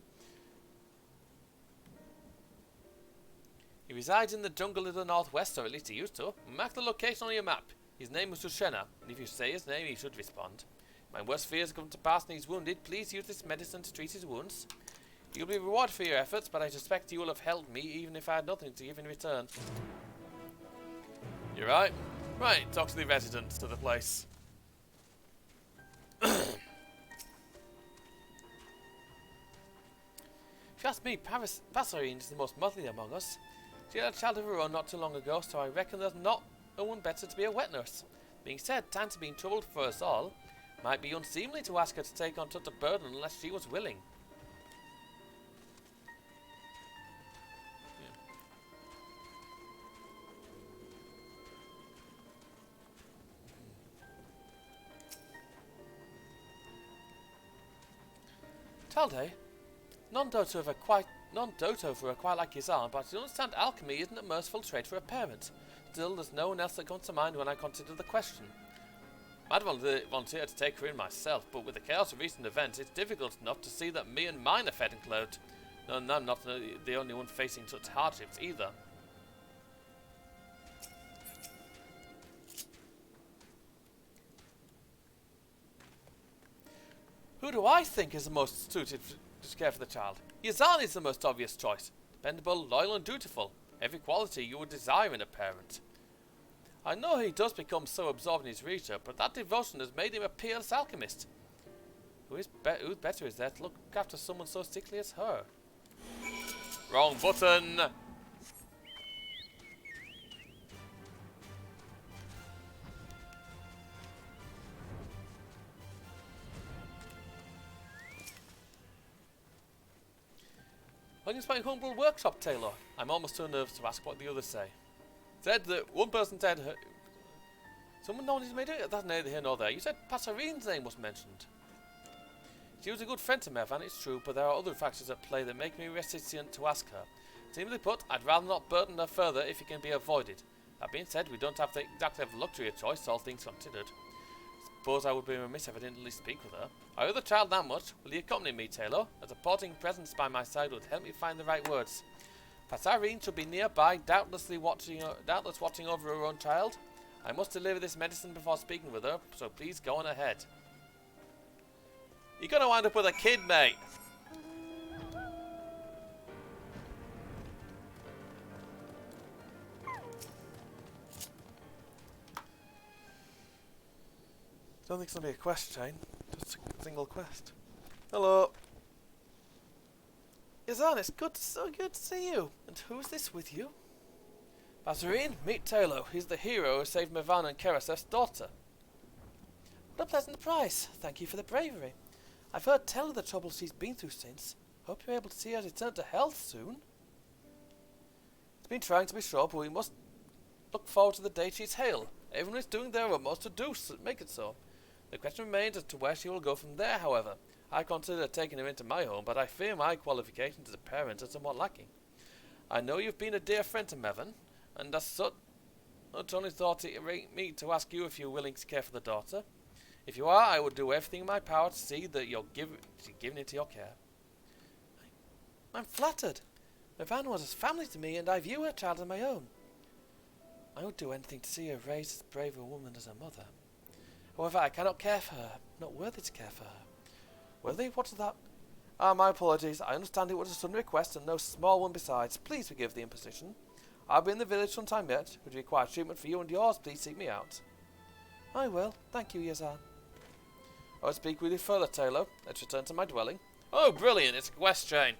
He resides in the jungle in the northwest, or at least he used to. Mark the location on your map. His name was Sushena, and if you say his name, he should respond. My worst fears come to pass and he's wounded. Please use this medicine to treat his wounds. You'll be rewarded for your efforts, but I suspect you will have helped me even if I had nothing to give in return. You're right. Right, talk to the residents of the place. If you ask me, Passerine is the most motley among us. She had a child of her own not too long ago, so I reckon there's no one better to be a wet nurse. Being said, times have been troubled for us all. Might be unseemly to ask her to take on such a burden unless she was willing. Talde, non-doto for a quite like his arm, but I understand alchemy isn't a merciful trade for a parent. Still, there's no one else that comes to mind when I consider the question. I'd volunteer to take her in myself, but with the chaos of recent events, it's difficult enough to see that me and mine are fed and clothed. No, and I'm not the only one facing such hardships either. Who do I think is the most suited to care for the child? Yazan is the most obvious choice. Dependable, loyal and dutiful. Every quality you would desire in a parent. I know he does become so absorbed in his research, but that devotion has made him a peerless alchemist. Who's better is there to look after someone so sickly as her? Wrong button! Welcome to my humble workshop, Taylor. I'm almost too nervous to ask what the others say. Said that one person said her, someone known as made it. That's neither here nor there. You said Passarine's name was mentioned. She was a good friend to Mervan, it's true, but there are other factors at play that make me reticent to ask her. Simply put, I'd rather not burden her further if it can be avoided. That being said, we don't exactly have the luxury of choice, all things considered. Suppose I would be remiss if I didn't at least speak with her. I owe the child that much. Will you accompany me, Taylor? A supporting presence by my side would help me find the right words. Passarine should be nearby, doubtless watching over her own child. I must deliver this medicine before speaking with her, so please go on ahead. You're gonna wind up with a kid, mate. Don't think it's going to be a quest chain, just a single quest. Hello. Yazan, it's so good to see you. And who's this with you? Bazarine, meet Taylor. He's the hero who saved Mivana and Kerasef's daughter. What a pleasant surprise. Thank you for the bravery. I've heard tell of the troubles she's been through since. Hope you're able to see her return to health soon. It's been trying to be sure, but we must look forward to the day she's hale. Everyone is doing their utmost to make it so. The question remains as to where she will go from there, however. I consider taking her into my home, but I fear my qualifications as a parent are somewhat lacking. I know you've been a dear friend to Mevin, and as such, only thought it right me to ask you if you're willing to care for the daughter. If you are, I will do everything in my power to see that you're given into your care. I'm flattered. Mevin was as family to me, and I view her child as my own. I would do anything to see her raised as brave a woman as her mother. However, I cannot care for her. I'm not worthy to care for her. Worthy? What's that? Ah, my apologies. I understand it was a sudden request and no small one besides. Please forgive the imposition. I'll be in the village sometime yet. Would you require treatment for you and yours? Please seek me out. I will. Thank you, Yazan. I will speak with you further, Taylor. Let's return to my dwelling. Oh, brilliant! It's a quest chain.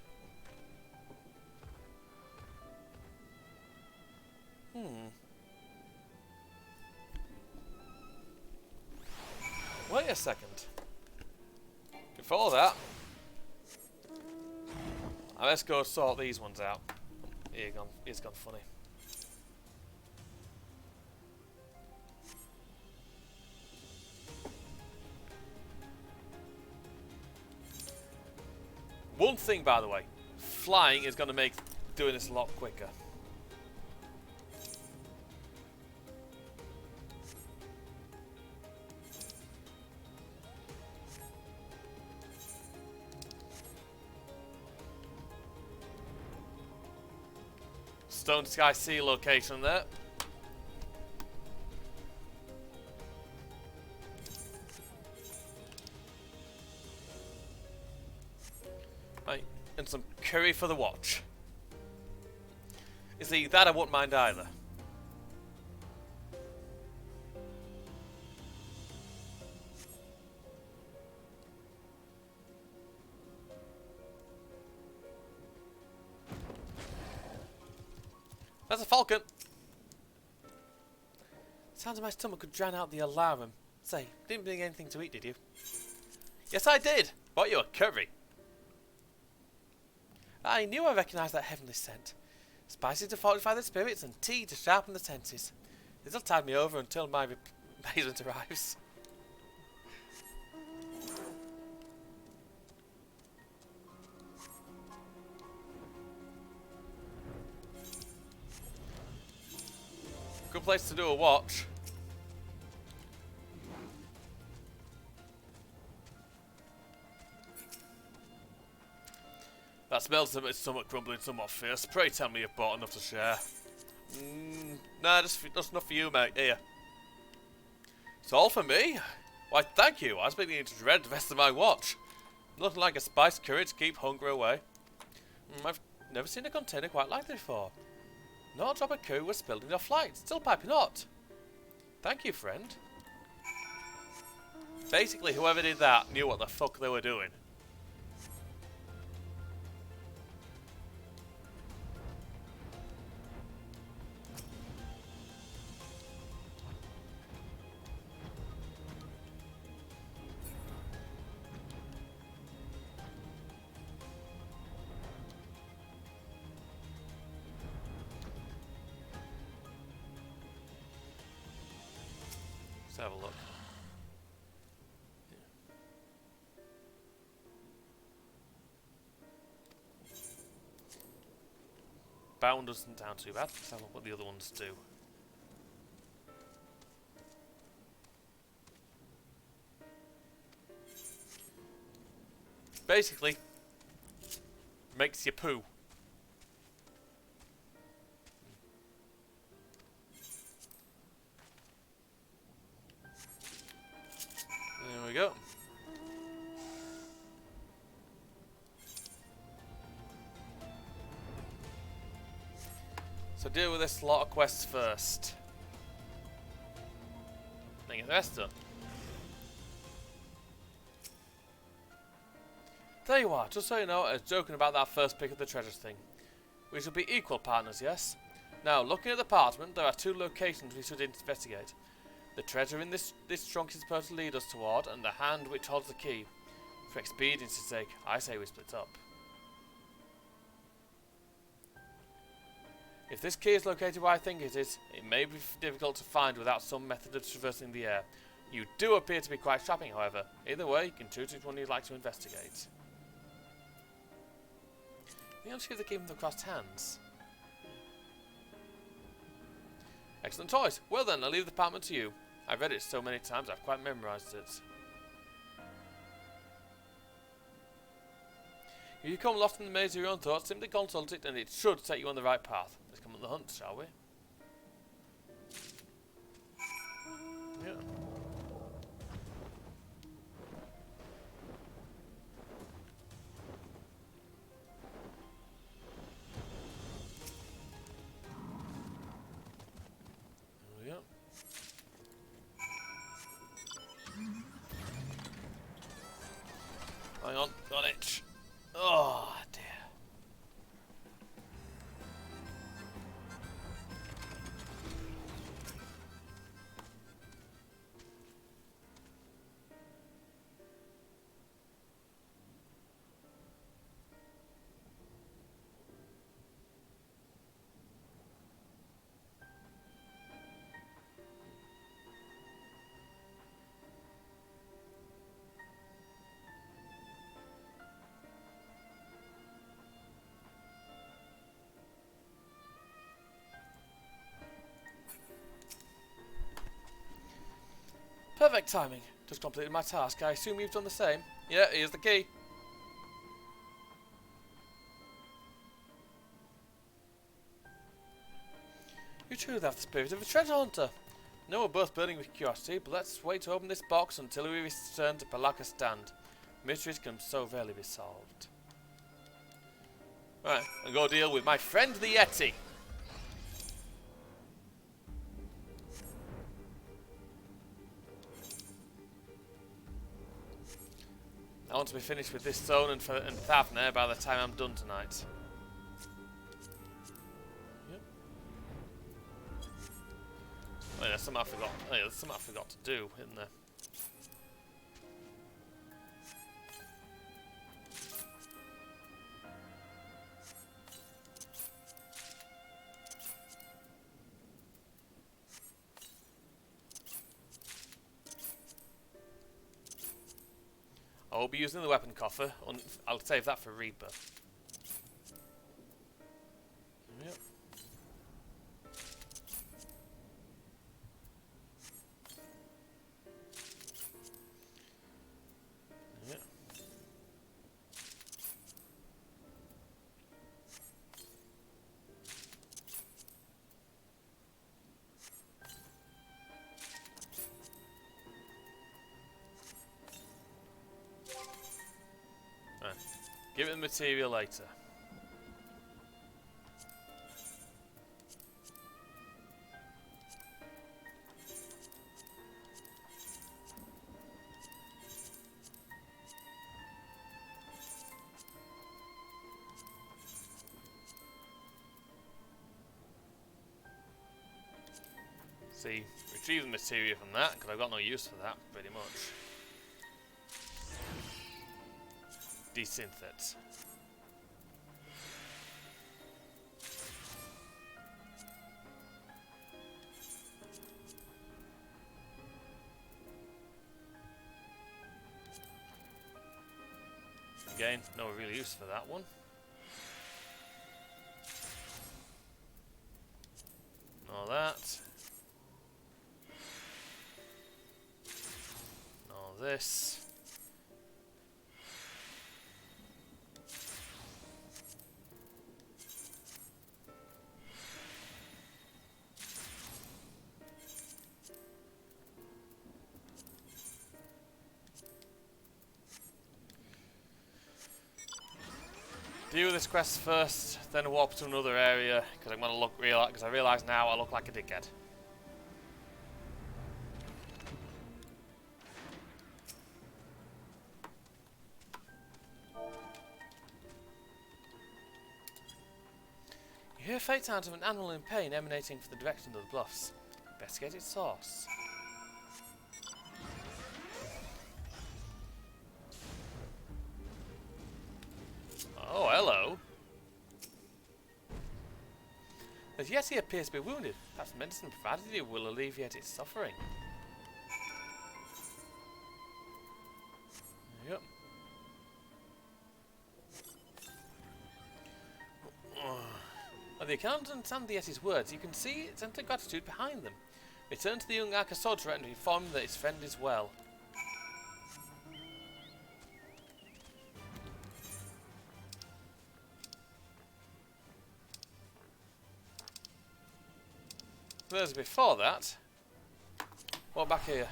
Wait a second. Before that, let's go sort these ones out. He's gone funny. One thing, by the way, flying is going to make doing this a lot quicker. Stone Sky Sea location there. Right, and some curry for the watch. You see, that I wouldn't mind either. That's a falcon. Sounds like my stomach could drown out the alarm. Say, didn't bring anything to eat, did you? Yes, I did. Bought you a curry. I knew I recognised that heavenly scent. Spices to fortify the spirits and tea to sharpen the senses. This'll tide me over until my replacement arrives. Good place to do a watch. That smells a bit stomach crumbling, somewhat fierce. Pray tell me you've bought enough to share. Nah, just enough for you, mate. Here. It's all for me? Why, thank you. I was beginning to dread the rest of my watch. Nothing like a spiced curry to keep hunger away. I've never seen a container quite like this before. Not a drop of curry was spilled in your flight. Still piping hot. Thank you, friend. Basically, whoever did that knew what the fuck they were doing. Let's have a look. Bound doesn't sound too bad. Let's have a look what the other ones do. Basically, makes you poo. There we go. So deal with this lot of quests first. Then get the rest done. There you are, just so you know, I was joking about that first pick of the treasure thing. We shall be equal partners, yes? Now, looking at the parchment, there are 2 locations we should investigate. The treasure in this trunk is supposed to lead us toward, and the hand which holds the key. For expediency's sake, I say we split up. If this key is located where I think it is, it may be difficult to find without some method of traversing the air. You do appear to be quite strapping, however. Either way, you can choose which one you'd like to investigate. You don't see the key from the crossed hands. Excellent choice. Well then, I'll leave the department to you. I've read it so many times I've quite memorised it. If you come lost in the maze of your own thoughts, simply consult it and it should set you on the right path. Let's come on the hunt, shall we? Yeah. Hang on, got it. Oh dear. Perfect timing. Just completed my task. I assume you've done the same. Yeah, here's the key. You truly have the spirit of a treasure hunter. No, we're both burning with curiosity, but let's wait to open this box until we return to Palaka's stand. Mysteries can so rarely be solved. Right, I'll go deal with my friend the Yeti. I want to be finished with this zone and Thavner by the time I'm done tonight. Yep. Oh, yeah, there's something I forgot. Oh, yeah, there's something I forgot to do, isn't there? I will be using the weapon coffer. I'll save that for Reaper. Yep. Yep. Right. Give it the material later. See, retrieve the material from that, because I've got no use for that, pretty much. Desynth it. Again, no real use for that one. All that. All this. Do this quest first, then warp to another area because I'm gonna look real. Because I realise now I look like a dickhead. hear a faint sound of an animal in pain emanating from the direction of the bluffs. Investigate its source. Oh, hello. The Yeti appears to be wounded. Perhaps medicine provided you will alleviate its suffering. Yep. While you cannot understand the Yeti's words, you can see its empty gratitude behind them. Return to the young Akasodra and inform him that his friend is well. There's before that. What back here?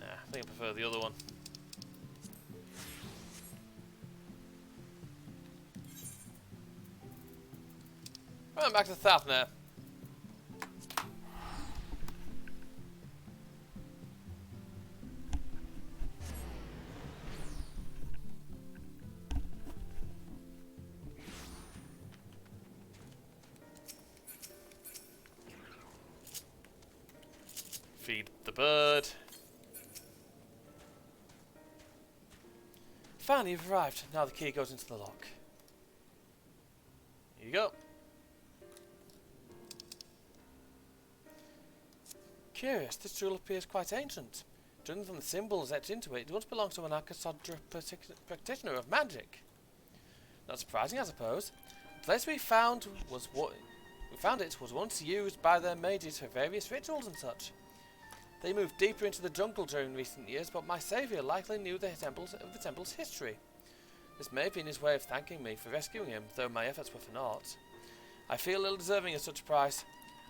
I think I prefer the other one. Right, back to Thafner. Feed the bird. Finally, you've arrived. Now the key goes into the lock. Here you go. Curious, this jewel appears quite ancient. Judging from the symbols etched into it, it once belonged to an Akasodra practitioner of magic. Not surprising, I suppose. The place we found was was once used by their mages for various rituals and such. They moved deeper into the jungle during recent years, but my saviour likely knew the temple's history. This may have been his way of thanking me for rescuing him, though my efforts were for naught. I feel ill-deserving of such a price.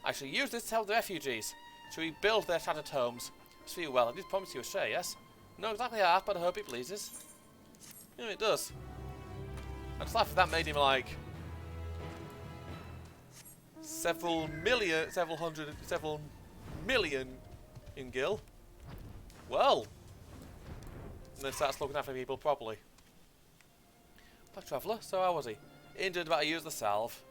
I shall use this to help the refugees, to rebuild their shattered homes. It's for you well. I did promise you a share, yes? Not exactly half, but I hope it pleases. Yeah, it does. I just laughed if that made him like several million in Gil. Well, and then starts looking after people properly. Black Traveller, so how was he? Injured, but I used the salve.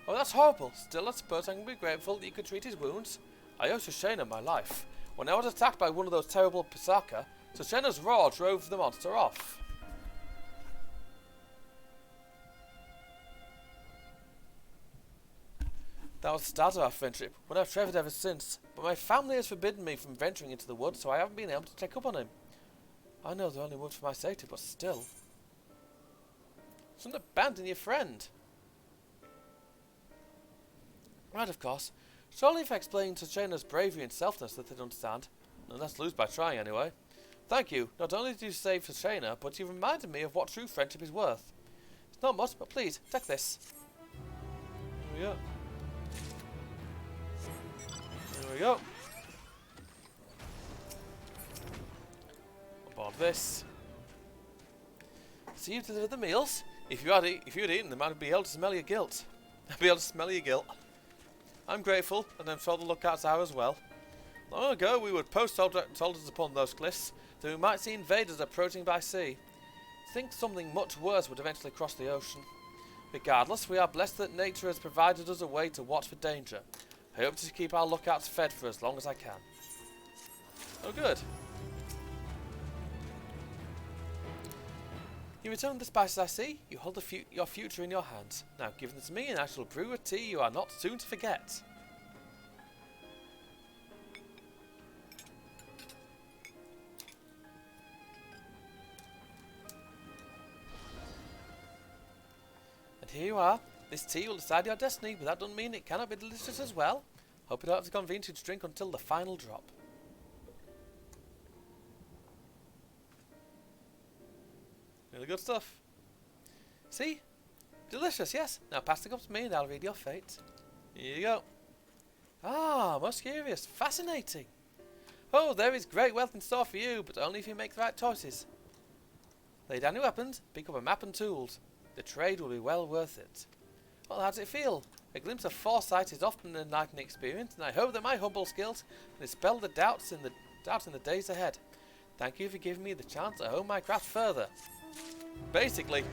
Oh, that's horrible. Still, I suppose I can be grateful that you could treat his wounds. I owe Shoshana my life. When I was attacked by one of those terrible Pisaka, Shoshana's roar drove the monster off. That was the start of our friendship, when I've traveled ever since, but my family has forbidden me from venturing into the woods, so I haven't been able to take up on him. I know they're only words for my safety, but still. Shouldn't abandon your friend. Right, of course. Surely if I explained Shoshana's bravery and selflessness that they'd understand. No less lose by trying, anyway. Thank you. Not only did you save Shoshana, but you reminded me of what true friendship is worth. It's not much, but please, take this. There we go. There we go. Above this. So you deliver the meals. If you'd eaten them, I'd be able to smell your guilt. I'd be able to smell your guilt. I'm grateful, and I'm sure the lookouts are as well. Long ago, we would post soldiers upon those cliffs, though we might see invaders approaching by sea. Think something much worse would eventually cross the ocean. Regardless, we are blessed that nature has provided us a way to watch for danger. I hope to keep our lookouts fed for as long as I can. Oh, good. You return the spices I see. You hold your future in your hands. Now give them to me and I shall brew a tea you are not soon to forget. And here you are. This tea will decide your destiny, but that doesn't mean it cannot be delicious as well. Hope you don't have to convene you to drink until the final drop. Really good stuff. See? Delicious, yes. Now pass the cup to me and I'll read your fate. Here you go. Ah, most curious. Fascinating. Oh, there is great wealth in store for you, but only if you make the right choices. Lay down your weapons, pick up a map and tools. The trade will be well worth it. Well, how does it feel? A glimpse of foresight is often an enlightening experience, and I hope that my humble skills can dispel the doubts in the days ahead. Thank you for giving me the chance to hone my craft further. Basically,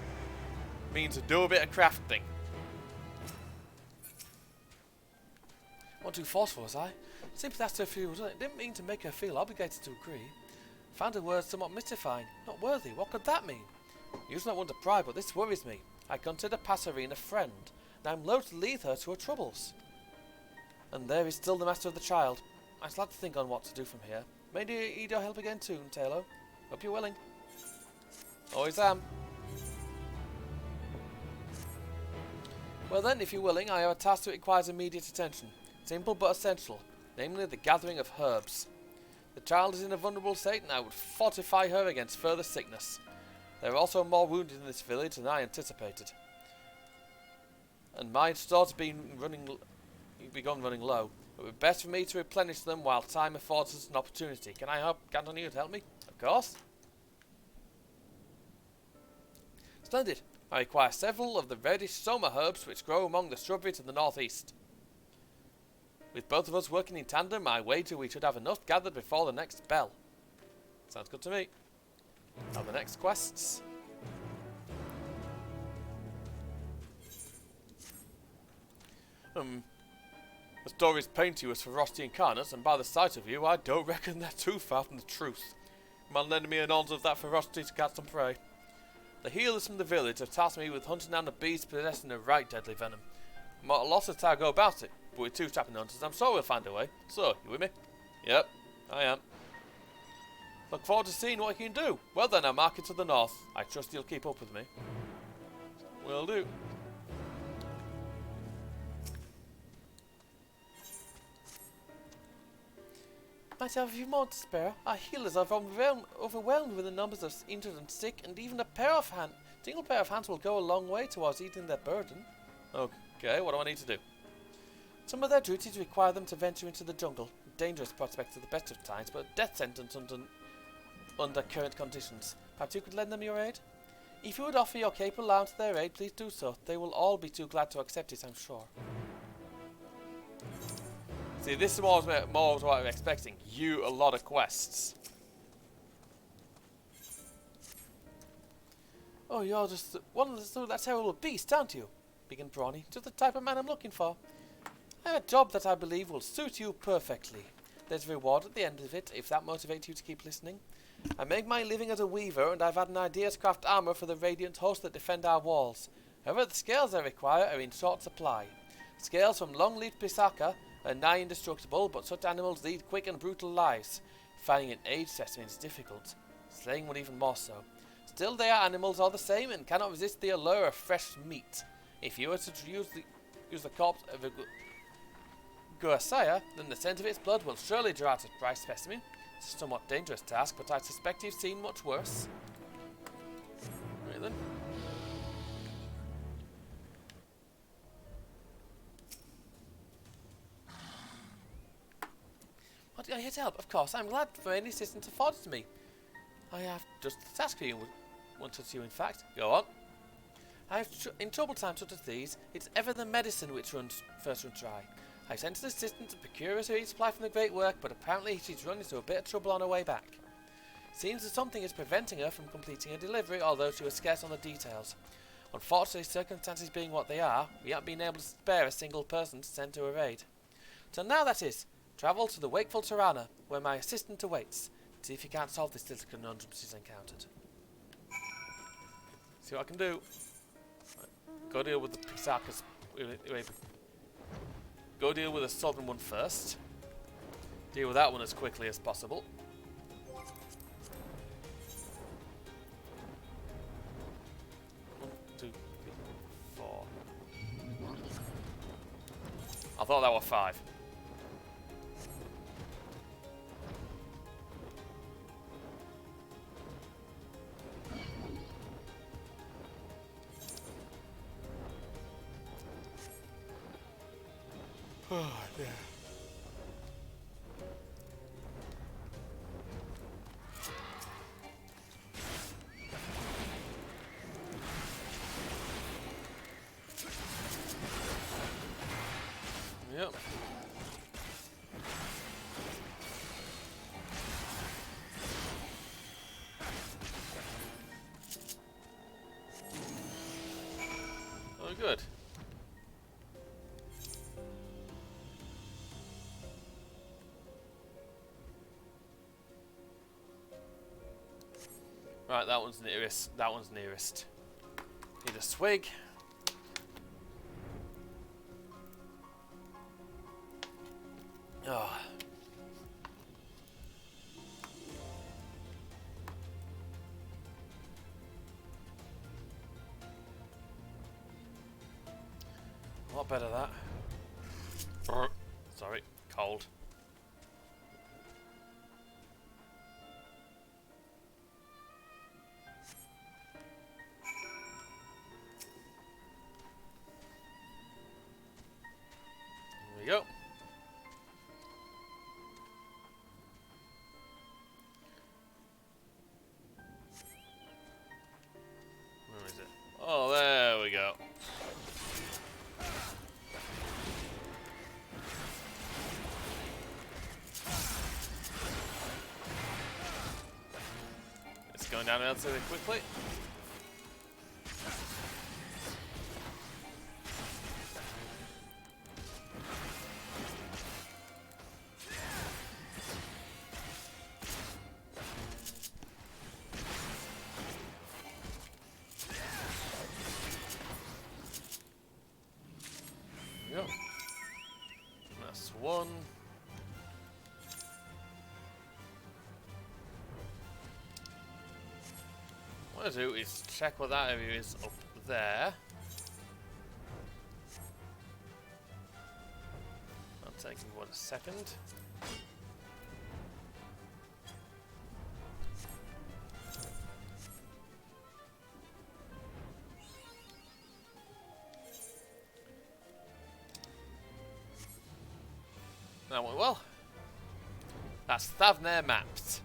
means to do a bit of crafting. Not too forceful, was I? Simply asked her if she was. Didn't mean to make her feel obligated to agree. Found her words somewhat mystifying. Not worthy. What could that mean? Usually not one to pry, but this worries me. I consider Passerine a friend, and I'm loath to leave her to her troubles. And there is still the master of the child. I shall have to think on what to do from here. May need your help again soon, Taylor. Hope you're willing. Always am. Well then, if you're willing, I have a task that requires immediate attention. Simple but essential, namely the gathering of herbs. The child is in a vulnerable state and I would fortify her against further sickness. There are also more wounded in this village than I anticipated. And my stores have begun running low. It would be best for me to replenish them while time affords us an opportunity. Can I count on you to help me? Of course. Splendid. I require several of the reddish soma herbs which grow among the shrubbery to the northeast. With both of us working in tandem, I wager we should have enough gathered before the next bell. Sounds good to me. Now the next quests. The stories paint you as ferocity incarnate, and by the sight of you, I don't reckon they're too far from the truth. Man lending me an ounce of that ferocity to catch some prey. The healers from the village have tasked me with hunting down the beasts possessing a right deadly venom. I'm at a loss as to how to go about it, but with two trapping hunters, I'm sure we'll find a way. So, you with me? Yep, I am. Look forward to seeing what you can do. Well then, I'll mark it to the north. I trust you'll keep up with me. Will do. Might have a few more to spare. Our healers are overwhelmed with the numbers of injured and sick, and even a single pair of hands will go a long way towards eating their burden. Okay, what do I need to do? Some of their duties require them to venture into the jungle. Dangerous prospects at the best of times, but a death sentence under current conditions. Perhaps you could lend them your aid? If you would offer your capable allowance to their aid, please do so. They will all be too glad to accept it, I'm sure. See, this is more what I'm expecting. A lot of quests. Oh, you're just one of that terrible beast, aren't you? Began Brawny. Just the type of man I'm looking for. I have a job that I believe will suit you perfectly. There's a reward at the end of it, if that motivates you to keep listening. I make my living as a weaver, and I've had an idea to craft armour for the radiant hosts that defend our walls. However, the scales I require are in short supply. Scales from long-leafed pisaka are nigh indestructible, but such animals lead quick and brutal lives. Finding an aged specimen is difficult. Slaying one even more so. Still, they are animals all the same, and cannot resist the allure of fresh meat. If you were to use the corpse of a Guasaya, then the scent of its blood will surely draw out a prize specimen. It's a somewhat dangerous task, but I suspect you've seen much worse. Right then. What, are you here to help? Of course, I'm glad for any assistance afforded to me. I have just a task for you, wanted you in fact. Go on. In troubled times such as these, it's ever the medicine which first runs dry. I sent an assistant to procure us a resupply from the great work, but apparently she's run into a bit of trouble on her way back. Seems that something is preventing her from completing her delivery, although she was scarce on the details. Unfortunately, circumstances being what they are, we haven't been able to spare a single person to send to her aid. So now that is, travel to the wakeful Tirana, where my assistant awaits. See if you can't solve this little conundrum she's encountered. See what I can do. Right. Go deal with the Pisakas. Go deal with the southern one first. Deal with that one as quickly as possible. One, two, three, four. I thought that were 5. Oh, dear. Yep. Oh, good. Right, that one's nearest. That one's nearest. Need a swig. Oh. A lot better that. Sorry, cold. There we go. Where is it? Oh, there we go. It's going down relatively quickly. There we go. That's one. What I do is check what that area is up there. I'll take 1 second. That went well. That's Thavnair mapped.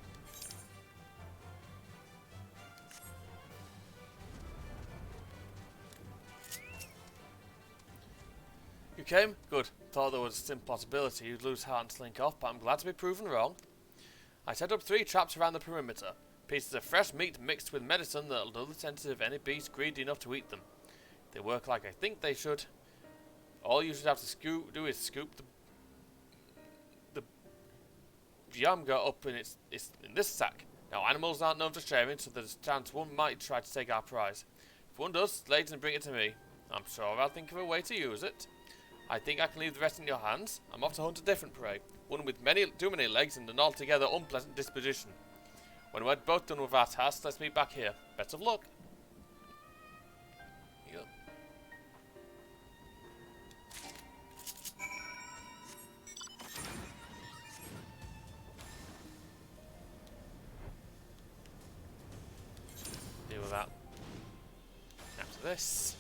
You came? Good. Thought there was a simple possibility you'd lose heart and slink off, but I'm glad to be proven wrong. I set up 3 traps around the perimeter. Pieces of fresh meat mixed with medicine that'll dull the senses of any beast greedy enough to eat them. They work like I think they should. All you should have to do is scoop the Yamga up in in this sack. Now animals aren't known for sharing, so there's a chance one might try to take our prize. If one does, slay it and bring it to me. I'm sure I'll think of a way to use it. I think I can leave the rest in your hands. I'm off to hunt a different prey, one with too many legs and an altogether unpleasant disposition. When we're both done with our task, let's meet back here. Best of luck. Yep. Deal with that. After this.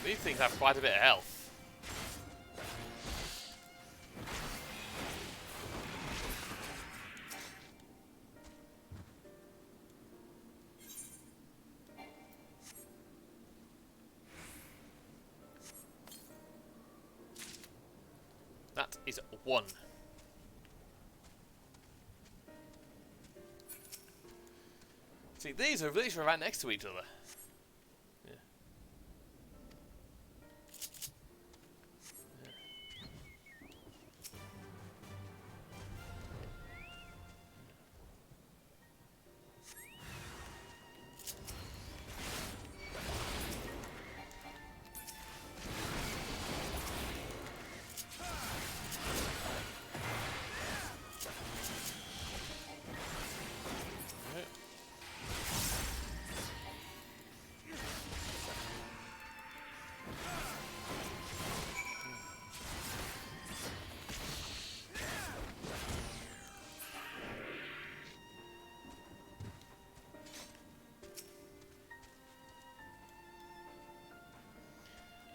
These things have quite a bit of health. That is 1. See, these are right next to each other.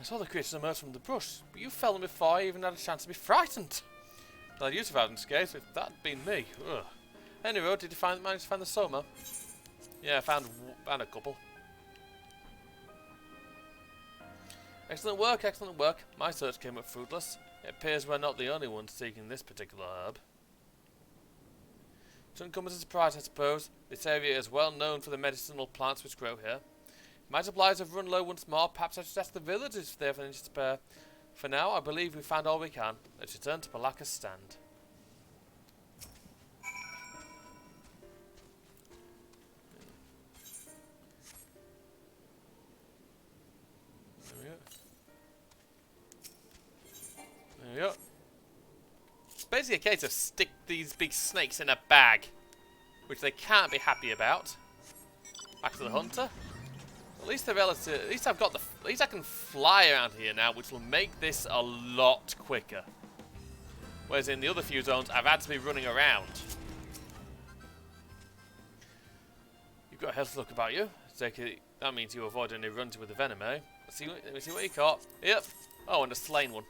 saw the creatures emerge from the brush, but you fell them before I even had a chance to be frightened. Well, you'd have had escaped if that had been me. Ugh. Anyway, did you manage to find the Soma? Yeah, I found a couple. Excellent work, excellent work. My search came up fruitless. It appears we're not the only ones seeking this particular herb. Shouldn't come as a surprise, I suppose. This area is well known for the medicinal plants which grow here. My supplies have run low once more. Perhaps I should ask the villagers if they have any to spare. For now, I believe we've found all we can. Let's return to Palaka's stand. There we go. It's basically a case of stick these big snakes in a bag, which they can't be happy about. Back to the hunter. At least they're relative. At least I've got the. At least I can fly around here now, which will make this a lot quicker. Whereas in the other few zones, I've had to be running around. You've got a health look about you. That means you avoid any runs with the venom, eh? Let me see what you caught. Yep. Oh, and a slain one.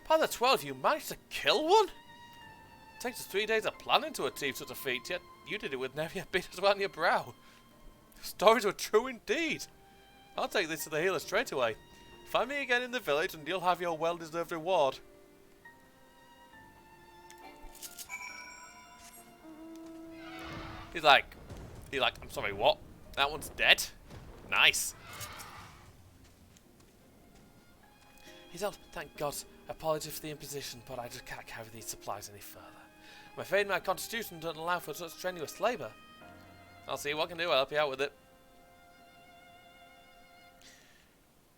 By the 12, you managed to kill one? It takes us 3 days of planning to achieve such a feat, yet you did it with never a bit as well on your brow. The stories were true indeed. I'll take this to the healer straight away. Find me again in the village and you'll have your well-deserved reward. He's like, I'm sorry, what? That one's dead? Nice. He's out, thank God. Apologies for the imposition, but I just can't carry these supplies any further. I'm afraid my constitution doesn't allow for such strenuous labour. I'll see what I can do, I'll help you out with it.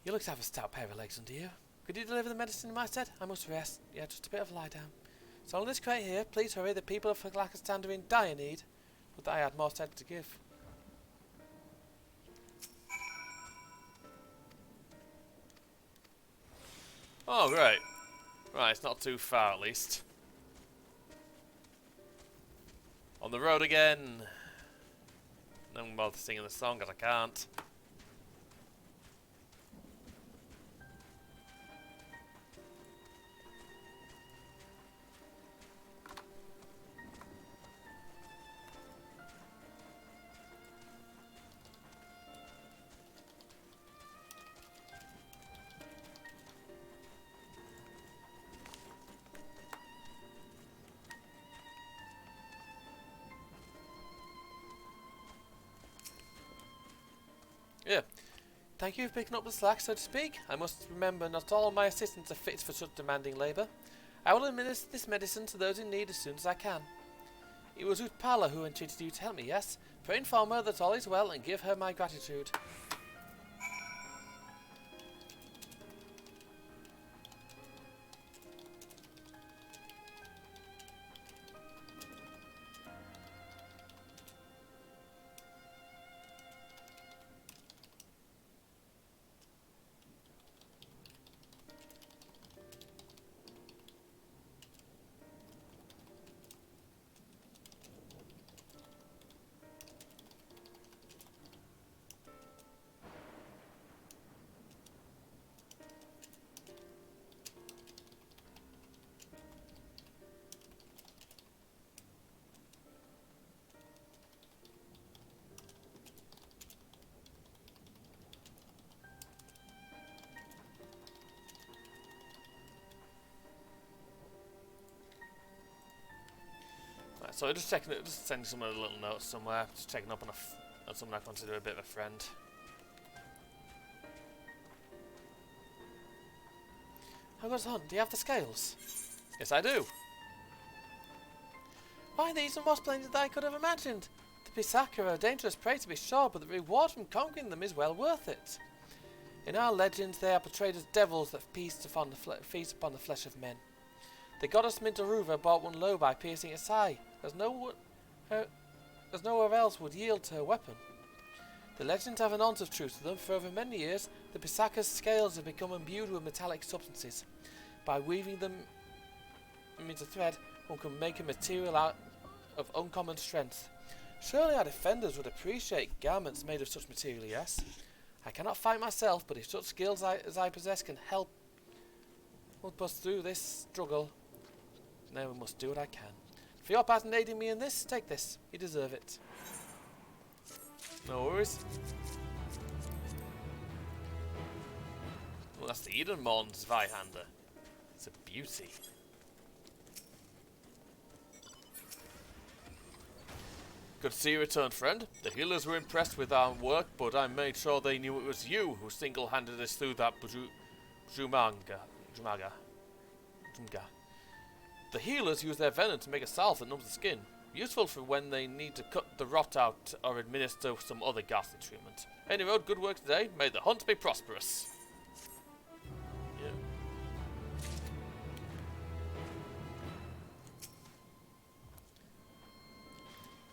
You look to have a stout pair of legs under you. Could you deliver the medicine in my stead? I must rest. Yeah, just a bit of a lie down. So on this crate here, please hurry, the people of Palaka are in dire need. But I had more stead to give. Oh, great. Right, it's not too far at least. On the road again. No one bother singing the song because I can't. Yeah. Thank you for picking up the slack, so to speak. I must remember not all my assistants are fit for such demanding labour. I will administer this medicine to those in need as soon as I can. It was Utpala who entreated you to help me, yes? Pray inform her that all is well and give her my gratitude. So just checking it, just sending someone a little note somewhere, just checking up on someone I consider a bit of a friend. How goes on? Do you have the scales? Yes, I do. Why, these are more splendid than I could have imagined. The Pisaka are a dangerous prey to be sure, but the reward from conquering them is well worth it. In our legends, they are portrayed as devils that feast upon the flesh of men. The goddess Mintaruva brought one low by piercing its eye, as nowhere else would yield to her weapon. The legends have an ounce of truth to them, for over many years, the Pisaka's scales have become imbued with metallic substances. By weaving them into thread, one can make a material out of uncommon strength. Surely our defenders would appreciate garments made of such material, yes? I cannot fight myself, but if such skills as I possess can help us through this struggle, then I must do what I can. For your part in aiding me in this, take this. You deserve it. No worries. Well, that's the Edenmon Zweihander. It's a beauty. Good to see you return, friend. The healers were impressed with our work, but I made sure they knew it was you who single-handed us through that Jumaga. The healers use their venom to make a salve that numbs the skin, useful for when they need to cut the rot out or administer some other ghastly treatment. Any road, good work today. May the hunt be prosperous. Yeah.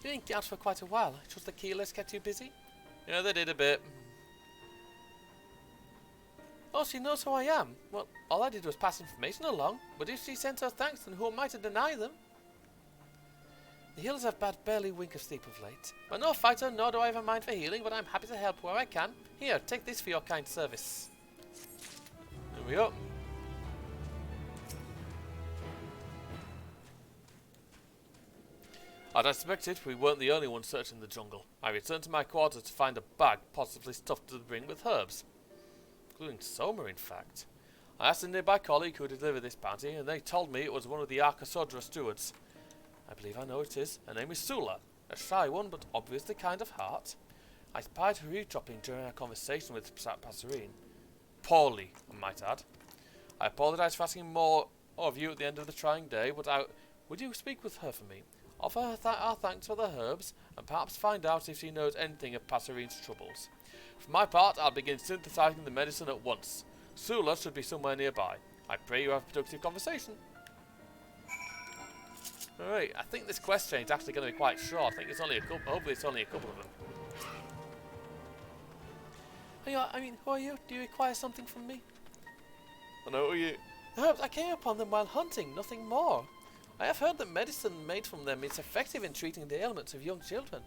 You didn't get out for quite a while. I trust the keyless kept you busy? Yeah, they did a bit. Oh, she knows who I am. Well, all I did was pass information along. But if she sent her thanks, then who am I to deny them? The healers have barely wink of sleep of late. I'm no fighter, nor do I have a mind for healing, but I'm happy to help where I can. Here, take this for your kind service. There we go. As I suspected, we weren't the only ones searching the jungle. I returned to my quarters to find a bag possibly stuffed to the brim with herbs. Including Soma, in fact. I asked a nearby colleague who delivered this bounty, and they told me it was one of the Arkasodra stewards. I believe I know it is. Her name is Sula. A shy one, but obviously kind of heart. I spied her eavesdropping during our conversation with Passerine. Poorly, I might add. I apologise for asking more of you at the end of the trying day, but would you speak with her for me? Offer her our thanks for the herbs, and perhaps find out if she knows anything of Passerine's troubles. For my part, I'll begin synthesizing the medicine at once. Sula should be somewhere nearby. I pray you have a productive conversation. Alright, I think this quest chain is actually going to be quite short. I think it's only a couple. Hopefully, it's only a couple of them. Who are you? Do you require something from me? I know who you. The herbs, I came upon them while hunting, nothing more. I have heard that medicine made from them is effective in treating the ailments of young children.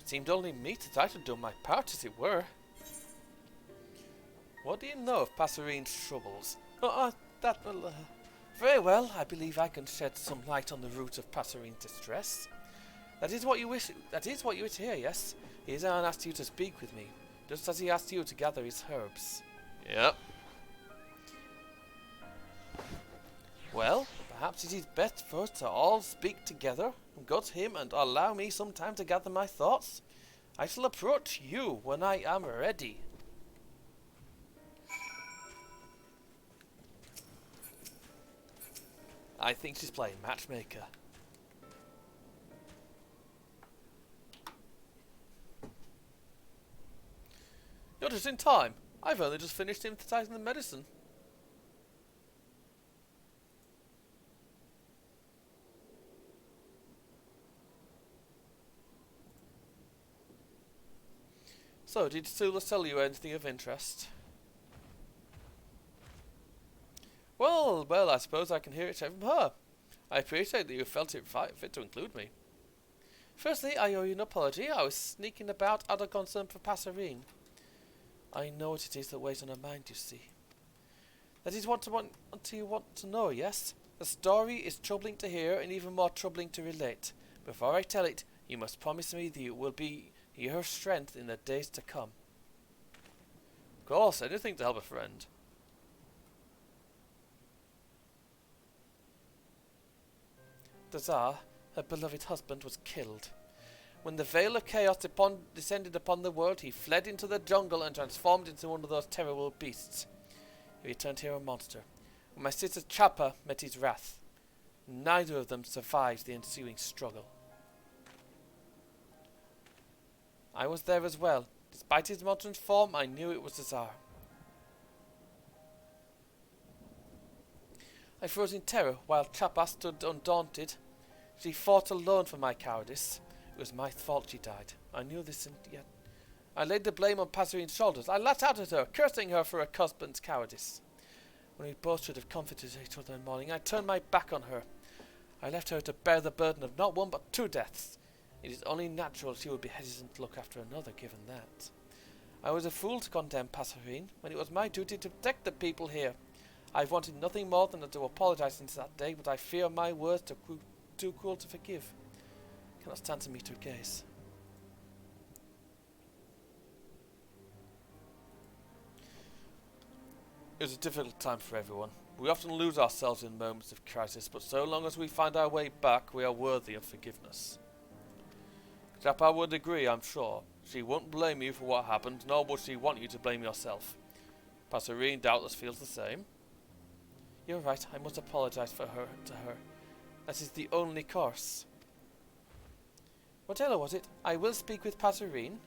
It seemed only meet that I should do my part, as it were. What do you know of Passerine's troubles? Very well. I believe I can shed some light on the root of Passerine's distress. That is what you wish to hear, yes? He has asked you to speak with me, just as he asked you to gather his herbs. Yep. Well, perhaps it is best for us to all speak together, and go to him and allow me some time to gather my thoughts. I shall approach you when I am ready. I think she's playing matchmaker. You're just in time. I've only just finished synthesizing the medicine. So, did Sula tell you anything of interest? Well, I suppose I can hear it from her. I appreciate that you felt it fit to include me. Firstly, I owe you an apology. I was sneaking about out of concern for Passerine. I know what it is that weighs on her mind, you see. That is what you want to know, yes? The story is troubling to hear and even more troubling to relate. Before I tell it, you must promise me that you will be your strength in the days to come. Of course, anything to help a friend. The Tsar, her beloved husband, was killed. When the veil of chaos descended upon the world, he fled into the jungle and transformed into one of those terrible beasts. He returned here a monster. When my sister Chapa met his wrath, neither of them survived the ensuing struggle. I was there as well. Despite his modern form, I knew it was the Tsar. I froze in terror while Chapa stood undaunted. She fought alone for my cowardice. It was my fault she died. I knew this, and yet I laid the blame on Passerine's shoulders. I lashed out at her, cursing her for her husband's cowardice. When we both should have comforted each other in mourning, I turned my back on her. I left her to bear the burden of not one but two deaths. It is only natural she would be hesitant to look after another, given that. I was a fool to condemn Passerine, when it was my duty to protect the people here. I've wanted nothing more than to apologize since that day, but I fear my words are too cruel to forgive. I cannot stand to meet her gaze. It was a difficult time for everyone. We often lose ourselves in moments of crisis, but so long as we find our way back, we are worthy of forgiveness. Japa would agree, I'm sure. She won't blame you for what happened, nor would she want you to blame yourself. Passerine doubtless feels the same. You're right, I must apologize to her. That is the only course. What Taylor was it? I will speak with Passerine.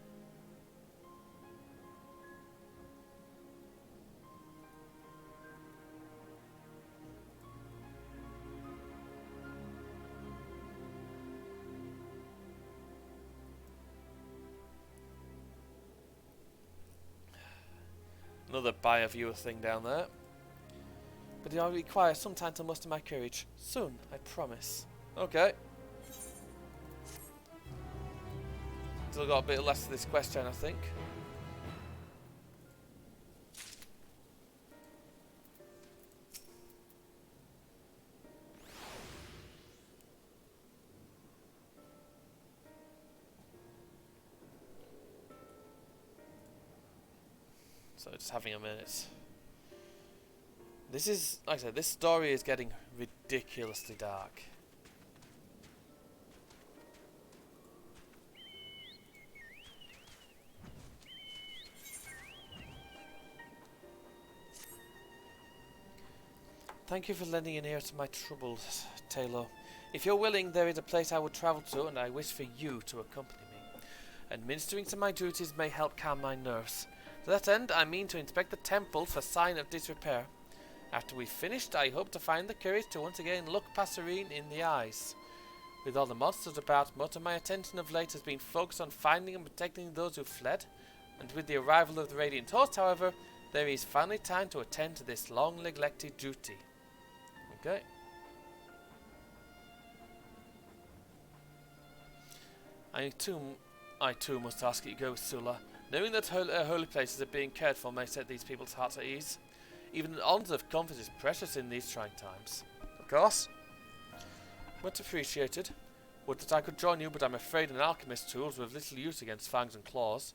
Another buyer viewer thing down there. But I'll require some time to muster my courage. Soon, I promise. Okay. Still got a bit less of this question, I think. So just having a minute. This is, like I said, this story is getting ridiculously dark. Thank you for lending an ear to my troubles, Taylor. If you're willing, there is a place I would travel to, and I wish for you to accompany me. Administering to my duties may help calm my nerves. To that end, I mean to inspect the temple for sign of disrepair. After we've finished, I hope to find the courage to once again look Passerine in the eyes. With all the monsters about, much of my attention of late has been focused on finding and protecting those who fled, and with the arrival of the Radiant Host, however, there is finally time to attend to this long-neglected duty. Okay. I too must ask you to go, Sula. Knowing that holy places are being cared for may set these people's hearts at ease. Even an ounce of comfort is precious in these trying times. Of course. Much appreciated. Would that I could join you, but I'm afraid an alchemist's tools are of little use against fangs and claws.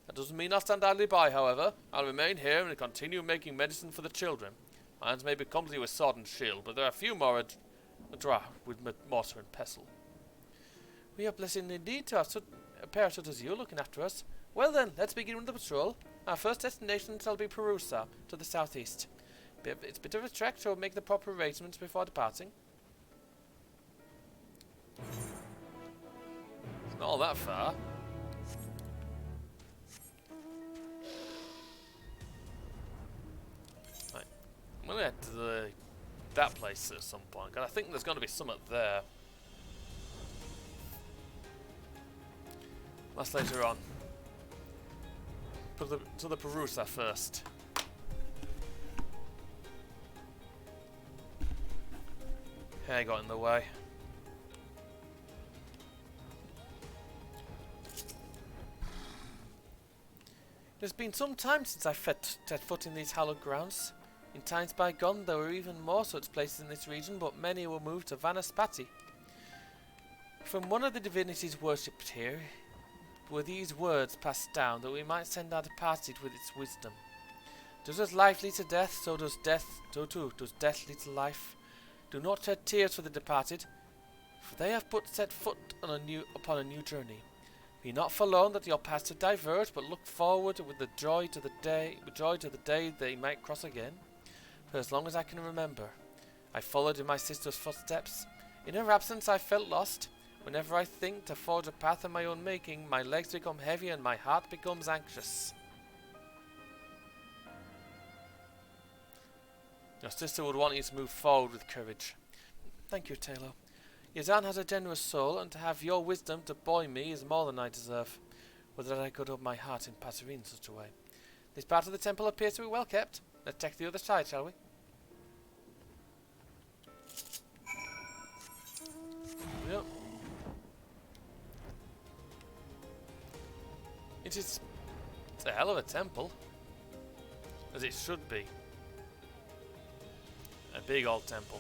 That doesn't mean I'll stand idly by, however. I'll remain here and continue making medicine for the children. My hands may be clumsy with sword and shield, but there are few more with mortar and pestle. We are blessed indeed to have a pair such as you looking after us. Well then, let's begin with the patrol. Our first destination shall be Perusa, to the southeast. It's a bit of a trek, so we'll make the proper arrangements before departing. It's not all that far. Right. I'm going to head to that place at some point, because I think there's going to be something there. That's later on. To the Perusa first. Hair got in the way. It has been some time since I set foot in these hallowed grounds. In times bygone, there were even more such places in this region, but many were moved to Vanaspati. From one of the divinities worshipped here, were these words passed down, that we might send our departed with its wisdom. Just as life leads to death, so too does death lead to life. Do not shed tears for the departed, for they have but set foot on upon a new journey. Be not forlorn that your paths have diverged, but look forward with joy to the day they might cross again. For as long as I can remember, I followed in my sister's footsteps. In her absence I felt lost. Whenever I think to forge a path of my own making, my legs become heavy and my heart becomes anxious. Your sister would want you to move forward with courage. Thank you, Taylor. Yazan has a generous soul, and to have your wisdom to buoy me is more than I deserve. Would that I could open my heart in Passerine in such a way. This part of the temple appears to be well kept. Let's check the other side, shall we? Yep. It is It's a hell of a temple. As it should be. A big old temple.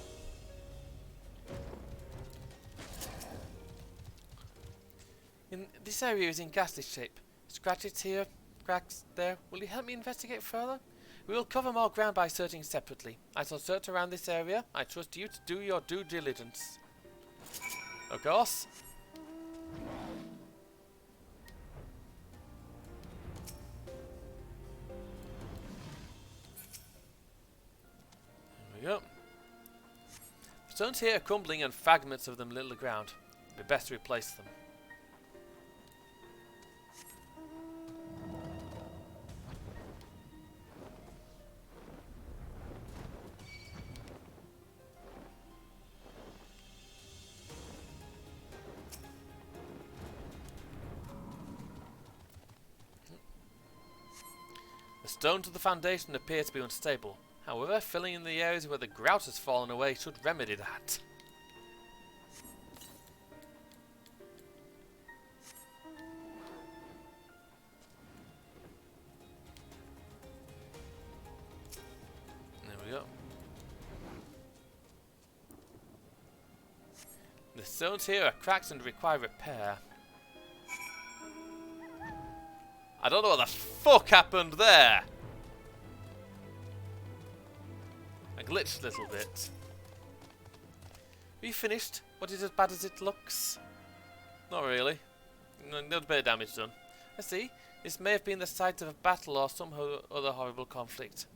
This area is in ghastly shape. Scratches here, cracks there. Will you help me investigate further? We will cover more ground by searching separately. I shall search around this area. I trust you to do your due diligence. Of course. There we go. Stones here are crumbling and fragments of them litter the ground. It'd be best to replace them. The stones of the foundation appear to be unstable. However, filling in the areas where the grout has fallen away should remedy that. There we go. The stones here are cracked and require repair. I don't know what the fuck happened there. I glitched a little bit. Are you finished? Was it as bad as it looks? Not really. No bit of damage done. I see. This may have been the site of a battle or some other horrible conflict.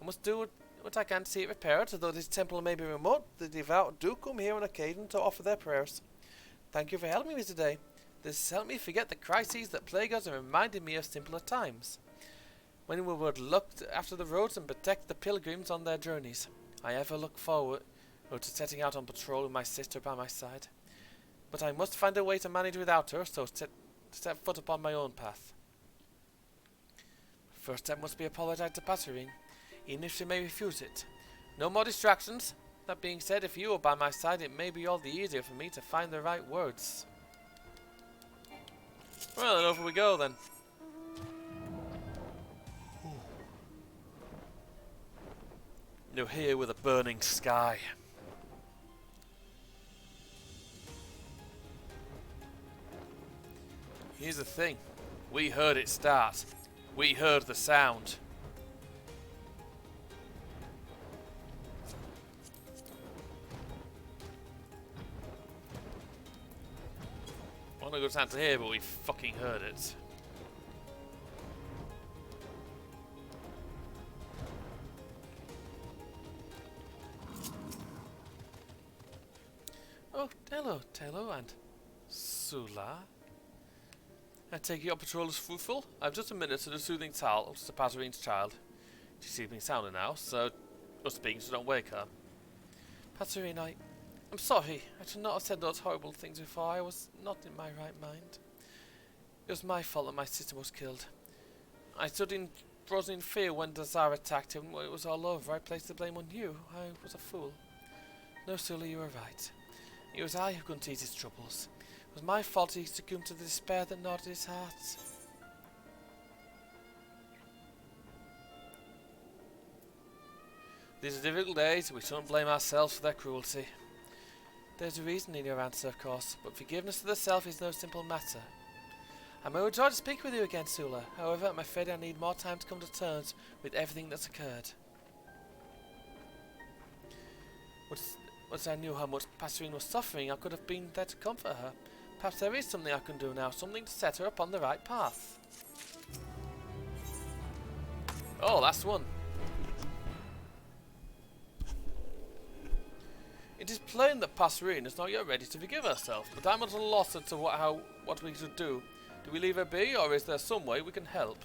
I must do what I can to see it repaired. Though this temple may be remote, the devout do come here on occasion to offer their prayers. Thank you for helping me today. This has helped me forget the crises that plague us and reminded me of simpler times, when we would look after the roads and protect the pilgrims on their journeys. I ever look forward to setting out on patrol with my sister by my side. But I must find a way to manage without her, so set foot upon my own path. First step must be apologize to Passerine, even if she may refuse it. No more distractions. That being said, if you are by my side, it may be all the easier for me to find the right words. Well, then over we go then. You're here with a burning sky. Here's the thing. We heard it start. We heard the sound. Not a good sound to hear, but we fucking heard it. Oh, hello, Telo and Sula. I take your patrol is fruitful. I've just administered a soothing towel to Paserine's child. She's sleeping sounder now, so us speaking, so don't wake her. Passerine, I'm sorry. I should not have said those horrible things before. I was not in my right mind. It was my fault that my sister was killed. I stood in frozen fear when Dazar attacked him. When it was all over, I placed the blame on you. I was a fool. No, Sula, you were right. It was I who couldn't ease his troubles. It was my fault he succumbed to the despair that gnawed at his heart. These are difficult days. We shouldn't blame ourselves for their cruelty. There's a reason in your answer, of course, but forgiveness to the self is no simple matter. I'm overjoyed to speak with you again, Sula. However, I'm afraid I need more time to come to terms with everything that's occurred. Once I knew how much Passerine was suffering, I could have been there to comfort her. Perhaps there is something I can do now, something to set her upon the right path. Oh, last one. It is plain that Passerine is not yet ready to forgive herself, but I'm at a loss as to what we should do. Do we leave her be, or is there some way we can help?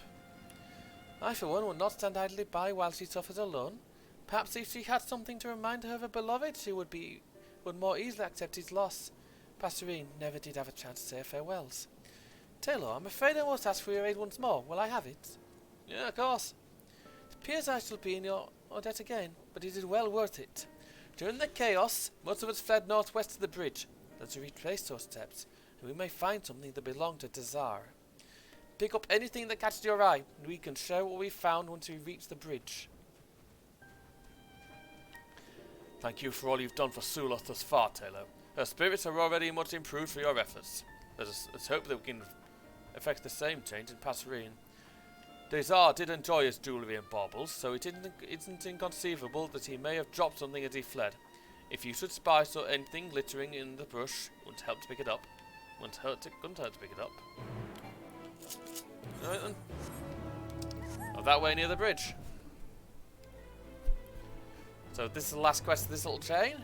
I, for one, would not stand idly by while she suffers alone. Perhaps if she had something to remind her of her beloved, she would more easily accept his loss. Passerine never did have a chance to say her farewells. Taylor, I'm afraid I must ask for your aid once more. Will I have it? Yeah, of course. It appears I shall be in your debt again, but it is well worth it. During the chaos, most of us fled northwest to the bridge. Let's retrace those steps, and we may find something that belonged to Dazar. Pick up anything that catches your eye, and we can share what we found once we reach the bridge. Thank you for all you've done for Sula thus far, Taylor. Her spirits are already much improved for your efforts. Let's hope that we can effect the same change in Passerine. Desar did enjoy his jewellery and baubles, so it isn't inconceivable that he may have dropped something as he fled. If you should spy anything glittering in the brush, wouldn't help to pick it up. Couldn't hurt to pick it up. Alright then. Oh, that way near the bridge. So this is the last quest of this little chain.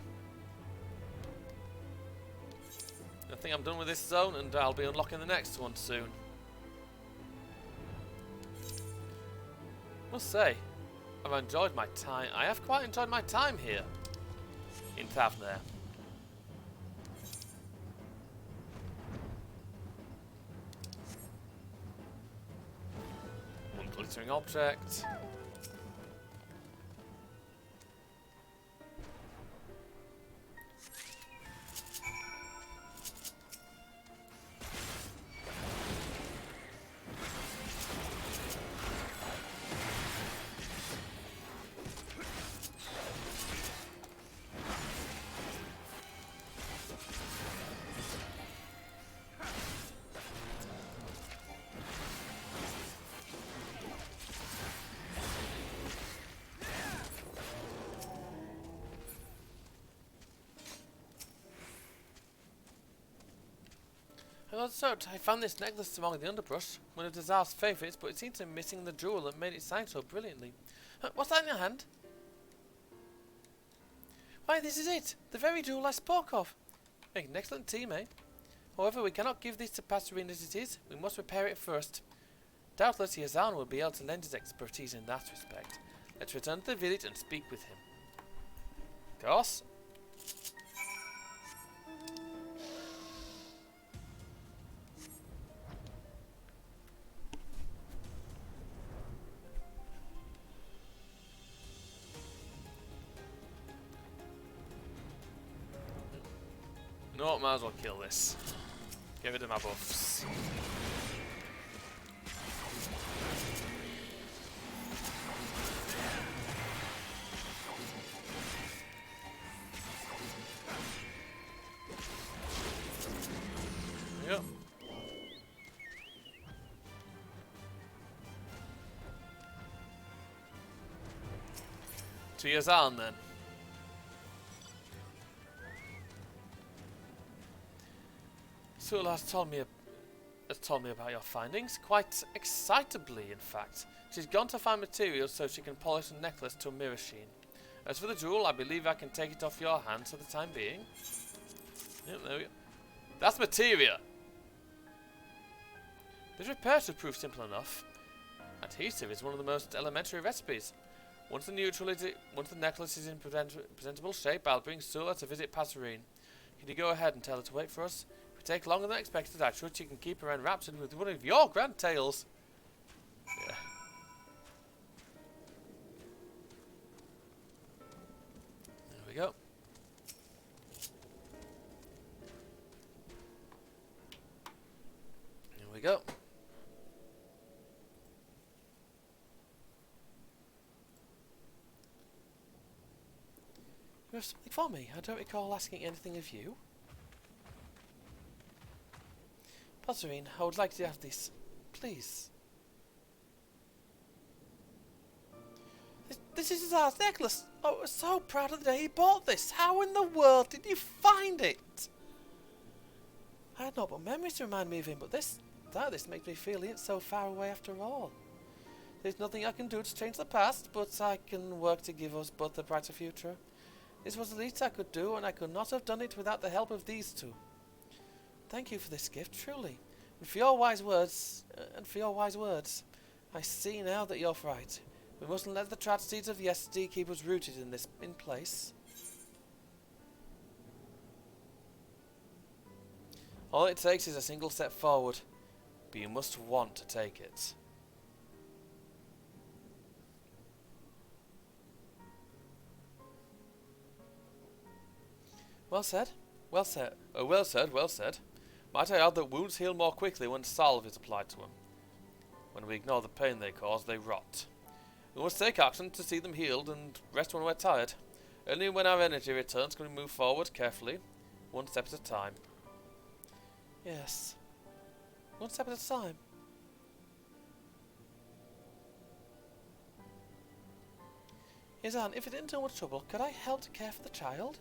I think I'm done with this zone, and I'll be unlocking the next one soon. Must say, I've enjoyed my time. I have quite enjoyed my time here in Thavnair. One glittering object. I found this necklace among the underbrush, one of Desar's favourites, but it seems to be missing the jewel that made it shine so brilliantly. What's that in your hand? Why, this is it! The very jewel I spoke of! Make an excellent team, eh? However, we cannot give this to Passerine as it is. We must repair it first. Doubtless Yazan will be able to lend his expertise in that respect. Let's return to the village and speak with him. Of course. No, might as well kill this. Get rid of my buffs. Yep. To Yazan then. Sula has told me about your findings, quite excitably in fact. She's gone to find materials so she can polish a necklace to a mirror sheen. As for the jewel, I believe I can take it off your hands for the time being. Yep, there we go. That's materia! The repair should prove simple enough. Adhesive is one of the most elementary recipes. Once the necklace is in presentable shape, I'll bring Sula to visit Passerine. Can you go ahead and tell her to wait for us? Take longer than expected. I trust you can keep her enraptured with one of your grand tales. Yeah. There we go. Here we go. You have something for me? I don't recall asking anything of you. Passerine, I would like to have this. Please. This is Desar's necklace. I was so proud of the day he bought this. How in the world did you find it? I had not but memories to remind me of him, but this makes me feel he ain't so far away after all. There's nothing I can do to change the past, but I can work to give us both a brighter future. This was the least I could do, and I could not have done it without the help of these two. Thank you for this gift, truly. And for your wise words, I see now that you're right. We mustn't let the tragedies of yesterday keep us rooted in place. All it takes is a single step forward, but you must want to take it. Well said. Well said. Well said. Might I add that wounds heal more quickly when salve is applied to them. When we ignore the pain they cause, they rot. We must take action to see them healed and rest when we're tired. Only when our energy returns can we move forward carefully, one step at a time. Yes, one step at a time. Izan, if it isn't too much trouble, could I help to care for the child?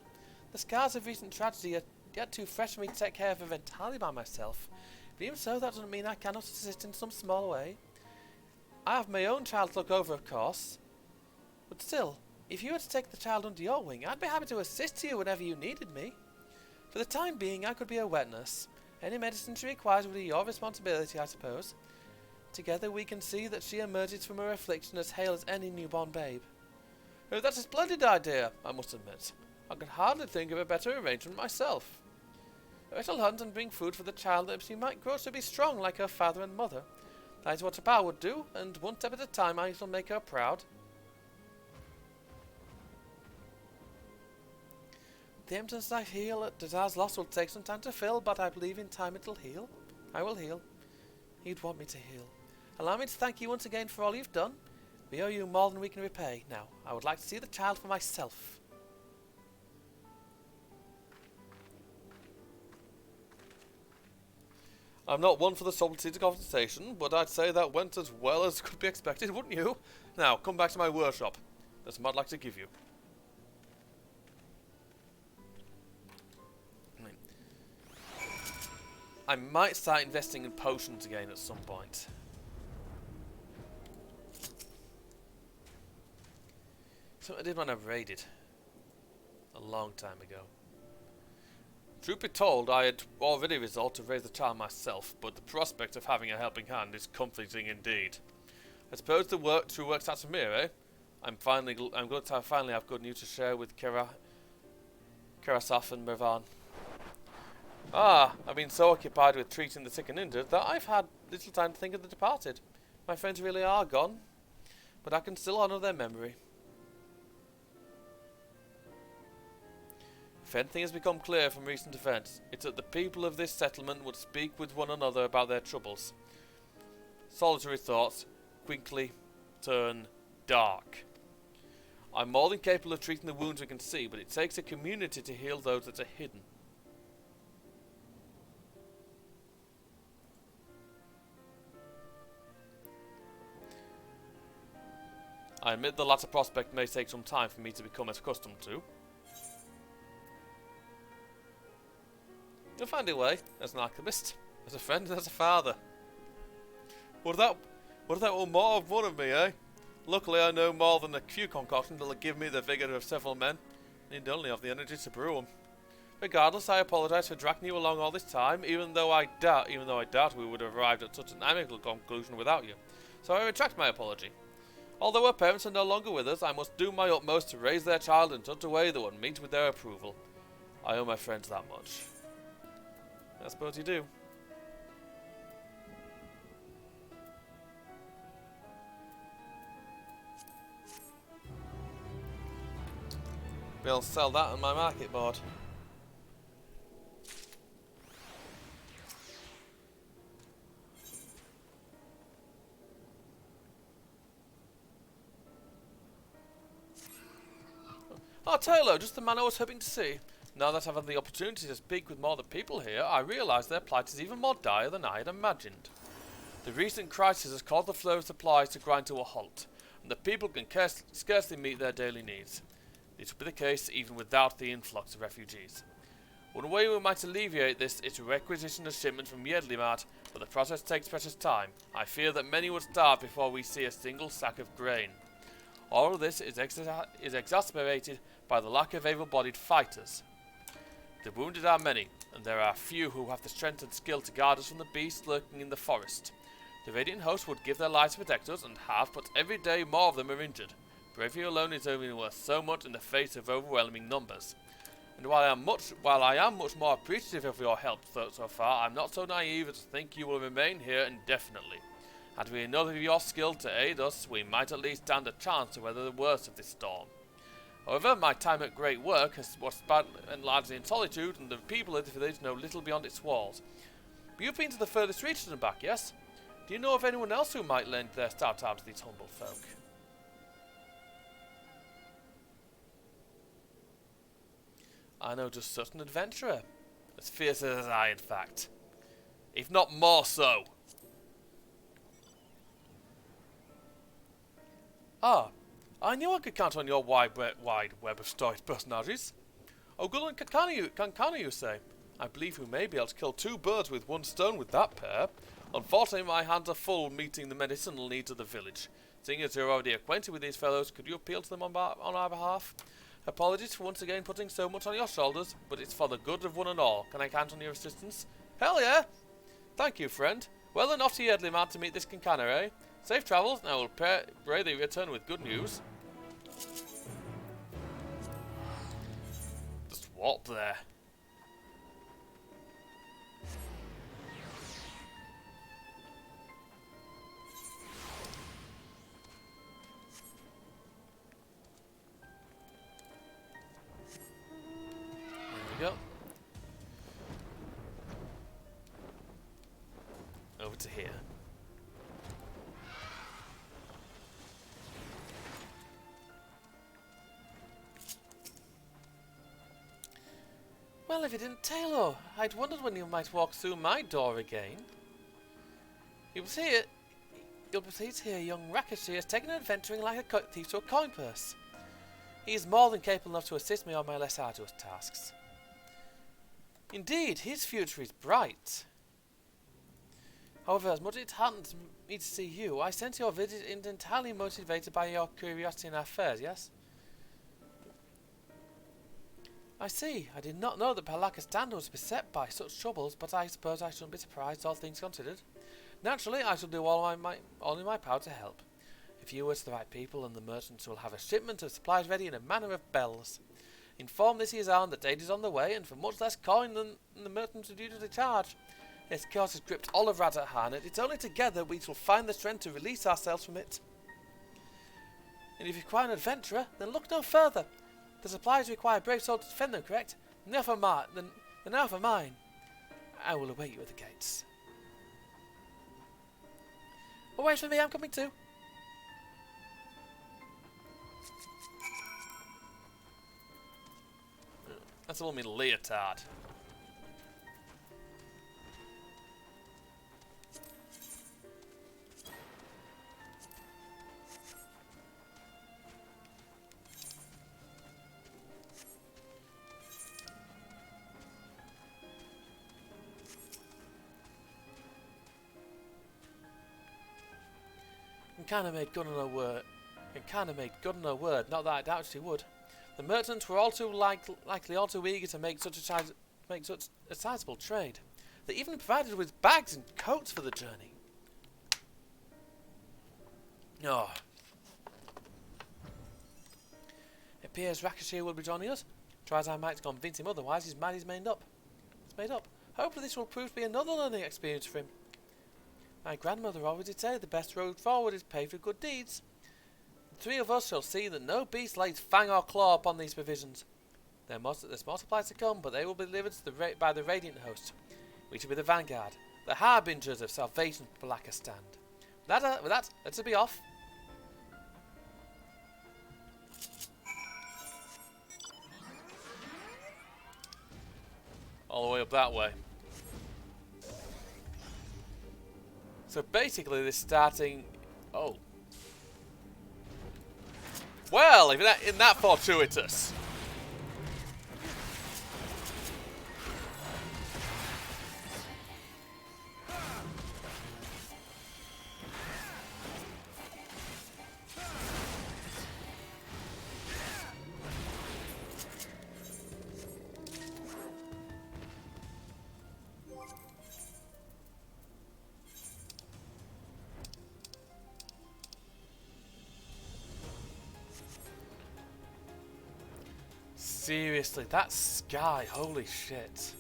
The scars of recent tragedy are yet too fresh for me to take care of her entirely by myself. But even so, that doesn't mean I cannot assist in some small way. I have my own child to look over, of course. But still, if you were to take the child under your wing, I'd be happy to assist you whenever you needed me. For the time being, I could be a wet nurse. Any medicine she requires would be your responsibility, I suppose. Together we can see that she emerges from her affliction as hale as any newborn babe. Oh, that's a splendid idea, I must admit. I could hardly think of a better arrangement myself. I shall hunt and bring food for the child that she might grow to be strong like her father and mother. That is what a bow would do, and one step at a time I shall make her proud. The emptiness I feel at Dazar's loss will take some time to fill, but I believe in time it'll heal. I will heal. You'd want me to heal. Allow me to thank you once again for all you've done. We owe you more than we can repay. Now, I would like to see the child for myself. I'm not one for the subtleties of conversation, but I'd say that went as well as could be expected, wouldn't you? Now, come back to my workshop. There's some I'd like to give you. I might start investing in potions again at some point. Something I did when I raided. A long time ago. Truth be told, I had already resolved to raise the child myself, but the prospect of having a helping hand is comforting indeed. I suppose the true work starts from here, eh? I'm glad to finally have good news to share with Karasaf and Mervan. I've been so occupied with treating the sick and injured that I've had little time to think of the departed. My friends really are gone, but I can still honour their memory. If anything has become clear from recent events, it's that the people of this settlement would speak with one another about their troubles. Solitary thoughts quickly turn dark. I'm more than capable of treating the wounds we can see, but it takes a community to heal those that are hidden. I admit the latter prospect may take some time for me to become accustomed to. You'll find a way, as an alchemist, as a friend, and as a father. What if that were more of one of me, eh? Luckily I know more than a few concoctions that'll give me the vigour of several men. I need only have the energy to brew them. Regardless, I apologise for dragging you along all this time, even though I doubt we would have arrived at such an amicable conclusion without you. So I retract my apology. Although our parents are no longer with us, I must do my utmost to raise their child in such a way that would meet with their approval. I owe my friends that much. I suppose you do. We'll sell that on my market board. Oh, Taylor, just the man I was hoping to see. Now that I've had the opportunity to speak with more of the people here, I realise their plight is even more dire than I had imagined. The recent crisis has caused the flow of supplies to grind to a halt, and the people can scarcely meet their daily needs. This would be the case even without the influx of refugees. One way we might alleviate this is to requisition a shipment from Yedlimat, but the process takes precious time. I fear that many would starve before we see a single sack of grain. All of this is exacerbated by the lack of able-bodied fighters. The wounded are many, and there are few who have the strength and skill to guard us from the beasts lurking in the forest. The Radiant host would give their lives to protect us, and have, but every day more of them are injured. Bravery alone is only worth so much in the face of overwhelming numbers. And while I am much more appreciative of your help so far, I'm not so naive as to think you will remain here indefinitely. Had we enough of your skill to aid us, we might at least stand a chance to weather the worst of this storm. However, my time at Great Work was spent largely in solitude, and the people of the village know little beyond its walls. But you've been to the furthest reaches and back, yes? Do you know of anyone else who might lend their stout arm to these humble folk? I know just such an adventurer. As fierce as I, in fact. If not more so. Ah, I knew I could count on your wide web of storied personages. Ogul and Kankana, you say? I believe you may be able to kill two birds with one stone with that pair. Unfortunately, my hands are full meeting the medicinal needs of the village. Seeing as you're already acquainted with these fellows, could you appeal to them on our behalf? Apologies for once again putting so much on your shoulders, but it's for the good of one and all. Can I count on your assistance? Hell yeah! Thank you, friend. Well then, off to you, Edley man, to meet this Kankana, eh? Safe travels, and I will pray they return with good news. Just warp there. There we go. Over to here. Well, if you didn't Taylor, I'd wondered when you might walk through my door again. You'll be pleased to hear young Rakashi has taken adventuring like a thief to a coin purse. He is more than capable enough to assist me on my less arduous tasks. Indeed, his future is bright. However, as much as it heartens me to see you, I sense your visit is entirely motivated by your curiosity in our affairs, yes? I see. I did not know that Palakastan was beset by such troubles, but I suppose I shouldn't be surprised, all things considered. Naturally, I shall do all in my power to help. If you were to the right people, and the merchants will have a shipment of supplies ready in a manner of bells. Inform this year's arm that aid is on the way, and for much less coin than the merchants would usually charge. Its chaos has gripped all of Radha-Han, and it's only together we shall find the strength to release ourselves from it. And if you require an adventurer, then look no further. The supplies require brave souls to defend them, correct? Now for mine. I will await you at the gates. Oh, wait for me, I'm coming too. That's a little leotard. Kankana made good on her word. Not that I doubt she would. The merchants were all too likely all too eager to make such a sizable trade. They even provided with bags and coats for the journey. Oh. It appears Rakashi will be joining us. Try as I might to convince him otherwise, his mind is made up. Hopefully this will prove to be another learning experience for him. My grandmother always did say the best road forward is paved with good deeds. The three of us shall see that no beast lays fang or claw upon these provisions. There's more supplies to come, but they will be delivered by the Radiant Host. We shall be the vanguard, the harbingers of salvation for Palakastan. With that, let's be off. All the way up that way. So basically, they're starting. Oh. Well, isn't that fortuitous? Seriously, that sky, holy shit.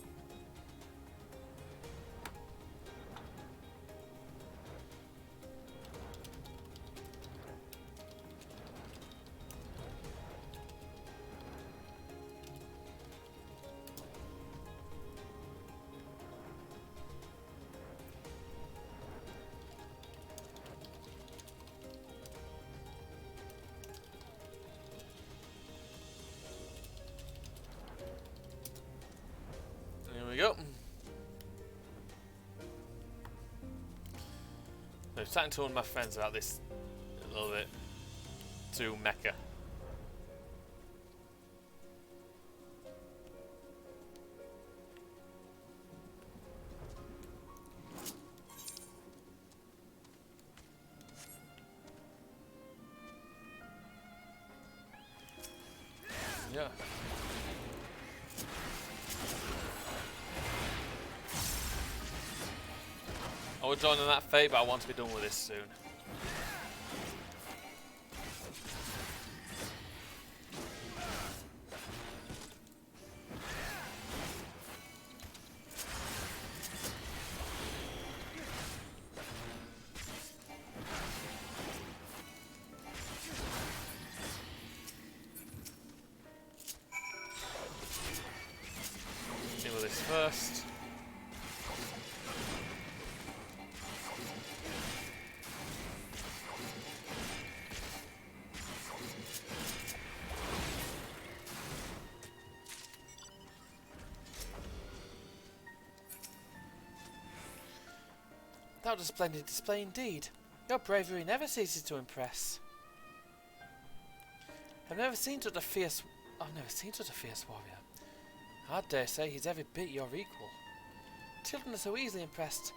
chatting to one of my friends about this a little bit. To Mecca. Yeah. I would join in that fate, but I want to be done with this soon. Deal with this first. That was a splendid display indeed. Your bravery never ceases to impress. I've never seen such a fierce warrior. I dare say he's every bit your equal. Children are so easily impressed.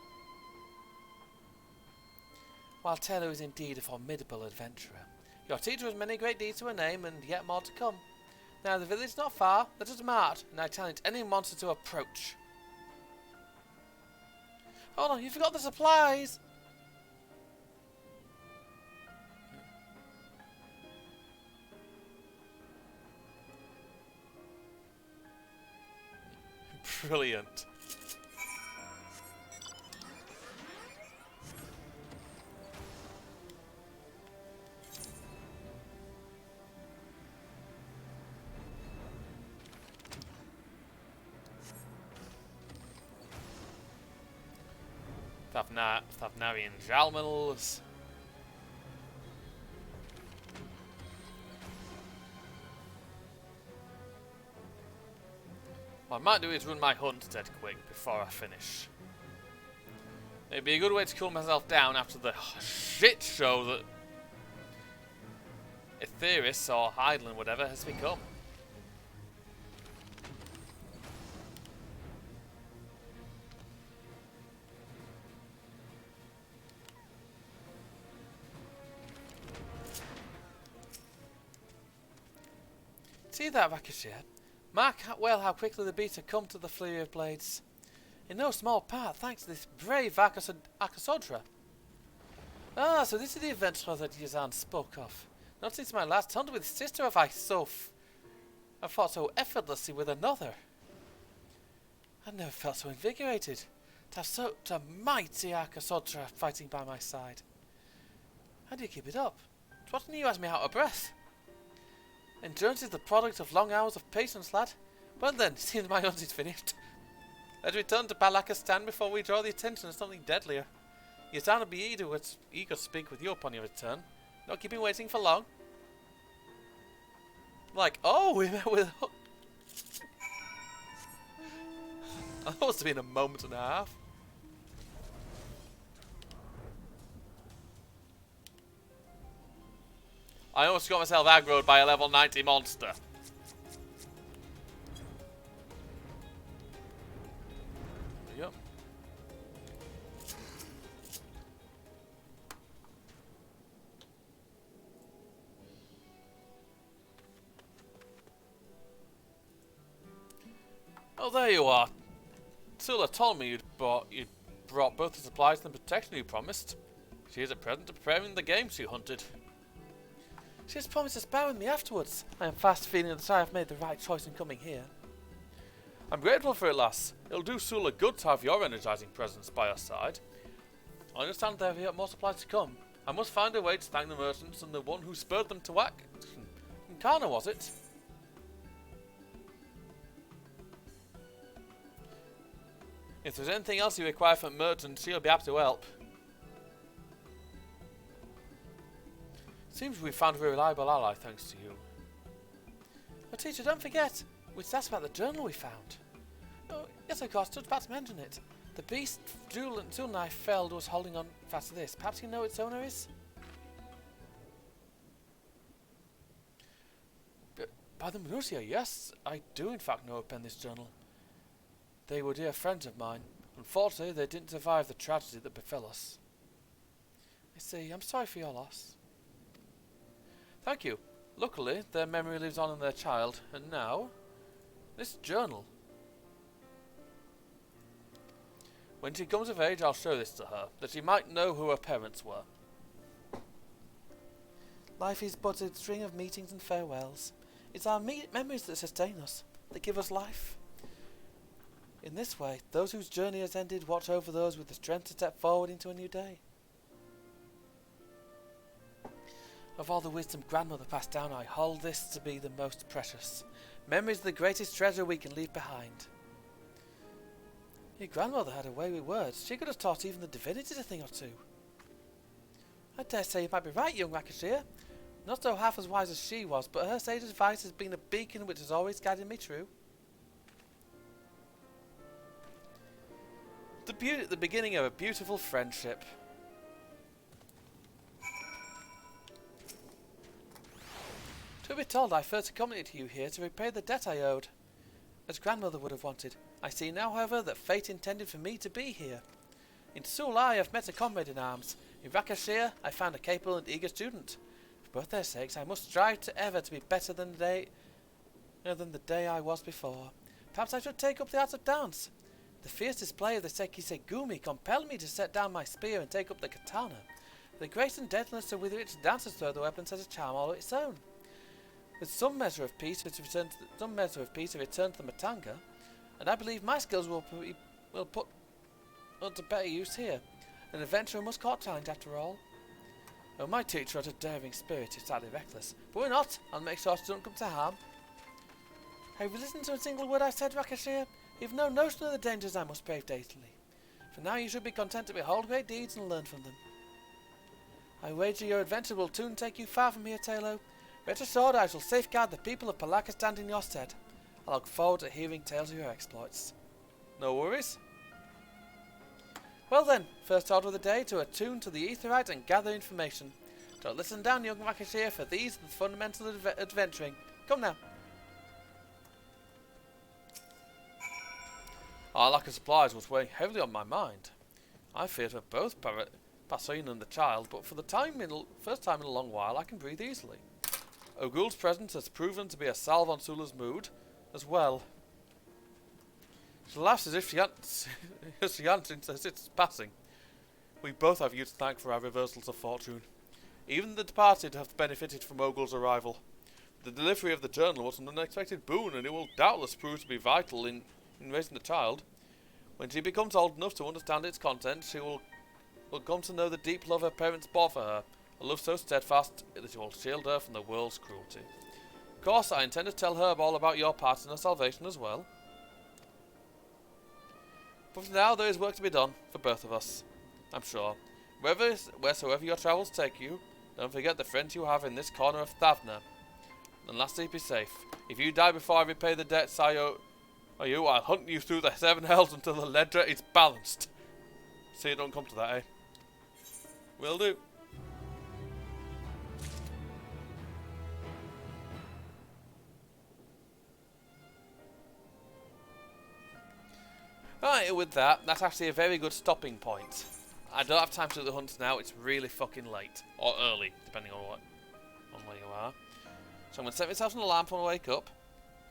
While Taylor is indeed a formidable adventurer. Your teacher has many great deeds to her name, and yet more to come. Now the village is not far, let us march, and I challenge any monster to approach. Hold on, you forgot the supplies! Brilliant. Thavnarian Jalmels. What I might do is run my hunt dead quick before I finish. It'd be a good way to cool myself down after the shit show that Etheris or Hydaelyn, whatever, has become. See that, Vakashir? Mark well how quickly the beats have come to the flurry of blades. In no small part thanks to this brave Akasodra. Ah, so this is the adventurer that Yazan spoke of. Not since my last hunt with his sister have I fought so effortlessly with another. I never felt so invigorated. To have such a mighty Akasodra fighting by my side. How do you keep it up? Twatting you has me out of breath. Endurance is the product of long hours of patience, lad. Well then, it seems my hunt is finished. Let's return to Balakistan before we draw the attention of something deadlier. Yazan will be eager to speak with you upon your return. Not keep him waiting for long. Like, oh, we met with... That must have been a moment and a half. I almost got myself aggroed by a level 90 monster. Yep. Oh, there you are. Sula told me you'd brought both the supplies and the protection you promised. She is at present preparing the game she hunted. She has promised to spar with me afterwards. I am fast feeling that I have made the right choice in coming here. I'm grateful for it, lass. It'll do Sula good to have your energizing presence by her side. I understand there are more supplies to come. I must find a way to thank the merchants and the one who spurred them to act. Kana, was it? If there's anything else you require from merchants, she'll be happy to help. Seems we've found a reliable ally thanks to you. But teacher, don't forget, we asked about the journal we found. Oh, Yes, of course, just about to mention it. The beast jewel knife felled was holding on fast to this. Perhaps you know its owner is? By the Marussia, yes, I do in fact know who penned this journal. They were dear friends of mine. Unfortunately, they didn't survive the tragedy that befell us. I see, I'm sorry for your loss. Thank you. Luckily, their memory lives on in their child, and now, this journal. When she comes of age, I'll show this to her, that she might know who her parents were. Life is but a string of meetings and farewells. It's our memories that sustain us, that give us life. In this way, those whose journey has ended watch over those with the strength to step forward into a new day. Of all the wisdom grandmother passed down, I hold this to be the most precious. Memories are the greatest treasure we can leave behind. Your grandmother had a way with words. She could have taught even the divinities a thing or two. I dare say you might be right, young Rakashir. Not so half as wise as she was, but her sage advice has been a beacon which has always guided me true. The beginning of a beautiful friendship. To be told, I first accompanied you here to repay the debt I owed, as grandmother would have wanted. I see now, however, that fate intended for me to be here. In Sul I have met a comrade in arms. In Rakashir I found a capable and eager student. For both their sakes I must strive ever to be better than the day I was before. Perhaps I should take up the art of dance. The fierce display of the Sekisegumi compelled me to set down my spear and take up the katana. The grace and deadliness with which dancers throw the weapons has a charm all its own. With some measure of peace to return to the Matanga, and I believe my skills will put to better use here. An adventurer must court challenge after all. Oh, my teacher had a daring spirit, is slightly reckless. But we're not. I'll make sure she don't come to harm. Have you listened to a single word I said, Rakashir? You've no notion of the dangers I must brave daily. For now you should be content to behold great deeds and learn from them. I wager your adventure will soon take you far from here, Talo. Rest assured I shall safeguard the people of Palakistan in your stead. I look forward to hearing tales of your exploits. No worries. Well then, first order of the day to attune to the Aetheryte and gather information. Don't listen down, young Rakashir, for these are the fundamentals of adventuring. Come now. Our lack of supplies was weighing heavily on my mind. I feared for both Passin and the child, but for the first time in a long while I can breathe easily. Ogul's presence has proven to be a salve on Sula's mood, as well. She laughs as if she hadn't since its passing. We both have you to thank for our reversals of fortune. Even the departed have benefited from Ogul's arrival. The delivery of the journal was an unexpected boon, and it will doubtless prove to be vital in raising the child. When she becomes old enough to understand its content, she will come to know the deep love her parents bore for her, a love so steadfast that it will shield her from the world's cruelty. Of course, I intend to tell her all about your part in her salvation as well. But for now, there is work to be done for both of us, I'm sure. Wheresoever your travels take you, don't forget the friends you have in this corner of Thavna. And lastly, be safe. If you die before I repay the debts I owe you, I'll hunt you through the 7 hells until the ledger is balanced. See it don't come to that, eh? Will do. Right, with that's actually a very good stopping point. I don't have time to do the hunts now, it's really fucking late. Or early, depending on where you are. So I'm going to set myself an alarm when I wake up,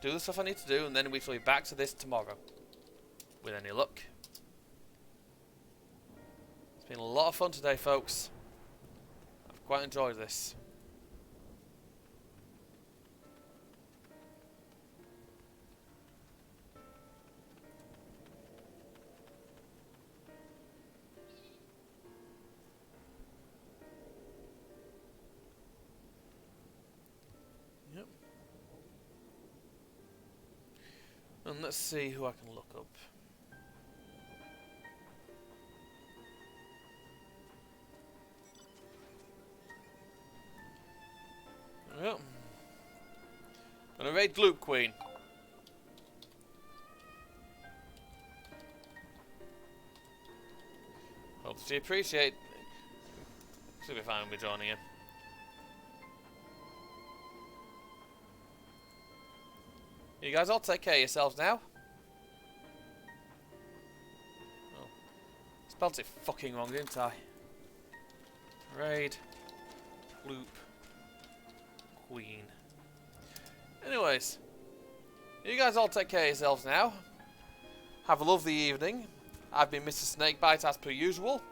do the stuff I need to do, and then we shall be back to this tomorrow. With any luck. It's been a lot of fun today, folks. I've quite enjoyed this. Yep. And let's see who I can look up. Yep. I'm gonna raid Gloop Queen. Much appreciate. Should be fine with joining in. You guys all take care of yourselves now. Oh, spelled it fucking wrong, didn't I? Raid, loop, queen. Anyways, you guys all take care of yourselves now. Have a lovely evening. I've been Mr. Snakebite as per usual.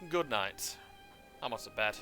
Good night. I'm off to bed.